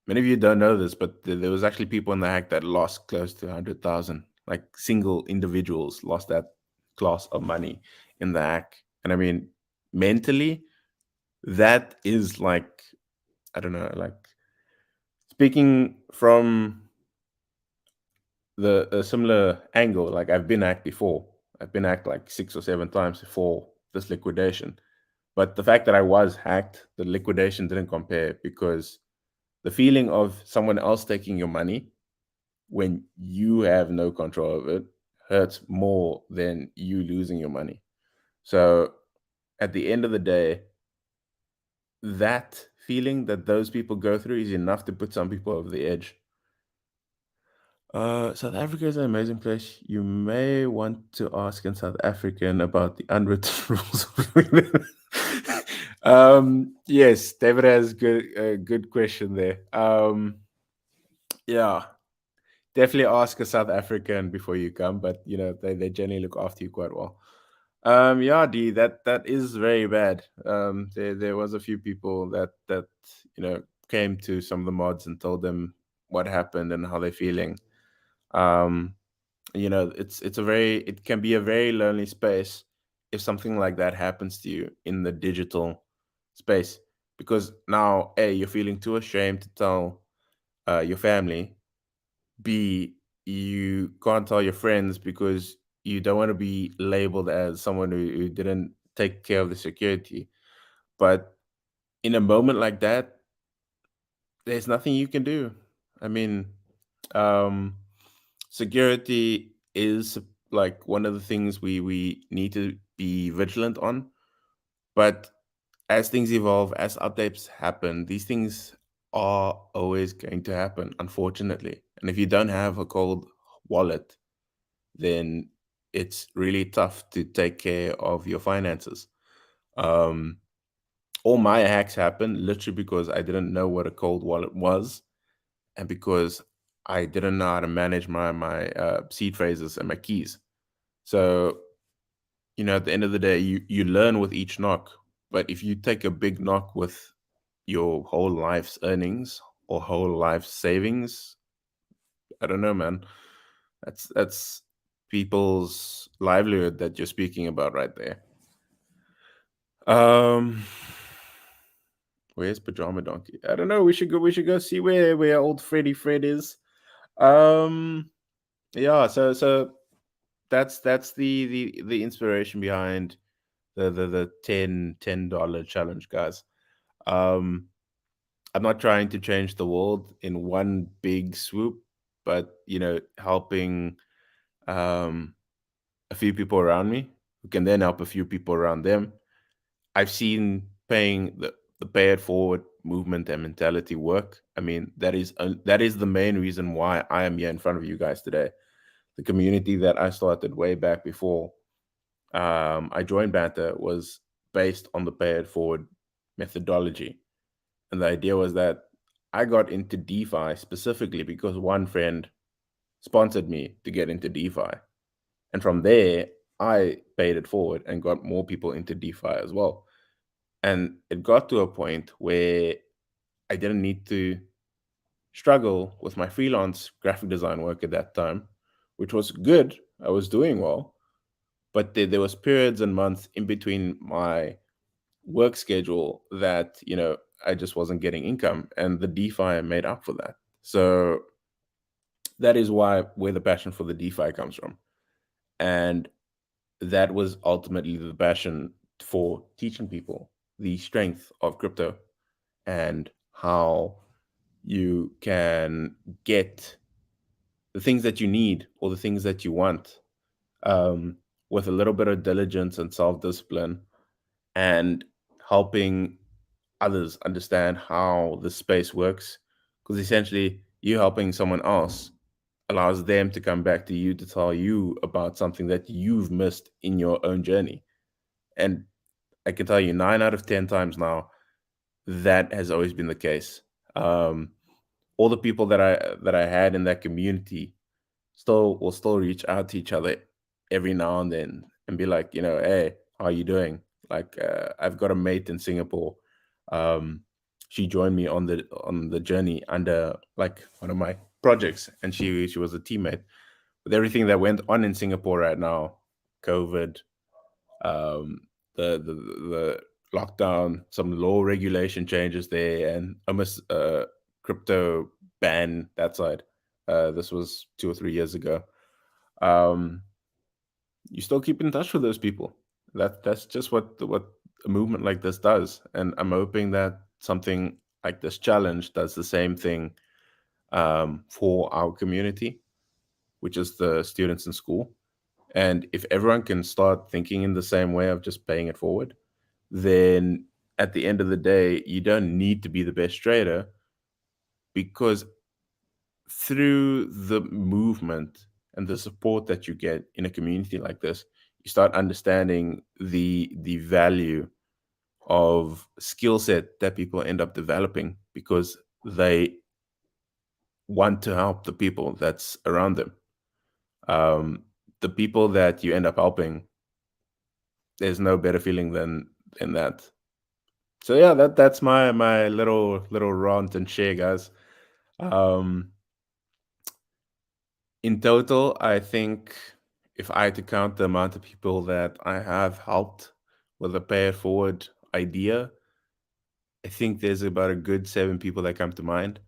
Many of you don't know this, but there was actually people in the hack that lost close to 100,000. Like single individuals lost that class of money in the hack. And I mean, mentally, that is like, I don't know, like speaking from a similar angle. Like I've been hacked before. I've been hacked like 6 or 7 times before this liquidation. But the fact that I was hacked, the liquidation didn't compare, because the feeling of someone else taking your money when you have no control of it hurts more than you losing your money. So at the end of the day, that feeling that those people go through is enough to put some people over the edge. South Africa is an amazing place. You may want to ask in South African about the unwritten rules. Yes, David has a good question there. Yeah, definitely ask a South African before you come, but they generally look after you quite well. Yeah, D, that is very bad. There was a few people that came to some of the mods and told them what happened and how they're feeling. It can be a very lonely space if something like that happens to you in the digital space, because now you're feeling too ashamed to tell your family, B, you can't tell your friends because you don't want to be labeled as someone who didn't take care of the security. But in a moment like that, there's nothing you can do. I mean, security is like one of the things we need to be vigilant on. But as things evolve, as updates happen, these things are always going to happen, unfortunately. And if you don't have a cold wallet, then it's really tough to take care of your finances. All my hacks happened literally because I didn't know what a cold wallet was, and because I didn't know how to manage my seed phrases and my keys. So, at the end of the day, you learn with each knock. But if you take a big knock with your whole life's earnings or whole life's savings, I don't know, man. That's people's livelihood that you're speaking about right there. Where's Pajama Donkey? I don't know. We should go see where old Freddy Fred is. Yeah, so that's the inspiration behind the $10 challenge, guys. I'm not trying to change the world in one big swoop, but helping a few people around me who can then help a few people around them. I've seen paying the pay it forward movement and mentality work. I mean, that is the main reason why I am here in front of you guys today. The community that I started way back before I joined Banter was based on the pay it forward methodology. And the idea was that I got into DeFi specifically because one friend sponsored me to get into DeFi. And from there, I paid it forward and got more people into DeFi as well. And it got to a point where I didn't need to struggle with my freelance graphic design work at that time, which was good. I was doing well. But there was periods and months in between my work schedule that, I just wasn't getting income. And the DeFi made up for that. So that is where the passion for the DeFi comes from. And that was ultimately the passion for teaching people the strength of crypto and how you can get the things that you need or the things that you want with a little bit of diligence and self-discipline, and helping others understand how the space works. Because essentially, you helping someone else allows them to come back to you to tell you about something that you've missed in your own journey. And I can tell you 9 out of 10 times now, that has always been the case. All the people that I had in that community will still reach out to each other every now and then and be like, hey, how are you doing? Like, I've got a mate in Singapore. She joined me on the journey under like one of my projects, and she was a teammate. With everything that went on in Singapore right now, COVID, the lockdown, some law regulation changes there, and almost crypto ban that side. This was 2 or 3 years ago. You still keep in touch with those people. That's just what a movement like this does, and I'm hoping that something like this challenge does the same thing for our community, which is the students in school. And if everyone can start thinking in the same way of just paying it forward, then at the end of the day, you don't need to be the best trader, because through the movement and the support that you get in a community like this, you start understanding the value of skill set that people end up developing, because they want to help the people that's around them. The people that you end up helping, there's no better feeling than that. So yeah, that's my little rant and share, guys. In total, I think if I had to count the amount of people that I have helped with the pay it forward idea, I think there's about a good 7 people that come to mind.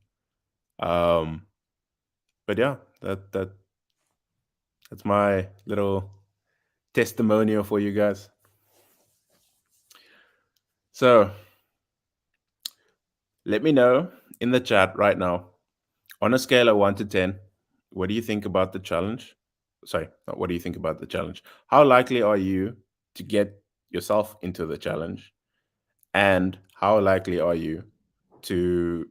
but yeah, that's my little testimonial for you guys. So let me know in the chat right now, on a scale of 1 to 10, what do you think about the challenge? Sorry, not what do you think about the challenge? How likely are you to get yourself into the challenge? And how likely are you to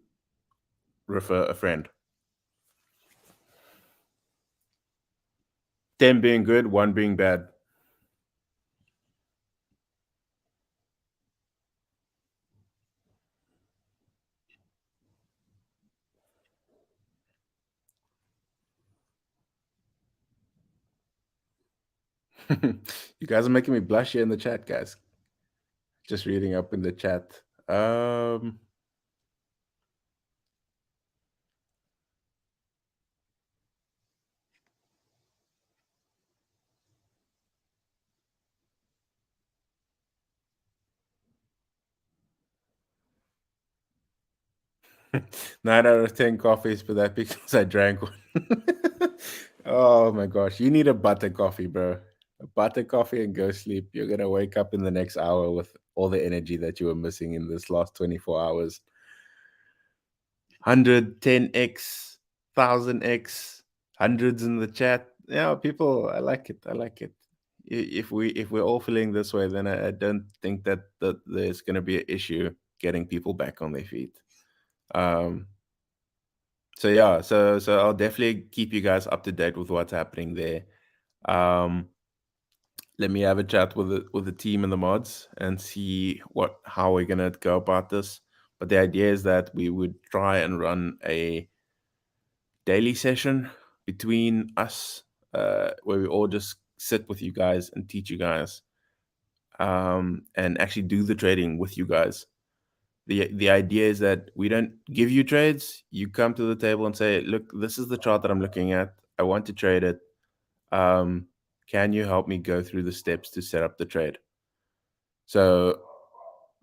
refer a friend? 10 being good, 1 being bad. You guys are making me blush here in the chat, guys. Just reading up in the chat. Nine out of 10 coffees, but that because I drank one. Oh my gosh, you need a butter coffee, bro. A butter coffee and go sleep. You're gonna wake up in the next hour with all the energy that you were missing in this last 24 hours. 110x, 1000x, hundreds in the chat. Yeah, people, I like it. I like it. If we're all feeling this way, then I don't think that there's gonna be an issue getting people back on their feet. So yeah, so I'll definitely keep you guys up to date with what's happening there. Let me have a chat with the team and the mods and see how we're gonna go about this. But the idea is that we would try and run a daily session between us, where we all just sit with you guys and teach you guys, and actually do the trading with you guys. The idea is that we don't give you trades. You come to the table and say, look, this is the chart that I'm looking at. I want to trade it. Can you help me go through the steps to set up the trade? So,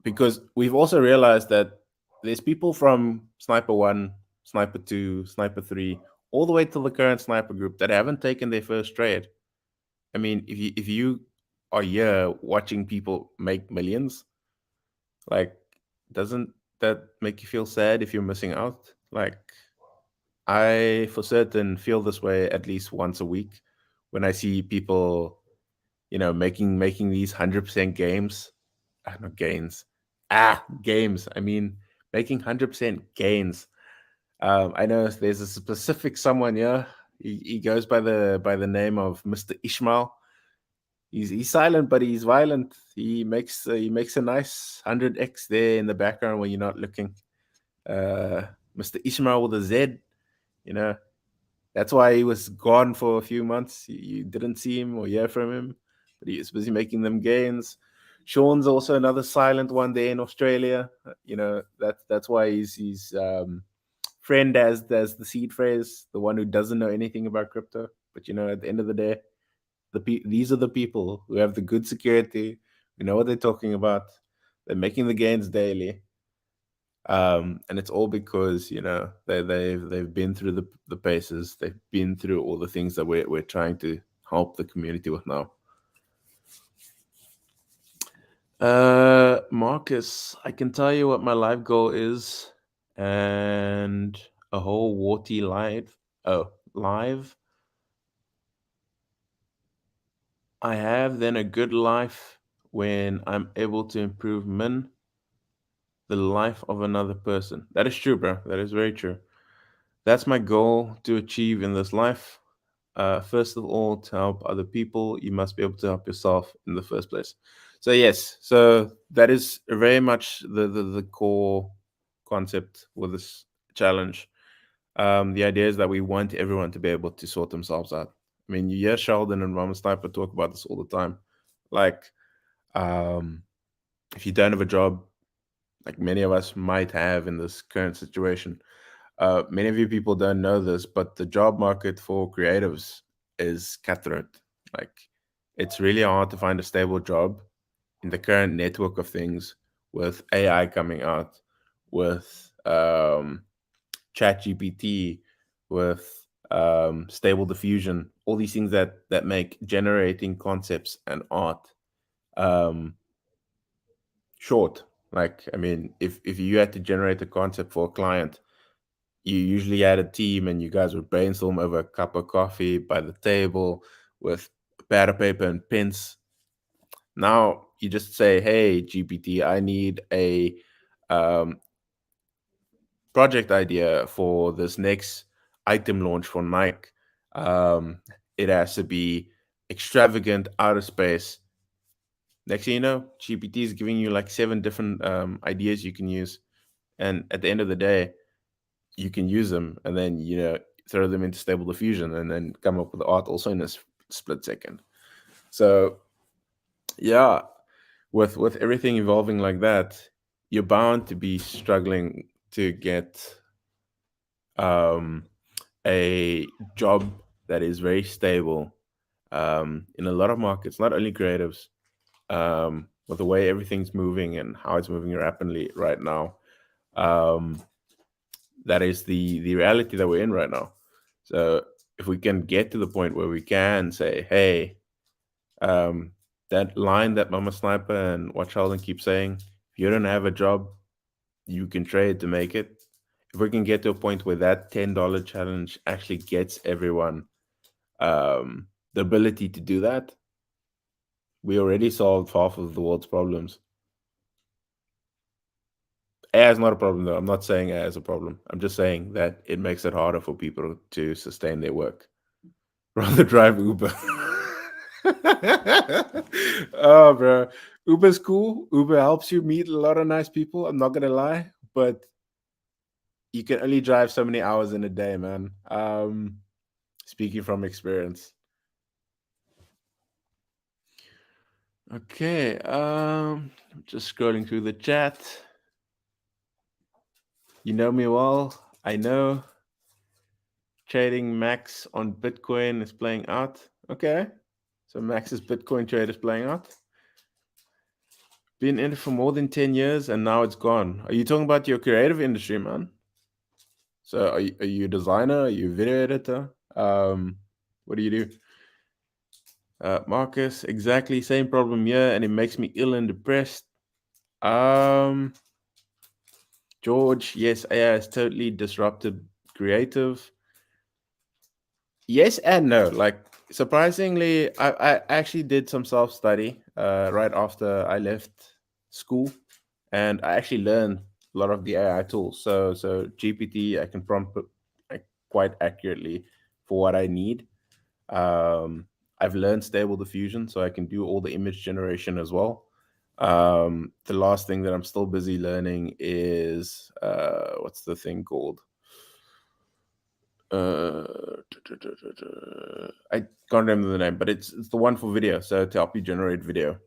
because we've also realized that there's people from Sniper 1, Sniper 2, Sniper 3, all the way to the current Sniper group that haven't taken their first trade. I mean, if you are here watching people make millions, like, doesn't that make you feel sad if you're missing out? Like, I for certain feel this way at least once a week when I see people, making these 100% games, not gains, games. I mean, making 100% gains. I know there's a specific someone here. He goes by the name of Mr. Ishmael. He's silent, but he's violent. He makes a nice 100x there in the background when you're not looking. Mr. Ishmael with a Z, that's why he was gone for a few months. You didn't see him or hear from him, but he was busy making them gains. Sean's also another silent one there in Australia. That's why he's friend as the seed phrase, the one who doesn't know anything about crypto. But at the end of the day, these are the people who have the good security, who know what they're talking about. They're making the gains daily, and it's all because they've been through the paces. They've been through all the things that we're trying to help the community with now. Marcus, I can tell you what my live goal is, and a whole warty live. I have then a good life when I'm able to improve the life of another person. That is true, bro. That is very true. That's my goal to achieve in this life. First of all, to help other people, you must be able to help yourself in the first place. So yes, so that is very much the core concept with this challenge. The idea is that we want everyone to be able to sort themselves out. I mean, you hear Sheldon and Mama Sniper talk about this all the time. Like, if you don't have a job, like many of us might have in this current situation, many of you people don't know this, but the job market for creatives is cutthroat. Like, it's really hard to find a stable job in the current network of things, with AI coming out, with ChatGPT, with stable diffusion, all these things that make generating concepts and art short. Like, I mean, if you had to generate a concept for a client, you usually had a team and you guys would brainstorm over a cup of coffee by the table with pad of paper and pens. Now you just say, hey, GPT, I need a project idea for this next item launch for Nike. It has to be extravagant, out of space. Next thing you know, GPT is giving you like 7 different ideas you can use. And at the end of the day, you can use them and then, throw them into Stable Diffusion and then come up with the art also in a split second. So, yeah, with everything evolving like that, you're bound to be struggling to get a job that is very stable in a lot of markets, not only creatives, with the way everything's moving and how it's moving rapidly right now. That is the reality that we're in right now. So if we can get to the point where we can say, hey, that line that Mama Sniper and Watch Sheldon keep saying, if you don't have a job, you can trade to make it. If we can get to a point where that $10 challenge actually gets everyone the ability to do that, we already solved half of the world's problems. AI is not a problem, though. I'm not saying AI is a problem. I'm just saying that it makes it harder for people to sustain their work. Rather drive Uber. Oh, bro. Uber's cool. Uber helps you meet a lot of nice people. I'm not going to lie. But you can only drive so many hours in a day, man. Speaking from experience. Okay. Just scrolling through the chat. You know me well. I know. Trading Max on Bitcoin is playing out. Okay. So Max's Bitcoin trade is playing out. Been in it for more than 10 years and now it's gone. Are you talking about your creative industry, man? So are you a designer? Are you a video editor? What do you do? Marcus, exactly same problem here, and it makes me ill and depressed. George, yes, AI has totally disrupted creative. Yes and no. Like, surprisingly, I actually did some self-study right after I left school, and I actually learned a lot of the AI tools. So GPT, I can prompt it quite accurately for what I need. I've learned Stable Diffusion, so I can do all the image generation as well. The last thing that I'm still busy learning is what's the thing called? I can't remember the name, but it's the one for video, so to help you generate video.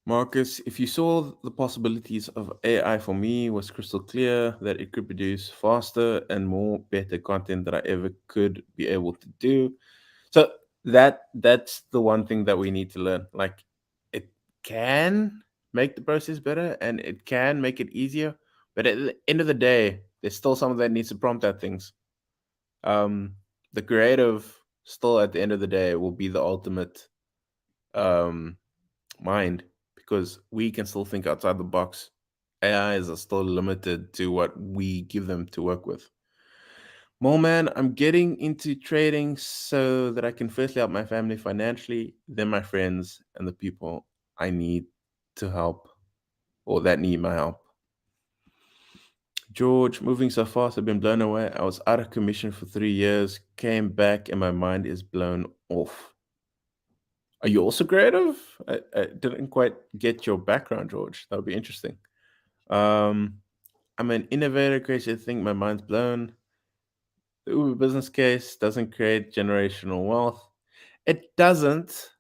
Marcus, if you saw the possibilities of AI, for me was crystal clear that it could produce faster and more better content than I ever could be able to do. So that's the one thing that we need to learn. Like, it can make the process better and it can make it easier, but at the end of the day, there's still someone that needs to prompt at things. The creative still at the end of the day will be the ultimate mind, because we can still think outside the box. AIs are still limited to what we give them to work with. Man, I'm getting into trading so that I can firstly help my family financially, then my friends and the people I need to help or that need my help. George, moving so fast, I've been blown away. I was out of commission for 3 years, came back, and my mind is blown off. Are you also creative? I didn't quite get your background, George. That would be interesting. I'm an innovator, crazy to think, my mind's blown. The Uber business case doesn't create generational wealth. It doesn't,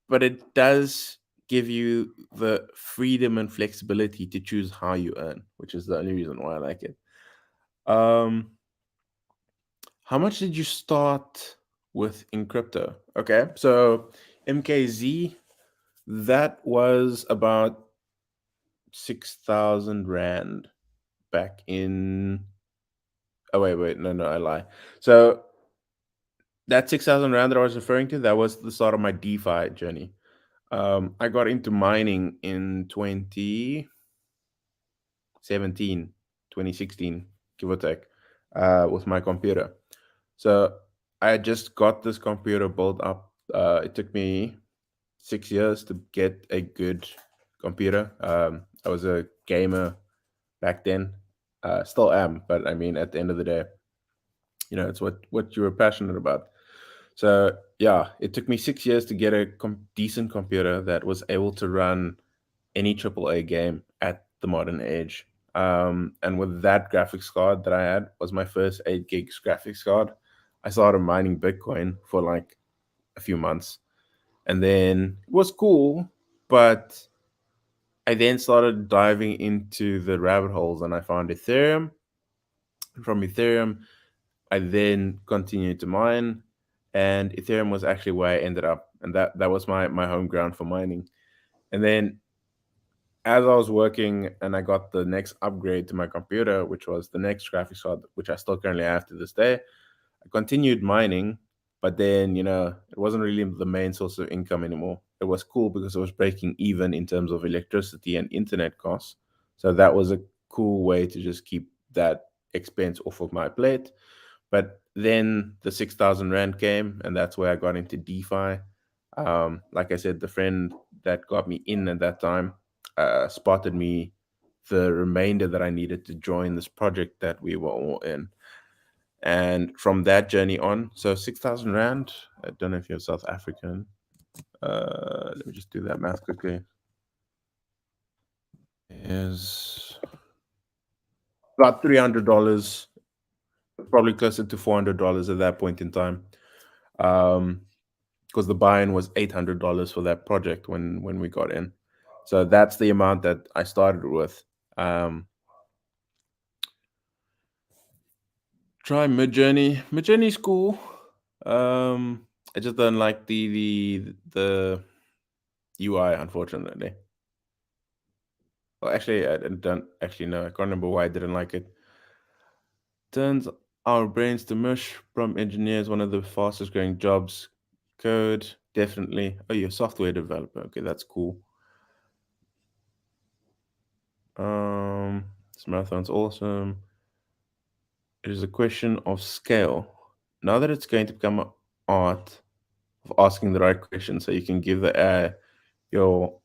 but it does give you the freedom and flexibility to choose how you earn, which is the only reason why I like it. How much did you start with in crypto? Okay, so MKZ, that was about 6,000 Rand back in Oh wait, no, I lie. So that 6,000 rand that I was referring to, that was the start of my DeFi journey. I got into mining in 2017, 2016, give or take, with my computer. So I just got this computer built up. It took me 6 years to get a good computer. I was a gamer back then, still am, but I mean, at the end of the day, it's what you were passionate about. So yeah, it took me 6 years to get a decent computer that was able to run any AAA game at the modern age. And with that graphics card that I had, was my first 8 gigs graphics card. I started mining Bitcoin for like a few months, and then it was cool, but I then started diving into the rabbit holes, and I found Ethereum. From Ethereum, I then continued to mine, and Ethereum was actually where I ended up, and that was my home ground for mining. And then as I was working and I got the next upgrade to my computer, which was the next graphics card, which I still currently have to this day, I continued mining, but then, it wasn't really the main source of income anymore. It was cool because it was breaking even in terms of electricity and internet costs. So that was a cool way to just keep that expense off of my plate. But then the 6,000 Rand came, and that's where I got into DeFi. Like I said, the friend that got me in at that time spotted me the remainder that I needed to join this project that we were all in. And from that journey on, so 6,000 Rand, I don't know if you're South African. Let me just do that math quickly. Is about $300, probably closer to $400 at that point in time. Because the buy-in was $800 for that project when we got in. So that's the amount that I started with. Try Midjourney. Midjourney's cool. I just don't like the UI, unfortunately. Well, actually, I don't actually know. I can't remember why I didn't like it. Turns our brains to mush. Prompt engineer is one of the fastest growing jobs. Code, definitely. Oh, you're a software developer. Okay, that's cool. This marathon's awesome. It is a question of scale. Now that it's going to become an art of asking the right question so you can give the AI your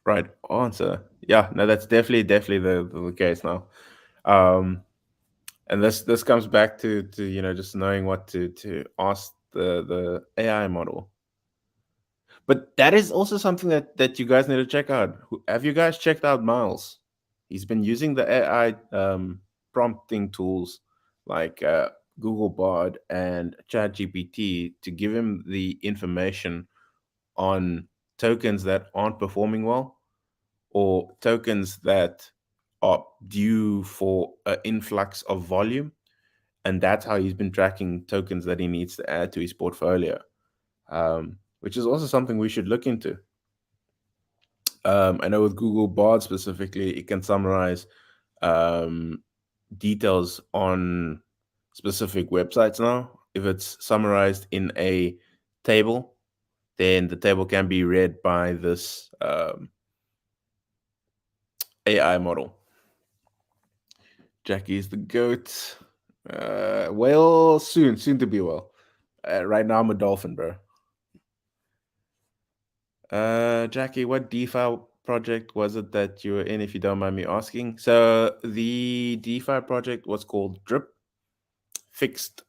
right answer. Yeah, no, that's definitely the case now. And this comes back to just knowing what to ask the AI model. But that is also something that you guys need to check out. Have you guys checked out Miles? He's been using the AI prompting tools like Google Bard and ChatGPT to give him the information on tokens that aren't performing well, or tokens that are due for an influx of volume. And that's how he's been tracking tokens that he needs to add to his portfolio, which is also something we should look into. I know with Google Bard specifically, it can summarize details on specific websites now. If it's summarized in a table, then the table can be read by this AI model. Jaki is the GOAT. Well, soon to be well. Right now, I'm a dolphin, bro. Jaki, what DeFi project was it that you were in, if you don't mind me asking? So the DeFi project was called Drip, fixed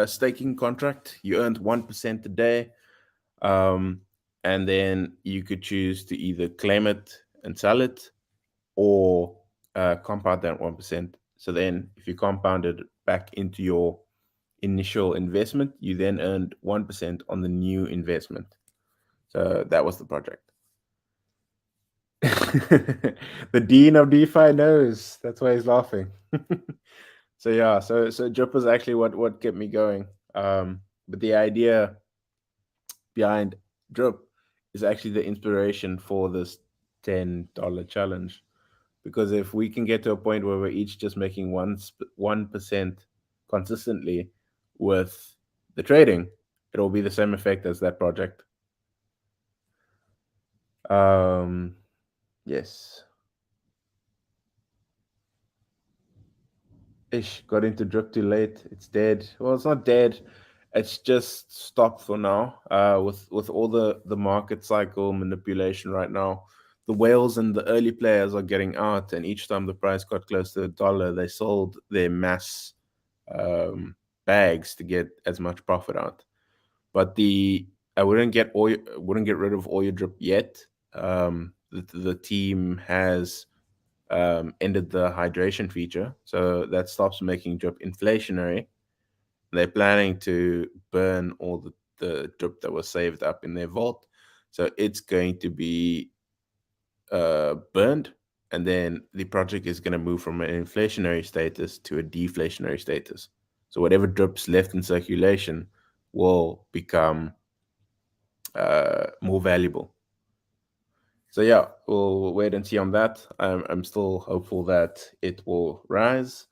staking contract. You earned 1% a day, and then you could choose to either claim it and sell it, or compound that 1%. So then if you compound it back into your initial investment, you then earned 1% on the new investment. So that was the project. The dean of DeFi knows. That's why he's laughing. So yeah, so Drip was actually what kept me going. But the idea behind Drip is actually the inspiration for this $10 challenge. Because if we can get to a point where we're each just making 1% consistently with the trading, it'll be the same effect as that project. Yes. Ish, got into drip too late. It's dead. Well, it's not dead. It's just stopped for now. With all the market cycle manipulation right now, the whales and the early players are getting out, and each time the price got close to $1, they sold their mass bags to get as much profit out. But I wouldn't get rid of oil drip yet. The team has ended the hydration feature, so that stops making drip inflationary. They're planning to burn all the drip that was saved up in their vault, so it's going to be burned, and then the project is going to move from an inflationary status to a deflationary status. So whatever drips left in circulation will become more valuable. So yeah, we'll wait and see on that. I'm still hopeful that it will rise.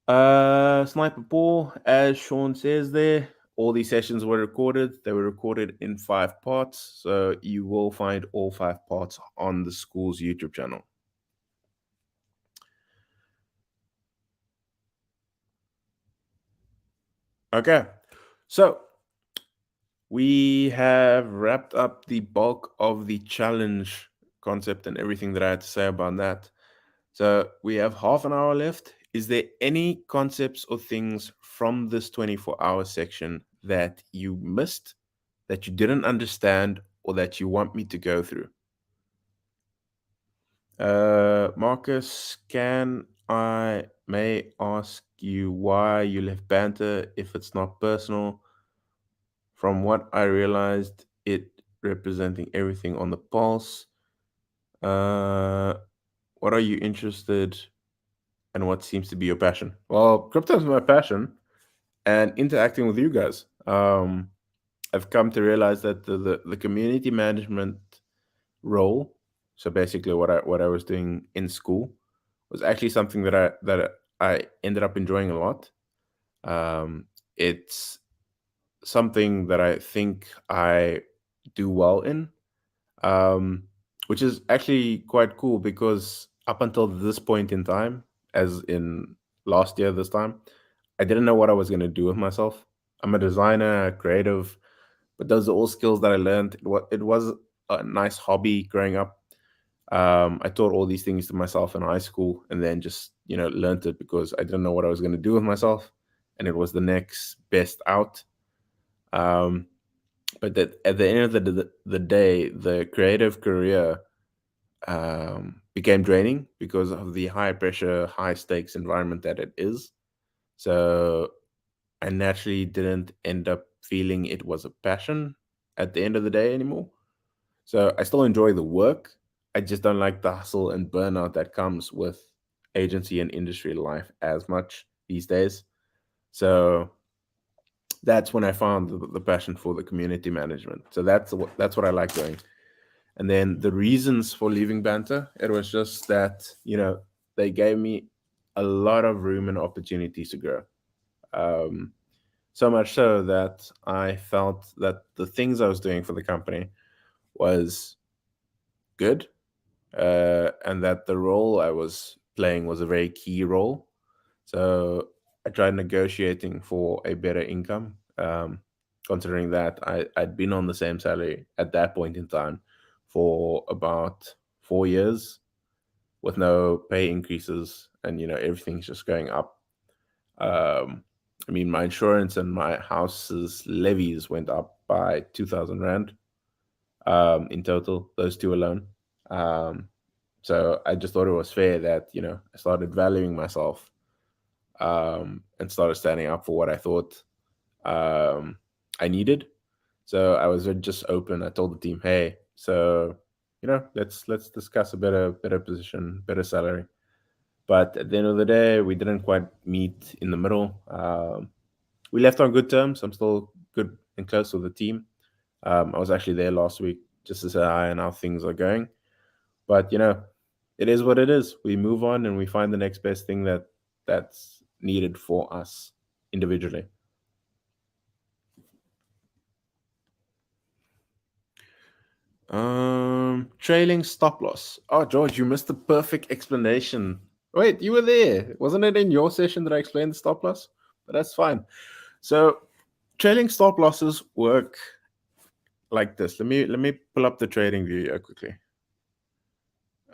Sniper Ball, as Sean says there, all these sessions were recorded. They were recorded in 5 parts, so you will find all 5 parts on the school's YouTube channel. Okay, so we have wrapped up the bulk of the challenge concept and everything that I had to say about that. So we have half an hour left. Is there any concepts or things from this 24-hour section that you missed, that you didn't understand, or that you want me to go through? Marcus, may ask you why you left Banter if it's not personal? From what I realized, it representing everything on the pulse. What are you interested and what seems to be your passion? Well, crypto is my passion, and interacting with you guys. I've come to realize that the community management role, so basically what I was doing in school, was actually something that I ended up enjoying a lot. It's something that I think I do well in, which is actually quite cool because up until this point in time, as in last year this time, I didn't know what I was going to do with myself. I'm a designer, a creative, but those are all skills that I learned. It was a nice hobby growing up. I taught all these things to myself in high school, and then just learned it because I didn't know what I was going to do with myself, and it was the next best out. But that at the end of the day, the creative career became draining because of the high pressure, high stakes environment that it is. So I naturally didn't end up feeling it was a passion at the end of the day anymore. So I still enjoy the work. I just don't like the hustle and burnout that comes with agency and industry life as much these days. So that's when I found the passion for the community management. So that's what I like doing. And then the reasons for leaving Banter, it was just that, they gave me a lot of room and opportunities to grow. So much so that I felt that the things I was doing for the company was good, and that the role I was playing was a very key role. So I tried negotiating for a better income, considering that I'd been on the same salary at that point in time for about 4 years with no pay increases, and everything's just going up. My insurance and my house's levies went up by 2,000 Rand in total, those two alone. So I just thought it was fair that, I started valuing myself, and started standing up for what I thought I needed. So I was just open. I told the team, hey, so, let's discuss a better position, better salary. But at the end of the day, we didn't quite meet in the middle. We left on good terms. I'm still good and close with the team. I was actually there last week just to say hi and how things are going. But, it is what it is. We move on and we find the next best thing that's needed for us individually. Trailing stop loss. Oh, George, you missed the perfect explanation. Wait, you were there. Wasn't it in your session that I explained the stop loss? But that's fine. So trailing stop losses work like this. Let me pull up the trading view here quickly.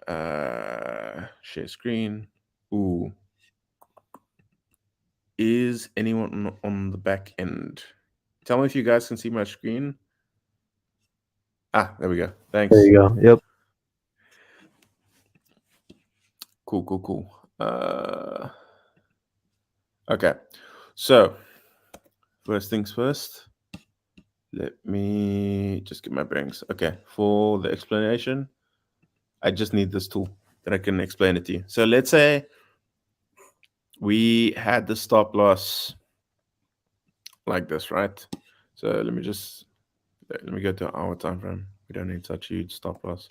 Share screen. Ooh. Is anyone on the back end? Tell me if you guys can see my screen. Ah, there we go. Thanks. There you go. Yep. Cool. Okay. So, first things first. Let me just get my bearings. Okay. For the explanation, I just need this tool that I can explain it to you. So let's say we had the stop loss like this, right? So let me go to our time frame. We don't need such huge stop loss.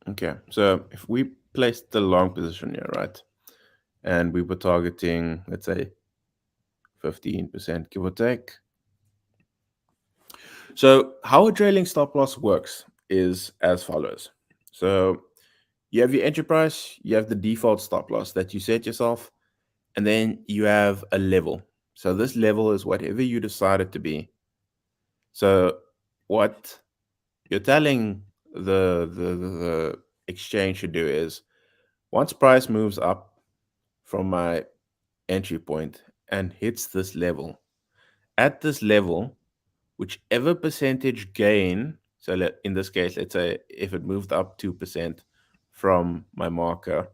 Okay, so if we placed the long position here, right, and we were targeting, let's say, 15%, give or take. So how a trailing stop loss works is as follows. So you have your entry price, you have the default stop loss that you set yourself, and then you have a level. So this level is whatever you decide it to be. So what you're telling the exchange should do is, once price moves up from my entry point and hits this level, at this level, whichever percentage gain, so in this case, let's say if it moved up 2% from my marker,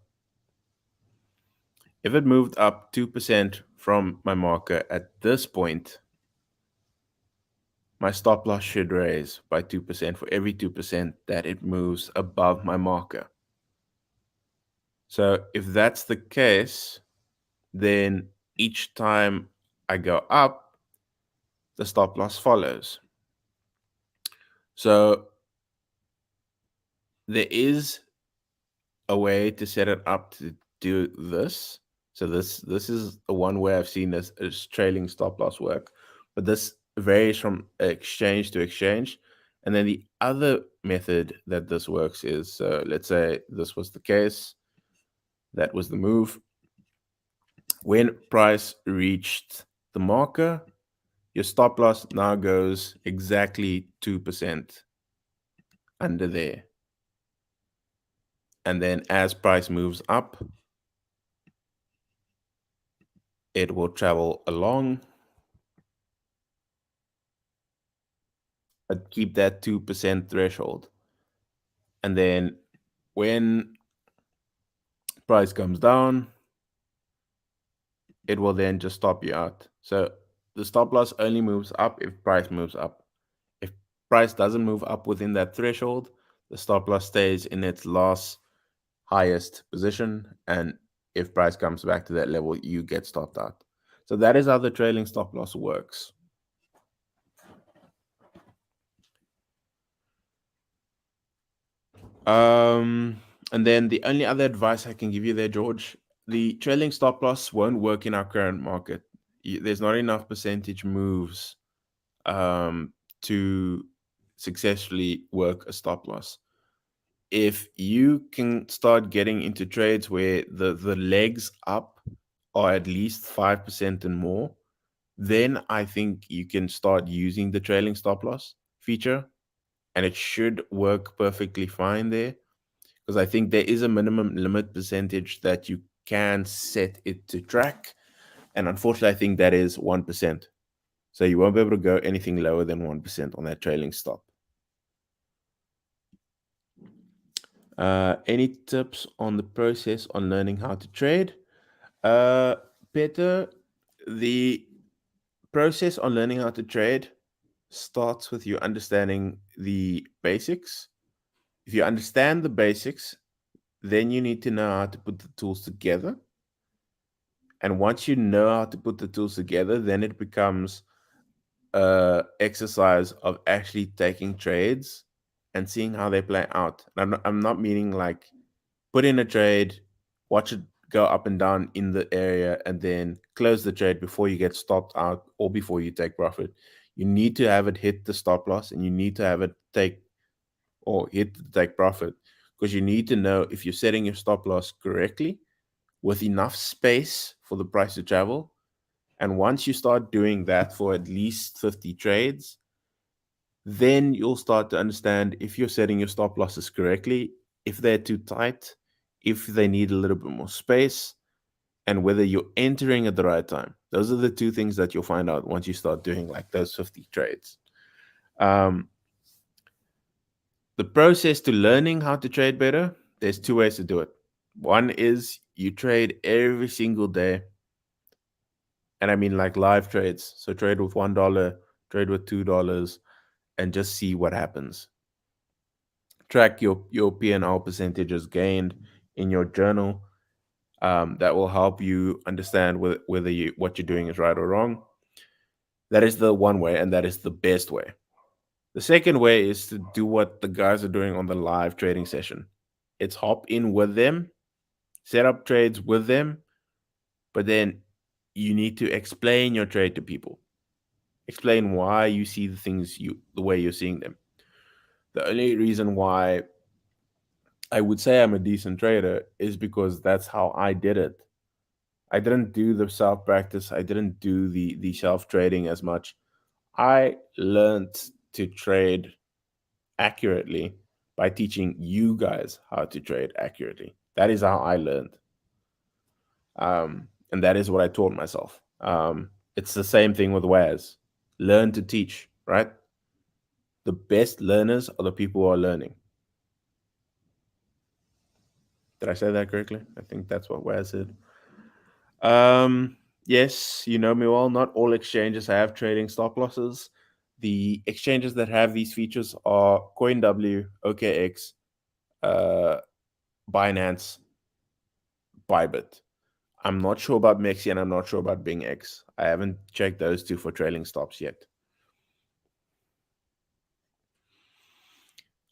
if it moved up 2% from my marker at this point, my stop loss should raise by 2% for every 2% that it moves above my marker. So if that's the case, then each time I go up, the stop loss follows. So there is a way to set it up to do this. So this is the one way I've seen this as trailing stop loss work, but this varies from exchange to exchange. And then the other method that this works is, let's say this was the case, that was the move. When price reached the marker, your stop loss now goes exactly 2% under there. And then as price moves up, it will travel along, but keep that 2% threshold. And then when price comes down, it will then just stop you out. So the stop loss only moves up if price moves up. If price doesn't move up within that threshold, the stop loss stays in its last highest position. And if price comes back to that level, you get stopped out. So that is how the trailing stop loss works. And then the only other advice I can give you there, George, the trailing stop loss won't work in our current market. There's not enough percentage moves to successfully work a stop loss. If you can start getting into trades where the legs up are at least 5% and more, then I think you can start using the trailing stop loss feature, and it should work perfectly fine there, because I think there is a minimum limit percentage that you can set it to track. And unfortunately, I think that is 1%. So you won't be able to go anything lower than 1% on that trailing stop. Any tips on the process on learning how to trade? Peter, the process on learning how to trade starts with you understanding the basics. If you understand the basics, then you need to know how to put the tools together. And once you know how to put the tools together, then it becomes exercise of actually taking trades and seeing how they play out. And I'm not meaning like put in a trade, watch it go up and down in the area, and then close the trade before you get stopped out or before you take profit. You need to have it hit the stop loss, and you need to have it take profit, because you need to know if you're setting your stop loss correctly with enough space for the price to travel. And once you start doing that for at least 50 trades, then you'll start to understand if you're setting your stop losses correctly, if they're too tight, if they need a little bit more space, and whether you're entering at the right time. Those are the two things that you'll find out once you start doing like those 50 trades. The process to learning how to trade better, there's two ways to do it. One is you trade every single day. And I mean like live trades. So trade with $1, trade with $2, and just see what happens. Track your P&L percentages gained in your journal. That will help you understand whether what you're doing is right or wrong. That is the one way, and that is the best way. The second way is to do what the guys are doing on the live trading session. It's hop in with them, set up trades with them, but then you need to explain your trade to people. Explain why you see the things the way you're seeing them. The only reason why I would say I'm a decent trader is because that's how I did it. I didn't do the self practice. I didn't do the self trading as much. I learned to trade accurately by teaching you guys how to trade accurately. That is how I learned. And that is what I taught myself. It's the same thing with Waz. Learn to teach, right? The best learners are the people who are learning. Did I say that correctly? I think that's what Waz said. Yes, you know me well. Not all exchanges have trading stop losses. The exchanges that have these features are CoinW, OKX, Binance, Bybit. I'm not sure about Mexi, and I'm not sure about BingX. I haven't checked those two for trailing stops yet.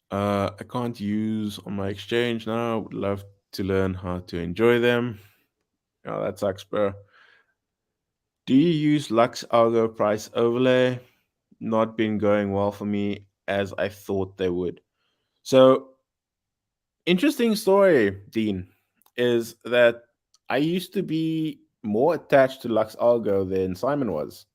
I can't use on my exchange now. Would love to learn how to enjoy them. Oh, that sucks, bro. Do you use Lux Algo price overlay? Not been going well for me as I thought they would. So, interesting story, Dean, is that I used to be more attached to Lux Algo than Simon was.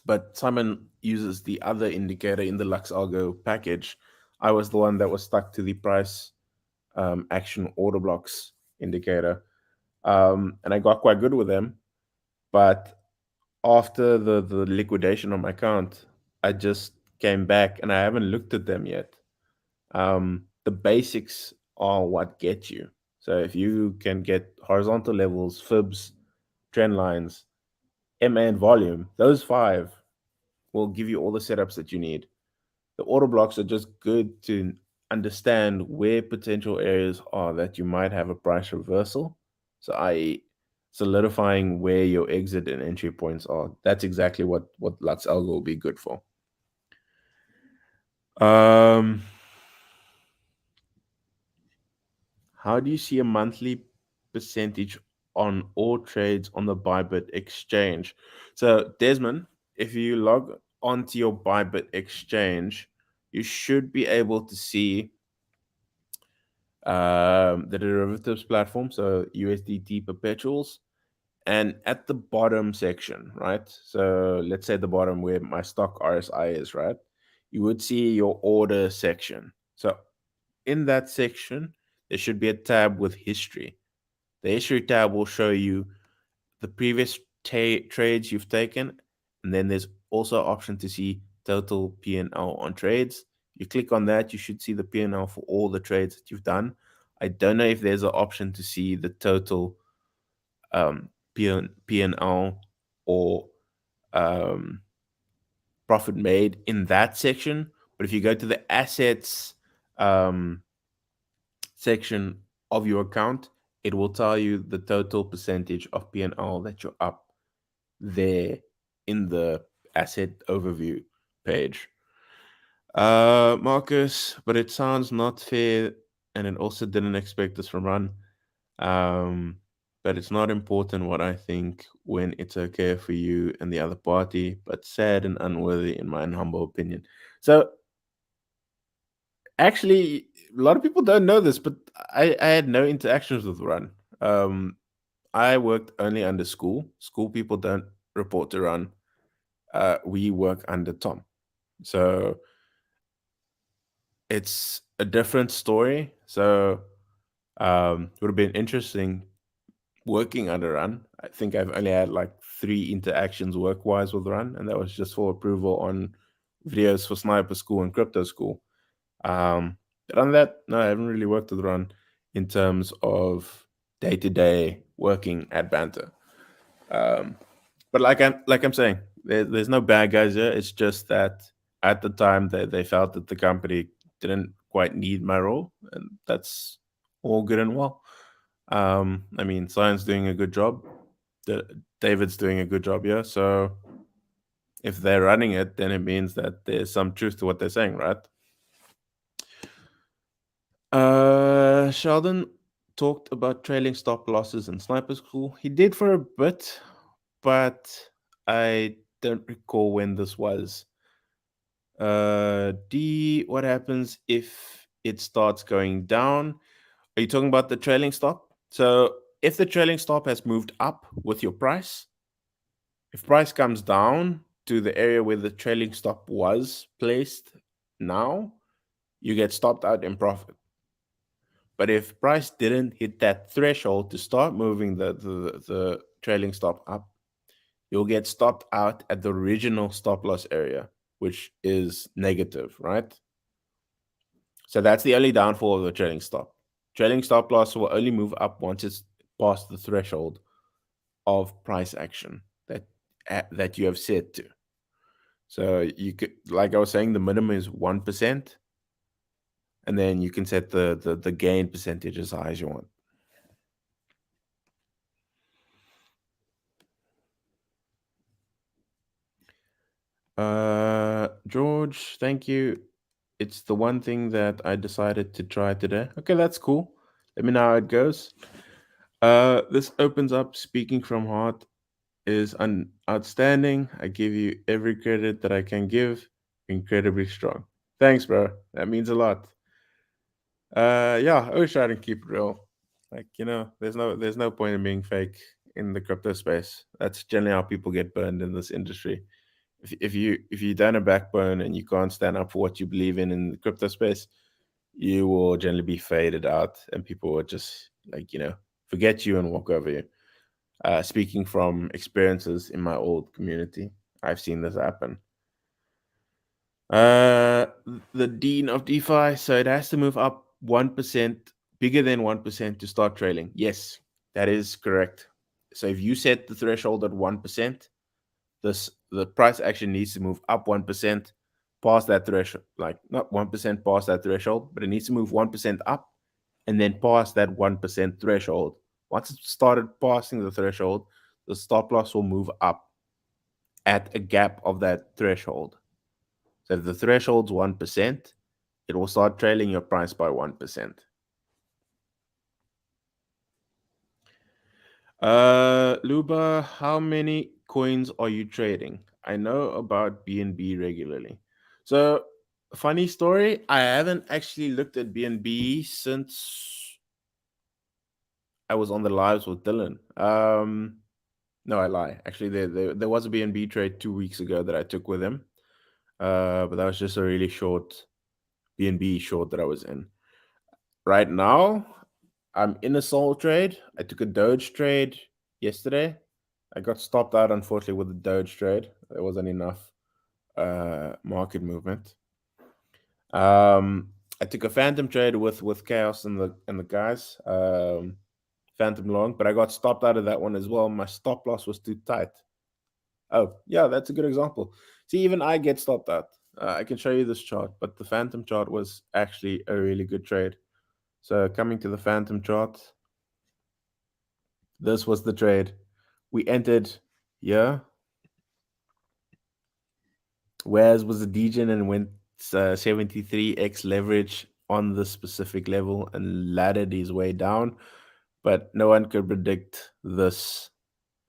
But Simon uses the other indicator in the Lux Algo package. I was the one that was stuck to the price action order blocks indicator. And I got quite good with them. But after the liquidation of my account, I just came back and I haven't looked at them yet. The basics are what get you. So if you can get horizontal levels, fibs, trend lines, MA and volume, those 5 will give you all the setups that you need. The order blocks are just good to understand where potential areas are that you might have a price reversal. So i.e. solidifying where your exit and entry points are. That's exactly what Lux Algo will be good for. How do you see a monthly percentage on all trades on the Bybit exchange? So Desmond, if you log onto your Bybit exchange, you should be able to see the derivatives platform, so USDT perpetuals, and at the bottom section, right? So let's say the bottom where my stock RSI is, right? You would see your order section. So in that section, there should be a tab with history. The history tab will show you the previous trades you've taken, and then there's also an option to see total P&L on trades. You click on that, you should see the P&L for all the trades that you've done. I don't know if there's an option to see the total P&L or profit made in that section. But if you go to the assets section of your account, it will tell you the total percentage of P&L that you're up there in the asset overview page. Marcus, but it sounds not fair, and it also didn't expect us from Run. But it's not important what I think when it's okay for you and the other party, but sad and unworthy in my humble opinion. So actually, a lot of people don't know this, but I had no interactions with Run. I worked only under school. School people don't report to Run. We work under Tom. So it's a different story. So would have been interesting working under Run. I think I've only had like 3 interactions work-wise with Run, and that was just for approval on videos for Sniper School and Crypto School. But on that, no, I haven't really worked with Run in terms of day-to-day working at Banter. But like I'm saying, there's no bad guys here. It's just that at the time they felt that the company didn't quite need my role, and that's all good and well. I mean, Science doing a good job. David's doing a good job here. So if they're running it, then it means that there's some truth to what they're saying, right? Sheldon talked about trailing stop losses in Sniper School. He did for a bit, but I don't recall when this was. D, what happens if it starts going down? Are you talking about the trailing stop? So if the trailing stop has moved up with your price, if price comes down to the area where the trailing stop was placed now, you get stopped out in profit. But if price didn't hit that threshold to start moving the trailing stop up, you'll get stopped out at the original stop loss area, which is negative, right? So that's the only downfall of the trailing stop. Trailing stop loss will only move up once it's past the threshold of price action that you have set to. So you could, like I was saying, the minimum is 1%, and then you can set the gain percentage as high as you want. George, thank you. It's the one thing that I decided to try today. Okay, that's cool. Let me know how it goes. This opens up speaking from heart is outstanding. I give you every credit that I can give. Incredibly strong. Thanks, bro. That means a lot. Yeah, I always try to keep it real. Like, there's no point in being fake in the crypto space. That's generally how people get burned in this industry. If you don't have a backbone and you can't stand up for what you believe in the crypto space, you will generally be faded out, and people will just forget you and walk over you. Speaking from experiences in my old community, I've seen this happen. The Dean of DeFi, so it has to move up 1%, bigger than 1% to start trailing. Yes, that is correct. So if you set the threshold at 1%, the price action needs to move up 1% past that threshold, like not 1% past that threshold, but it needs to move 1% up and then past that 1% threshold. Once it started passing the threshold, the stop loss will move up at a gap of that threshold. So if the threshold's 1%, it will start trailing your price by 1%. Luba, how many coins are you trading? I know about BNB regularly. So, funny story, I haven't actually looked at BNB since I was on the lives with Dylan. No, I lie. Actually, there was a BNB trade 2 weeks ago that I took with him. But that was just a really short BNB short that I was in. Right now, I'm in a Sol trade. I took a Doge trade yesterday. I got stopped out, unfortunately, with the Doge trade. There wasn't enough market movement. I took a Phantom trade with Chaos and the guys. Phantom long, but I got stopped out of that one as well. My stop loss was too tight. Oh, yeah, that's a good example. See, even I get stopped out. I can show you this chart, but the Phantom chart was actually a really good trade. So coming to the Phantom chart, this was the trade. We entered here. Waz was a degen and went 73x leverage on the specific level and laddered his way down, but no one could predict this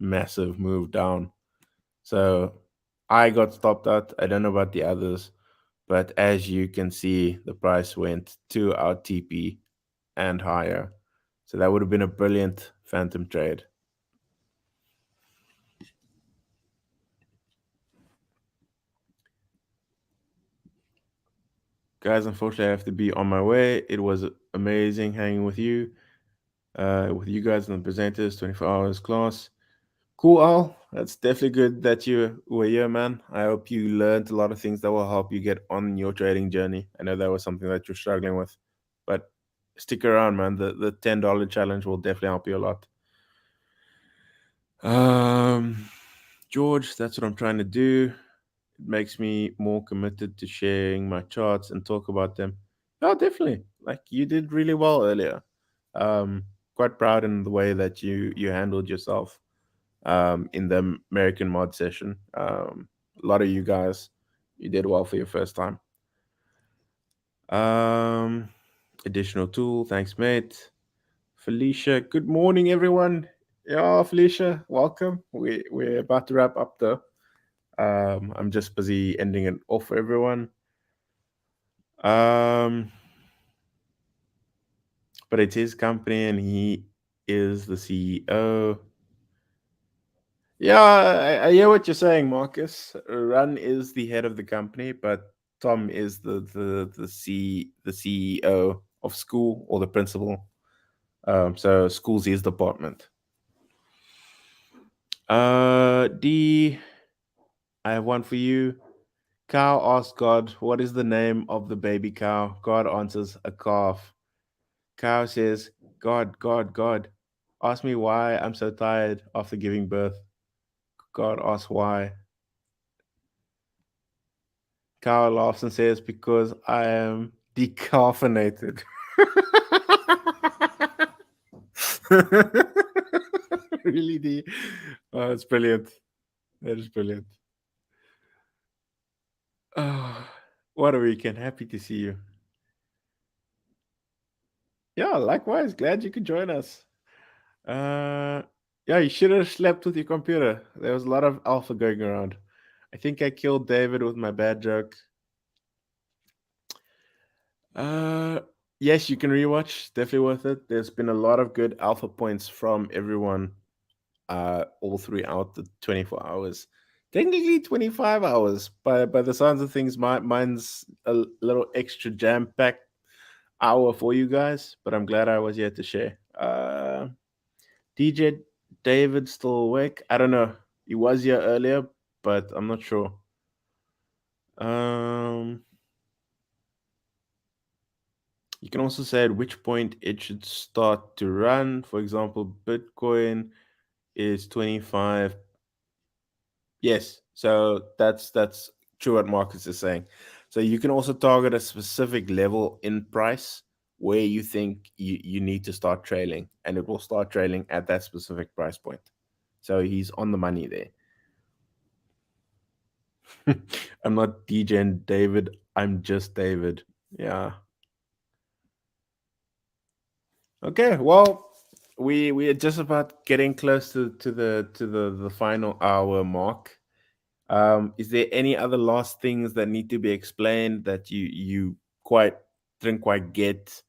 massive move down. So I got stopped out. I don't know about the others, but as you can see, the price went to our TP and higher. So that would have been a brilliant phantom trade. Guys, unfortunately, I have to be on my way. It was amazing hanging with you guys and the presenters, 24 hours class. Cool, Al. That's definitely good that you were here, man. I hope you learned a lot of things that will help you get on your trading journey. I know that was something that you're struggling with, but stick around, man. The $10 challenge will definitely help you a lot. George, that's what I'm trying to do. It makes me more committed to sharing my charts and talk about them. Oh, definitely. Like you did really well earlier. Quite proud in the way that you handled yourself in the American mod session. A lot of you guys, you did well for your first time. Additional tool, thanks, mate. Felicia, good morning, everyone. Yeah, Felicia, welcome. We're about to wrap up though. I'm just busy ending it off for everyone. But it's his company and he is the CEO. Yeah, I hear what you're saying, Marcus. Run is the head of the company, but Tom is the CEO of school or the principal. So school's his department. D, I have one for you. Cow asks God, what is the name of the baby cow? God answers, a calf. Cow says, God, God, God, ask me why I'm so tired after giving birth. God asks why. Cow laughs and says, because I am decaffeinated. Really, D. Oh, it's brilliant. That is brilliant. Oh, what a weekend. Happy to see you. Yeah, likewise. Glad you could join us. Yeah, you should have slept with your computer. There was a lot of alpha going around. I think I killed David with my bad joke. Yes, you can rewatch. Definitely worth it. There's been a lot of good alpha points from everyone all throughout the 24 hours. Technically 25 hours. By the sounds of things, mine's a little extra jam-packed hour for you guys, but I'm glad I was here to share. DJ David still awake? I don't know. He was here earlier, but I'm not sure. You can also say at which point it should start to run. For example, Bitcoin is 25. Yes, so that's true what Marcus is saying. So you can also target a specific level in price where you think you need to start trailing, and it will start trailing at that specific price point. So he's on the money there. I'm not DJ and David. I'm just David. Yeah. Okay. Well, we are just about getting close to the final hour mark. Is there any other last things that need to be explained that you didn't quite get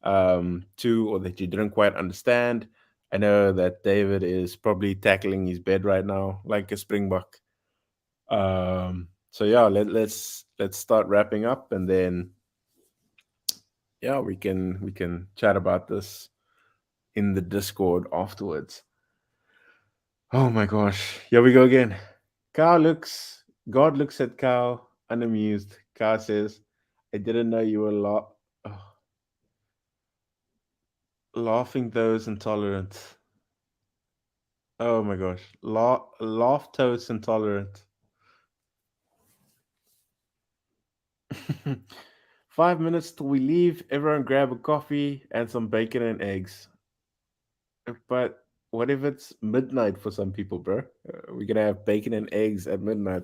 to, or that you didn't quite understand? I know that David is probably tackling his bed right now like a springbok. So yeah, let's start wrapping up, and then yeah, we can chat about this in the Discord afterwards. Oh my gosh, here we go again. God looks at Cow unamused. Cow says, I didn't know you were laughing those intolerant. Oh my gosh. Laugh toast intolerant. 5 minutes till we leave. Everyone grab a coffee and some bacon and eggs. But what if it's midnight for some people, bro? We're gonna have bacon and eggs at midnight.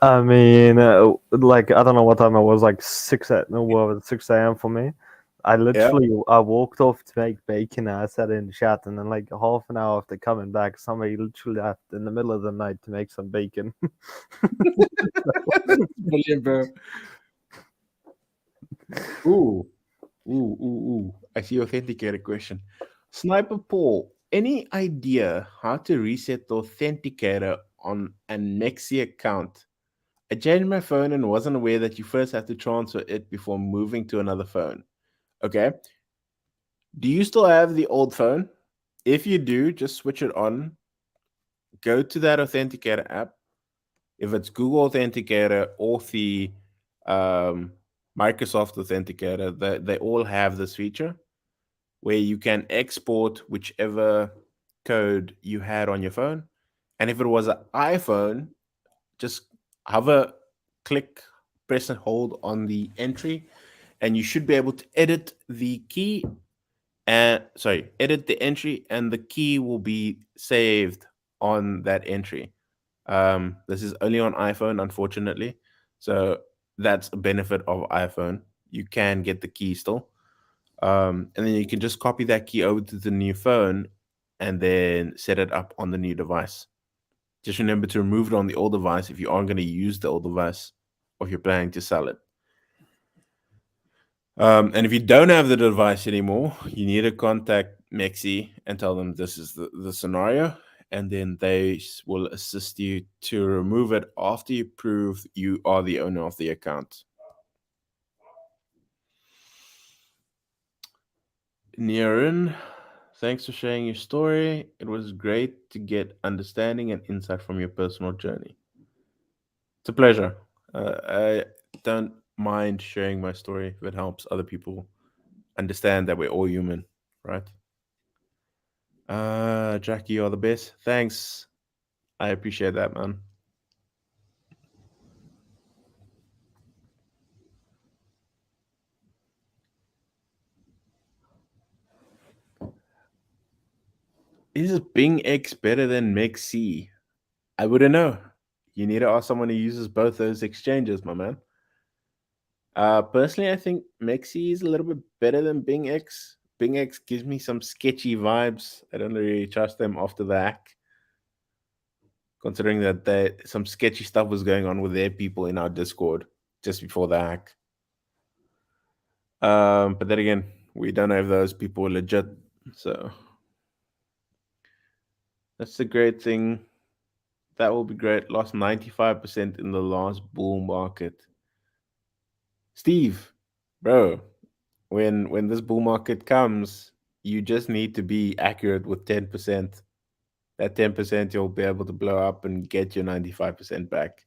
I mean, like I don't know what time it was, like 6 a.m. for me. I walked off to make bacon. And I sat in chat, and then like half an hour after coming back, somebody literally left in the middle of the night to make some bacon. Brilliant, bro. Ooh. I see authenticator question. Sniper Paul, any idea how to reset the authenticator on a Nexi account? I changed my phone and wasn't aware that you first have to transfer it before moving to another phone. Okay. Do you still have the old phone? If you do, just switch it on. Go to that authenticator app. If it's Google Authenticator or the Microsoft Authenticator, they all have this feature where you can export whichever code you had on your phone. And if it was an iPhone, just hover, click, press and hold on the entry, and you should be able to edit the key and edit the entry, and the key will be saved on that entry. This is only on iPhone, unfortunately. So that's a benefit of iPhone. You can get the key still. And then you can just copy that key over to the new phone and then set it up on the new device. Just remember to remove it on the old device if you aren't going to use the old device or if you're planning to sell it. And if you don't have the device anymore, you need to contact Mexi and tell them this is the scenario, and then they will assist you to remove it after you prove you are the owner of the account. Niren, thanks for sharing your story. It was great to get understanding and insight from your personal journey. It's a pleasure. I don't mind sharing my story if it helps other people understand that we're all human, right? Jaki, you're the best. Thanks. I appreciate that, man. Is Bing X better than Mexi? I wouldn't know. You need to ask someone who uses both those exchanges, my man. Personally, I think Mexi is a little bit better than Bing X. Bing X gives me some sketchy vibes. I don't really trust them after the hack, considering that some sketchy stuff was going on with their people in our Discord just before the hack. But then again, we don't know if those people are legit. So that's the great thing. That will be great. Lost 95% in the last bull market. Steve, bro, when this bull market comes, you just need to be accurate with 10%. That 10% you'll be able to blow up and get your 95% back.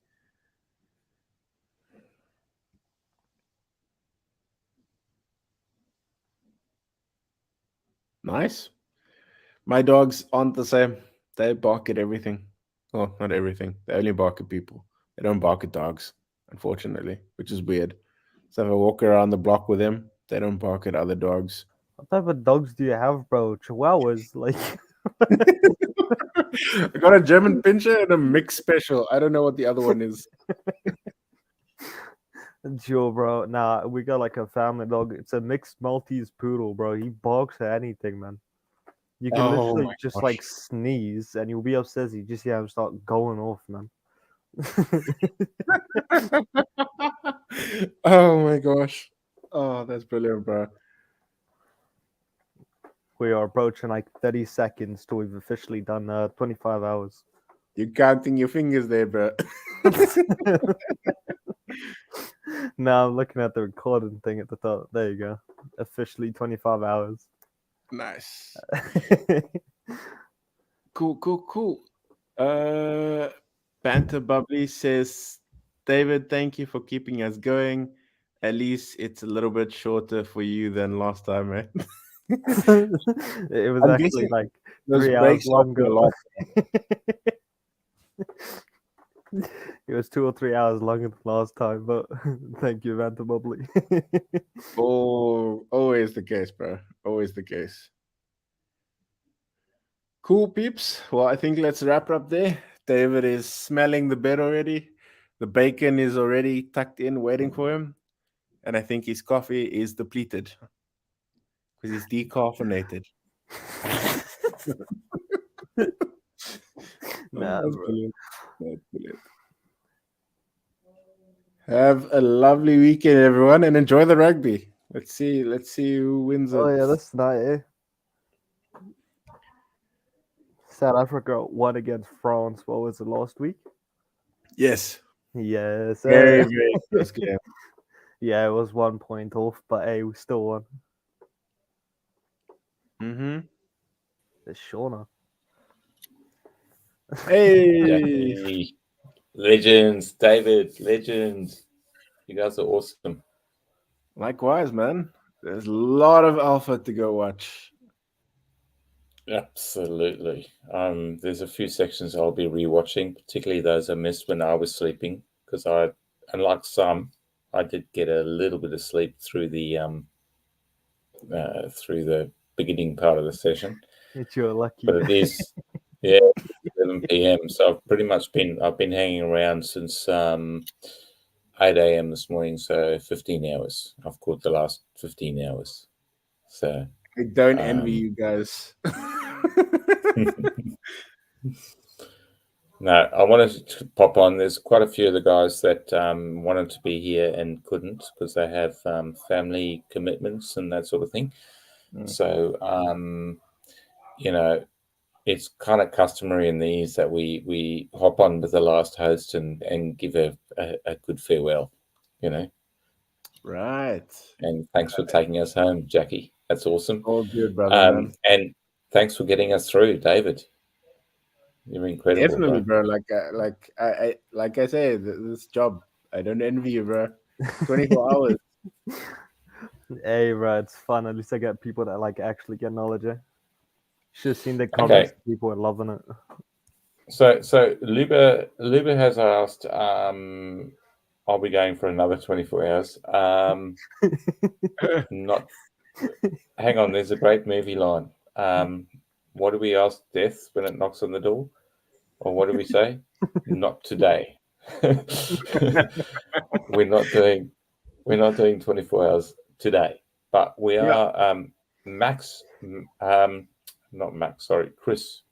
Nice. My dogs aren't the same. They bark at everything. Well, not everything. They only bark at people. They don't bark at dogs, unfortunately, which is weird. So if I walk around the block with them, they don't bark at other dogs. What type of dogs do you have, bro? Chihuahuas, like. I got a German Pinscher and a mixed special. I don't know what the other one is. Sure, bro. Nah, we got like a family dog. It's a mixed Maltese poodle, bro. He barks at anything, man. You can literally just like sneeze and you'll be upstairs. You just hear him start going off, man. Oh my gosh. Oh, that's brilliant, bro. We are approaching like 30 seconds till we've officially done 25 hours. You're counting your fingers there, bro. Now I'm looking at the recording thing at the top. There you go. Officially 25 hours. Nice. Cool. Banter Bubbly says, David, thank you for keeping us going. At least it's a little bit shorter for you than last time, right? It was actually like 3 hours longer. It was 2 or 3 hours longer than last time, but thank you, Banter Bubbly. Oh, always the case, bro. Always the case. Cool, peeps. Well, I think let's wrap up there. David is smelling the bed already. The bacon is already tucked in, waiting for him. And I think his coffee is depleted because he's decaffeinated. Nah, That's bro. brilliant. That's brilliant. Have a lovely weekend, everyone, and enjoy the rugby. Let's see who wins it. Oh yeah, that's nice. Eh? South Africa won against France. What was it, last week? Yes. Yes. Very, very close game. Yeah, it was 1 point off, but hey, we still won. Mm-hmm. It's Shauno. Hey. Jaki, legends, David, legends. You guys are awesome. Likewise, man. There's a lot of alpha to go watch. Absolutely. There's a few sections I'll be rewatching, particularly those I missed when I was sleeping, because unlike some, I did get a little bit of sleep through the beginning part of the session. It's your lucky. But it is, yeah, 11 p.m. So I've been hanging around since 8 a.m. this morning. So 15 hours. I've caught the last 15 hours. So I don't envy you guys. No, I wanted to pop on. There's quite a few of the guys that wanted to be here and couldn't because they have family commitments and that sort of thing. So, it's kind of customary in these that we hop on with the last host and give a good farewell, Right. And thanks for taking us home, Jaki. That's awesome. All good, brother, man. And thanks for getting us through, David. You're incredible. Definitely, bro. Like I say, this job, I don't envy you, bro. 24 hours. Hey, bro, it's fun. At least I get people that actually get knowledge. Eh? Should have seen the comments. Okay. People are loving it. So Luba has asked, I'll be going for another 24 hours. Not. Hang on, there's a great movie line. What do we ask death when it knocks on the door? Or what do we say? Not today. We're not doing 24 hours today, but we are Chris,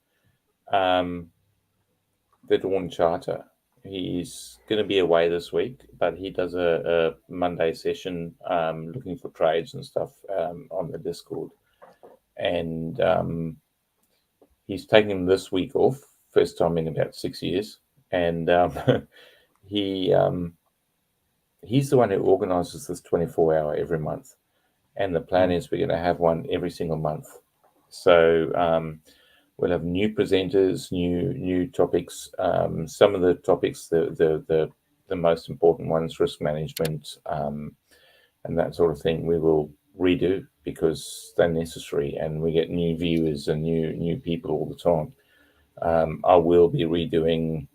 the Dawn Charter. He's going to be away this week, but he does a Monday session looking for trades and stuff on the Discord. And he's taking this week off, first time in about 6 years. And he's the one who organizes this 24-hour every month. And the plan is we're going to have one every single month. So we'll have new presenters, new topics. Some of the topics, the most important ones, risk management, and that sort of thing, we will redo because they're necessary, and we get new viewers and new people all the time. I'll be redoing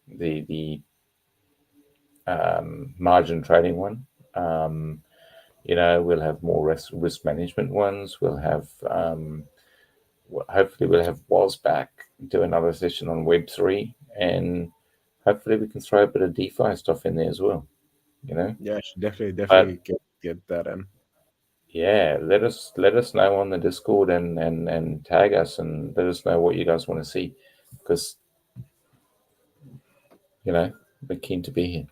the margin trading one. We'll have more risk management ones. We'll have hopefully we'll have Waz back, do another session on Web3, and hopefully we can throw a bit of DeFi stuff in there as well. Yeah, I should definitely get that in. Yeah, let us know on the Discord and tag us and let us know what you guys want to see, because we're keen to be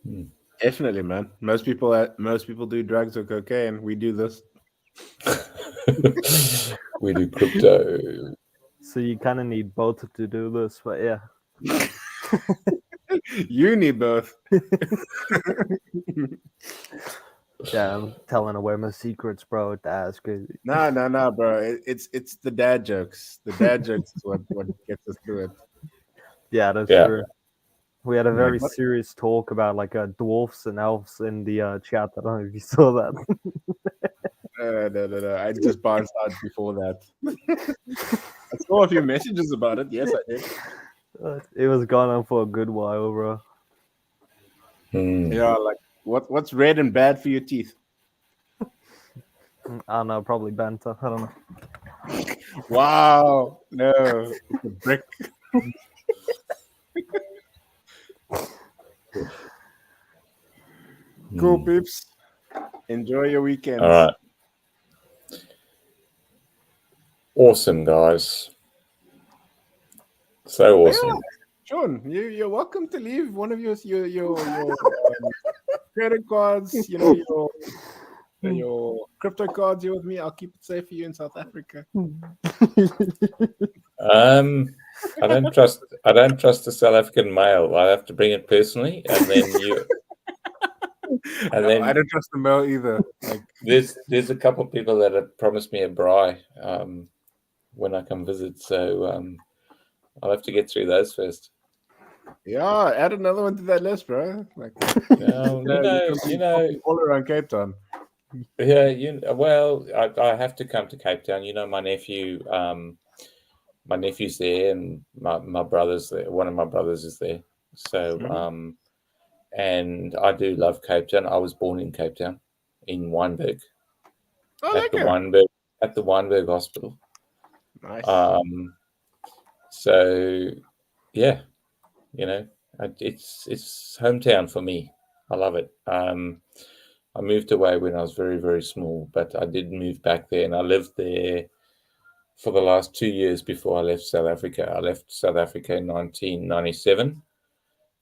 here. Definitely, man. Most people do drugs or cocaine. We do this. We do crypto. So you kind of need both to do this, but yeah. You need both. Yeah, I'm telling away my secrets, bro. That's crazy. No, bro. It's the dad jokes. The dad jokes is what gets us through it. Yeah, that's true. We had a very serious talk about dwarfs and elves in the chat. I don't know if you saw that. No. I just bounced out before that. I saw a few messages about it. Yes, I did. It was gone on for a good while, bro. Yeah, what's red and bad for your teeth? I don't know, probably Banter. I don't know. Wow. No. It's a brick. Cool, peeps. Enjoy your weekends. All right. Awesome, guys. So awesome. Yeah. Sean, you're welcome to leave one of your credit cards, your crypto cards here with me. I'll keep it safe for you in South Africa. I don't trust the South African mail. I have to bring it personally, and then you. And then I don't trust the mail either. Like there's a couple of people that have promised me a braai when I come visit, so I'll have to get through those first. Yeah, add another one to that list, bro. Like you know, all around Cape Town. Yeah, well, I have to come to Cape Town. You know, my nephew's there, and my brother's there. One of my brothers is there. So, and I do love Cape Town. I was born in Cape Town, in Wynberg, at the Wynberg Hospital. Nice. So, yeah, it's hometown for me. I love it. I moved away when I was very, very small, but I did move back there, and I lived there for the last 2 years before I left South Africa. I left South Africa in 1997,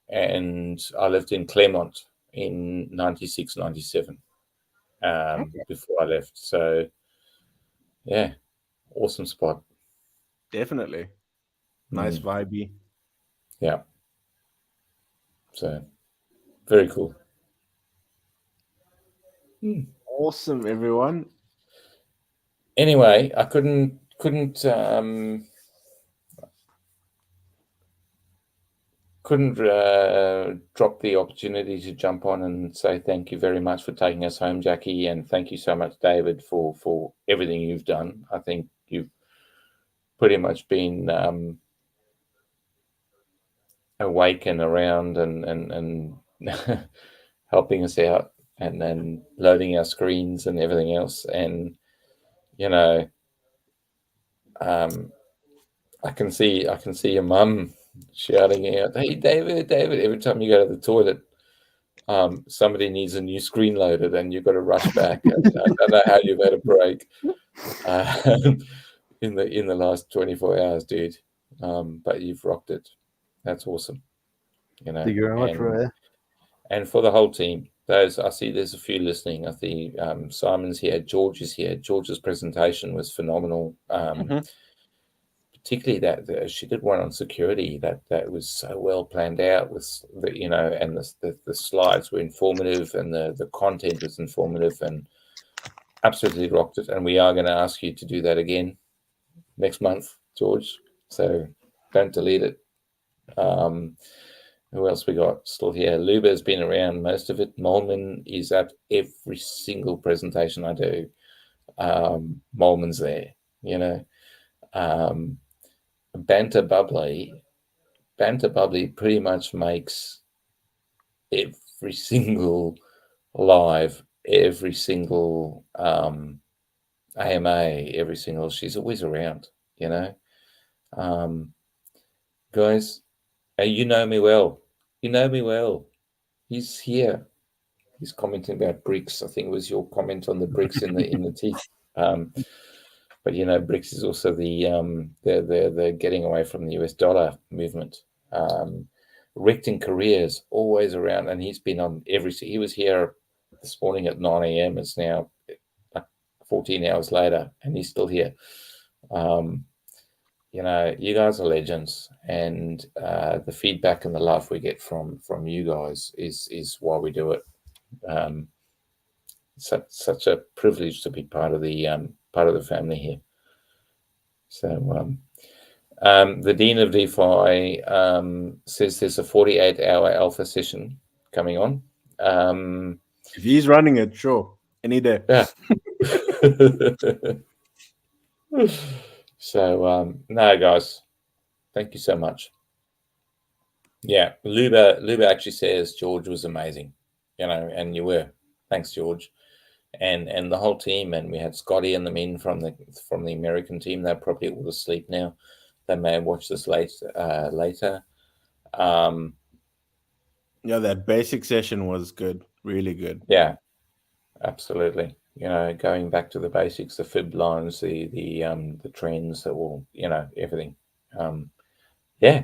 and I lived in Claremont in 96, 97 before I left. So, yeah, awesome spot. Definitely. Nice vibey. Yeah. So, very cool. Awesome, everyone. Anyway, I couldn't drop the opportunity to jump on and say thank you very much for taking us home, Jaki, and thank you so much, David, for everything you've done. I think you've pretty much been awake and around and helping us out and then loading our screens and everything else. And I can see your mum shouting out, "Hey, David, every time you go to the toilet, somebody needs a new screen loaded and you've got to rush back." I don't know how you've had a break in the last 24 hours, dude. But you've rocked it. That's awesome. Thank you very much, Roy. And for the whole team, I see there's a few listening. I see Simon's here, George is here. George's presentation was phenomenal. Particularly that she did one on security that was so well planned out with and the slides were informative and the content was informative and absolutely rocked it. And we are going to ask you to do that again next month, George. So don't delete it. Who else we got still here? Luba's been around most of it. Molman is at every single presentation I do. Molman's there, Banter Bubbly pretty much makes every single live, every single AMA, she's always around, guys, you know me well. He's here. He's commenting about BRICS. I think it was your comment on the BRICS in the teeth. But BRICS is also the getting away from the US dollar movement. Rick in Korea is always around, and he's been on he was here this morning at 9 a.m. It's now 14 hours later, and he's still here. You guys are legends, and the feedback and the love we get from you guys is why we do it. Such a privilege to be part of the family here. So the Dean of DeFi says there's a 48-hour alpha session coming on. If he's running it, sure, any day. Yeah. So no, guys, thank you so much. Yeah, Luba actually says George was amazing, and you were. Thanks, George. and the whole team. And we had Scotty and the men from the American team. They're probably all asleep now. They may have watched this later. Yeah, that basic session was good, really good. Yeah, absolutely. You know, going back to the basics, the fib lines, the trends that will, you know, everything. Yeah.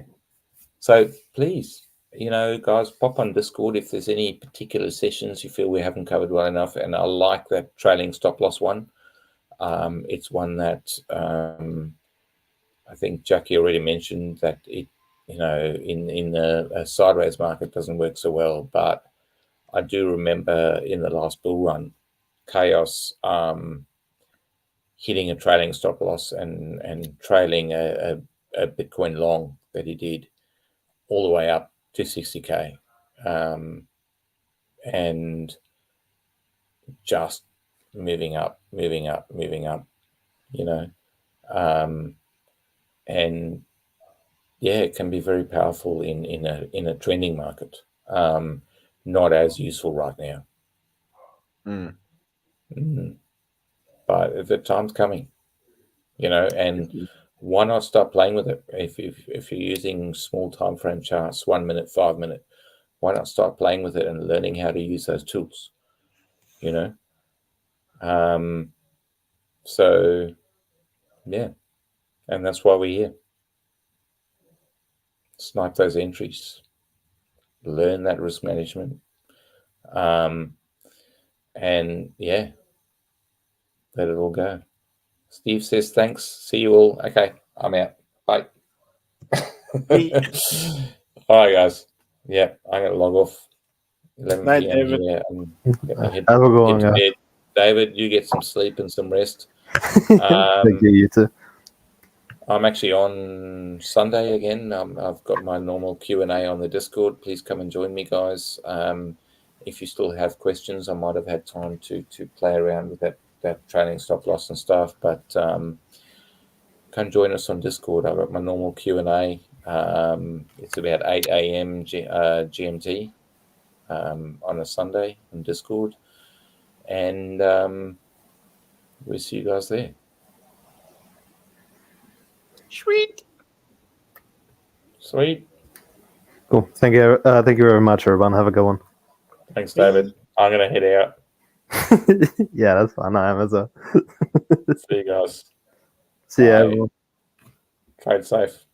So please, you know, guys, pop on Discord if there's any particular sessions you feel we haven't covered well enough. And I like that trailing stop loss one. It's one that I think Jaki already mentioned that it, you know, in the sideways market doesn't work so well. But I do remember in the last bull run, Chaos hitting a trailing stop loss and trailing a Bitcoin long that he did all the way up to 60K, and just moving up, you know, and yeah, it can be very powerful in a trending market. Not as useful right now. But the time's coming, you know, and why not start playing with it? If you're using small time frame charts, 1 minute, 5 minute, why not start playing with it and learning how to use those tools, you know? So yeah, and that's why we're here. Snipe those entries, learn that risk management, and yeah, let it all go. Steve says thanks. See you all. Okay, I'm out. Bye. All right, guys. Yeah, I'm gonna log off. 11 Night, p.m. David. here. Have a good one, guys. David, you get some sleep and some rest. Thank you, you too. I'm actually on Sunday again. I've got my normal Q&A on the Discord. Please come and join me, guys. If you still have questions, I might have had time to play around with that trailing stop loss and stuff. But come join us on Discord. I've got my normal Q&A. It's about 8 a.m. GMT on a Sunday on Discord. And we'll see you guys there. Sweet. Cool. Thank you very much, everyone. Have a good one. Thanks, David. I'm gonna head out. Yeah, that's fine. I am as well. See you guys. See you, Bye. everyone. Trade safe.